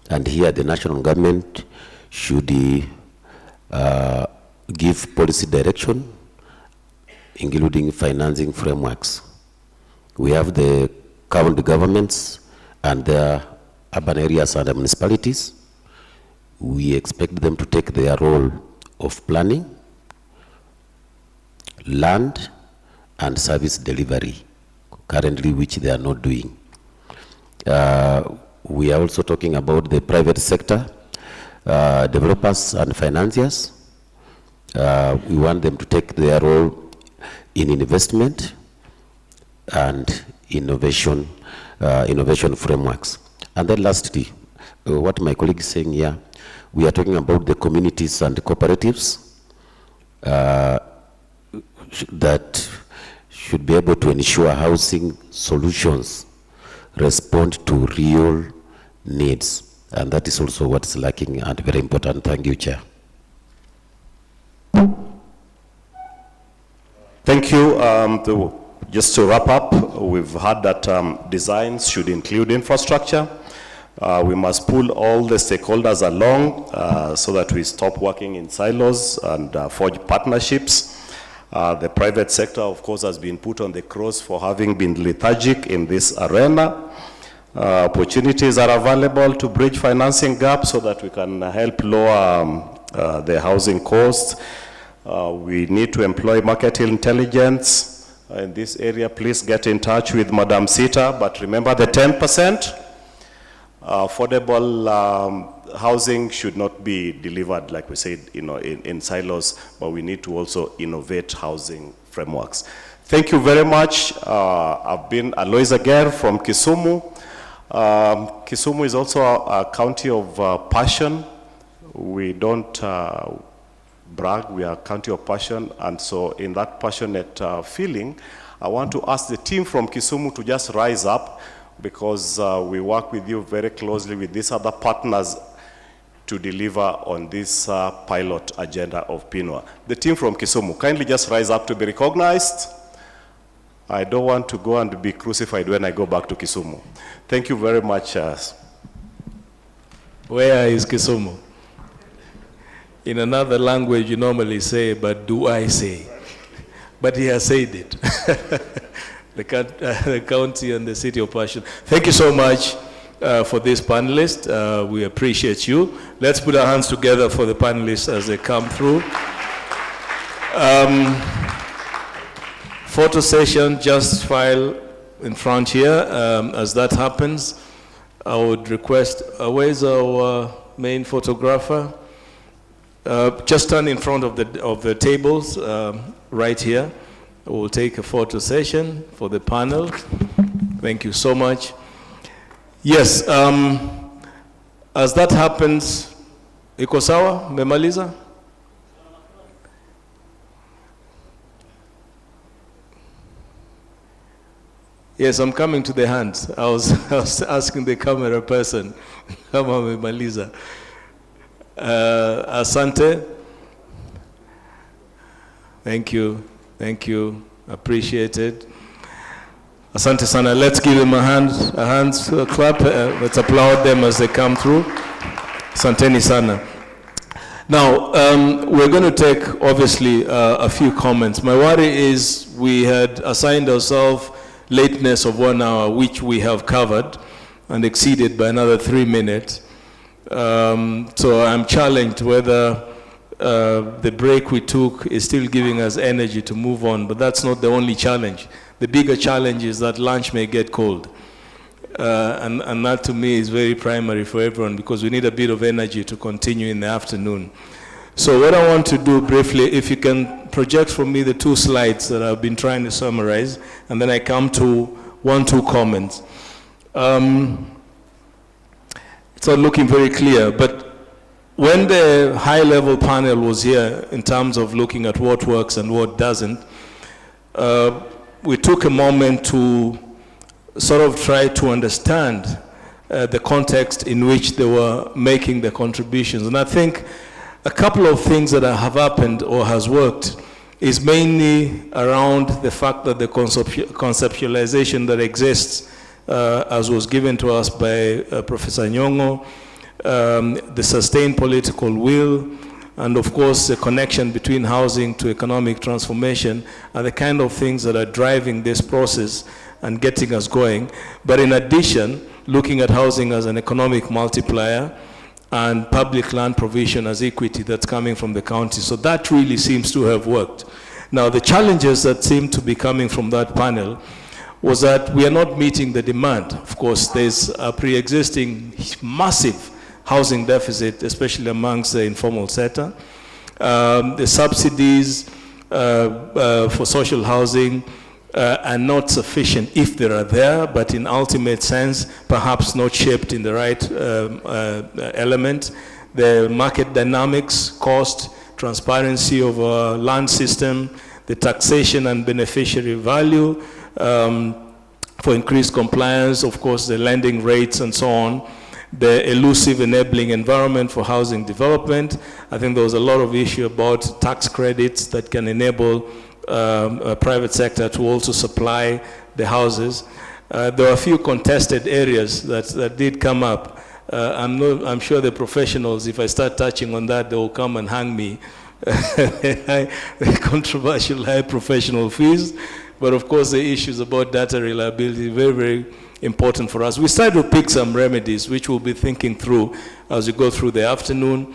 and here the national government should give policy direction, including financing frameworks. We have the county governments and their urban areas and municipalities. We expect them to take their role of planning, land, and service delivery, currently which they are not doing. We are also talking about the private sector, developers and financiers. We want them to take their role in investment and innovation frameworks. And then lastly, what my colleague is saying here, we are talking about the communities and the cooperatives that should be able to ensure housing solutions respond to real needs. And that is also what is lacking and very important. Thank you, Chair. Thank you. Just to wrap up, we've heard that designs should include infrastructure. We must pull all the stakeholders along so that we stop working in silos and forge partnerships. The private sector, of course, has been put on the cross for having been lethargic in this arena. Opportunities are available to bridge financing gaps so that we can help lower the housing costs. We need to employ market intelligence in this area. Please get in touch with Madam Sita, but remember the 10%. Affordable housing should not be delivered, like we said, in silos, but we need to also innovate housing frameworks. Thank you very much. I've been Alois Aguirre from Kisumu. Kisumu is also a county of passion. We don't brag, we are a county of passion, and so in that passionate feeling, I want to ask the team from Kisumu to just rise up, because we work with you very closely with these other partners to deliver on this pilot agenda of PINUA. The team from Kisumu, kindly just rise up to be recognized. I don't want to go and be crucified when I go back to Kisumu. Thank you very much. Where is Kisumu? In another language you normally say, but do I say? But he has said it. The county and the city of passion. Thank you so much for this panelist. We appreciate you. Let's put our hands together for the panelists as they come through. Photo session, just file in front here. As that happens, I would request, where's our main photographer? Just stand in front of the tables right here. We'll take a photo session for the panel. Thank you so much. Yes, as that happens, iko sawa? Memaliza? Yes, I'm coming to the hands. I was asking the camera person, kama memaliza. Asante. Thank you. Thank you. Appreciate it. Asante sana. Let's give them a hands clap. Let's applaud them as they come through. Asanteni sana. Now, we're going to take, obviously, a few comments. My worry is we had assigned ourselves lateness of 1 hour, which we have covered and exceeded by another 3 minutes. So I'm challenged whether the break we took is still giving us energy to move on, but that's not the only challenge. The bigger challenge is that lunch may get cold. And that to me is very primary for everyone, because we need a bit of energy to continue in the afternoon. So what I want to do briefly, if you can project for me the 2 slides that I've been trying to summarize, and then I come to 1-2 comments. It's not looking very clear, but when the high-level panel was here in terms of looking at what works and what doesn't, we took a moment to sort of try to understand the context in which they were making the contributions. And I think a couple of things that have happened or has worked is mainly around the fact that the conceptualization that exists, as was given to us by Professor Nyong'o, the sustained political will, and of course the connection between housing to economic transformation are the kind of things that are driving this process and getting us going. But in addition, looking at housing as an economic multiplier and public land provision as equity that's coming from the county. So that really seems to have worked. Now the challenges that seem to be coming from that panel was that we are not meeting the demand. Of course, there's a pre-existing massive housing deficit, especially amongst the informal sector. The subsidies for social housing are not sufficient if they are there, but in ultimate sense, perhaps not shaped in the right element. The market dynamics, cost, transparency of a land system, the taxation and beneficiary value for increased compliance, of course, the lending rates and so on, the elusive enabling environment for housing development. I think there was a lot of issue about tax credits that can enable a private sector to also supply the houses. There were a few contested areas that did come up. I'm sure the professionals, if I start touching on that, they will come and hang me. the controversial high professional fees, but of course the issues about data reliability, very, very important for us. We started to pick some remedies which we'll be thinking through as we go through the afternoon.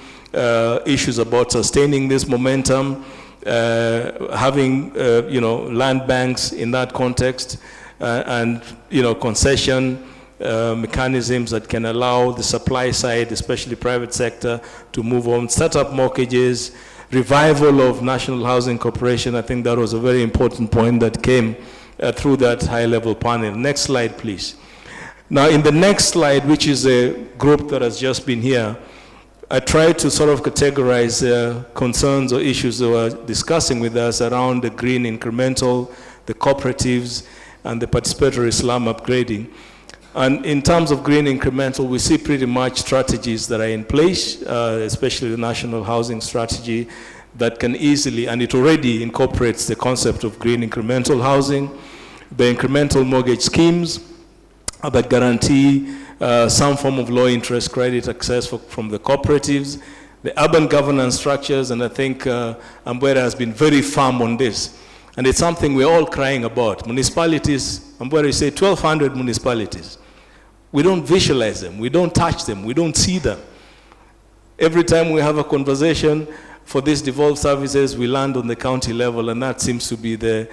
Issues about sustaining this momentum, having land banks in that context, and concession mechanisms that can allow the supply side, especially private sector, to move on. Startup mortgages, revival of National Housing Corporation. I think that was a very important point that came through that high-level panel. Next slide, please. Now, in the next slide, which is a group that has just been here, I tried to sort of categorize concerns or issues they were discussing with us around the green incremental, the cooperatives, and the participatory slum upgrading. And in terms of green incremental, we see pretty much strategies that are in place, especially the National Housing Strategy, that can easily, and it already incorporates the concept of green incremental housing, the incremental mortgage schemes that guarantee some form of low interest credit access from the cooperatives, the urban governance structures, and I think Ambwera has been very firm on this. And it's something we're all crying about. Municipalities, Ambwera, you say 1,200 municipalities. We don't visualize them, we don't touch them, we don't see them. Every time we have a conversation for these devolved services, we land on the county level, and that seems to be the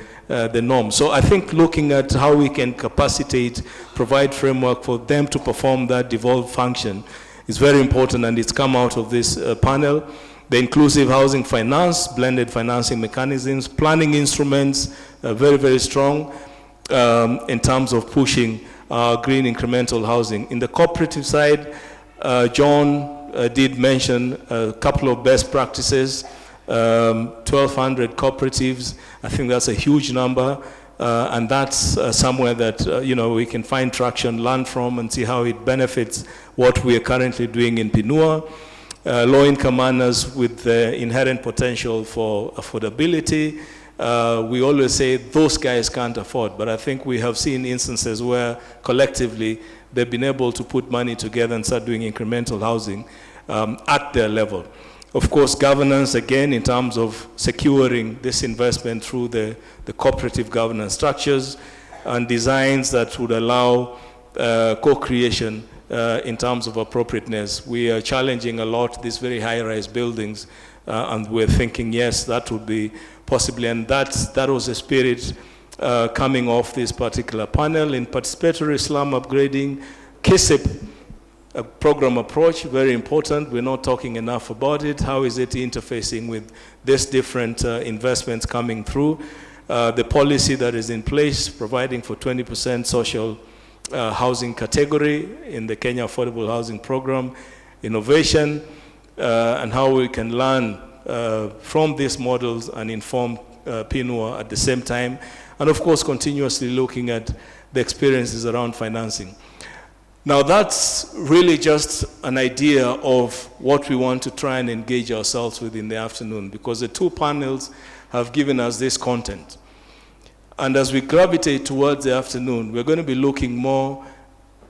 norm. So I think looking at how we can capacitate, provide framework for them to perform that devolved function is very important, and it's come out of this panel. The inclusive housing finance, blended financing mechanisms, planning instruments, very, very strong in terms of pushing green incremental housing. In the cooperative side, John did mention a couple of best practices, 1,200 cooperatives. I think that's a huge number, and that's somewhere that we can find traction, learn from, and see how it benefits what we are currently doing in PINUA. Low-income earners with the inherent potential for affordability. We always say those guys can't afford, but I think we have seen instances where collectively they've been able to put money together and start doing incremental housing at their level. Of course, governance, again, in terms of securing this investment through the cooperative governance structures and designs that would allow co-creation in terms of appropriateness. We are challenging a lot these very high-rise buildings, and we're thinking, yes, that would be possibly, and that was the spirit coming off this particular panel. In participatory slum upgrading, KISIP, a program approach, very important. We're not talking enough about it. How is it interfacing with these different investments coming through? The policy that is in place, providing for 20% social housing category in the Kenya Affordable Housing Program, innovation, and how we can learn from these models and inform PINUA at the same time, and of course continuously looking at the experiences around financing. Now that's really just an idea of what we want to try and engage ourselves with in the afternoon, because the two panels have given us this content. And as we gravitate towards the afternoon, we're going to be looking more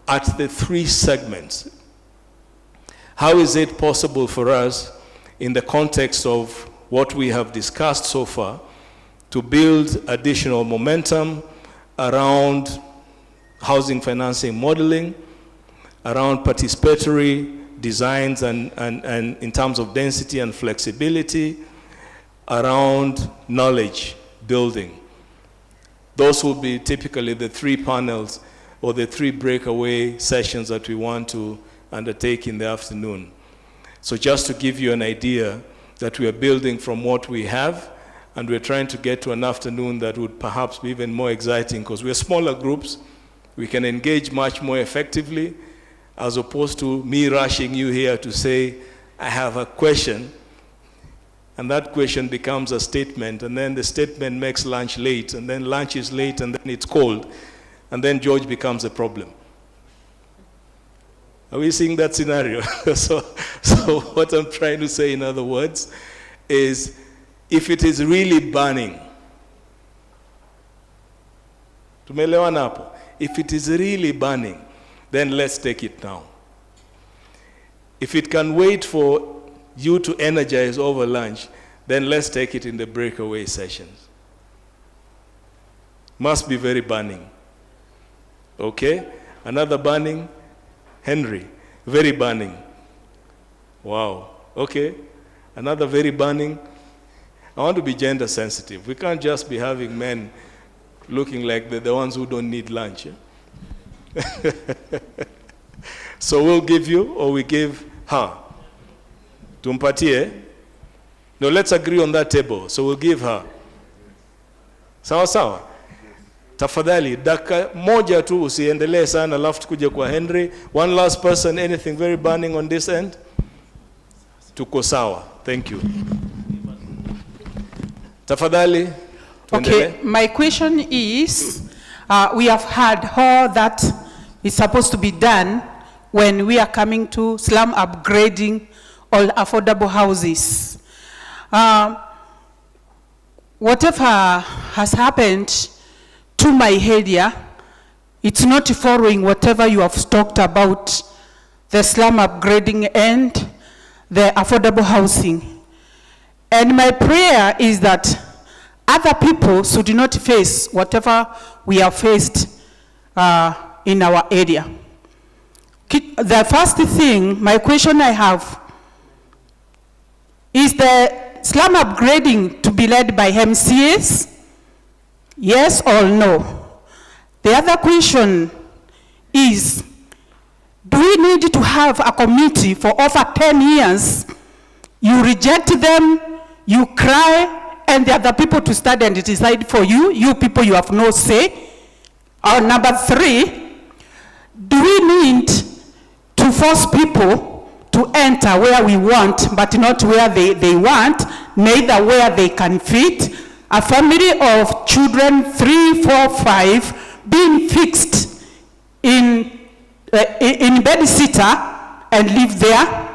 at the three segments. How is it possible for us, in the context of what we have discussed so far, to build additional momentum around housing financing modeling, around participatory designs and in terms of density and flexibility, around knowledge building. Those will be typically the three panels or the three breakaway sessions that we want to undertake in the afternoon. So just to give you an idea that we are building from what we have, and we're trying to get to an afternoon that would perhaps be even more exciting, because we're smaller groups, we can engage much more effectively, as opposed to me rushing you here to say, I have a question, and that question becomes a statement, and then the statement makes lunch late, and then lunch is late, and then it's cold, and then George becomes a problem. Are we seeing that scenario? So what I'm trying to say, in other words, is if it is really burning, tumeelewana hapo? If it is really burning, then let's take it now. If it can wait for you to energize over lunch, then let's take it in the breakaway sessions. Must be very burning. Okay? Another burning, Henry, very burning. Wow, okay. Another very burning. I want to be gender sensitive. We can't just be having men looking like they're the ones who don't need lunch. Yeah? So we'll give you, or we give her. Tumpatie. No, let's agree on that table. So we'll give her. Sawa sawa. Tafadhali, dakika moja tu usiendelee sana, alafu tukuje kwa Henry. One last person, anything very burning on this end? Tuko sawa. Thank you. Tafadhali. Okay, my question is, we have heard how that is supposed to be done when we are coming to slum upgrading or affordable houses. Whatever has happened to my area, it's not following whatever you have talked about, the slum upgrading and the affordable housing. And my prayer is that other people should not face whatever we have faced in our area. The first thing, my question I have, is the slum upgrading to be led by MCAs? Yes or no? The other question is, do we need to have a committee for over 10 years? You reject them, you cry, and the other people to stand and decide for you. You people, you have no say. Or number 3, do we need to force people to enter where we want, but not where they want, neither where they can fit? A family of children, 3, 4, 5, being fixed in bed sitter and live there.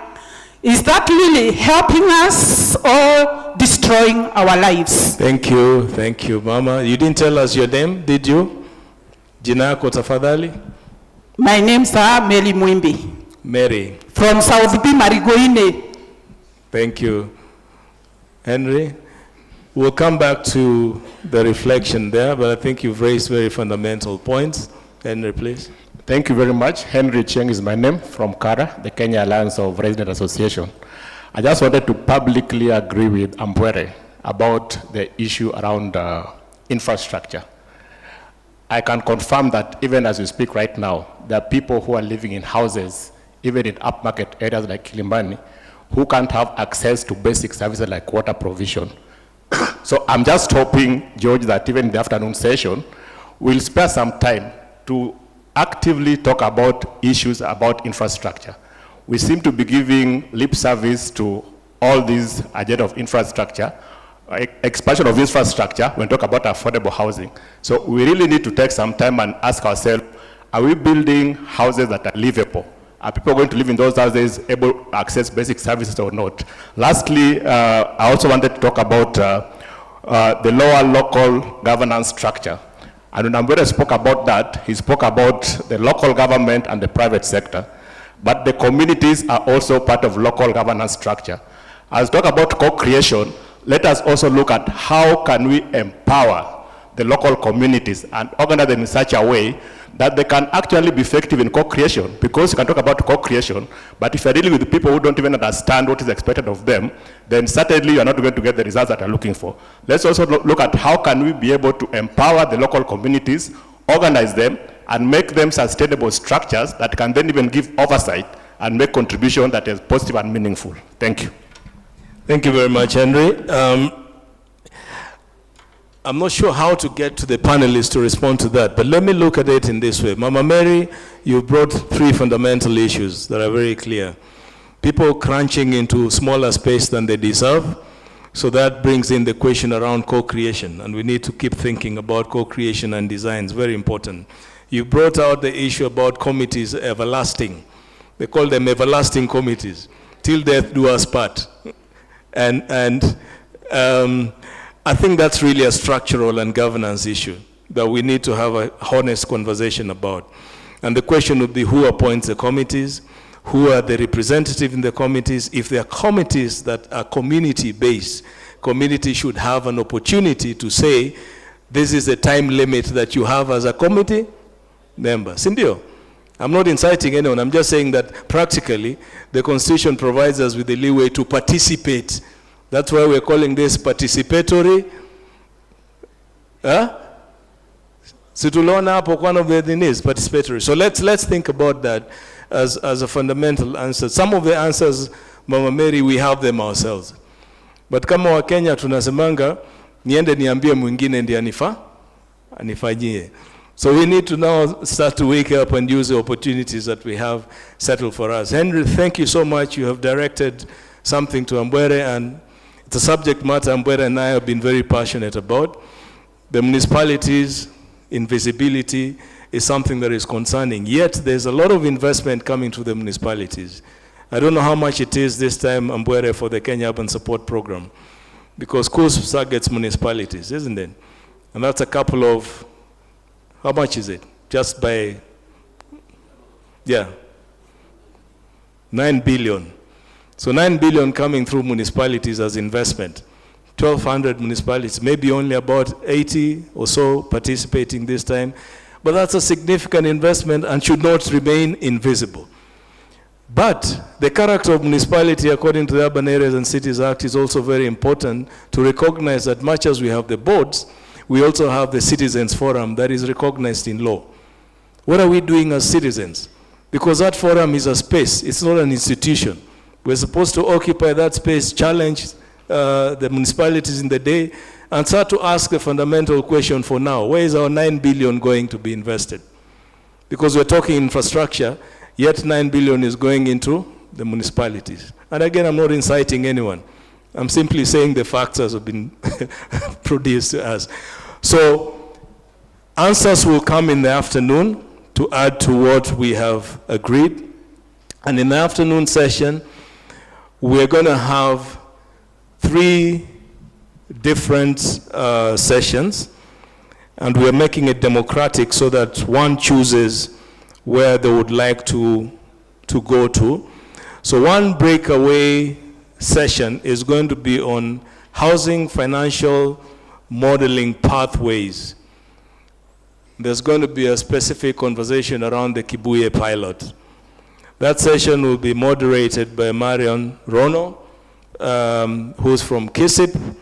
Is that really helping us or destroying our lives? Thank you, Mama. You didn't tell us your name, did you? Jina yako tafadhali? My name's Mary Mwimbi. Mary. From South B, Marigoine. Thank you. Henry? We'll come back to the reflection there, but I think you've raised very fundamental points. Henry, please. Thank you very much. Henry Cheng is my name, from KARA, the Kenya Alliance of Resident Association. I just wanted to publicly agree with Ambwere about the issue around infrastructure. I can confirm that even as we speak right now, there are people who are living in houses, even in upmarket areas like Kilimani, who can't have access to basic services like water provision. So I'm just hoping, George, that even in the afternoon session, we'll spare some time to actively talk about issues about infrastructure. We seem to be giving lip service to all these agenda of infrastructure, expansion of infrastructure when we talk about affordable housing. So we really need to take some time and ask ourselves, are we building houses that are livable? Are people going to live in those houses able to access basic services or not? Lastly, I also wanted to talk about the lower local governance structure. And when Ambwere spoke about that, he spoke about the local government and the private sector. But the communities are also part of local governance structure. As we talk about co-creation, let us also look at how can we empower the local communities and organize them in such a way that they can actually be effective in co-creation. Because you can talk about co-creation, but if you're dealing with people who don't even understand what is expected of them, then certainly you're not going to get the results that you're looking for. Let's also look at how can we be able to empower the local communities, organize them, and make them sustainable structures that can then even give oversight and make contribution that is positive and meaningful. Thank you. Thank you very much, Henry. I'm not sure how to get to the panelists to respond to that, but let me look at it in this way. Mama Mary, you brought 3 fundamental issues that are very clear. People crunching into smaller space than they deserve, so that brings in the question around co-creation, and we need to keep thinking about co-creation and design. It's very important. You brought out the issue about committees, everlasting. They call them everlasting committees, till death do us part. And I think that's really a structural and governance issue that we need to have a honest conversation about. And the question would be, who appoints the committees? Who are the representatives in the committees? If there are committees that are community-based, community should have an opportunity to say, this is the time limit that you have as a committee member. Sindio? I'm not inciting anyone, I'm just saying that practically the Constitution provides us with the leeway to participate. That's why we're calling this participatory. Situlona hapo one of the things participatory. So let's think about that as a fundamental answer. Some of the answers, Mama Mary, we have them ourselves. But kama wa Kenya tunasemanga niende niambie mwingine ndiye anifanyie. So we need to now start to wake up and use the opportunities that we have settled for us. Henry, thank you so much. You have directed something to Ambwere, and it's a subject matter Ambwere and I have been very passionate about. The municipalities' invisibility is something that is concerning. Yet there's a lot of investment coming to the municipalities. I don't know how much it is this time, Ambwere, for the Kenya Urban Support Program, because KUS targets municipalities, isn't it? And that's a couple of, how much is it? Just by, 9 billion. So 9 billion coming through municipalities as investment. 1,200 municipalities, maybe only about 80 or so participating this time. But that's a significant investment and should not remain invisible. But the character of municipality, according to the Urban Areas and Cities Act, is also very important to recognize that much as we have the boards, we also have the Citizens Forum that is recognized in law. What are we doing as citizens? Because that forum is a space, it's not an institution. We're supposed to occupy that space, challenge the municipalities in the day, and start to ask the fundamental question for now. Where is our 9 billion going to be invested? Because we're talking infrastructure, yet 9 billion is going into the municipalities. And again, I'm not inciting anyone. I'm simply saying the facts as have been produced to us. So answers will come in the afternoon to add to what we have agreed. And in the afternoon session, we're going to have 3 different sessions, and we're making it democratic so that one chooses where they would like to go to. So one breakaway session is going to be on housing financial modeling pathways. There's going to be a specific conversation around the Kibuye pilot. That session will be moderated by Marion Rono, who's from KISIP,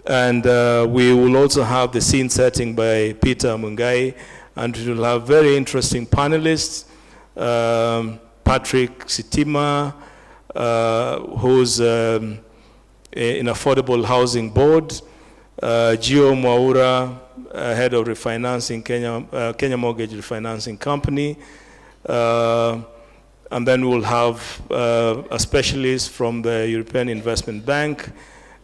and we will also have the scene setting by Peter Mungai, and we will have very interesting panelists, Patrick Sitima, who's in Affordable Housing Board, Gio Mwaura, head of refinancing, Kenya Mortgage Refinancing Company, and then we'll have a specialist from the European Investment Bank,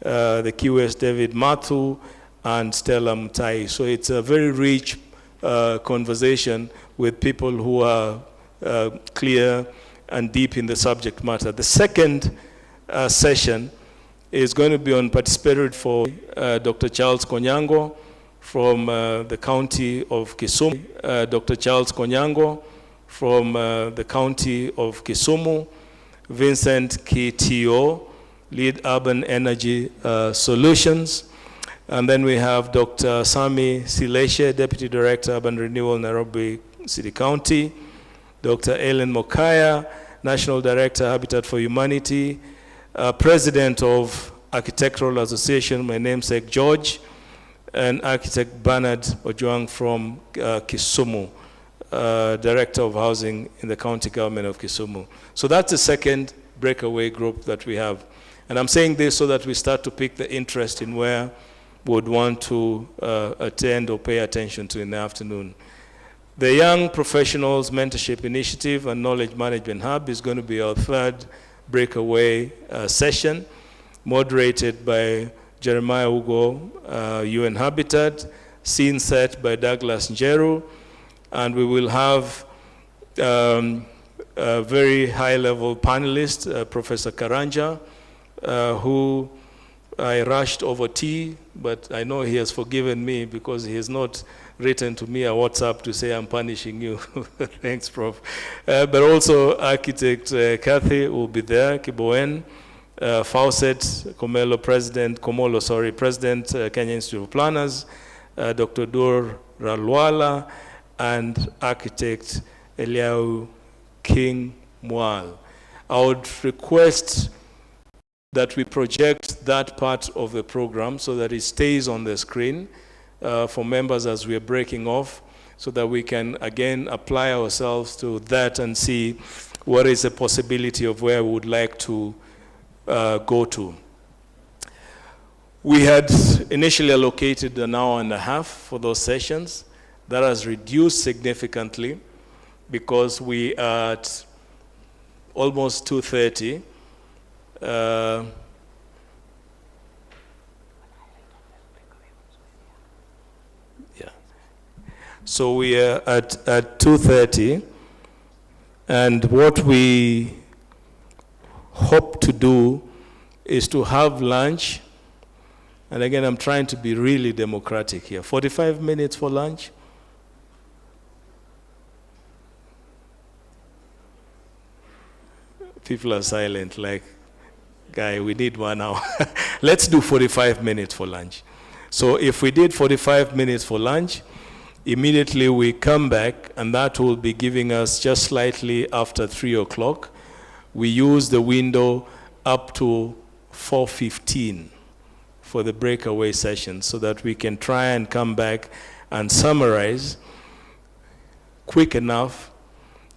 the QS David Mathu, and Stella Mutai. So it's a very rich conversation with people who are clear and deep in the subject matter. The second session is going to be on participatory for Dr. Charles Konyango from the county of Kisumu, Dr. Charles Konyango from the county of Kisumu, Vincent Kitio, lead urban energy solutions, and then we have Dr. Sami Sileshe, Deputy Director, Urban Renewal, Nairobi City County, Dr. Ellen Mokaya, National Director, Habitat for Humanity, President of Architectural Association, my namesake George, and Architect Bernard Ojwang from Kisumu, Director of Housing in the County Government of Kisumu. So that's the second breakaway group that we have. And I'm saying this so that we start to pick the interest in where we would want to attend or pay attention to in the afternoon. The Young Professionals Mentorship Initiative and Knowledge Management Hub is going to be our third breakaway session, moderated by Jeremiah Ugo, UN Habitat, scene set by Douglas Njeru, and we will have a very high-level panelist, Professor Karanja, who I rushed over tea, but I know he has forgiven me because he has not written to me a WhatsApp to say I'm punishing you. Thanks, Prof. But also Architect Kathy will be there, Kiboen, Fawcett Komolo, President Kenya Institute of Planners, Dr. Dur Ralwala, and architect Eliau King Mwal. I would request that we project that part of the program so that it stays on the screen for members as we are breaking off, so that we can again apply ourselves to that and see what is the possibility of where we would like to go to. We had initially allocated an hour and a half for those sessions. That has reduced significantly because we are at almost 2:30. So we are at 2:30, and what we hope to do is to have lunch. And again, I'm trying to be really democratic here. 45 minutes for lunch. People are silent, like, guy, we need 1 hour. Let's do 45 minutes for lunch. So if we did 45 minutes for lunch, immediately we come back, and that will be giving us just slightly after 3 o'clock. We use the window up to 4:15 for the breakaway session, so that we can try and come back and summarize quick enough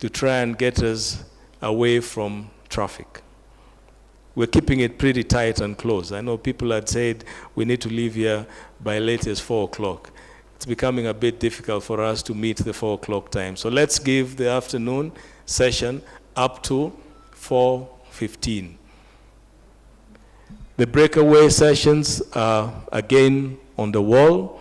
to try and get us away from traffic. We're keeping it pretty tight and close. I know people had said we need to leave here by latest 4 o'clock. It's becoming a bit difficult for us to meet the 4 o'clock time. So let's give the afternoon session up to 4:15. The breakaway sessions are again on the wall.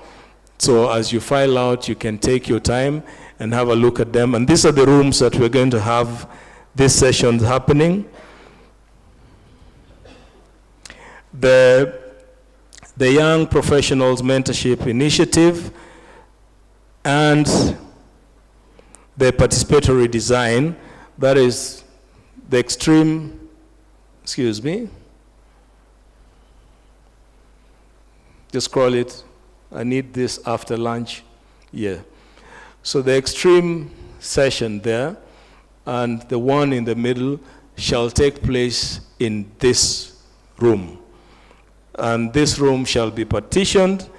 So as you file out, you can take your time and have a look at them. And these are the rooms that we're going to have this session happening. The Young Professionals Mentorship Initiative and the participatory design, that is the extreme, excuse me, just scroll it. I need this after lunch. Yeah. So the extreme session there and the one in the middle shall take place in this room. And this room shall be partitioned,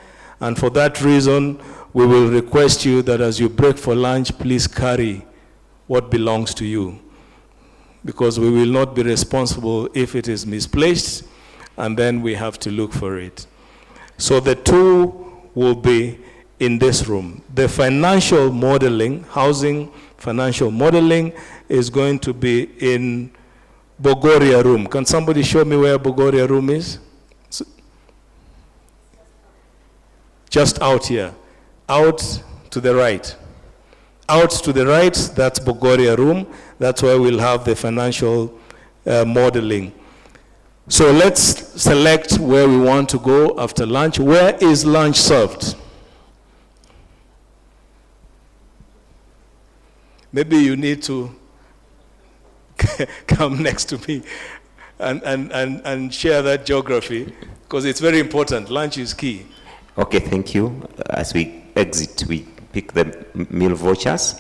and for that reason, we will request you that as you break for lunch, please carry what belongs to you, because we will not be responsible if it is misplaced, and then we have to look for it. So the two will be in this room. The financial modeling, housing financial modeling, is going to be in Bogoria room. Can somebody show me where Bogoria room is? Just out here, out to the right. Out to the right, that's Bogoria room. That's where we'll have the financial modeling. So let's select where we want to go after lunch. Where is lunch served? Maybe you need to come next to me and share that geography, because it's very important. Lunch is key. Okay, thank you. As we exit, we pick the meal vouchers,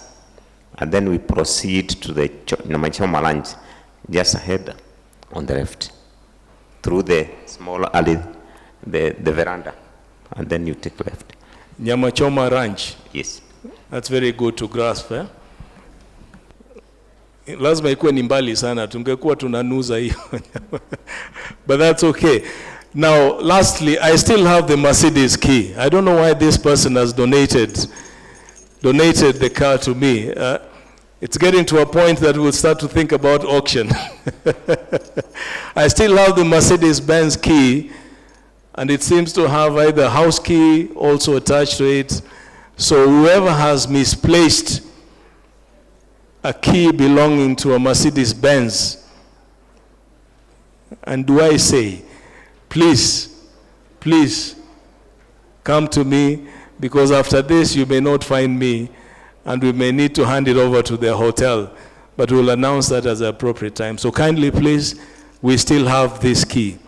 and then we proceed to the Nyamachoma lunch, just ahead on the left, through the small alley, the veranda, and then you take left. Nyamachoma Ranch. Yes. That's very good to grasp, eh? Lazima ikuwe ni mbali sana, tungekuwa tunanuza hiyo. But that's okay. Now, lastly, I still have the Mercedes key. I don't know why this person has donated the car to me. It's getting to a point that we'll start to think about auction. I still have the Mercedes-Benz key, and it seems to have either house key also attached to it. So whoever has misplaced a key belonging to a Mercedes-Benz, and do I say, please come to me, because after this you may not find me, and we may need to hand it over to the hotel, but we'll announce that at the appropriate time. So kindly please we still have this key.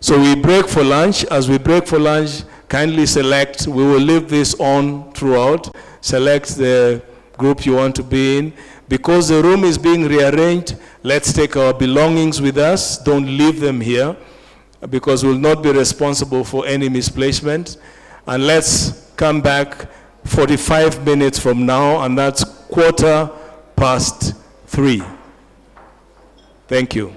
So we break for lunch. As we break for lunch, kindly select, we will leave this on throughout. Select the group you want to be in. Because the room is being rearranged, let's take our belongings with us. Don't leave them here, because we'll not be responsible for any misplacement. And let's come back 45 minutes from now, and that's 3:15. Thank you.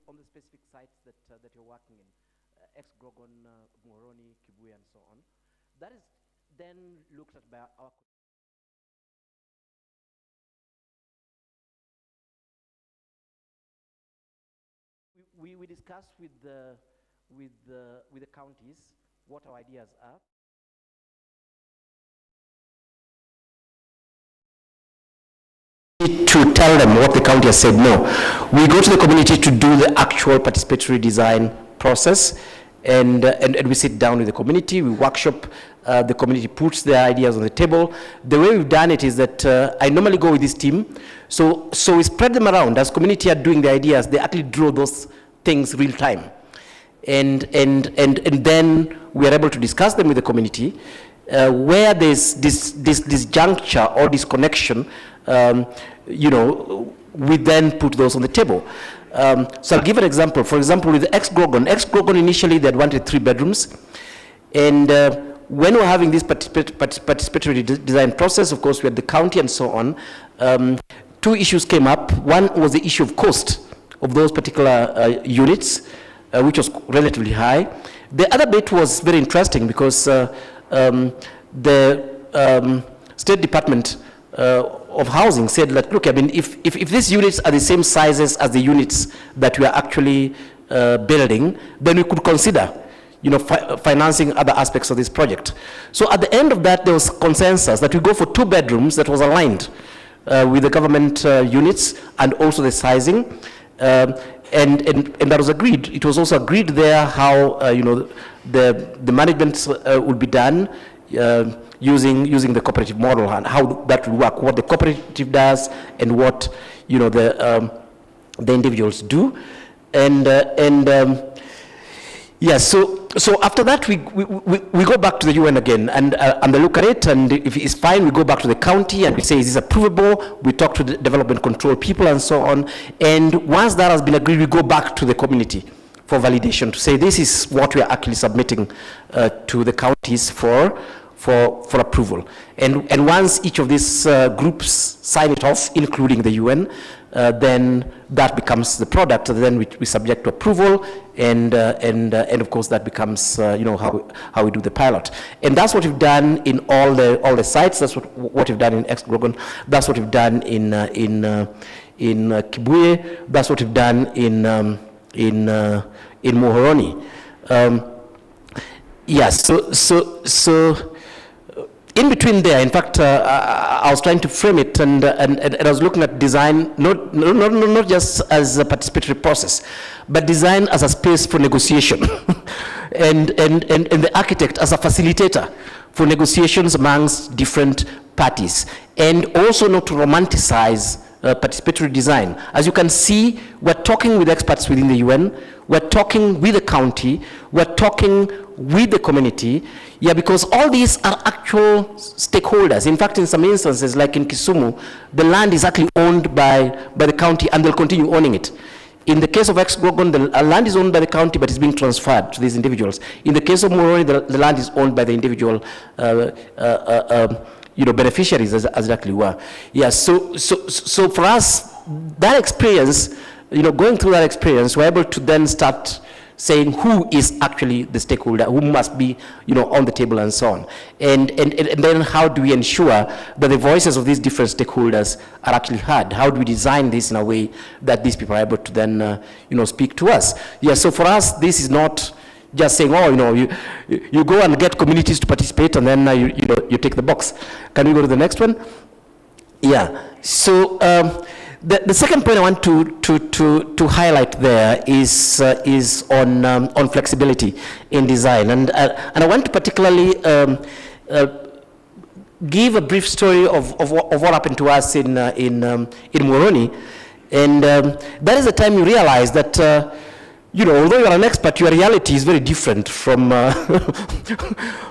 on the specific sites that you're working in, ex-Grogon, Muhoroni, Kibuye, and so on. That is then looked at by our we discussed with the counties what our ideas are. To tell them what the county has said. No, we go to the community to do the actual participatory design process, and we sit down with the community, we workshop, the community puts their ideas on the table. The way we've done it is that I normally go with this team, so we spread them around. As community are doing the ideas, they actually draw those things real time, and then we are able to discuss them with the community. Where there's this juncture or disconnection, you know, we then put those on the table. So I'll give an example. For example, with ex-Grogon initially they had wanted 3 bedrooms, and when we were having this participatory design process, of course we had the county and so on, 2 issues came up. One was the issue of cost of those particular units, which was relatively high. The other bit was very interesting because the State Department of Housing said that, look, I mean, if these units are the same sizes as the units that we are actually building, then we could consider, you know, financing other aspects of this project. So at the end of that, there was consensus that we go for 2 bedrooms that was aligned with the government units and also the sizing, and that was agreed. It was also agreed there how you know, the management would be done using the cooperative model, and how that will work, what the cooperative does and what, you know, the individuals do, yeah. So after that we go back to the UN again, and they look at it, and if it's fine, we go back to the county and we say, is this approvable? We talk to the development control people and so on, and once that has been agreed, we go back to the community for validation to say this is what we are actually submitting to the counties for approval. And once each of these groups sign it off, including the UN, then that becomes the product. Then we subject to approval, and of course that becomes you know, how we do the pilot. And that's what we've done in all the sites. That's what we've done in ex-Grogon. That's what we've done in Kibuye. That's what we've done in Muhoroni. Yes. So in between there, in fact, I was trying to frame it, and I was looking at design not just as a participatory process, but design as a space for negotiation, and the architect as a facilitator for negotiations amongst different parties, and also not to romanticize participatory design. As you can see, we're talking with experts within the UN, we're talking with the county, we're talking with the community, yeah, because all these are actual stakeholders. In fact, in some instances, like in Kisumu, the land is actually owned by the county, and they'll continue owning it. In the case of ex-Grogon, the land is owned by the county, but it's being transferred to these individuals. In the case of Muhoroni, the land is owned by the individual you know, beneficiaries, as exactly were. Yeah, so for us, that experience, you know, going through that experience, we're able to then start saying who is actually the stakeholder, who must be, you know, on the table and so on. And then how do we ensure that the voices of these different stakeholders are actually heard? How do we design this in a way that these people are able to then, you know, speak to us? Yeah, so for us, this is not just saying, oh, you know, you go and get communities to participate, and then you know, you take the box. Can we go to the next one? Yeah. So the second point I want to highlight there is on flexibility in design, and I want to particularly give a brief story of what happened to us in Muhoroni, and that is the time you realize that. You know, although you're an expert, your reality is very different from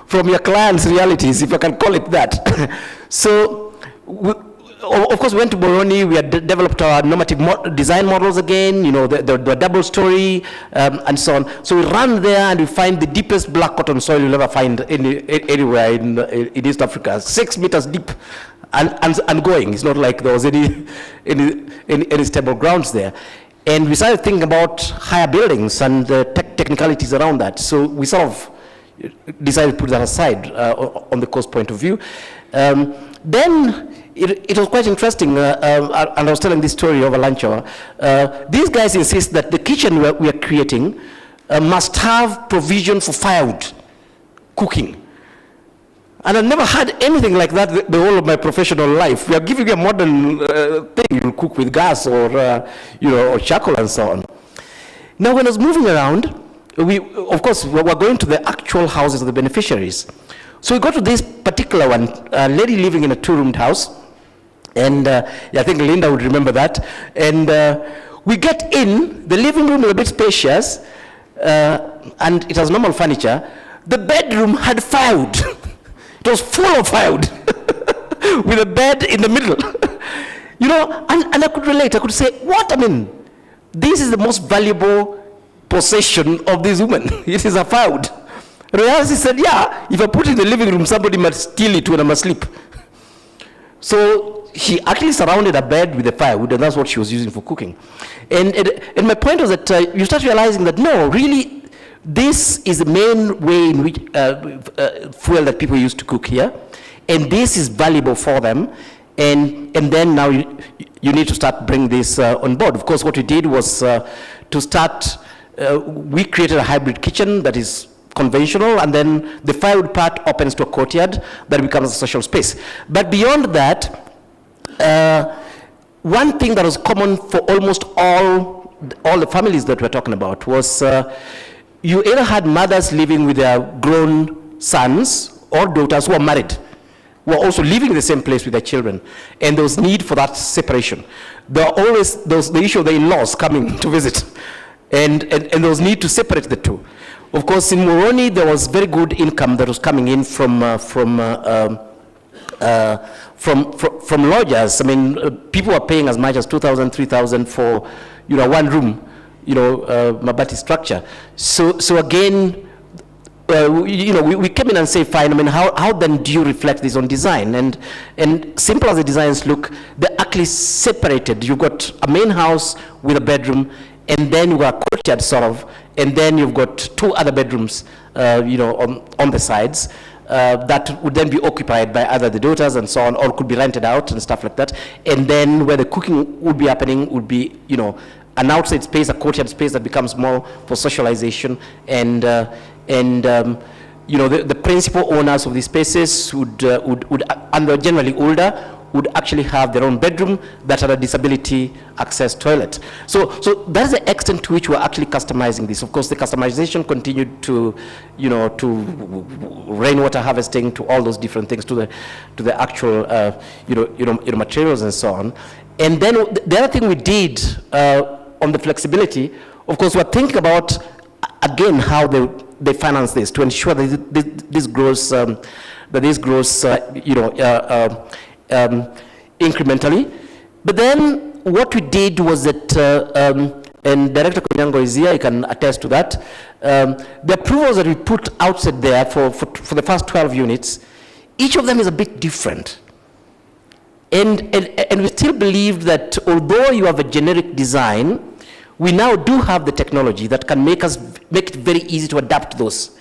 from your client's realities, if I can call it that. So, of course, we went to Muhoroni. We had developed our normative design models again. You know, the double story and so on. So we ran there and we find the deepest black cotton soil you'll ever find anywhere in East Africa, 6 meters deep, and going. It's not like there was any stable grounds there. And we started thinking about higher buildings and the technicalities around that. So we sort of decided to put that aside on the cost point of view. Then it was quite interesting, and I was telling this story over lunch hour. These guys insist that the kitchen we are creating must have provision for firewood cooking. And I've never had anything like that the whole of my professional life. We are giving you a modern thing. You cook with gas or, or charcoal and so on. Now, when I was moving around, of course, we're going to the actual houses of the beneficiaries. So we got to this particular one, a lady living in a 2-roomed house. And I think Linda would remember that. And we get in, the living room was a bit spacious, and it has normal furniture. The bedroom had firewood. It was full of firewood with a bed in the middle. And I could relate. I could say, what? I mean, this is the most valuable possession of this woman. It is a firewood. And he said, yeah, if I put it in the living room, somebody might steal it when I'm asleep. So she actually surrounded a bed with the firewood, and that's what she was using for cooking. And my point was that you start realizing that, no, really, this is the main way in which fuel that people use to cook here, and this is valuable for them. And then now you need to start bringing this on board. Of course, what we did was to start. We created a hybrid kitchen that is conventional, and then the firewood part opens to a courtyard that becomes a social space. But beyond that, one thing that was common for almost all the families that we're talking about was you either had mothers living with their grown sons or daughters who are married, who are also living in the same place with their children, and there was need for that separation. There are always the issue of the in-laws coming to visit, and there was need to separate the two. Of course, in Moroni, there was very good income that was coming in from lodgers. I mean, people were paying as much as 2,000, 3,000 for, one room, Mabati structure. So again, we came in and say, fine, I mean, how then do you reflect this on design? And simple as the designs look, they're actually separated. You've got a main house with a bedroom, and then you've got a courtyard sort of, and then you've got 2 other bedrooms, on the sides. That would then be occupied by either the daughters and so on, or could be rented out and stuff like that. And then where the cooking would be happening would be, an outside space, a courtyard space that becomes more for socialization. And the principal owners of these spaces would and they're generally older, would actually have their own bedroom that had a disability access toilet. So that's the extent to which we're actually customizing this. Of course, the customization continued to, to rainwater harvesting, to all those different things, to the actual, materials and so on. And then the other thing we did on the flexibility, of course, we're thinking about again how they finance this to ensure that this grows, incrementally. But then what we did was that, and Director Konyango is here, he can attest to that, the approvals that we put outside there for the first 12 units, each of them is a bit different. And we still believe that although you have a generic design, we now do have the technology that can make it very easy to adapt those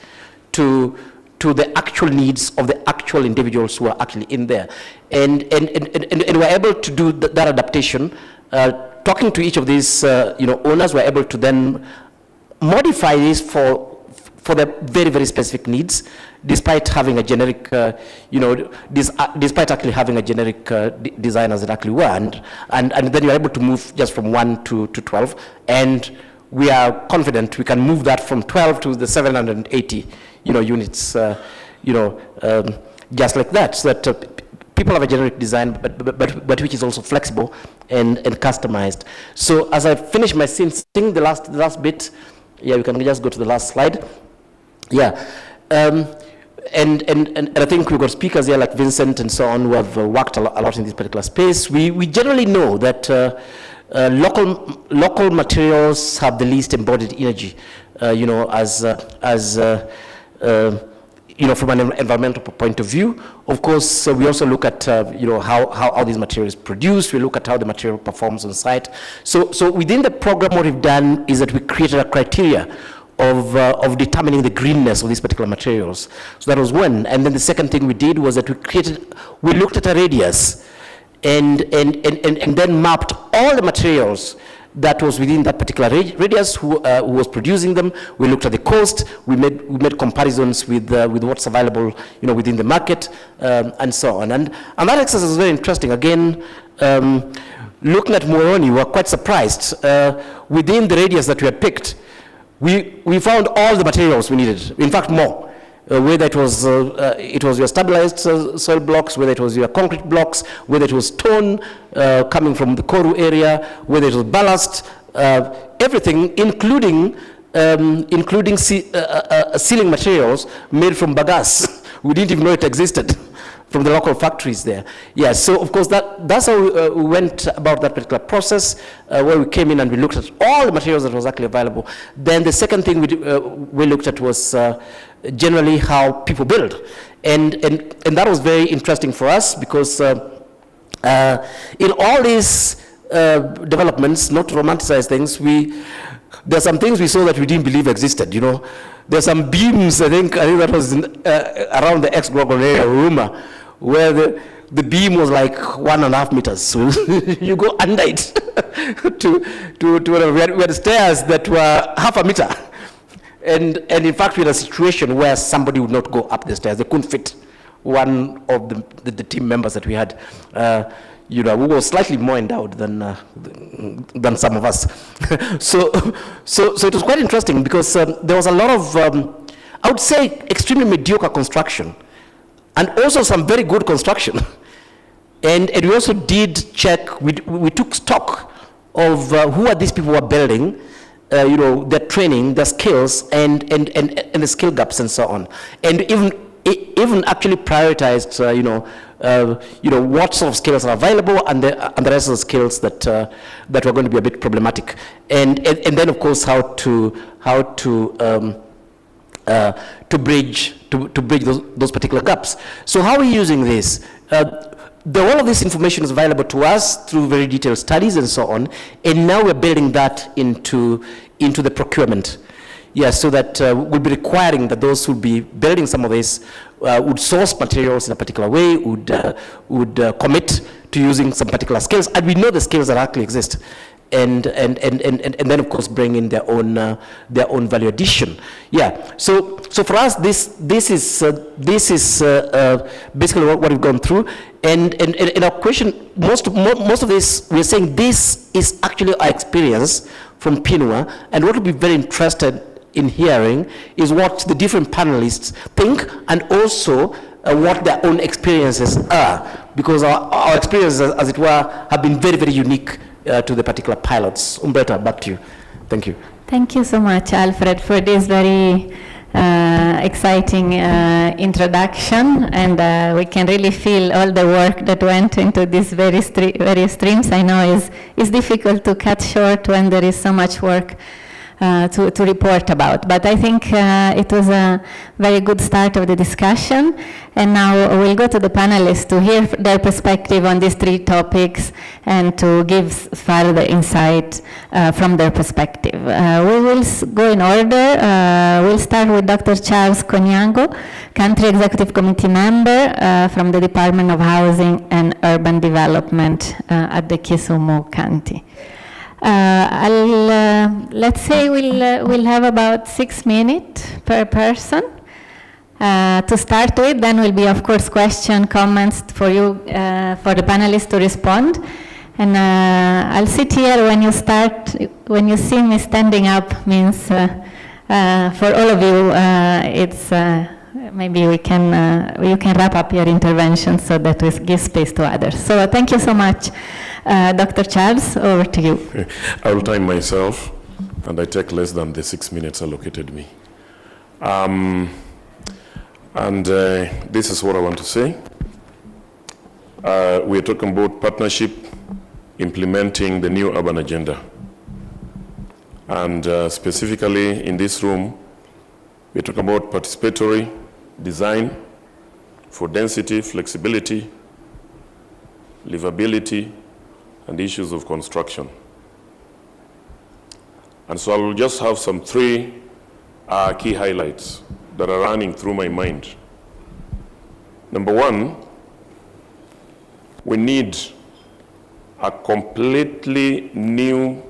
to the actual needs of the actual individuals who are actually in there. And we're able to do that adaptation. Talking to each of these owners, we're able to then modify this for their very, very specific needs, despite having a generic, despite actually having a generic design as it actually were. And then you're able to move just from 1 to 12. And we are confident we can move that from 12 to the 780 units, just like that, so that people have a generic design, but which is also flexible and customized. So as I finish my thing, the last bit, we can just go to the last slide. And I think we've got speakers here like Vincent and so on who have worked a lot in this particular space. We generally know that local materials have the least embodied energy, from an environmental point of view. Of course, we also look at, how these materials produced. We look at how the material performs on site. So within the program, what we've done is that we created a criteria of determining the greenness of these particular materials. So that was one. And then the second thing we did was that we looked at a radius and then mapped all the materials that was within that particular radius, who was producing them. We looked at the cost. We made comparisons with what's available, within the market, and so on. And that exercise was very interesting. Again, looking at Moroni, we were quite surprised. Within the radius that we had picked, we found all the materials we needed. In fact, more. Whether it was your stabilized soil blocks, whether it was your concrete blocks, whether it was stone coming from the Koru area, whether it was ballast, everything, including ceiling materials made from bagasse. We didn't even know it existed from the local factories there. Yeah, so of course that's how we went about that particular process, where we came in and we looked at all the materials that was actually available. Then the second thing we looked at was generally how people build. And that was very interesting for us because in all these developments, not to romanticize things, there are some things we saw that we didn't believe existed, There are some beams, I think that was around the ex-Gorgon area, Ruma, where the beam was like 1.5 meters. So you go under it we had stairs that were 0.5 meter. And in fact, we had a situation where somebody would not go up the stairs. They couldn't fit one of the team members that we had. We were slightly more endowed than some of us. so it was quite interesting because there was a lot of, I would say, extremely mediocre construction, and also some very good construction. And we also did check. We took stock of who are these people who are building, their training, their skills, and the skill gaps and so on, and even actually prioritized, what sort of skills are available and the rest of the skills that were going to be a bit problematic, and then of course how to bridge those particular gaps. So how are we using this? All of this information is available to us through very detailed studies and so on, and now we're building that into the procurement. Yeah, so that we'll be requiring that those who will be building some of this would source materials in a particular way, would commit to using some particular skills, and we know the skills that actually exist, and then of course bring in their own value addition. Yeah. So for us, this is basically what we've gone through, and our question, most of this, we're saying this is actually our experience from PINUA, and what we'll be very interested in hearing is what the different panelists think, and also what their own experiences are, because our experiences, as it were, have been very, very unique to the particular pilots. Umberta, back to you. Thank you. Thank you so much, Alfred, for this very exciting introduction, and we can really feel all the work that went into these various streams. I know it's difficult to cut short when there is so much work to report about. But I think it was a very good start of the discussion. And now we'll go to the panelists to hear their perspective on these three topics and to give further insight from their perspective. We will go in order. We'll start with Dr. Charles Konyango, Country Executive Committee member from the Department of Housing and Urban Development at the Kisumu County. Let's say we'll have about 6 minutes per person to start with. Then will be, of course, comments for you, for the panelists to respond. And I'll sit here when you start. When you see me standing up, means for all of you, it's maybe you can wrap up your intervention so that we give space to others. So thank you so much. Dr. Charles, over to you. I will time myself, and I take less than the 6 minutes allocated me. This is what I want to say. We are talking about partnership, implementing the new urban agenda. And specifically in this room, we're talking about participatory, design, for density, flexibility, livability, and issues of construction. And so I will just have some three key highlights that are running through my mind. Number one, we need a completely new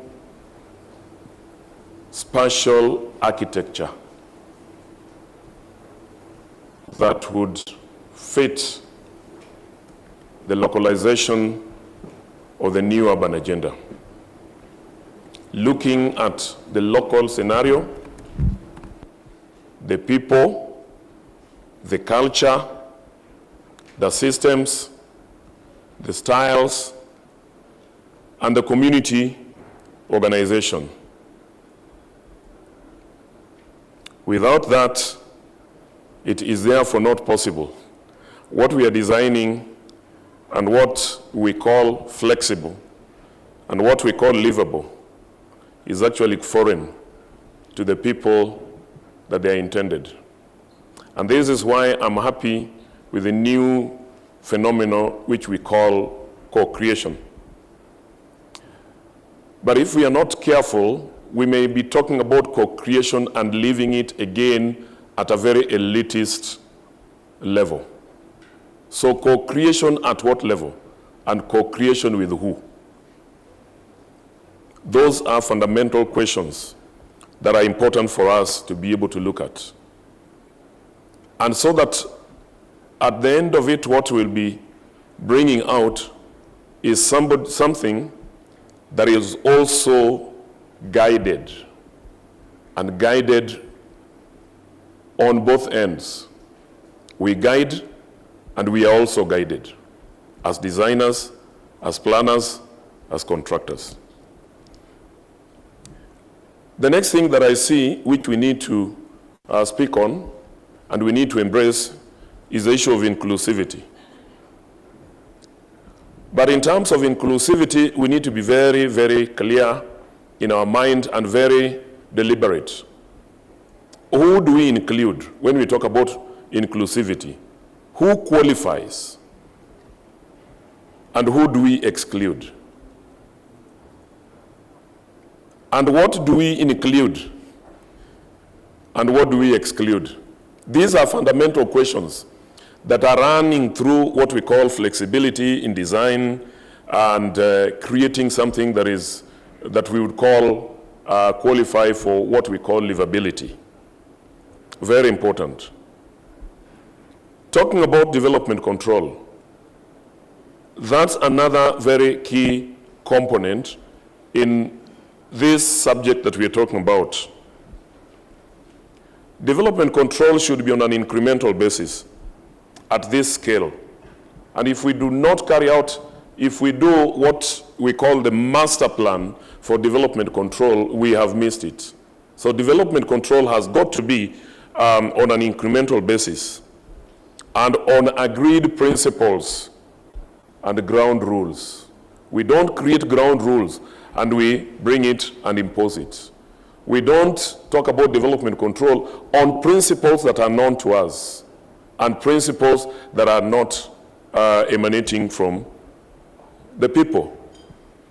spatial architecture that would fit the localization of the new urban agenda. Looking at the local scenario, the people, the culture, the systems, the styles, and the community organization. Without that, it is therefore not possible. What we are designing and what we call flexible and what we call livable is actually foreign to the people that they are intended. And this is why I'm happy with the new phenomenon which we call co-creation. But if we are not careful, we may be talking about co-creation and leaving it again at a very elitist level. So co-creation at what level? And co-creation with who? Those are fundamental questions that are important for us to be able to look at. And so that at the end of it, what we'll be bringing out is something that is also guided, and guided on both ends. We guide and we are also guided as designers, as planners, as contractors. The next thing that I see, which we need to speak on and we need to embrace, is the issue of inclusivity. But in terms of inclusivity, we need to be very, very clear in our mind and very deliberate. Who do we include when we talk about inclusivity? Who qualifies? And who do we exclude? And what do we include? And what do we exclude? These are fundamental questions that are running through what we call flexibility in design and creating something that we would call qualify for what we call livability. Very important. Talking about development control, that's another very key component in this subject that we are talking about. Development control should be on an incremental basis at this scale. And if we do not carry out, if we do what we call the master plan for development control, we have missed it. So development control has got to be on an incremental basis and on agreed principles and ground rules. We don't create ground rules and we bring it and impose it. We don't talk about development control on principles that are known to us and principles that are not emanating from the people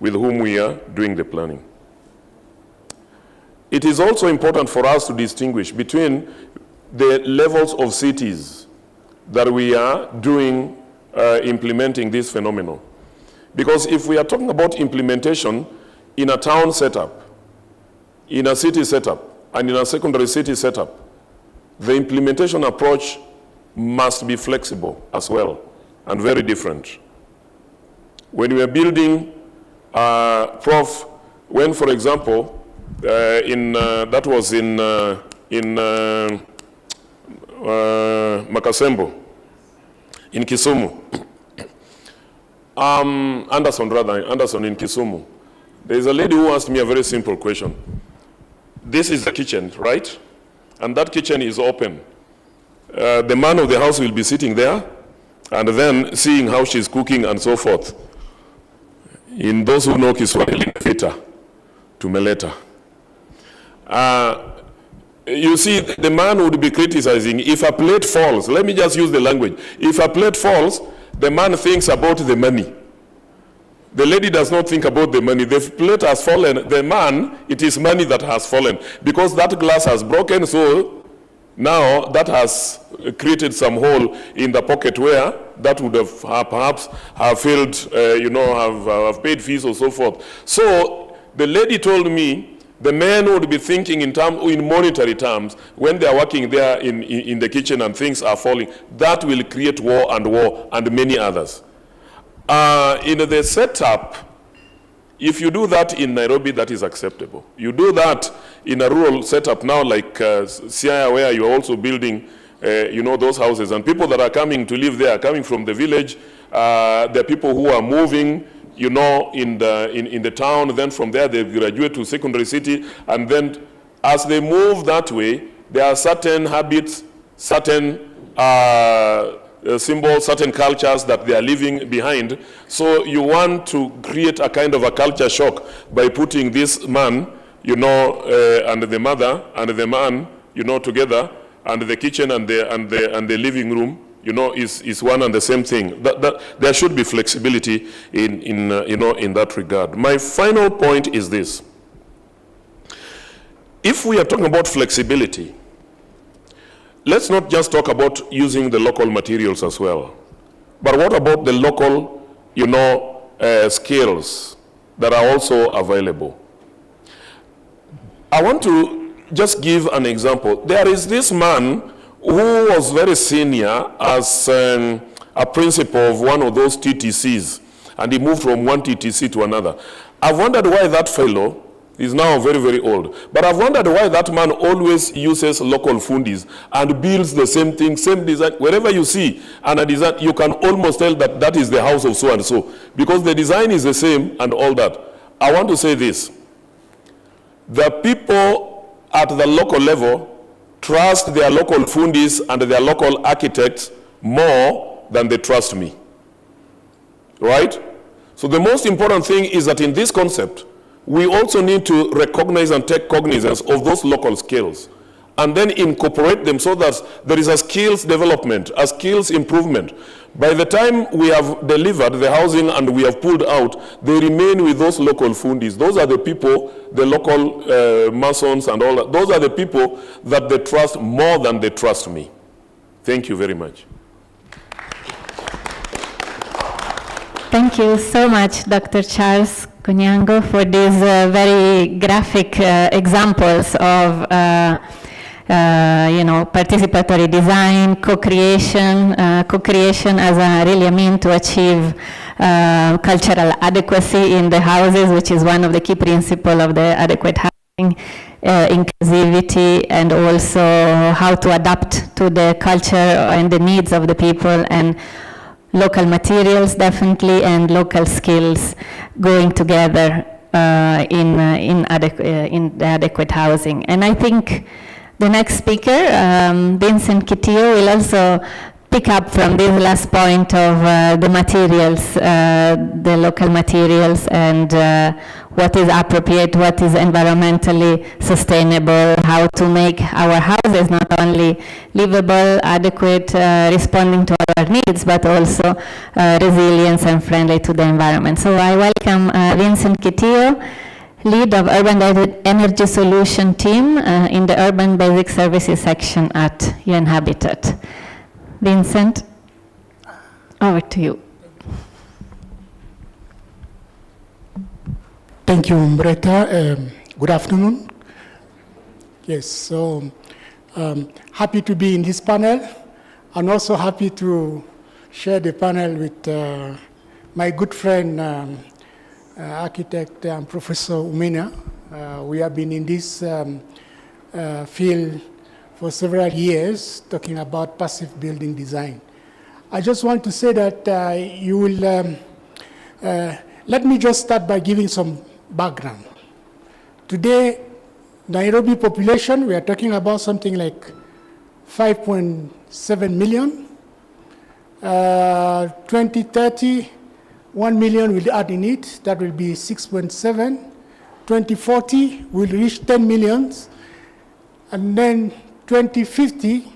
with whom we are doing the planning. It is also important for us to distinguish between the levels of cities that we are doing, implementing this phenomenon. Because if we are talking about implementation in a town setup, in a city setup, and in a secondary city setup, the implementation approach must be flexible as well, and very different. When we are building, when, for example, that was in Makasembo, in Kisumu, Anderson in Kisumu, there is a lady who asked me a very simple question. This is the kitchen, right? And that kitchen is open. The man of the house will be sitting there and then seeing how she's cooking and so forth. In those who know Kiswahili, Vita, Tumeleta. you see, the man would be criticizing if a plate falls. Let me just use the language. If a plate falls, the man thinks about the money. The lady does not think about the money. The plate has fallen. The man, it is money that has fallen. Because that glass has broken, so now that has created some hole in the pocket where that would have perhaps have failed, have paid fees or so forth. So the lady told me the men would be thinking in monetary terms when they are working there in the kitchen and things are falling. That will create war and many others. In the setup, if you do that in Nairobi, that is acceptable. You do that in a rural setup now like Siaya, where you are also building, those houses. And people that are coming to live there are coming from the village. There are people who are moving, in the town. Then from there, they graduate to secondary city. And then as they move that way, there are certain habits, certain symbols, certain cultures that they are leaving behind. So you want to create a kind of a culture shock by putting this man, and the mother and the man, together, and the kitchen and the living room, is one and the same thing. That there should be flexibility in that regard. My final point is this: if we are talking about flexibility, let's not just talk about using the local materials as well, but what about the local, skills that are also available? I want to just give an example. There is this man who was very senior as a principal of one of those TTCs, and he moved from one TTC to another. I've wondered why that fellow is now very, very old. But I've wondered why that man always uses local fundis and builds the same thing, same design. Wherever you see and a design, you can almost tell that that is the house of so-and-so, because the design is the same and all that. I want to say this: the people at the local level trust their local fundis and their local architects more than they trust me. Right? So the most important thing is that in this concept, we also need to recognize and take cognizance of those local skills and then incorporate them so that there is a skills development, a skills improvement. By the time we have delivered the housing and we have pulled out, they remain with those local fundis. Those are the people, the local masons and all that. Those are the people that they trust more than they trust me. Thank you very much. Thank you so much, Dr. Charles Konyango, for these very graphic examples of participatory design, co-creation as really a mean to achieve cultural adequacy in the houses, which is one of the key principles of the adequate housing, inclusivity, and also how to adapt to the culture and the needs of the people, and local materials definitely, and local skills going together in the adequate housing. And I think the next speaker, Vincent Kitio, will also pick up from this last point of the materials, the local materials, and what is appropriate, what is environmentally sustainable, how to make our houses not only livable, adequate, responding to our needs, but also resilient and friendly to the environment. So I welcome Vincent Kitio, lead of Urban Energy Solution team in the Urban Basic Services section at UN Habitat. Vincent, over to you. Thank you, Umbreta. Good afternoon. Yes, so happy to be in this panel, and also happy to share the panel with my good friend, architect and Professor Umena. We have been in this field for several years, talking about passive building design. I just want to say that you will, let me just start by giving some background. Today, Nairobi population, we are talking about something like 5.7 million. 2030, 1 million will add in it, that will be 6.7. 2040, we'll reach 10 millions. And then 2050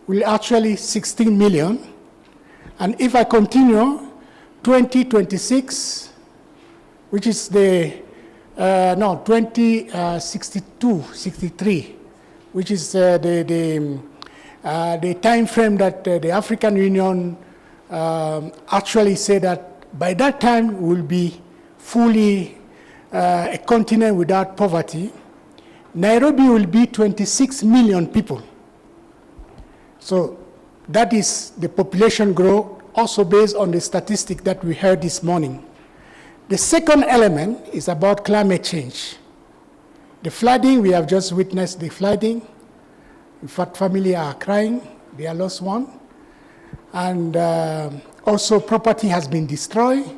will actually 16 million. And if I continue, 2026, which is the, 63, which is the time frame that the African Union actually said that by that time we'll be fully a continent without poverty. Nairobi will be 26 million people. So that is the population growth, also based on the statistic that we heard this morning. The second element is about climate change. The flooding, we have just witnessed the flooding. In fact, families are crying, they are lost one. And also property has been destroyed.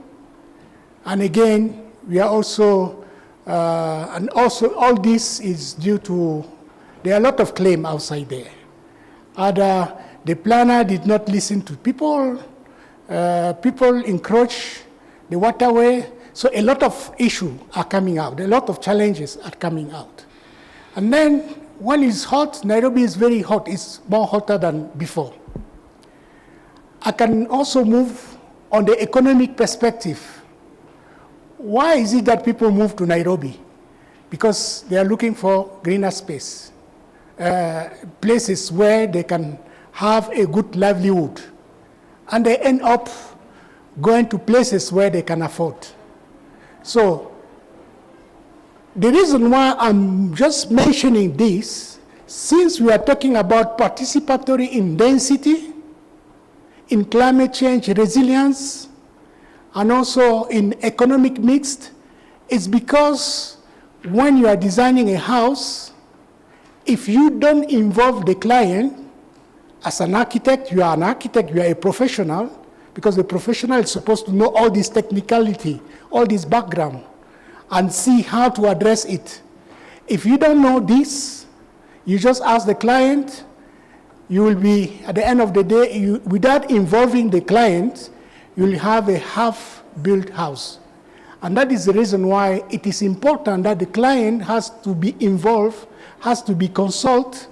And again, we are also, and also all this is due to, there are a lot of claims outside there. Either the planner did not listen to people, people encroach the waterway, so a lot of issues are coming out, a lot of challenges are coming out. And then when it's hot, Nairobi is very hot, it's more hotter than before. I can also move on the economic perspective. Why is it that people move to Nairobi? Because they are looking for greener space, places where they can have a good livelihood. And they end up going to places where they can afford. So the reason why I'm just mentioning this, since we are talking about participatory in density, in climate change resilience, and also in economic mix, it's because when you are designing a house, if you don't involve the client, as an architect, you are a professional, because the professional is supposed to know all this technicality, all this background, and see how to address it. If you don't know this, you just ask the client, you will be, at the end of the day, without involving the client, you'll have a half-built house. And that is the reason why it is important that the client has to be involved, has to be consulted,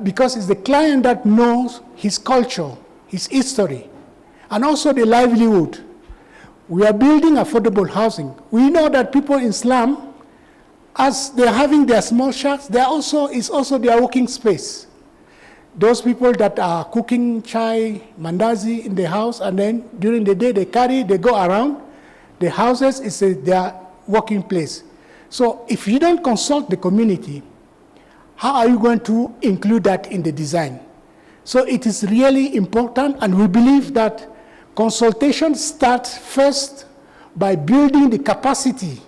because it's the client that knows his culture, his history, and also the livelihood. We are building affordable housing. We know that people in slum, as they're having their small shacks, it's also their working space. Those people that are cooking chai, mandazi in the house, and then during the day they go around, the houses is their working place. So if you don't consult the community, how are you going to include that in the design? So it is really important, and we believe that consultation starts first by building the capacity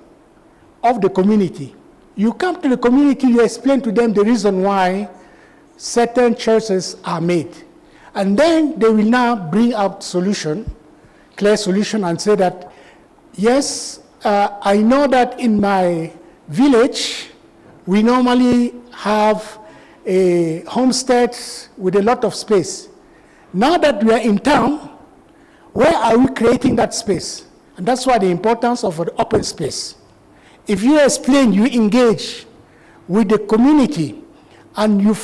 of the community. You come to the community, you explain to them the reason why certain choices are made. And then they will now bring out clear solution, and say that, yes, I know that in my village, we normally have a homestead with a lot of space. Now that we are in town, where are we creating that space? And that's why the importance of an open space. If you explain, you engage with the community, and you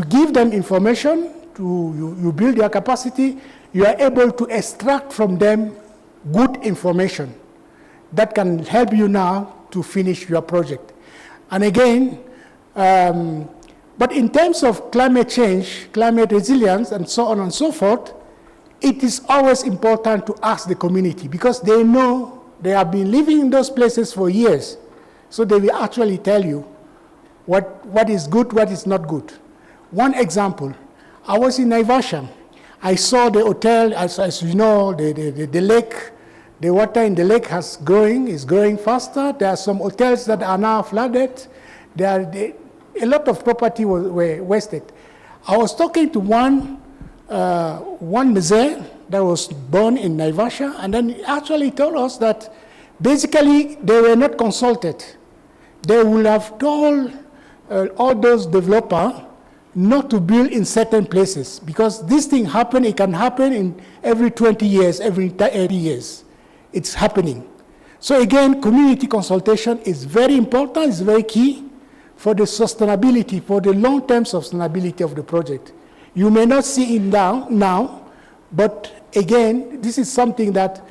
give them information, you build their capacity, you are able to extract from them good information that can help you now to finish your project. And again, but in terms of climate change, climate resilience, and so on and so forth, it is always important to ask the community, because they know, they have been living in those places for years, so they will actually tell you what is good, what is not good. One example, I was in Naivasha. I saw the hotel, as you know, the lake, the water in the lake is growing faster. There are some hotels that are now flooded. A lot of property were wasted. I was talking to one Mzee that was born in Naivasha, and then he actually told us that basically they were not consulted. They would have told all those developers not to build in certain places, because this thing happen, it can happen in every 20 years, every 30 years. It's happening. So again, community consultation is very important, it's very key for the sustainability, for the long-term sustainability of the project. You may not see it now, but again, this is something that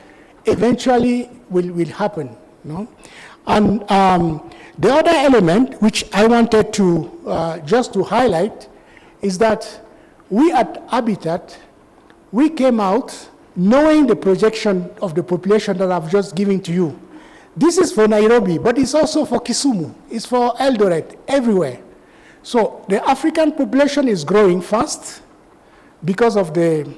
eventually will happen. No? And the other element which I wanted to just to highlight is that we at Habitat, we came out knowing the projection of the population that I've just given to you. This is for Nairobi, but it's also for Kisumu, it's for Eldoret, everywhere. So the African population is growing fast because of the,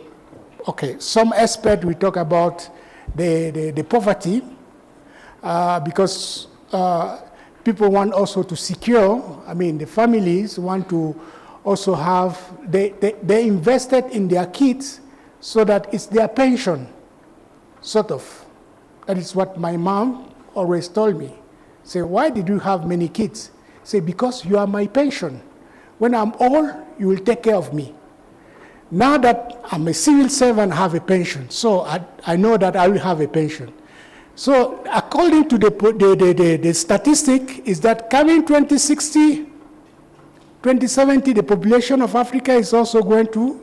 some aspect we talk about the poverty, because people want also to secure, the families want to also have, they invested in their kids so that it's their pension, sort of. That is what my mom always told me. Say, why did you have many kids? Say, because you are my pension. When I'm old, you will take care of me. Now that I'm a civil servant, I have a pension. So I know that I will have a pension. So according to the statistic is that coming 2060, 2070, the population of Africa is also going to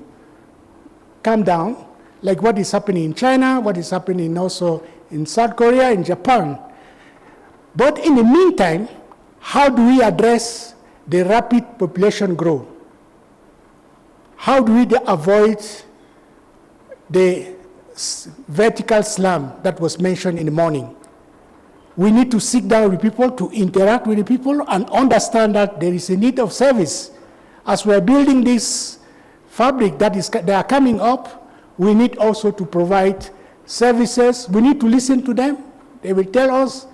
come down, like what is happening in China, what is happening also in South Korea, in Japan. But in the meantime, how do we address the rapid population growth? How do we avoid the vertical slum that was mentioned in the morning? We need to sit down with people, to interact with the people, and understand that there is a need of service. As we're building this fabric that are coming up, we need also to provide services. We need to listen to them. They will tell us,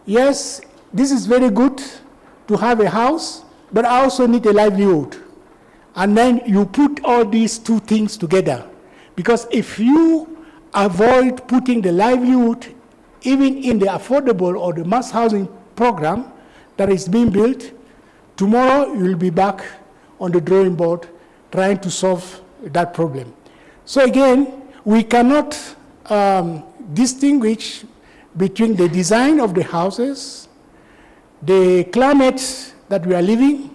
yes, this is very good to have a house, but I also need a livelihood. And then you put all these two things together. Because if you avoid putting the livelihood even in the affordable or the mass housing program that is being built, tomorrow you will be back on the drawing board trying to solve that problem. So again, we cannot distinguish between the design of the houses, the climate that we are living,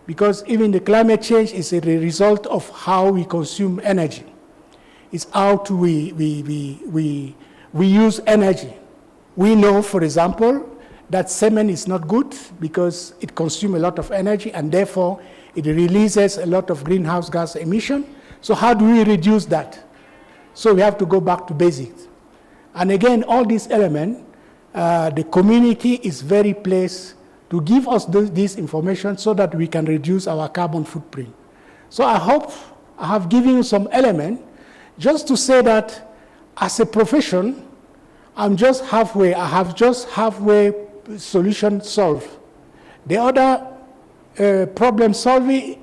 because even the climate change is a result of how we consume energy. It's how we use energy. We know, for example, that cement is not good because it consumes a lot of energy and therefore it releases a lot of greenhouse gas emission. So how do we reduce that? So we have to go back to basics. And again, all these elements, the community is very placed to give us this information so that we can reduce our carbon footprint. So I hope I have given you some element just to say that as a profession, I'm just halfway, I have just halfway solution solved. The other problem solving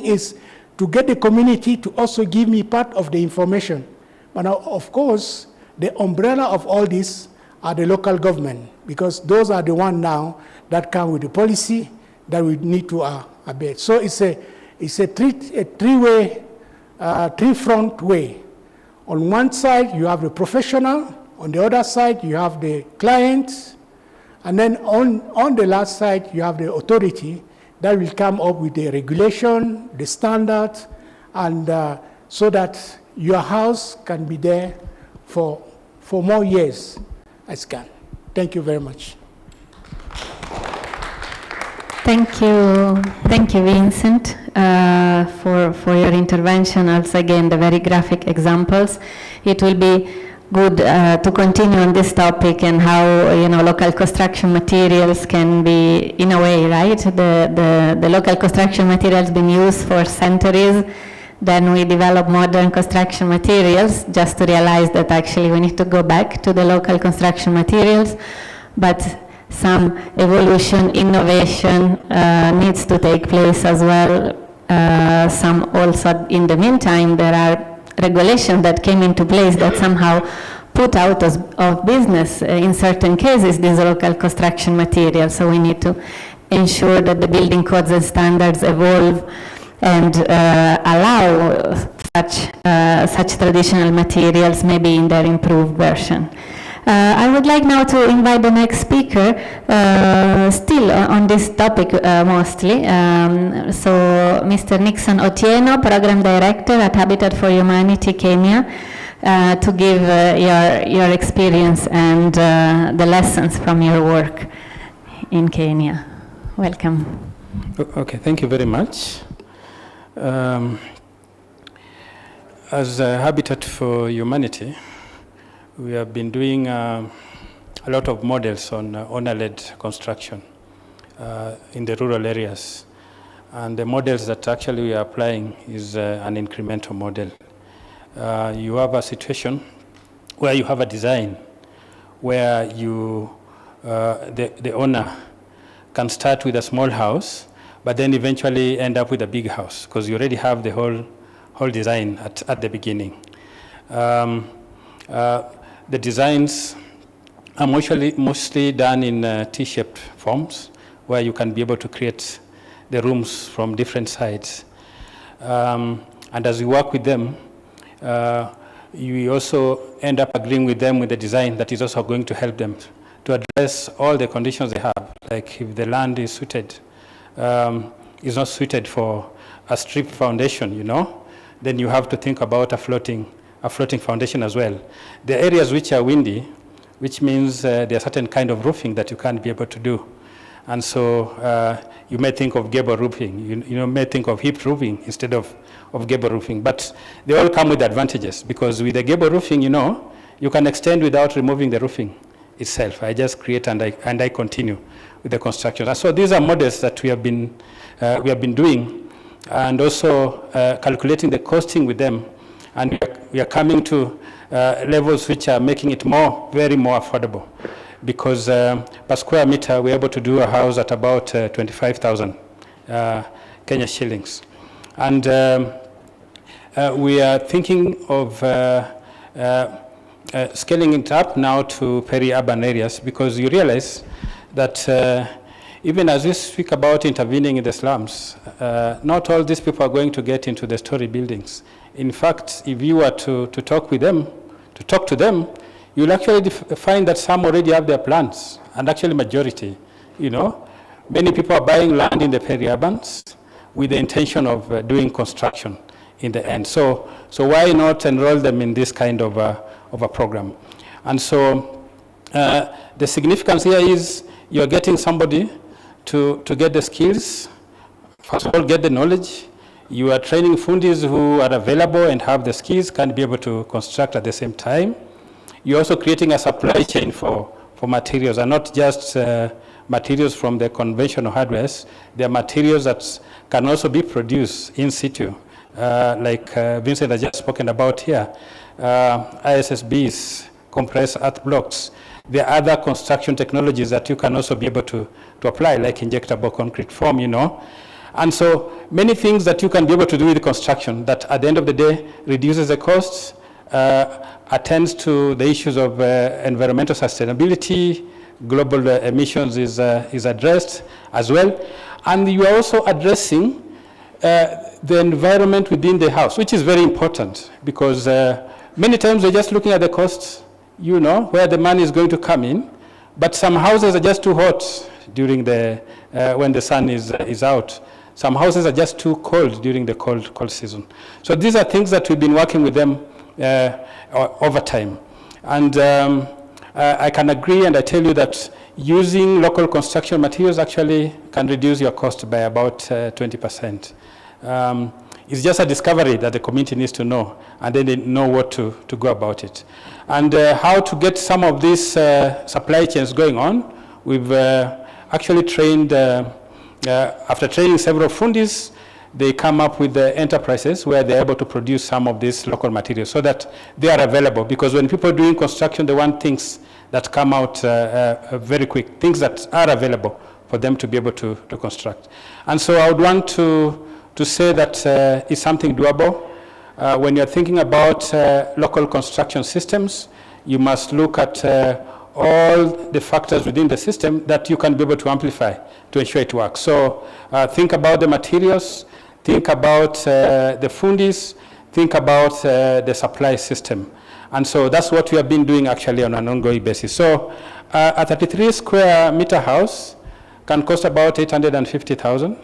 is to get the community to also give me part of the information. But now, of course, the umbrella of all this are the local government, because those are the ones now that come with the policy that we need to abate. So it's a three-way, three-front way. On one side, you have the professional. On the other side, you have the client. And then on the last side, you have the authority that will come up with the regulation, the standard, and so that your house can be there for more years as can. Thank you very much. Thank you, Vincent, for your intervention. Also, again, the very graphic examples. It will be good to continue on this topic and how local construction materials can be, in a way, right? The local construction materials been used for centuries. Then we develop modern construction materials just to realize that actually we need to go back to the local construction materials, but some evolution, innovation needs to take place as well. Some also, in the meantime, there are regulations that came into place that somehow put out of business, in certain cases, these local construction materials. So we need to ensure that the building codes and standards evolve and allow such traditional materials maybe in their improved version. I would like now to invite the next speaker, still on this topic mostly. So Mr. Nixon Otieno, Program Director at Habitat for Humanity, Kenya, to give your experience and the lessons from your work in Kenya. Welcome. Okay, thank you very much. As Habitat for Humanity, we have been doing a lot of models on owner-led construction in the rural areas. And the models that actually we are applying is an incremental model. You have a situation where you have a design where you, the owner can start with a small house, but then eventually end up with a big house because you already have the whole design at the beginning. The designs are mostly done in T-shaped forms where you can be able to create the rooms from different sides. And as you work with them, you also end up agreeing with them with the design that is also going to help them to address all the conditions they have. Like if the land is suited, is not suited for a strip foundation, you know, then you have to think about a floating foundation as well. The areas which are windy, which means there are certain kind of roofing that you can't be able to do. And so you may think of gable roofing, you may think of hip roofing instead of gable roofing, but they all come with advantages because with the gable roofing, you know, you can extend without removing the roofing itself. I just create and I continue with the construction. And so these are models that we have been doing and also calculating the costing with them. And we are coming to levels which are making it very more affordable because per square meter, we're able to do a house at about 25,000 Kenya shillings. And we are thinking of scaling it up now to peri-urban areas because you realize that even as we speak about intervening in the slums, not all these people are going to get into the story buildings. In fact, if you were to talk to them, you'll actually find that some already have their plans, and actually majority, you know. Many people are buying land in the peri-urbans with the intention of doing construction in the end. So why not enroll them in this kind of a program? And so the significance here is you're getting somebody to get the skills, first of all, get the knowledge. You are training fundis who are available and have the skills, can be able to construct at the same time. You're also creating a supply chain for materials, and not just materials from the conventional hardwares. There are materials that can also be produced in situ, like Vincent has just spoken about here, ISSBs, compressed earth blocks. There are other construction technologies that you can also be able to apply, like injectable concrete form, you know. And so many things that you can be able to do with the construction that at the end of the day reduces the costs, attends to the issues of environmental sustainability, global emissions is addressed as well. And you are also addressing the environment within the house, which is very important because many times we're just looking at the costs, you know, where the money is going to come in, but some houses are just too hot during when the sun is out. Some houses are just too cold during the cold season. So these are things that we've been working with them over time. And I can agree and I tell you that using local construction materials actually can reduce your cost by about 20%. It's just a discovery that the community needs to know, and then they know what to go about it. And how to get some of these supply chains going on, we've actually trained, after training several fundis, they come up with the enterprises where they're able to produce some of these local materials so that they are available. Because when people are doing construction, they want things that come out very quick, things that are available for them to be able to construct. And so I would want to say that it's something doable. When you're thinking about local construction systems, you must look at all the factors within the system that you can be able to amplify to ensure it works. So think about the materials, think about the fundis, think about the supply system. And so that's what we have been doing actually on an ongoing basis. So a 33 square meter house can cost about 850,000.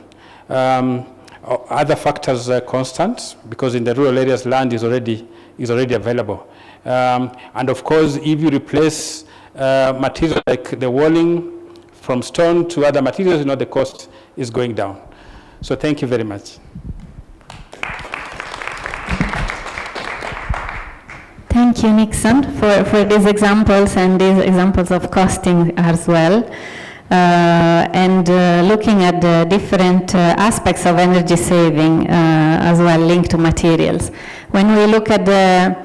Other factors are constant, because in the rural areas land is already available. And of course, if you replace materials like the walling from stone to other materials, the cost is going down. So thank you very much. Thank you, Nixon, for these examples and these examples of costing as well. Looking at the different aspects of energy saving as well linked to materials. When we look at the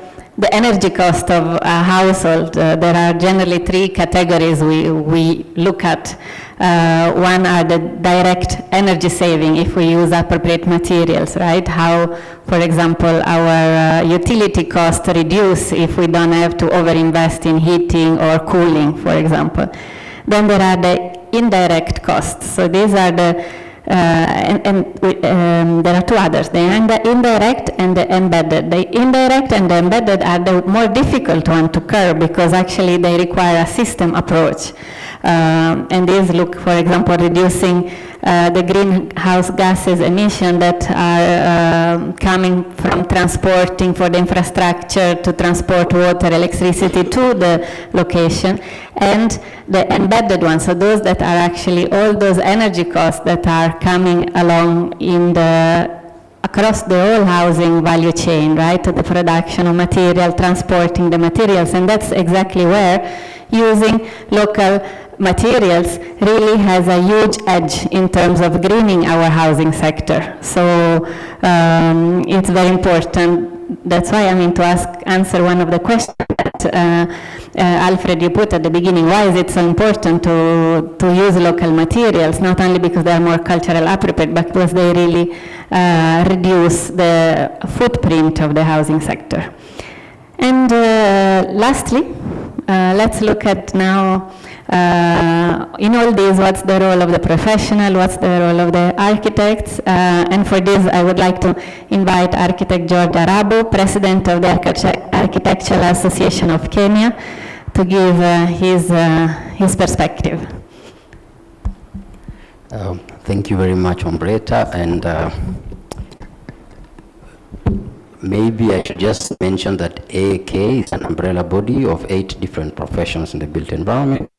energy cost of a household, there are generally three categories we look at. One are the direct energy saving if we use appropriate materials, right? How, for example, our utility costs reduce if we don't have to overinvest in heating or cooling, for example. Then there are the indirect costs. So these are the, there are two others, the indirect and the embedded. The indirect and the embedded are the more difficult one to curb because actually they require a system approach. And these look, for example, reducing the greenhouse gases emission that are coming from transporting for the infrastructure to transport water, electricity to the location, and the embedded ones, so those that are actually all those energy costs that are coming along in across the whole housing value chain, right, to the production of material, transporting the materials, and that's exactly where using local materials really has a huge edge in terms of greening our housing sector. So it's very important. That's why to answer one of the questions that Alfred, you put at the beginning. Why is it so important to use local materials? Not only because they are more culturally appropriate, but because they really reduce the footprint of the housing sector. And lastly, let's look at now in all these, what's the role of the professional, what's the role of the architects, and for this I would like to invite architect George Arabu, president of the Architectural Association of Kenya, to give his perspective. Thank you very much, Umbretta, and maybe I should just mention that AAK is an umbrella body of 8 different professions in the built environment.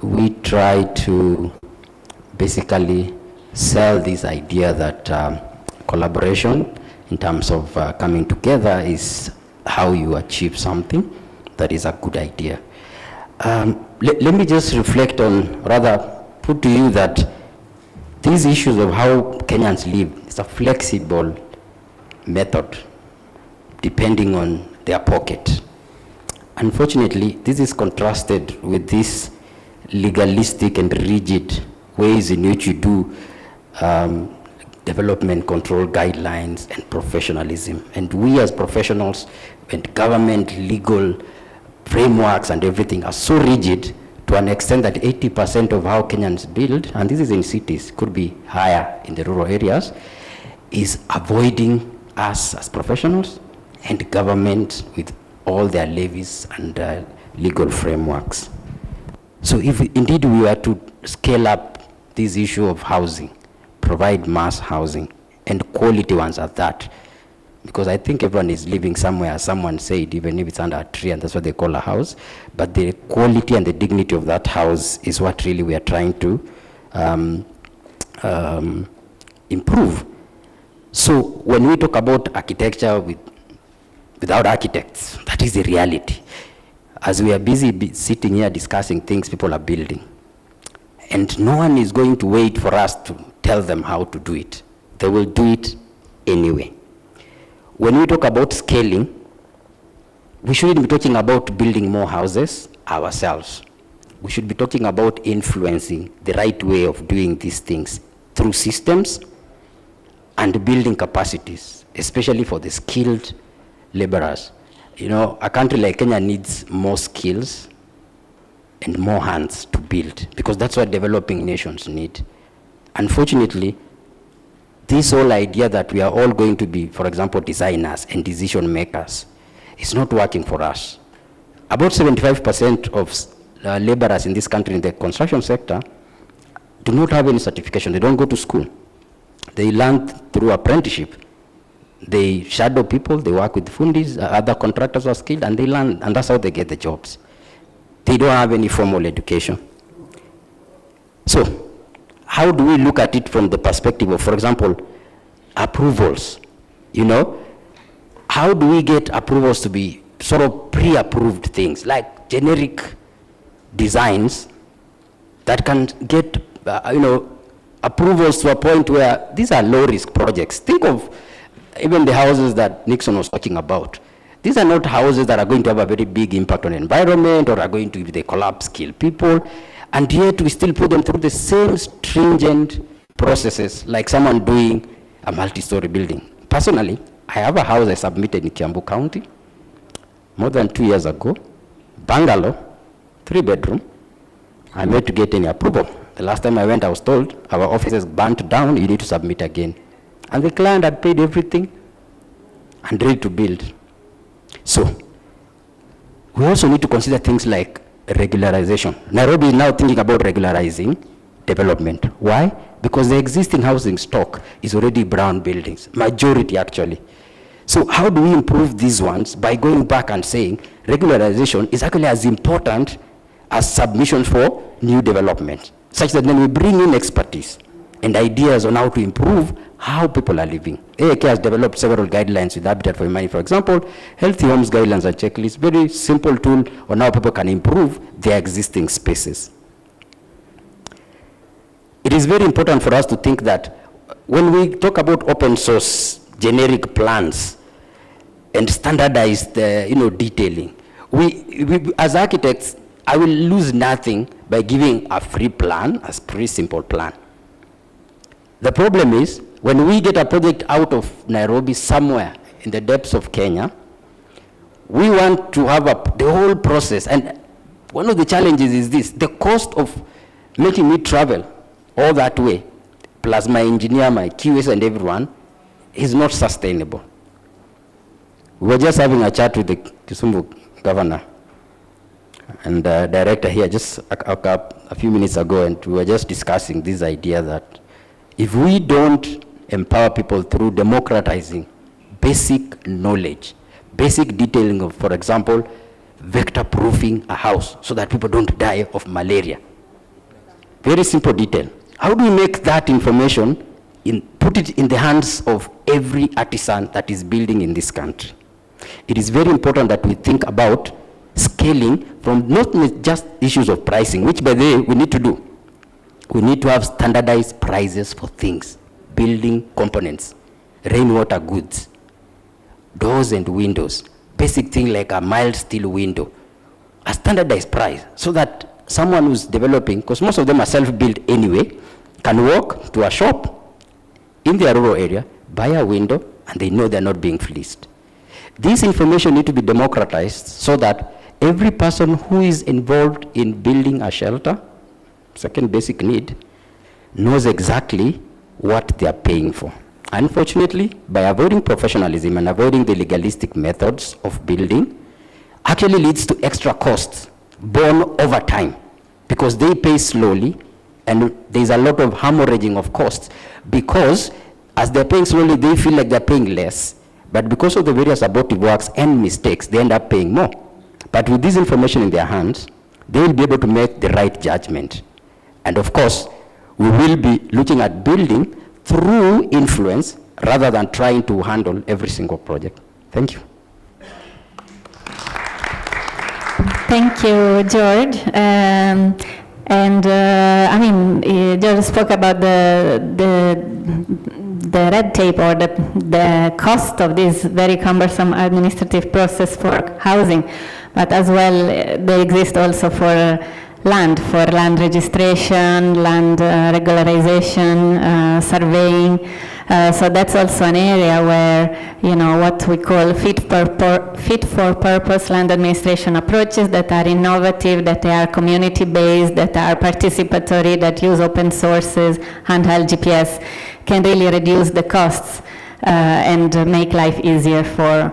We try to basically sell this idea that collaboration in terms of coming together is how you achieve something that is a good idea. Let me just reflect on, rather put to you that these issues of how Kenyans live is a flexible method depending on their pocket. Unfortunately, this is contrasted with these legalistic and rigid ways in which you do development control guidelines and professionalism. And we as professionals and government legal frameworks and everything are so rigid to an extent that 80% of how Kenyans build, and this is in cities, could be higher in the rural areas, is avoiding us as professionals and government with all their levies and legal frameworks. So if indeed we were to scale up this issue of housing, provide mass housing and quality ones at that, because I think everyone is living somewhere, as someone said, even if it's under a tree and that's what they call a house, but the quality and the dignity of that house is what really we are trying to improve. So when we talk about architecture without architects, that is the reality. As we are busy sitting here discussing things people are building, and no one is going to wait for us to tell them how to do it. They will do it anyway. When we talk about scaling, we shouldn't be talking about building more houses ourselves. We should be talking about influencing the right way of doing these things through systems and building capacities, especially for the skilled laborers. You know, a country like Kenya needs more skills and more hands to build, because that's what developing nations need. Unfortunately, this whole idea that we are all going to be, for example, designers and decision makers It's not working for us. About 75% of laborers in this country in the construction sector do not have any certification. They don't go to school. They learn through apprenticeship. They shadow people, they work with fundis, other contractors who are skilled, and they learn, and that's how they get the jobs. They don't have any formal education. So, how do we look at it from the perspective of, for example, approvals? You know, how do we get approvals to be sort of pre-approved things, like generic designs that can get, approvals to a point where these are low-risk projects. Think of even the houses that Nixon was talking about. These are not houses that are going to have a very big impact on the environment or are going to, if they collapse, kill people. And yet we still put them through the same stringent processes like someone doing a multi-story building. Personally, I have a house I submitted in Kiambu County more than 2 years ago, bungalow, 3-bedroom. I'm yet to get any approval. The last time I went, I was told, our office is burnt down, you need to submit again. And the client had paid everything and ready to build. So, we also need to consider things like regularization. Nairobi is now thinking about regularizing development. Why? Because the existing housing stock is already brown buildings, majority actually. So how do we improve these ones? By going back and saying regularization is actually as important as submission for new development, such that then we bring in expertise and ideas on how to improve how people are living. AAK has developed several guidelines with Habitat for Humanity. For example, Healthy Homes Guidelines and Checklists, very simple tool on how people can improve their existing spaces. It is very important for us to think that when we talk about open source generic plans and standardized detailing, we as architects, I will lose nothing by giving a free plan, a pretty simple plan. The problem is, when we get a project out of Nairobi somewhere in the depths of Kenya, we want to have the whole process. And one of the challenges is this: the cost of making me travel all that way, plus my engineer, my QS and everyone, is not sustainable. We were just having a chat with the Kisumu governor and director here just a few minutes ago, and we were just discussing this idea that if we don't empower people through democratizing basic knowledge, basic detailing of, for example, vector proofing a house so that people don't die of malaria. Very simple detail. How do we make that information, put it in the hands of every artisan that is building in this country? It is very important that we think about scaling from not just issues of pricing, which by the way we need to do. We need to have standardized prices for things, building components, rainwater goods, doors and windows, basic thing like a mild steel window, a standardized price so that someone who's developing, because most of them are self-built anyway, can walk to a shop in their rural area, buy a window, and they know they're not being fleeced. This information needs to be democratized so that every person who is involved in building a shelter, second basic need, knows exactly what they are paying for. Unfortunately, by avoiding professionalism and avoiding the legalistic methods of building, actually leads to extra costs borne over time, because they pay slowly and there's a lot of hemorrhaging of costs, because as they're paying slowly, they feel like they're paying less, but because of the various abortive works and mistakes, they end up paying more. But with this information in their hands, they will be able to make the right judgment. And of course, we will be looking at building through influence rather than trying to handle every single project. Thank you. Thank you, George. George spoke about the red tape or the cost of this very cumbersome administrative process for housing, but as well they exist also for land registration, land regularization, surveying. So that's also an area where, what we call fit for purpose land administration approaches that are innovative, that are community-based, that are participatory, that use open sources, handheld GPS, can really reduce the costs and make life easier for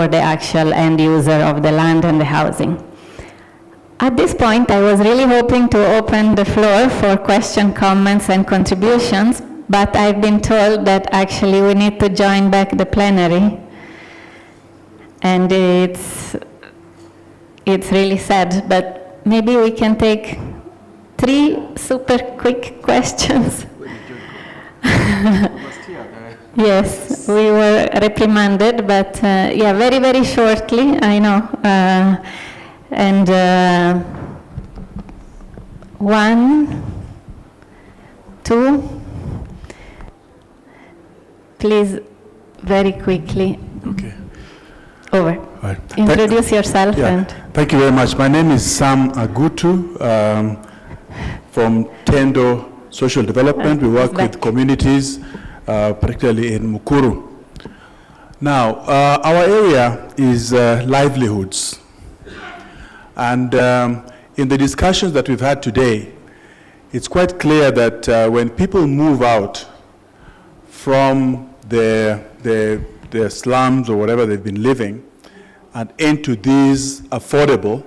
the actual end user of the land and the housing. At this point, I was really hoping to open the floor for question, comments, and contributions, but I've been told that actually we need to join back the plenary. And it's really sad, but maybe we can take 3 super quick questions. Yes, we were reprimanded, but yeah, very, very shortly, I know. And 1, 2, please, very quickly. Okay. Over. Right. Introduce yourself. Yeah. And Thank you very much. My name is Sam Agutu from Tendo Social Development. We work with communities, particularly in Mukuru. Now, our area is livelihoods. And in the discussions that we've had today, it's quite clear that when people move out from their slums or whatever they've been living and into these affordable,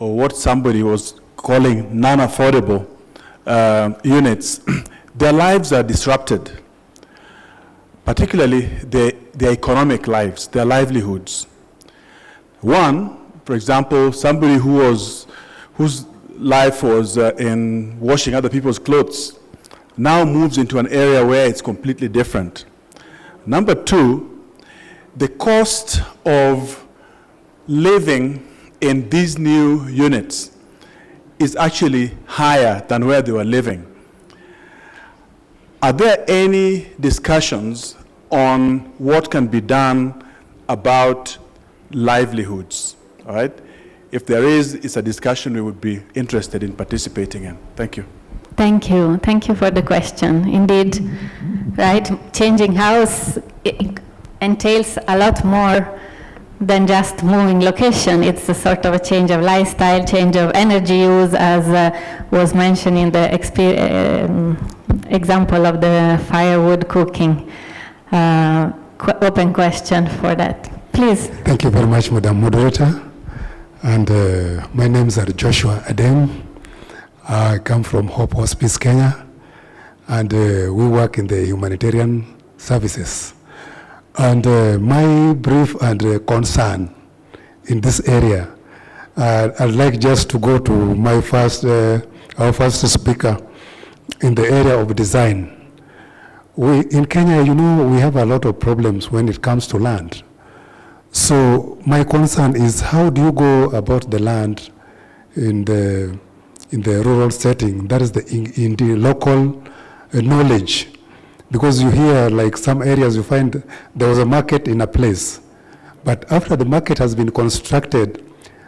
or what somebody was calling non-affordable units, their lives are disrupted, particularly their economic lives, their livelihoods. One, for example, somebody whose life was in washing other people's clothes now moves into an area where it's completely different. Number 2, the cost of living in these new units is actually higher than where they were living. Are there any discussions on what can be done about livelihoods? All right? If there is, it's a discussion we would be interested in participating in. Thank you. thank you. Thank you for the question. Indeed, right? Changing house entails a lot more than just moving location. It's a sort of a change of lifestyle, change of energy use, as was mentioned in the example of the firewood cooking. Open question for that. Please. Thank you very much, Madam Moderator. And my name is Joshua Adem. I come from Hope Hospice, Kenya. And we work in the humanitarian services. And my brief and concern in this area, I'd like just to go to my our first speaker in the area of design. In Kenya, you know, we have a lot of problems when it comes to land. So my concern is, how do you go about the land in the rural setting? That is in the local knowledge. Because you hear, like some areas, you find there was a market in a place. But after the market has been constructed,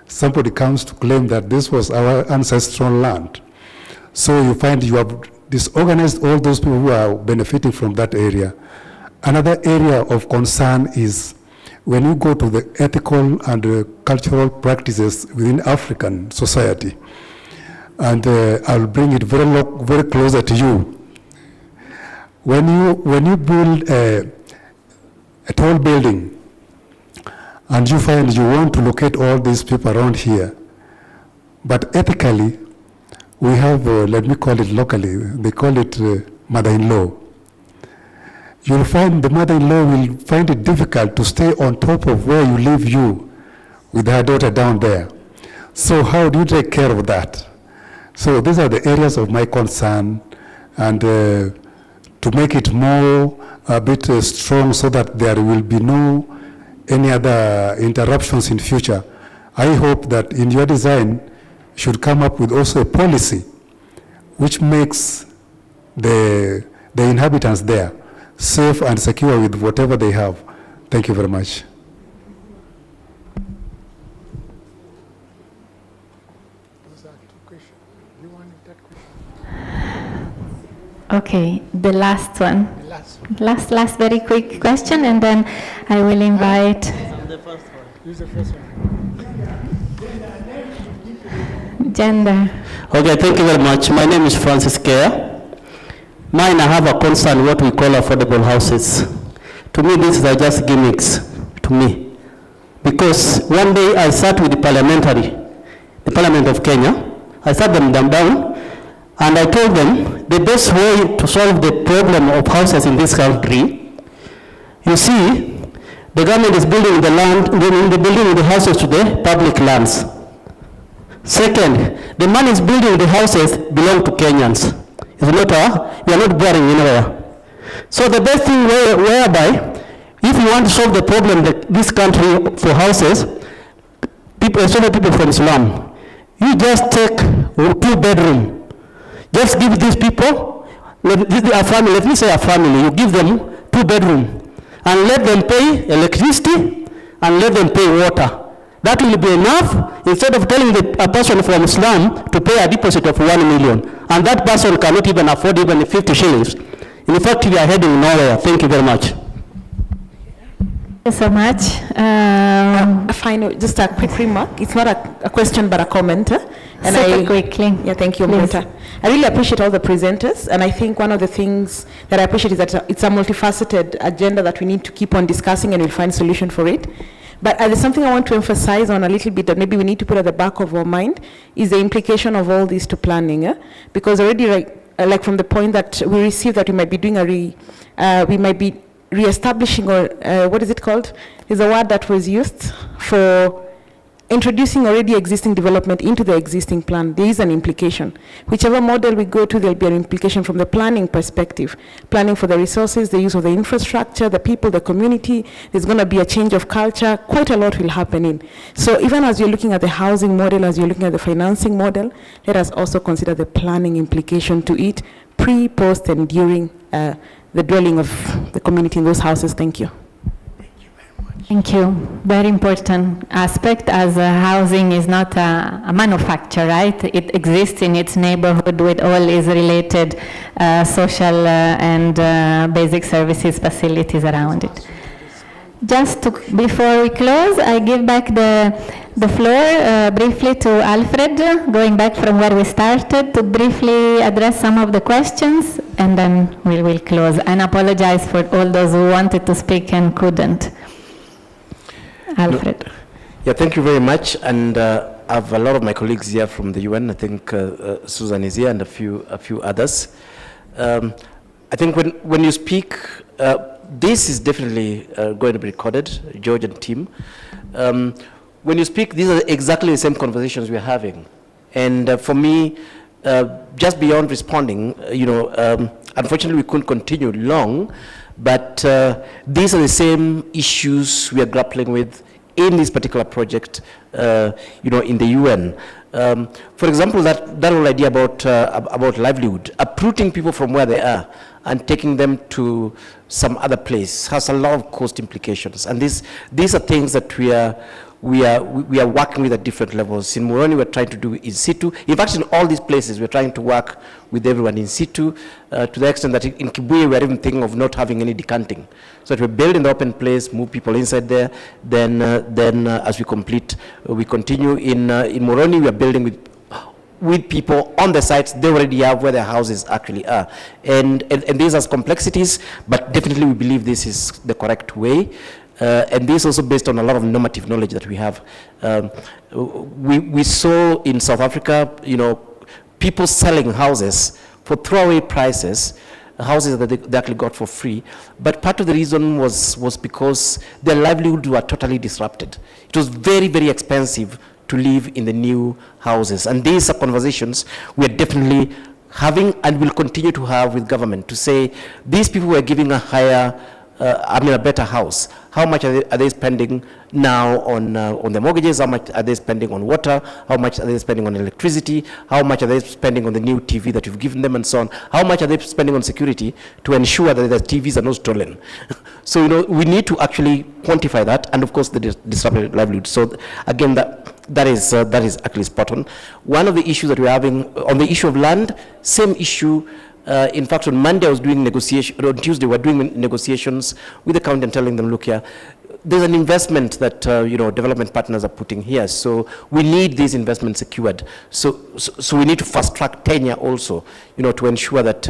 somebody comes to claim that this was our ancestral land. So you find you have disorganized all those people who are benefiting from that area. Another area of concern is when you go to the ethical and cultural practices within African society. And I'll bring it very closer to you. When you build a tall building and you find you want to locate all these people around here, but ethically, we have, let me call it locally, they call it mother-in-law. You'll find the mother-in-law will find it difficult to stay on top of where you live with her daughter down there. So how do you take care of that? So these are the areas of my concern, and to make it a bit strong so that there will be any other interruptions in future. I hope that in your design should come up with also a policy which makes the inhabitants there safe and secure with whatever they have. Thank you very much. Okay, the last one. Last very quick question, and then I will invite. Who's the first one? Gender. Okay, thank you very much. My name is Francis Kerr. I have a concern what we call affordable houses. To me, these are just gimmicks to me. Because one day I sat with the Parliament of Kenya, I sat them down, and I told them the best way to solve the problem of houses in this country, you see, the government is building the land, they're building the houses to the public lands. Second, the man is building the houses belong to Kenyans. It's not we are not borrowing anywhere. So the best thing whereby, if you want to solve the problem that this country for houses, people, especially people from slum, you just take 2-bedroom. Just give these people, let me say a family, you give them 2-bedroom and let them pay electricity and let them pay water. That will be enough instead of telling a person from slum to pay a deposit of 1 million. And that person cannot even afford even 50 shillings. In fact, we are heading nowhere. Thank you very much. Thank you so much. Just a quick remark. It's not a question, but a comment. And quickly. Yeah, thank you, Mota. I really appreciate all the presenters, and I think one of the things that I appreciate is that it's a multifaceted agenda that we need to keep on discussing, and we'll find solution for it. But there's something I want to emphasize on a little bit that maybe we need to put at the back of our mind is the implication of all this to planning. Because already, like from the point that we received that we might be doing we might be re-establishing, or what is it called? There's a word that was used for introducing already existing development into the existing plan. There is an implication. Whichever model we go to, there'll be an implication from the planning perspective. Planning for the resources, the use of the infrastructure, the people, the community. There's going to be a change of culture. Quite a lot will happen in. So even as you're looking at the housing model, as you're looking at the financing model, let us also consider the planning implication to it, pre, post, and during the dwelling of the community in those houses. Thank you. Thank you. Very important aspect, as housing is not a manufacture, right? It exists in its neighborhood with all its related social and basic services facilities around it. Just before we close, I give back the floor briefly to Alfred, going back from where we started, to briefly address some of the questions, and then we will close. And apologize for all those who wanted to speak and couldn't. Alfred. Yeah, thank you very much. And I have a lot of my colleagues here from the UN. I think Susan is here and a few others. I think when you speak, this is definitely going to be recorded, George and team. When you speak, these are exactly the same conversations we're having. And for me, just beyond responding, unfortunately we couldn't continue long, but these are the same issues we are grappling with in this particular project, in the UN. For example, that whole idea about livelihood, uprooting people from where they are and taking them to some other place has a lot of cost implications. And these are things that we are working with at different levels. In Moroni, we're trying to do in situ. In fact, in all these places, we're trying to work with everyone in situ to the extent that in Kibuye, we're even thinking of not having any decanting. So that we build in the open place, move people inside there, then as we complete, we continue. In Moroni, we are building with people on the sites they already have where their houses actually are. And these are complexities, but definitely we believe this is the correct way. And this is also based on a lot of normative knowledge that we have. We saw in South Africa, people selling houses for throwaway prices, houses that they actually got for free. But part of the reason was because their livelihood were totally disrupted. It was very, very expensive to live in the new houses. And these are conversations we're definitely having and will continue to have with government to say, these people were giving a higher a better house. How much are they spending now on the mortgages? How much are they spending on water? How much are they spending on electricity? How much are they spending on the new TV that you've given them and so on? How much are they spending on security to ensure that the TVs are not stolen? So, we need to actually quantify that, and of course the disrupted livelihood. So again, that is actually spot on. One of the issues that we're having on the issue of land, same issue. In fact, on Monday I was doing negotiation, on Tuesday we're doing negotiations with the county and telling them, look here, there's an investment that development partners are putting here, so we need these investments secured. So we need to fast track tenure also, to ensure that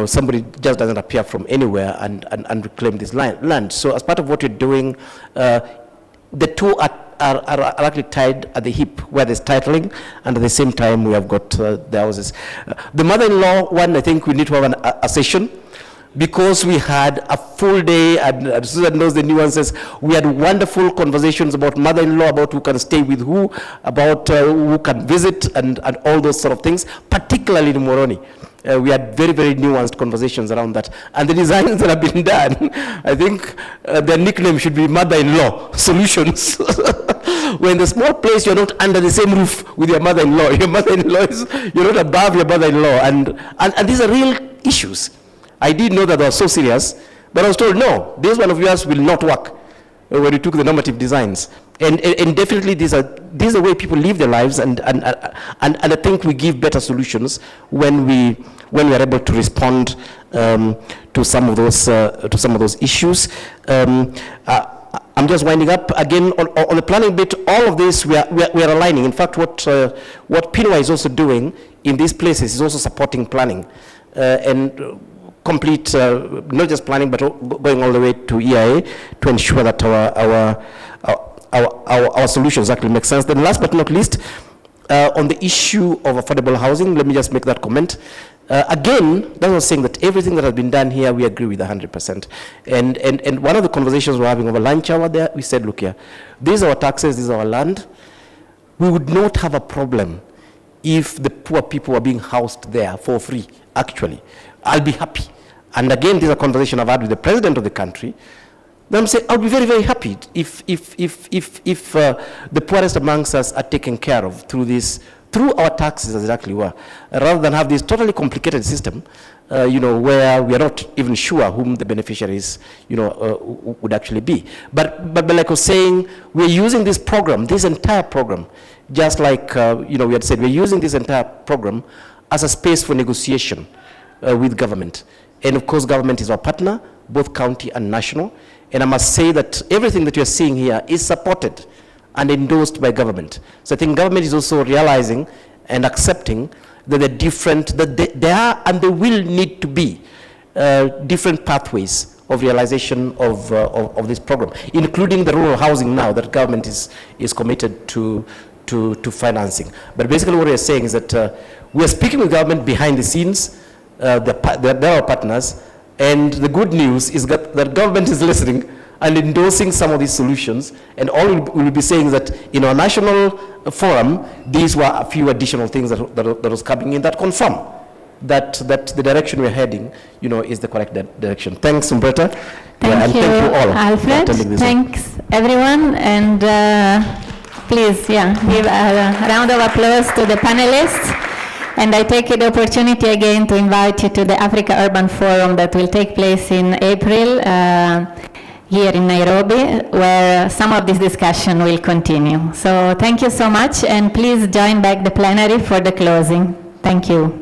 somebody just doesn't appear from anywhere and reclaim this land. So as part of what you're doing, the two are actually tied at the hip, where there's titling, and at the same time we have got the houses. The mother-in-law one, I think we need to have a session, because we had a full day, and Susan knows the nuances. We had wonderful conversations about mother-in-law, about who can stay with who, about who can visit, and all those sort of things, particularly in Moroni. We had very, very nuanced conversations around that. And the designs that have been done, I think their nickname should be mother-in-law solutions. When in the small place, you're not under the same roof with your mother-in-law. Your mother-in-law is, you're not above your mother-in-law. And these are real issues. I didn't know that they were so serious, but I was told, no, this one of yours will not work when you took the normative designs. And definitely these are the way people live their lives, and I think we give better solutions when we are able to respond to some of those issues. I'm just winding up again on the planning bit. All of this we are aligning. In fact, what PINUA is also doing in these places is also supporting planning and complete, not just planning, but going all the way to EIA to ensure that our solutions actually make sense. Then last but not least, on the issue of affordable housing, let me just make that comment. Again, that was saying that everything that has been done here, we agree with 100%. And one of the conversations we're having over lunch hour there, we said, look here, these are our taxes, these are our land. We would not have a problem if the poor people were being housed there for free, actually. I'll be happy. And again, this is a conversation I've had with the president of the country. Then I'm saying, I'll be very, very happy if the poorest amongst us are taken care of through our taxes, as it actually were, rather than have this totally complicated system, where we are not even sure whom the beneficiaries, would actually be. But like I was saying, we're using this program, this entire program, just like, we had said, we're using this entire program as a space for negotiation with government. And of course, government is our partner, both county and national. And I must say that everything that you're seeing here is supported and endorsed by government. So I think government is also realizing and accepting that they're different, that there are and there will need to be different pathways of realization of this program, including the rural housing now that government is committed to financing. But basically what we're saying is that we're speaking with government behind the scenes. They're our partners, and the good news is that government is listening and endorsing some of these solutions, and all we'll be saying is that in our national forum, these were a few additional things that was coming in that confirm that the direction we're heading, is the correct direction. Thanks, Umberta. Thank you, all, Alfred. Thanks, everyone, and please, give a round of applause to the panelists. And I take the opportunity again to invite you to the Africa Urban Forum that will take place in April here in Nairobi, where some of this discussion will continue. So thank you so much, and please join back the plenary for the closing. Thank you.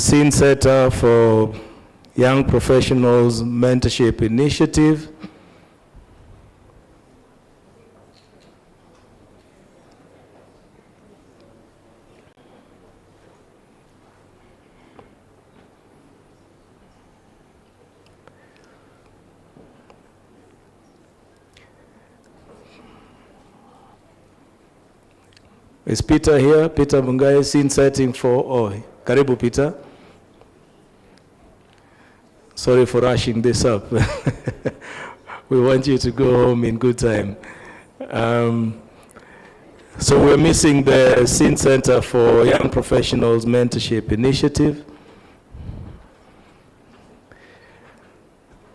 scene setter for Young Professionals Mentorship Initiative. Is Peter here? Peter Mungai, scene setting for, Karibu Peter. Sorry for rushing this up. We want you to go home in good time. So we're missing the Scene Center for Young Professionals Mentorship Initiative.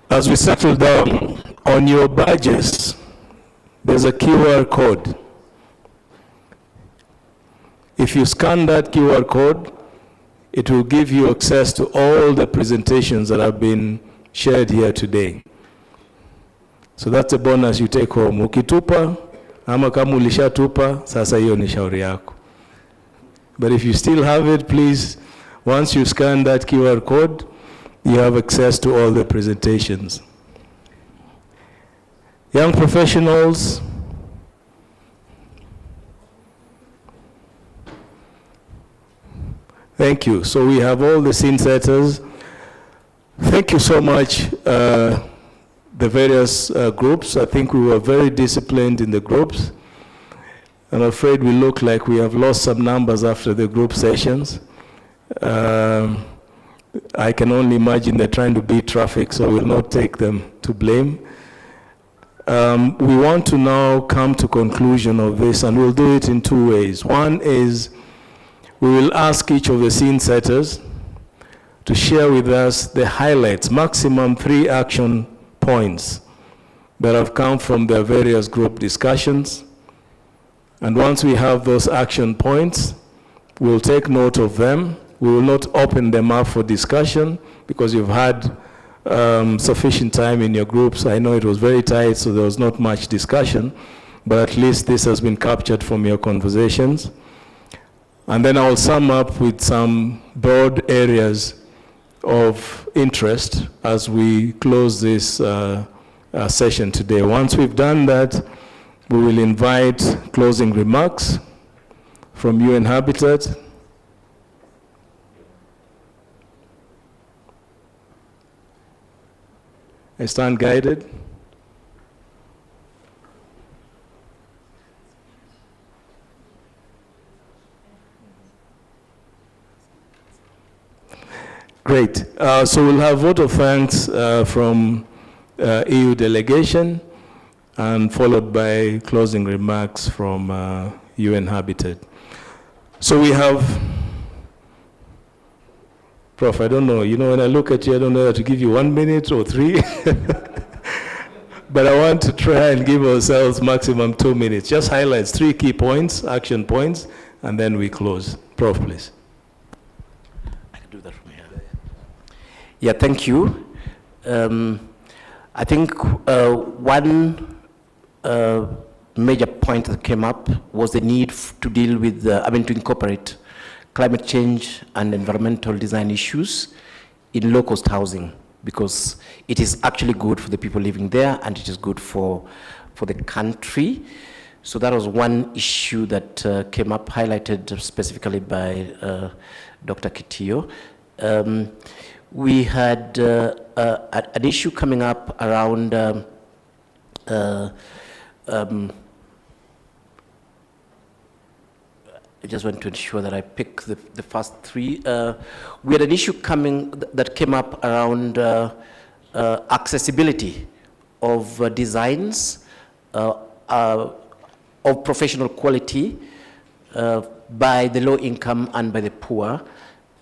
As we settle down on your badges, there's a QR code. If you scan that QR code, it will give you access to all the presentations that have been shared here today. So that's a bonus you take home. Ukitupa, ama kama ulishatupa, sasa hiyo ni shauri yako. But if you still have it, please, once you scan that QR code, you have access to all the presentations. Young professionals, thank you. So we have all the scene setters. Thank you so much, the various groups. I think we were very disciplined in the groups. I'm afraid we look like we have lost some numbers after the group sessions. I can only imagine they're trying to beat traffic, so we'll not take them to blame. We want to now come to conclusion of this, and we'll do it in two ways. One is we will ask each of the scene setters to share with us the highlights, maximum 3 action points that have come from their various group discussions. And once we have those action points, we'll take note of them. We will not open them up for discussion because you've had sufficient time in your groups. I know it was very tight, so there was not much discussion, but at least this has been captured from your conversations. And then I'll sum up with some broad areas of interest as we close this session today. Once we've done that, we will invite closing remarks from UN Habitat. I stand guided. Great. So we'll have vote of thanks from EU delegation, and followed by closing remarks from UN Habitat. So we have, Prof, I don't know, when I look at you, I don't know whether to give you 1 minute or 3. But I want to try and give ourselves maximum 2 minutes. Just highlights 3 key points, action points, and then we close. Prof, please. I can do that from here. Yeah, thank you. I think one major point that came up was the need to deal with, to incorporate climate change and environmental design issues in low-cost housing, because it is actually good for the people living there and it is good for the country. So that was one issue that came up, highlighted specifically by Dr. Kitio. We had an issue coming up around I just want to ensure that I pick the first 3. We had an issue that came up around accessibility of designs of professional quality by the low income and by the poor,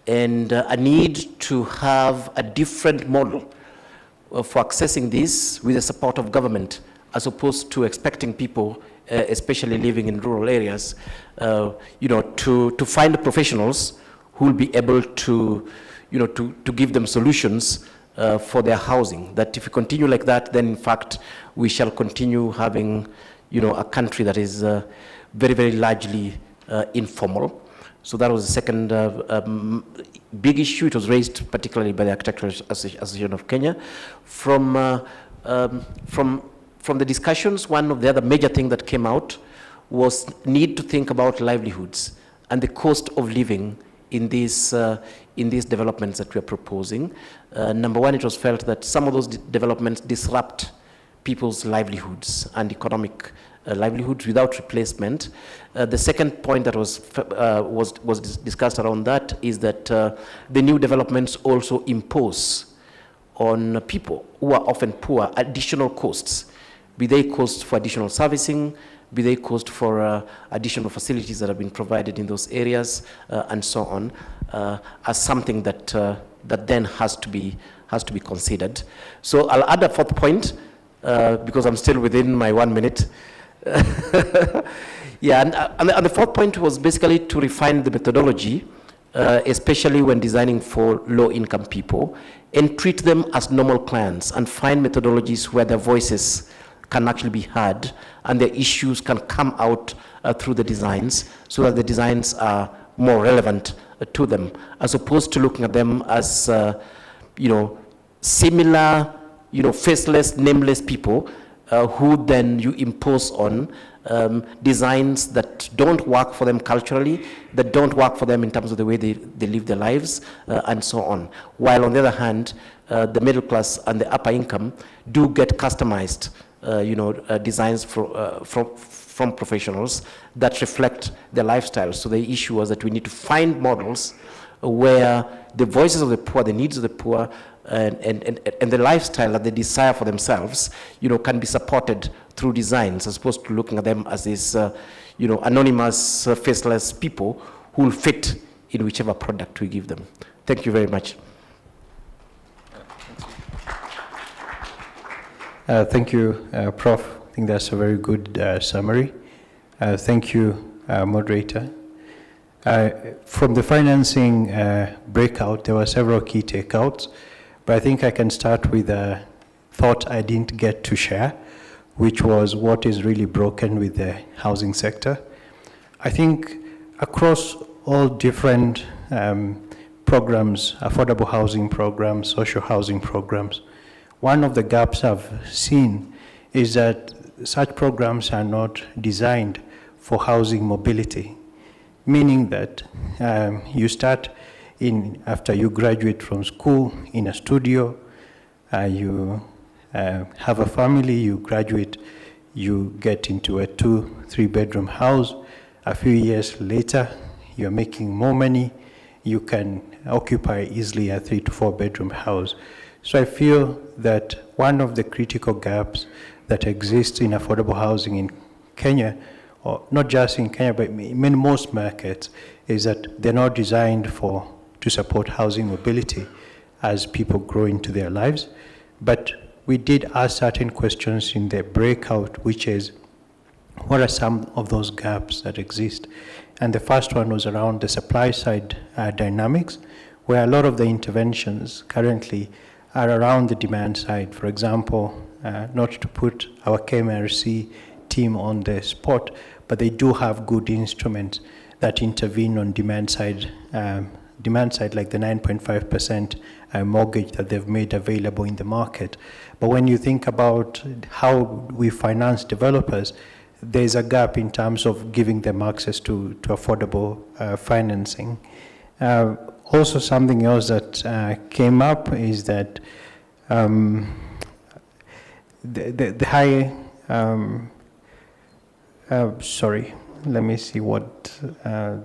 and a need to have a different model for accessing this with the support of government, as opposed to expecting people, especially living in rural areas, to find professionals who will be able to give them solutions for their housing. That if we continue like that, then in fact we shall continue having, a country that is very, very largely informal. So that was the second big issue. It was raised particularly by the Architectural Association of Kenya. From the discussions, one of the other major things that came out was need to think about livelihoods and the cost of living in these developments that we are proposing. Number one, it was felt that some of those developments disrupt people's livelihoods and economic livelihoods without replacement. The second point that was discussed around that is that the new developments also impose on people who are often poor additional costs, be they costs for additional servicing, be they cost for additional facilities that have been provided in those areas, and so on, as something that then has to be considered. So I'll add a fourth point, because I'm still within my 1 minute. Yeah, and the fourth point was basically to refine the methodology, especially when designing for low-income people, and treat them as normal clients and find methodologies where their voices can actually be heard and their issues can come out through the designs, so that the designs are more relevant to them, as opposed to looking at them as similar, faceless, nameless people who then you impose on designs that don't work for them culturally, that don't work for them in terms of the way they live their lives, and so on. While on the other hand, the middle class and the upper income do get customized designs from professionals that reflect their lifestyles. So the issue was that we need to find models where the voices of the poor, the needs of the poor, and the lifestyle that they desire for themselves, can be supported through designs, as opposed to looking at them as these, anonymous, faceless people who will fit in whichever product we give them. Thank you very much. Thank you, Prof. I think that's a very good summary. Thank you, moderator. From the financing breakout, there were several key takeouts, but I think I can start with a thought I didn't get to share, which was what is really broken with the housing sector. I think across all different programs, affordable housing programs, social housing programs, one of the gaps I've seen is that such programs are not designed for housing mobility, meaning that you start after you graduate from school in a studio, you have a family, you graduate, you get into a 2-3 bedroom house. A few years later, you're making more money, you can occupy easily a 3 to 4 bedroom house. So I feel that one of the critical gaps that exists in affordable housing in Kenya, or not just in Kenya, but in most markets, is that they're not designed to support housing mobility as people grow into their lives. But we did ask certain questions in the breakout, which is, what are some of those gaps that exist? And the first one was around the supply side dynamics, where a lot of the interventions currently are around the demand side. For example, not to put our KMRC team on the spot, but they do have good instruments that intervene on demand side, like the 9.5% mortgage that they've made available in the market. But when you think about how we finance developers, there's a gap in terms of giving them access to affordable financing. Also, something else that came up is that the high, sorry, let me see what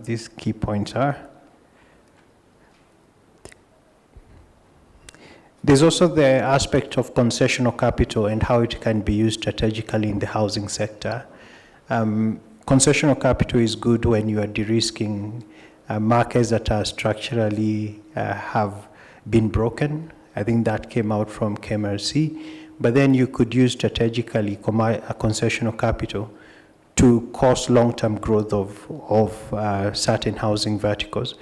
these key points are. There's also the aspect of concessional capital and how it can be used strategically in the housing sector. Concessional capital is good when you are de-risking markets that are structurally have been broken. I think that came out from KMRC. But then you could use strategically a concessional capital to cause long-term growth of certain housing verticals.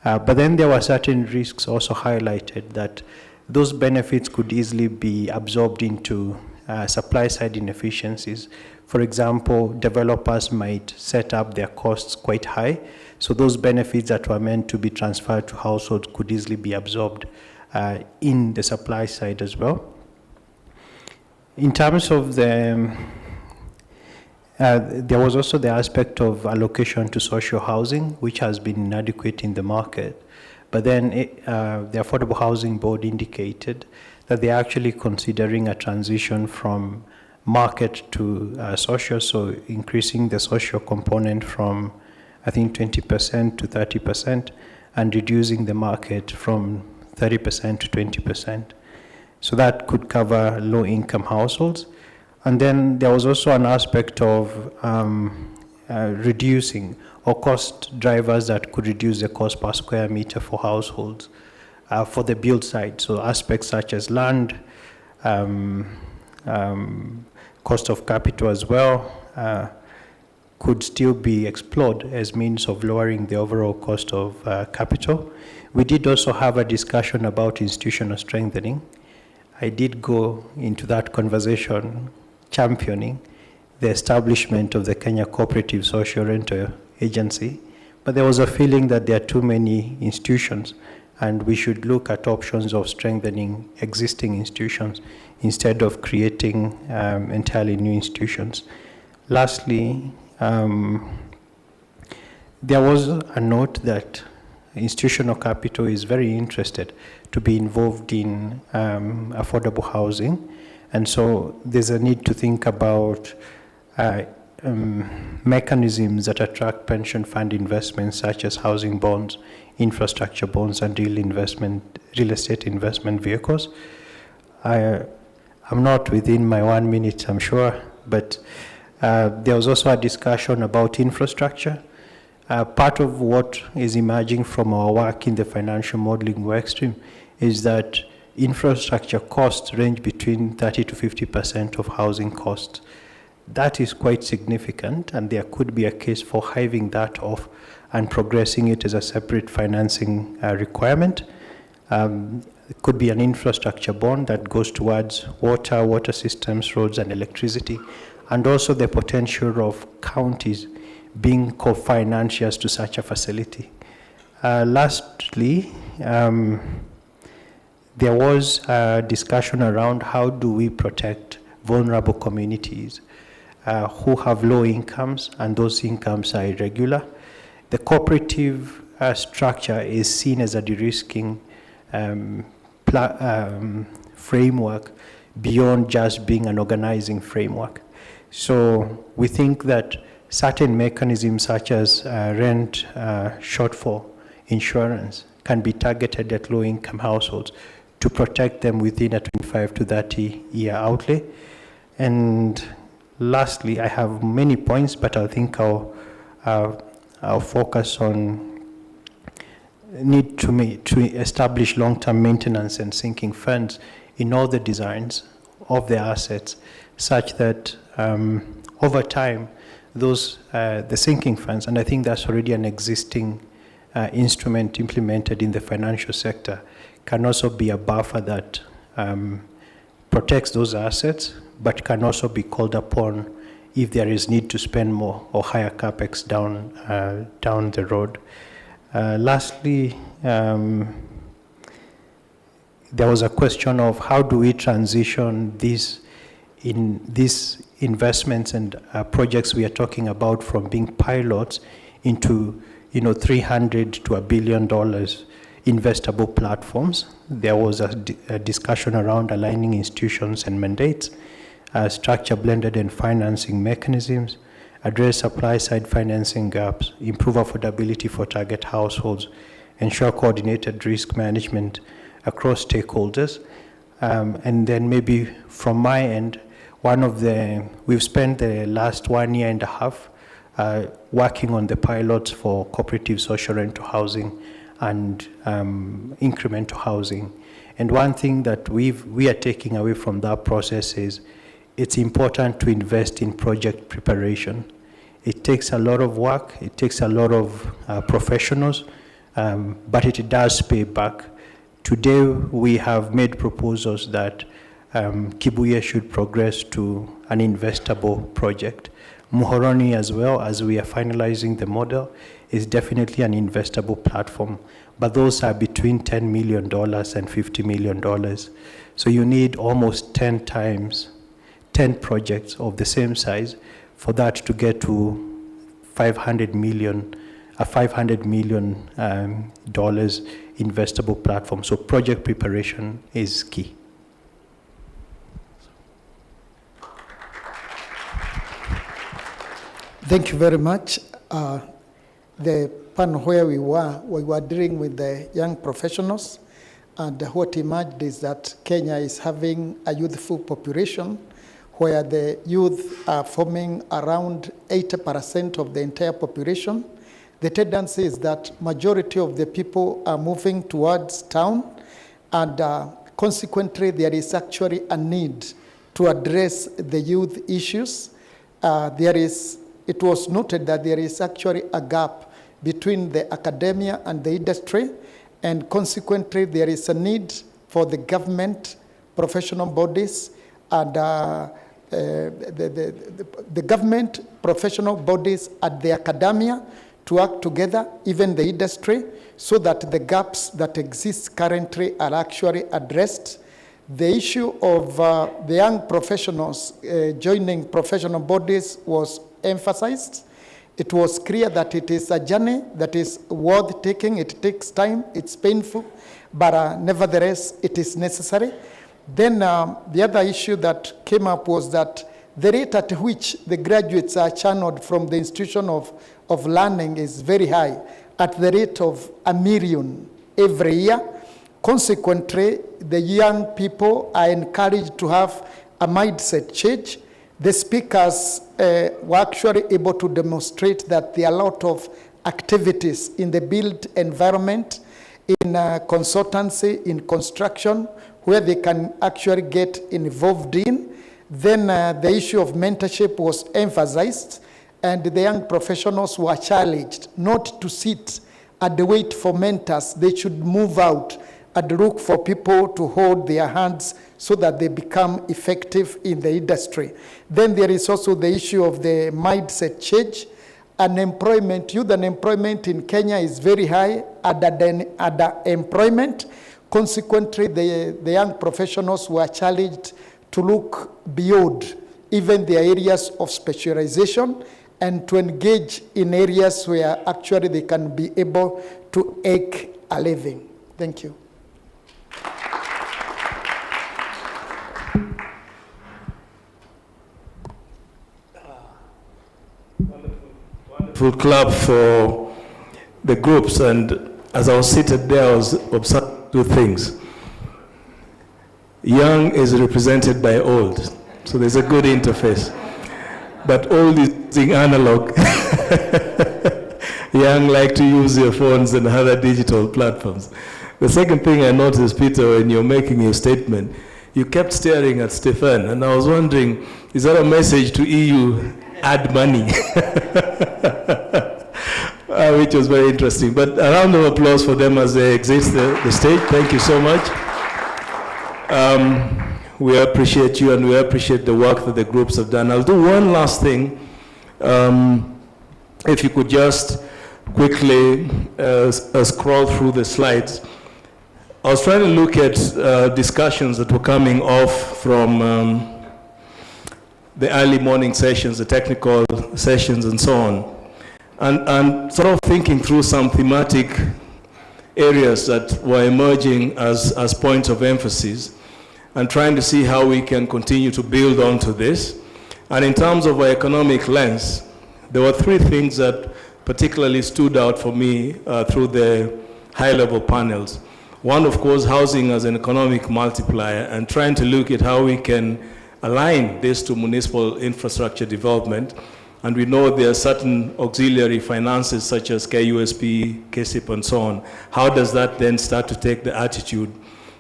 But then there were certain risks also highlighted that those benefits could easily be absorbed into supply-side inefficiencies. For example, developers might set up their costs quite high, So those benefits that were meant to be transferred to households could easily be absorbed in the supply side as well. In terms of the, there was also the aspect of allocation to social housing, which has been inadequate in the market. But then the Affordable Housing Board indicated that they're actually considering a transition from market to social, so increasing the social component from, I think, 20% to 30%, and reducing the market from 30% to 20%. So that could cover low-income households. And then there was also an aspect of reducing or cost drivers that could reduce the cost per square meter for households for the build side. So aspects such as land, cost of capital as well, could still be explored as means of lowering the overall cost of capital. We did also have a discussion about institutional strengthening. I did go into that conversation championing the establishment of the Kenya Cooperative Social Rental Agency, but there was a feeling that there are too many institutions and we should look at options of strengthening existing institutions instead of creating entirely new institutions. Lastly, there was a note that institutional capital is very interested to be involved in affordable housing, and so there's a need to think about mechanisms that attract pension fund investments such as housing bonds, infrastructure bonds, and real estate investment vehicles. I'm not within my 1 minute, I'm sure, but there was also a discussion about infrastructure. Part of what is emerging from our work in the financial modeling workstream is that infrastructure costs range between 30 to 50% of housing costs. That is quite significant, and there could be a case for hiving that off and progressing it as a separate financing requirement. It could be an infrastructure bond that goes towards water systems, roads, and electricity, and also the potential of counties being co-financiers to such a facility. Lastly, there was a discussion around how do we protect vulnerable communities who have low incomes and those incomes are irregular. The cooperative structure is seen as a de-risking framework beyond just being an organizing framework. So we think that certain mechanisms such as rent shortfall insurance can be targeted at low-income households to protect them within a 25 to 30-year outlay. And lastly, I have many points, but I think I'll focus on need to establish long-term maintenance and sinking funds in all the designs of the assets, such that over time, those the sinking funds, and I think that's already an existing instrument implemented in the financial sector, can also be a buffer that protects those assets, but can also be called upon if there is need to spend more or higher capex down the road. Lastly, there was a question of how do we transition these investments and projects we are talking about from being pilots into $300 to $1 billion investable platforms. There was a discussion around aligning institutions and mandates, structure blended and financing mechanisms, address supply-side financing gaps, improve affordability for target households, ensure coordinated risk management across stakeholders. And then maybe from my end, we've spent the last 1.5 years working on the pilots for cooperative social rental housing and incremental housing. And one thing that we are taking away from that process is it's important to invest in project preparation. It takes a lot of work, it takes a lot of professionals, but it does pay back. Today, we have made proposals that Kibuye should progress to an investable project. Muhoroni as well, as we are finalizing the model, is definitely an investable platform, but those are between $10 million and $50 million. So you need almost 10 times, 10 projects of the same size for that to get to $500 million investable platform. So project preparation is key. Thank you very much. The panel where we were dealing with the young professionals, and what emerged is that Kenya is having a youthful population where the youth are forming around 80% of the entire population. The tendency is that majority of the people are moving towards town, and consequently there is actually a need to address the youth issues. It was noted that there is actually a gap between the academia and the industry, and consequently there is a need for the government, professional bodies, and the government, professional bodies at the academia to work together, even the industry, so that the gaps that exist currently are actually addressed. The issue of the young professionals joining professional bodies was emphasized. It was clear that it is a journey that is worth taking. It takes time, it's painful, but nevertheless, it is necessary. Then the other issue that came up was that the rate at which the graduates are channeled from the institution of learning is very high, at the rate of 1 million every year. Consequently, the young people are encouraged to have a mindset change. The speakers were actually able to demonstrate that there are a lot of activities in the built environment, in consultancy, in construction, where they can actually get involved in. Then the issue of mentorship was emphasized, and the young professionals were challenged not to sit and wait for mentors. They should move out and look for people to hold their hands so that they become effective in the industry. Then there is also the issue of the mindset change. Youth unemployment in Kenya is very high, underemployment. Consequently, the young professionals were challenged to look beyond even their areas of specialization and to engage in areas where actually they can be able to make a living. Thank you. Wonderful clap for the groups, and as I was seated there, I was observing two things. Young is represented by old, so there's a good interface. But old is using analog. Young like to use your phones and other digital platforms. The second thing I noticed, Peter, when you're making your statement, you kept staring at Stefan, and I was wondering, is that a message to EU, add money? Which was very interesting. But a round of applause for them as they exit the stage. Thank you so much. We appreciate you, and we appreciate the work that the groups have done. I'll do one last thing. If you could just quickly scroll through the slides. I was trying to look at discussions that were coming off from the early morning sessions, the technical sessions, and so on. And sort of thinking through some thematic areas that were emerging as points of emphasis, and trying to see how we can continue to build onto this. And in terms of our economic lens, there were three things that particularly stood out for me through the high-level panels. One, of course, housing as an economic multiplier, and trying to look at how we can align this to municipal infrastructure development. And we know there are certain auxiliary finances such as KUSP, KSIP, and so on. How does that then start to take the attitude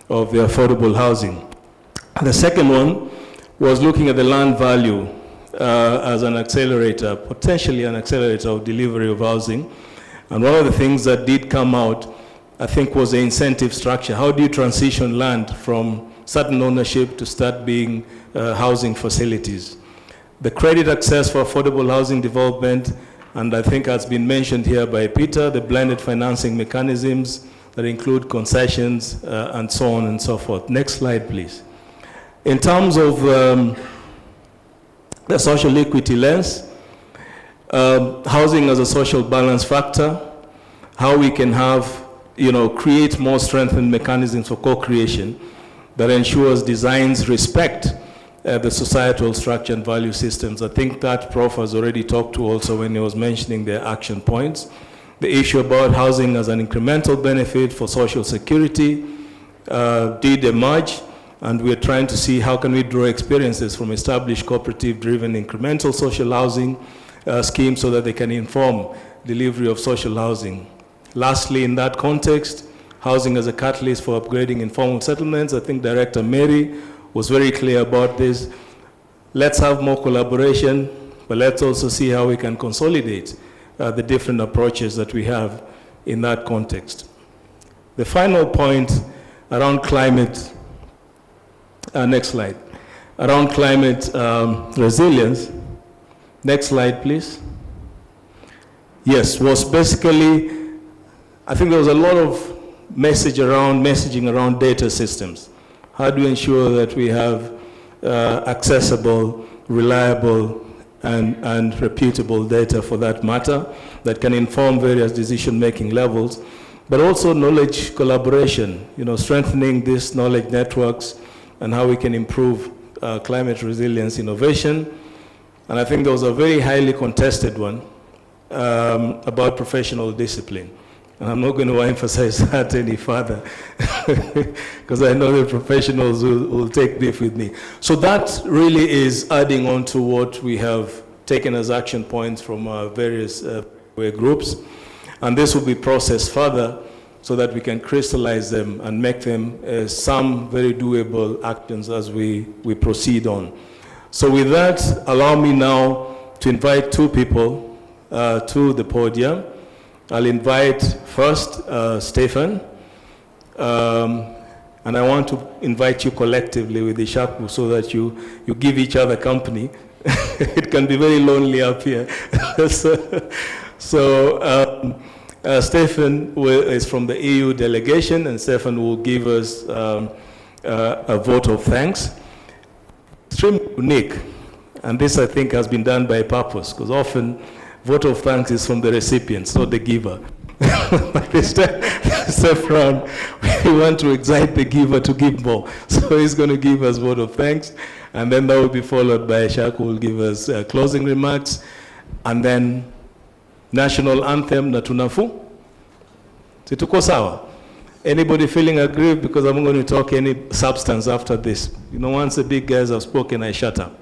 of the affordable housing? The second one was looking at the land value as an accelerator, potentially an accelerator of delivery of housing. And one of the things that did come out, I think, was the incentive structure. How do you transition land from certain ownership to start being housing facilities? The credit access for affordable housing development, And I think has been mentioned here by Peter, the blended financing mechanisms that include concessions and so on and so forth. Next slide, please. In terms of the social equity lens, housing as a social balance factor, how we can have, create more strengthened mechanisms for co-creation that ensures designs respect the societal structure and value systems. I think that Prof has already talked to also when he was mentioning the action points. The issue about housing as an incremental benefit for social security did emerge, and we're trying to see how can we draw experiences from established cooperative-driven incremental social housing schemes so that they can inform delivery of social housing. Lastly, in that context, housing as a catalyst for upgrading informal settlements. I think Director Mary was very clear about this. Let's have more collaboration, but let's also see how we can consolidate the different approaches that we have in that context. The final point around climate, next slide, around climate resilience. Next slide, please. Yes, was basically, I think there was a lot of messaging around data systems. How do we ensure that we have accessible, reliable, and reputable data for that matter that can inform various decision-making levels, but also knowledge collaboration, strengthening these knowledge networks and how we can improve climate resilience innovation. And I think there was a very highly contested one about professional discipline. And I'm not going to emphasize that any further because I know the professionals will take beef with me. So that really is adding on to what we have taken as action points from various groups. And this will be processed further so that we can crystallize them and make them some very doable actions as we proceed on. So with that, allow me now to invite two people to the podium. I'll invite first Stefan, and I want to invite you collectively with the Shaku so that you give each other company. It can be very lonely up here. So Stefan is from the EU delegation, and Stefan will give us a vote of thanks. Extremely unique, and this I think has been done by purpose, because often vote of thanks is from the recipients, not the giver. But this round, we want to excite the giver to give more. So he's going to give us vote of thanks, and then that will be followed by Shaq, who will give us closing remarks, and then national anthem na tunafu. Situko sawa? Anybody feeling aggrieved because I'm going to talk any substance after this? Once the big guys have spoken, I shut up.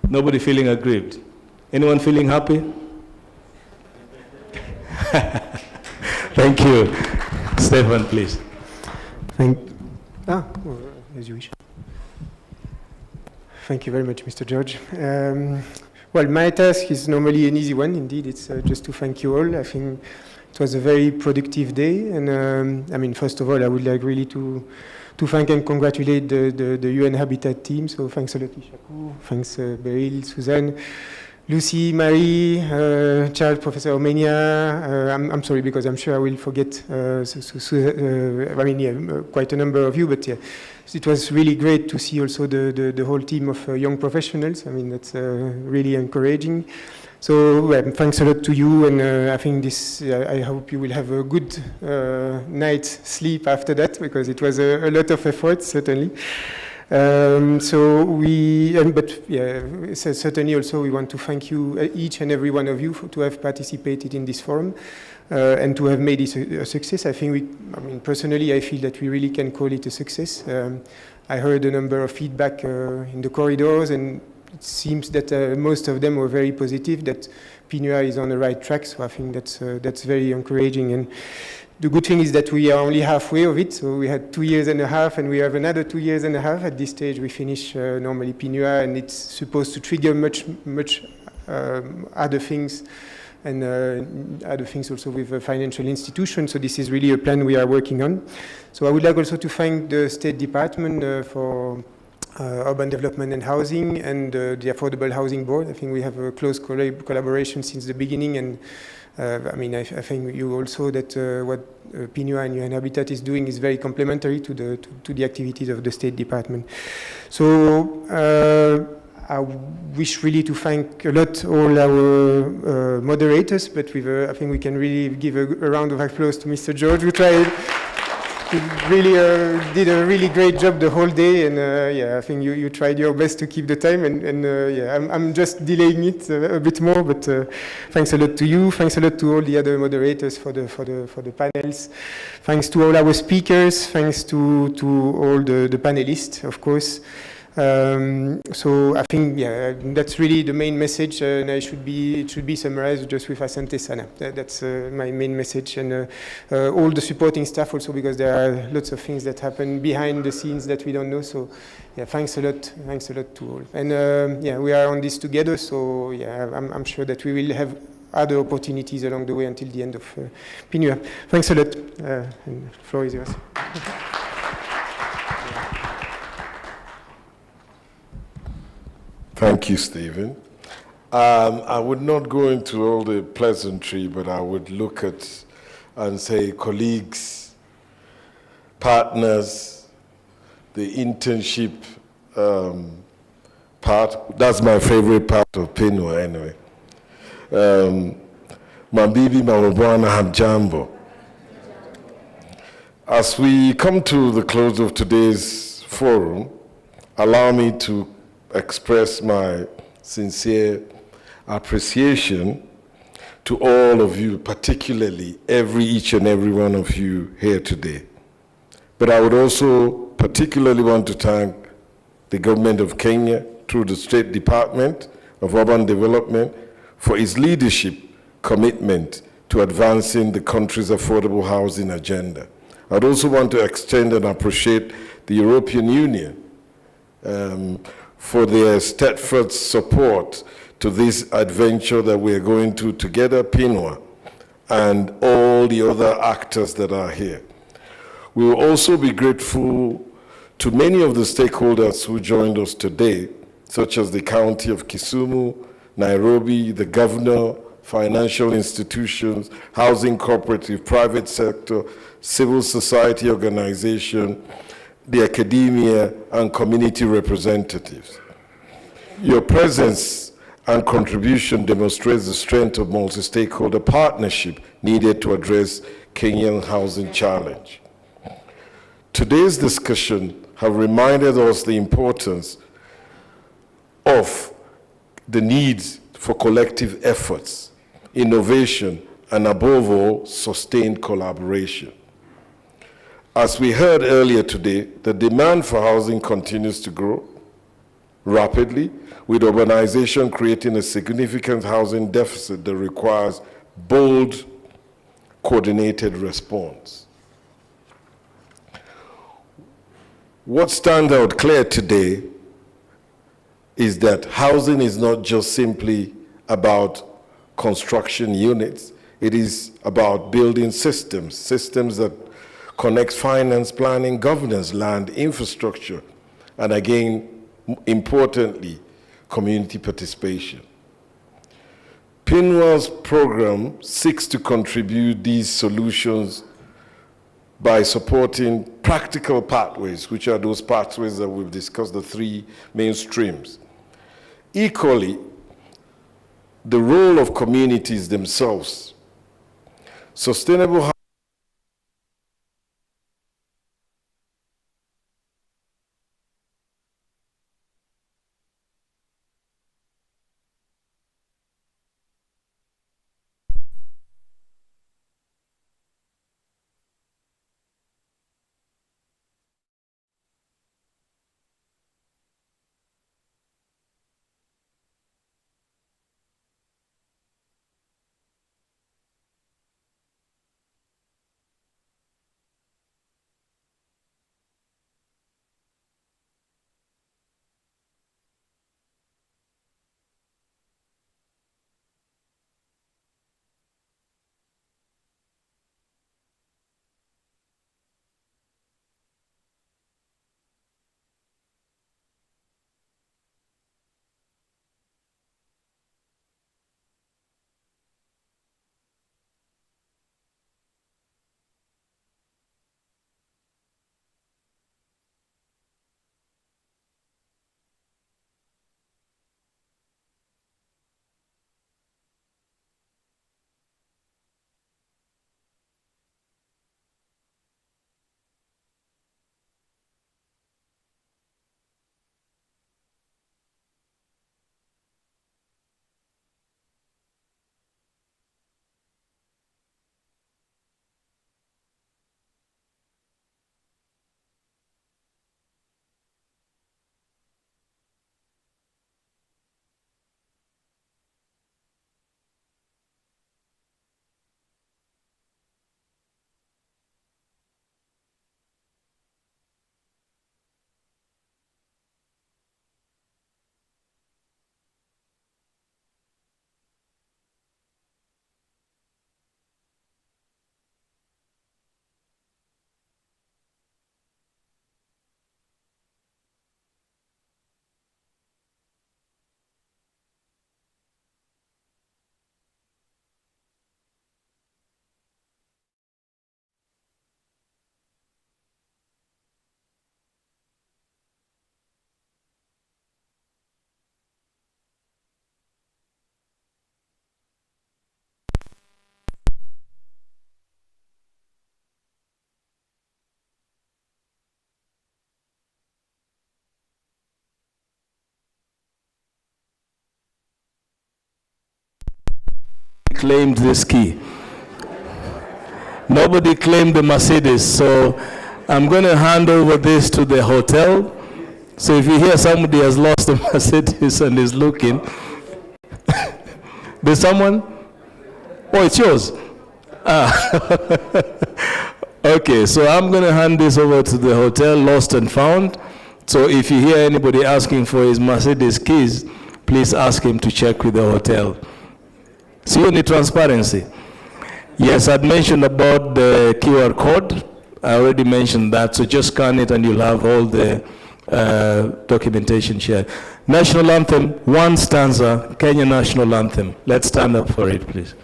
Nobody feeling aggrieved? Anyone feeling happy? Thank you. Stefan, please. As you wish. Thank you very much, Mr. George. Well, my task is normally an easy one. Indeed, it's just to thank you all. I think it was a very productive day. And first of all, I would like really to thank and congratulate the UN Habitat team. So thanks a lot, Ishaku. Thanks, Beryl, Suzanne, Lucy, Marie, Charles, Professor Omenia. I'm sorry because I'm sure I will forget quite a number of you, but yeah, it was really great to see also the whole team of young professionals. That's really encouraging. So thanks a lot to you, and I think I hope you will have a good night's sleep after that, because it was a lot of effort, certainly. Certainly also we want to thank you, each and every one of you, to have participated in this forum and to have made it a success. I think personally, I feel that we really can call it a success. I heard a number of feedback in the corridors, and it seems that most of them were very positive, that PINUA is on the right track. So I think that's very encouraging. And the good thing is that we are only halfway of it. So we had 2 years and a half, and we have another 2 years and a half. At this stage, we finish normally PINUA, and it's supposed to trigger much other things, and other things also with financial institutions. So this is really a plan we are working on. So I would like also to thank the State Department for Urban Development and Housing, and the Affordable Housing Board. I think we have a close collaboration since the beginning, and I mean, I think you also that what PINUA and UN Habitat is doing is very complementary to the activities of the State Department. So I wish really to thank a lot all our moderators, but with I think we can really give a round of applause to Mr. George, who tried. He really did a really great job the whole day, and yeah, I think you tried your best to keep the time, and yeah, I'm just delaying it a bit more, but thanks a lot to you, thanks a lot to all the other moderators for the panels, thanks to all our speakers, thanks to all the panelists, of course. So I think, yeah, that's really the main message, and it should be summarized just with Asante Sana. That's my main message, and all the supporting staff also, because there are lots of things that happen behind the scenes that we don't know. So yeah, thanks a lot to all. And yeah, we are on this together. So yeah, I'm sure that we will have other opportunities along the way until the end of PINUA. Thanks a lot. And the floor is yours. Thank you, Stephen. I would not go into all the pleasantry, but I would look at and say colleagues, partners, the internship part. That's my favorite part of PINUA anyway. Mambibi Mamabwana Hamjambo. As we come to the close of today's forum, allow me to express my sincere appreciation to all of you, particularly each and every one of you here today. But I would also particularly want to thank the government of Kenya through the State Department of Urban Development for its leadership commitment to advancing the country's affordable housing agenda. I'd also want to extend and appreciate the European Union for their steadfast support to this adventure that we are going to together, PINUA, and all the other actors that are here. We will also be grateful to many of the stakeholders who joined us today, such as the County of Kisumu, Nairobi, the governor, financial institutions, housing cooperative, private sector, civil society organization, the academia, and community representatives. Your presence and contribution demonstrates the strength of multi-stakeholder partnership needed to address Kenyan housing challenge. Today's discussion have reminded us the importance of the needs for collective efforts, innovation, and above all, sustained collaboration. As we heard earlier today, the demand for housing continues to grow rapidly, with urbanization creating a significant housing deficit that requires bold, coordinated response. What stands out clear today is that housing is not just simply about construction units. It is about building systems that connect finance, planning, governance, land, infrastructure, and again, importantly, community participation. PINUA's program seeks to contribute these solutions by supporting practical pathways, which are those pathways that we've discussed, the three main streams. Equally, the role of communities themselves. Sustainable claimed this key. Nobody claimed the Mercedes, so I'm going to hand over this to the hotel. So if you hear somebody has lost a Mercedes and is looking, there's someone? Oh, it's yours. Okay, so I'm going to hand this over to the hotel, lost and found. So if you hear anybody asking for his Mercedes keys, please ask him to check with the hotel. See any transparency? Yes, I'd mentioned about the QR code. I already mentioned that, so just scan it and you'll have all the documentation shared. National anthem, one stanza, Kenya national anthem. Let's stand up for it, please.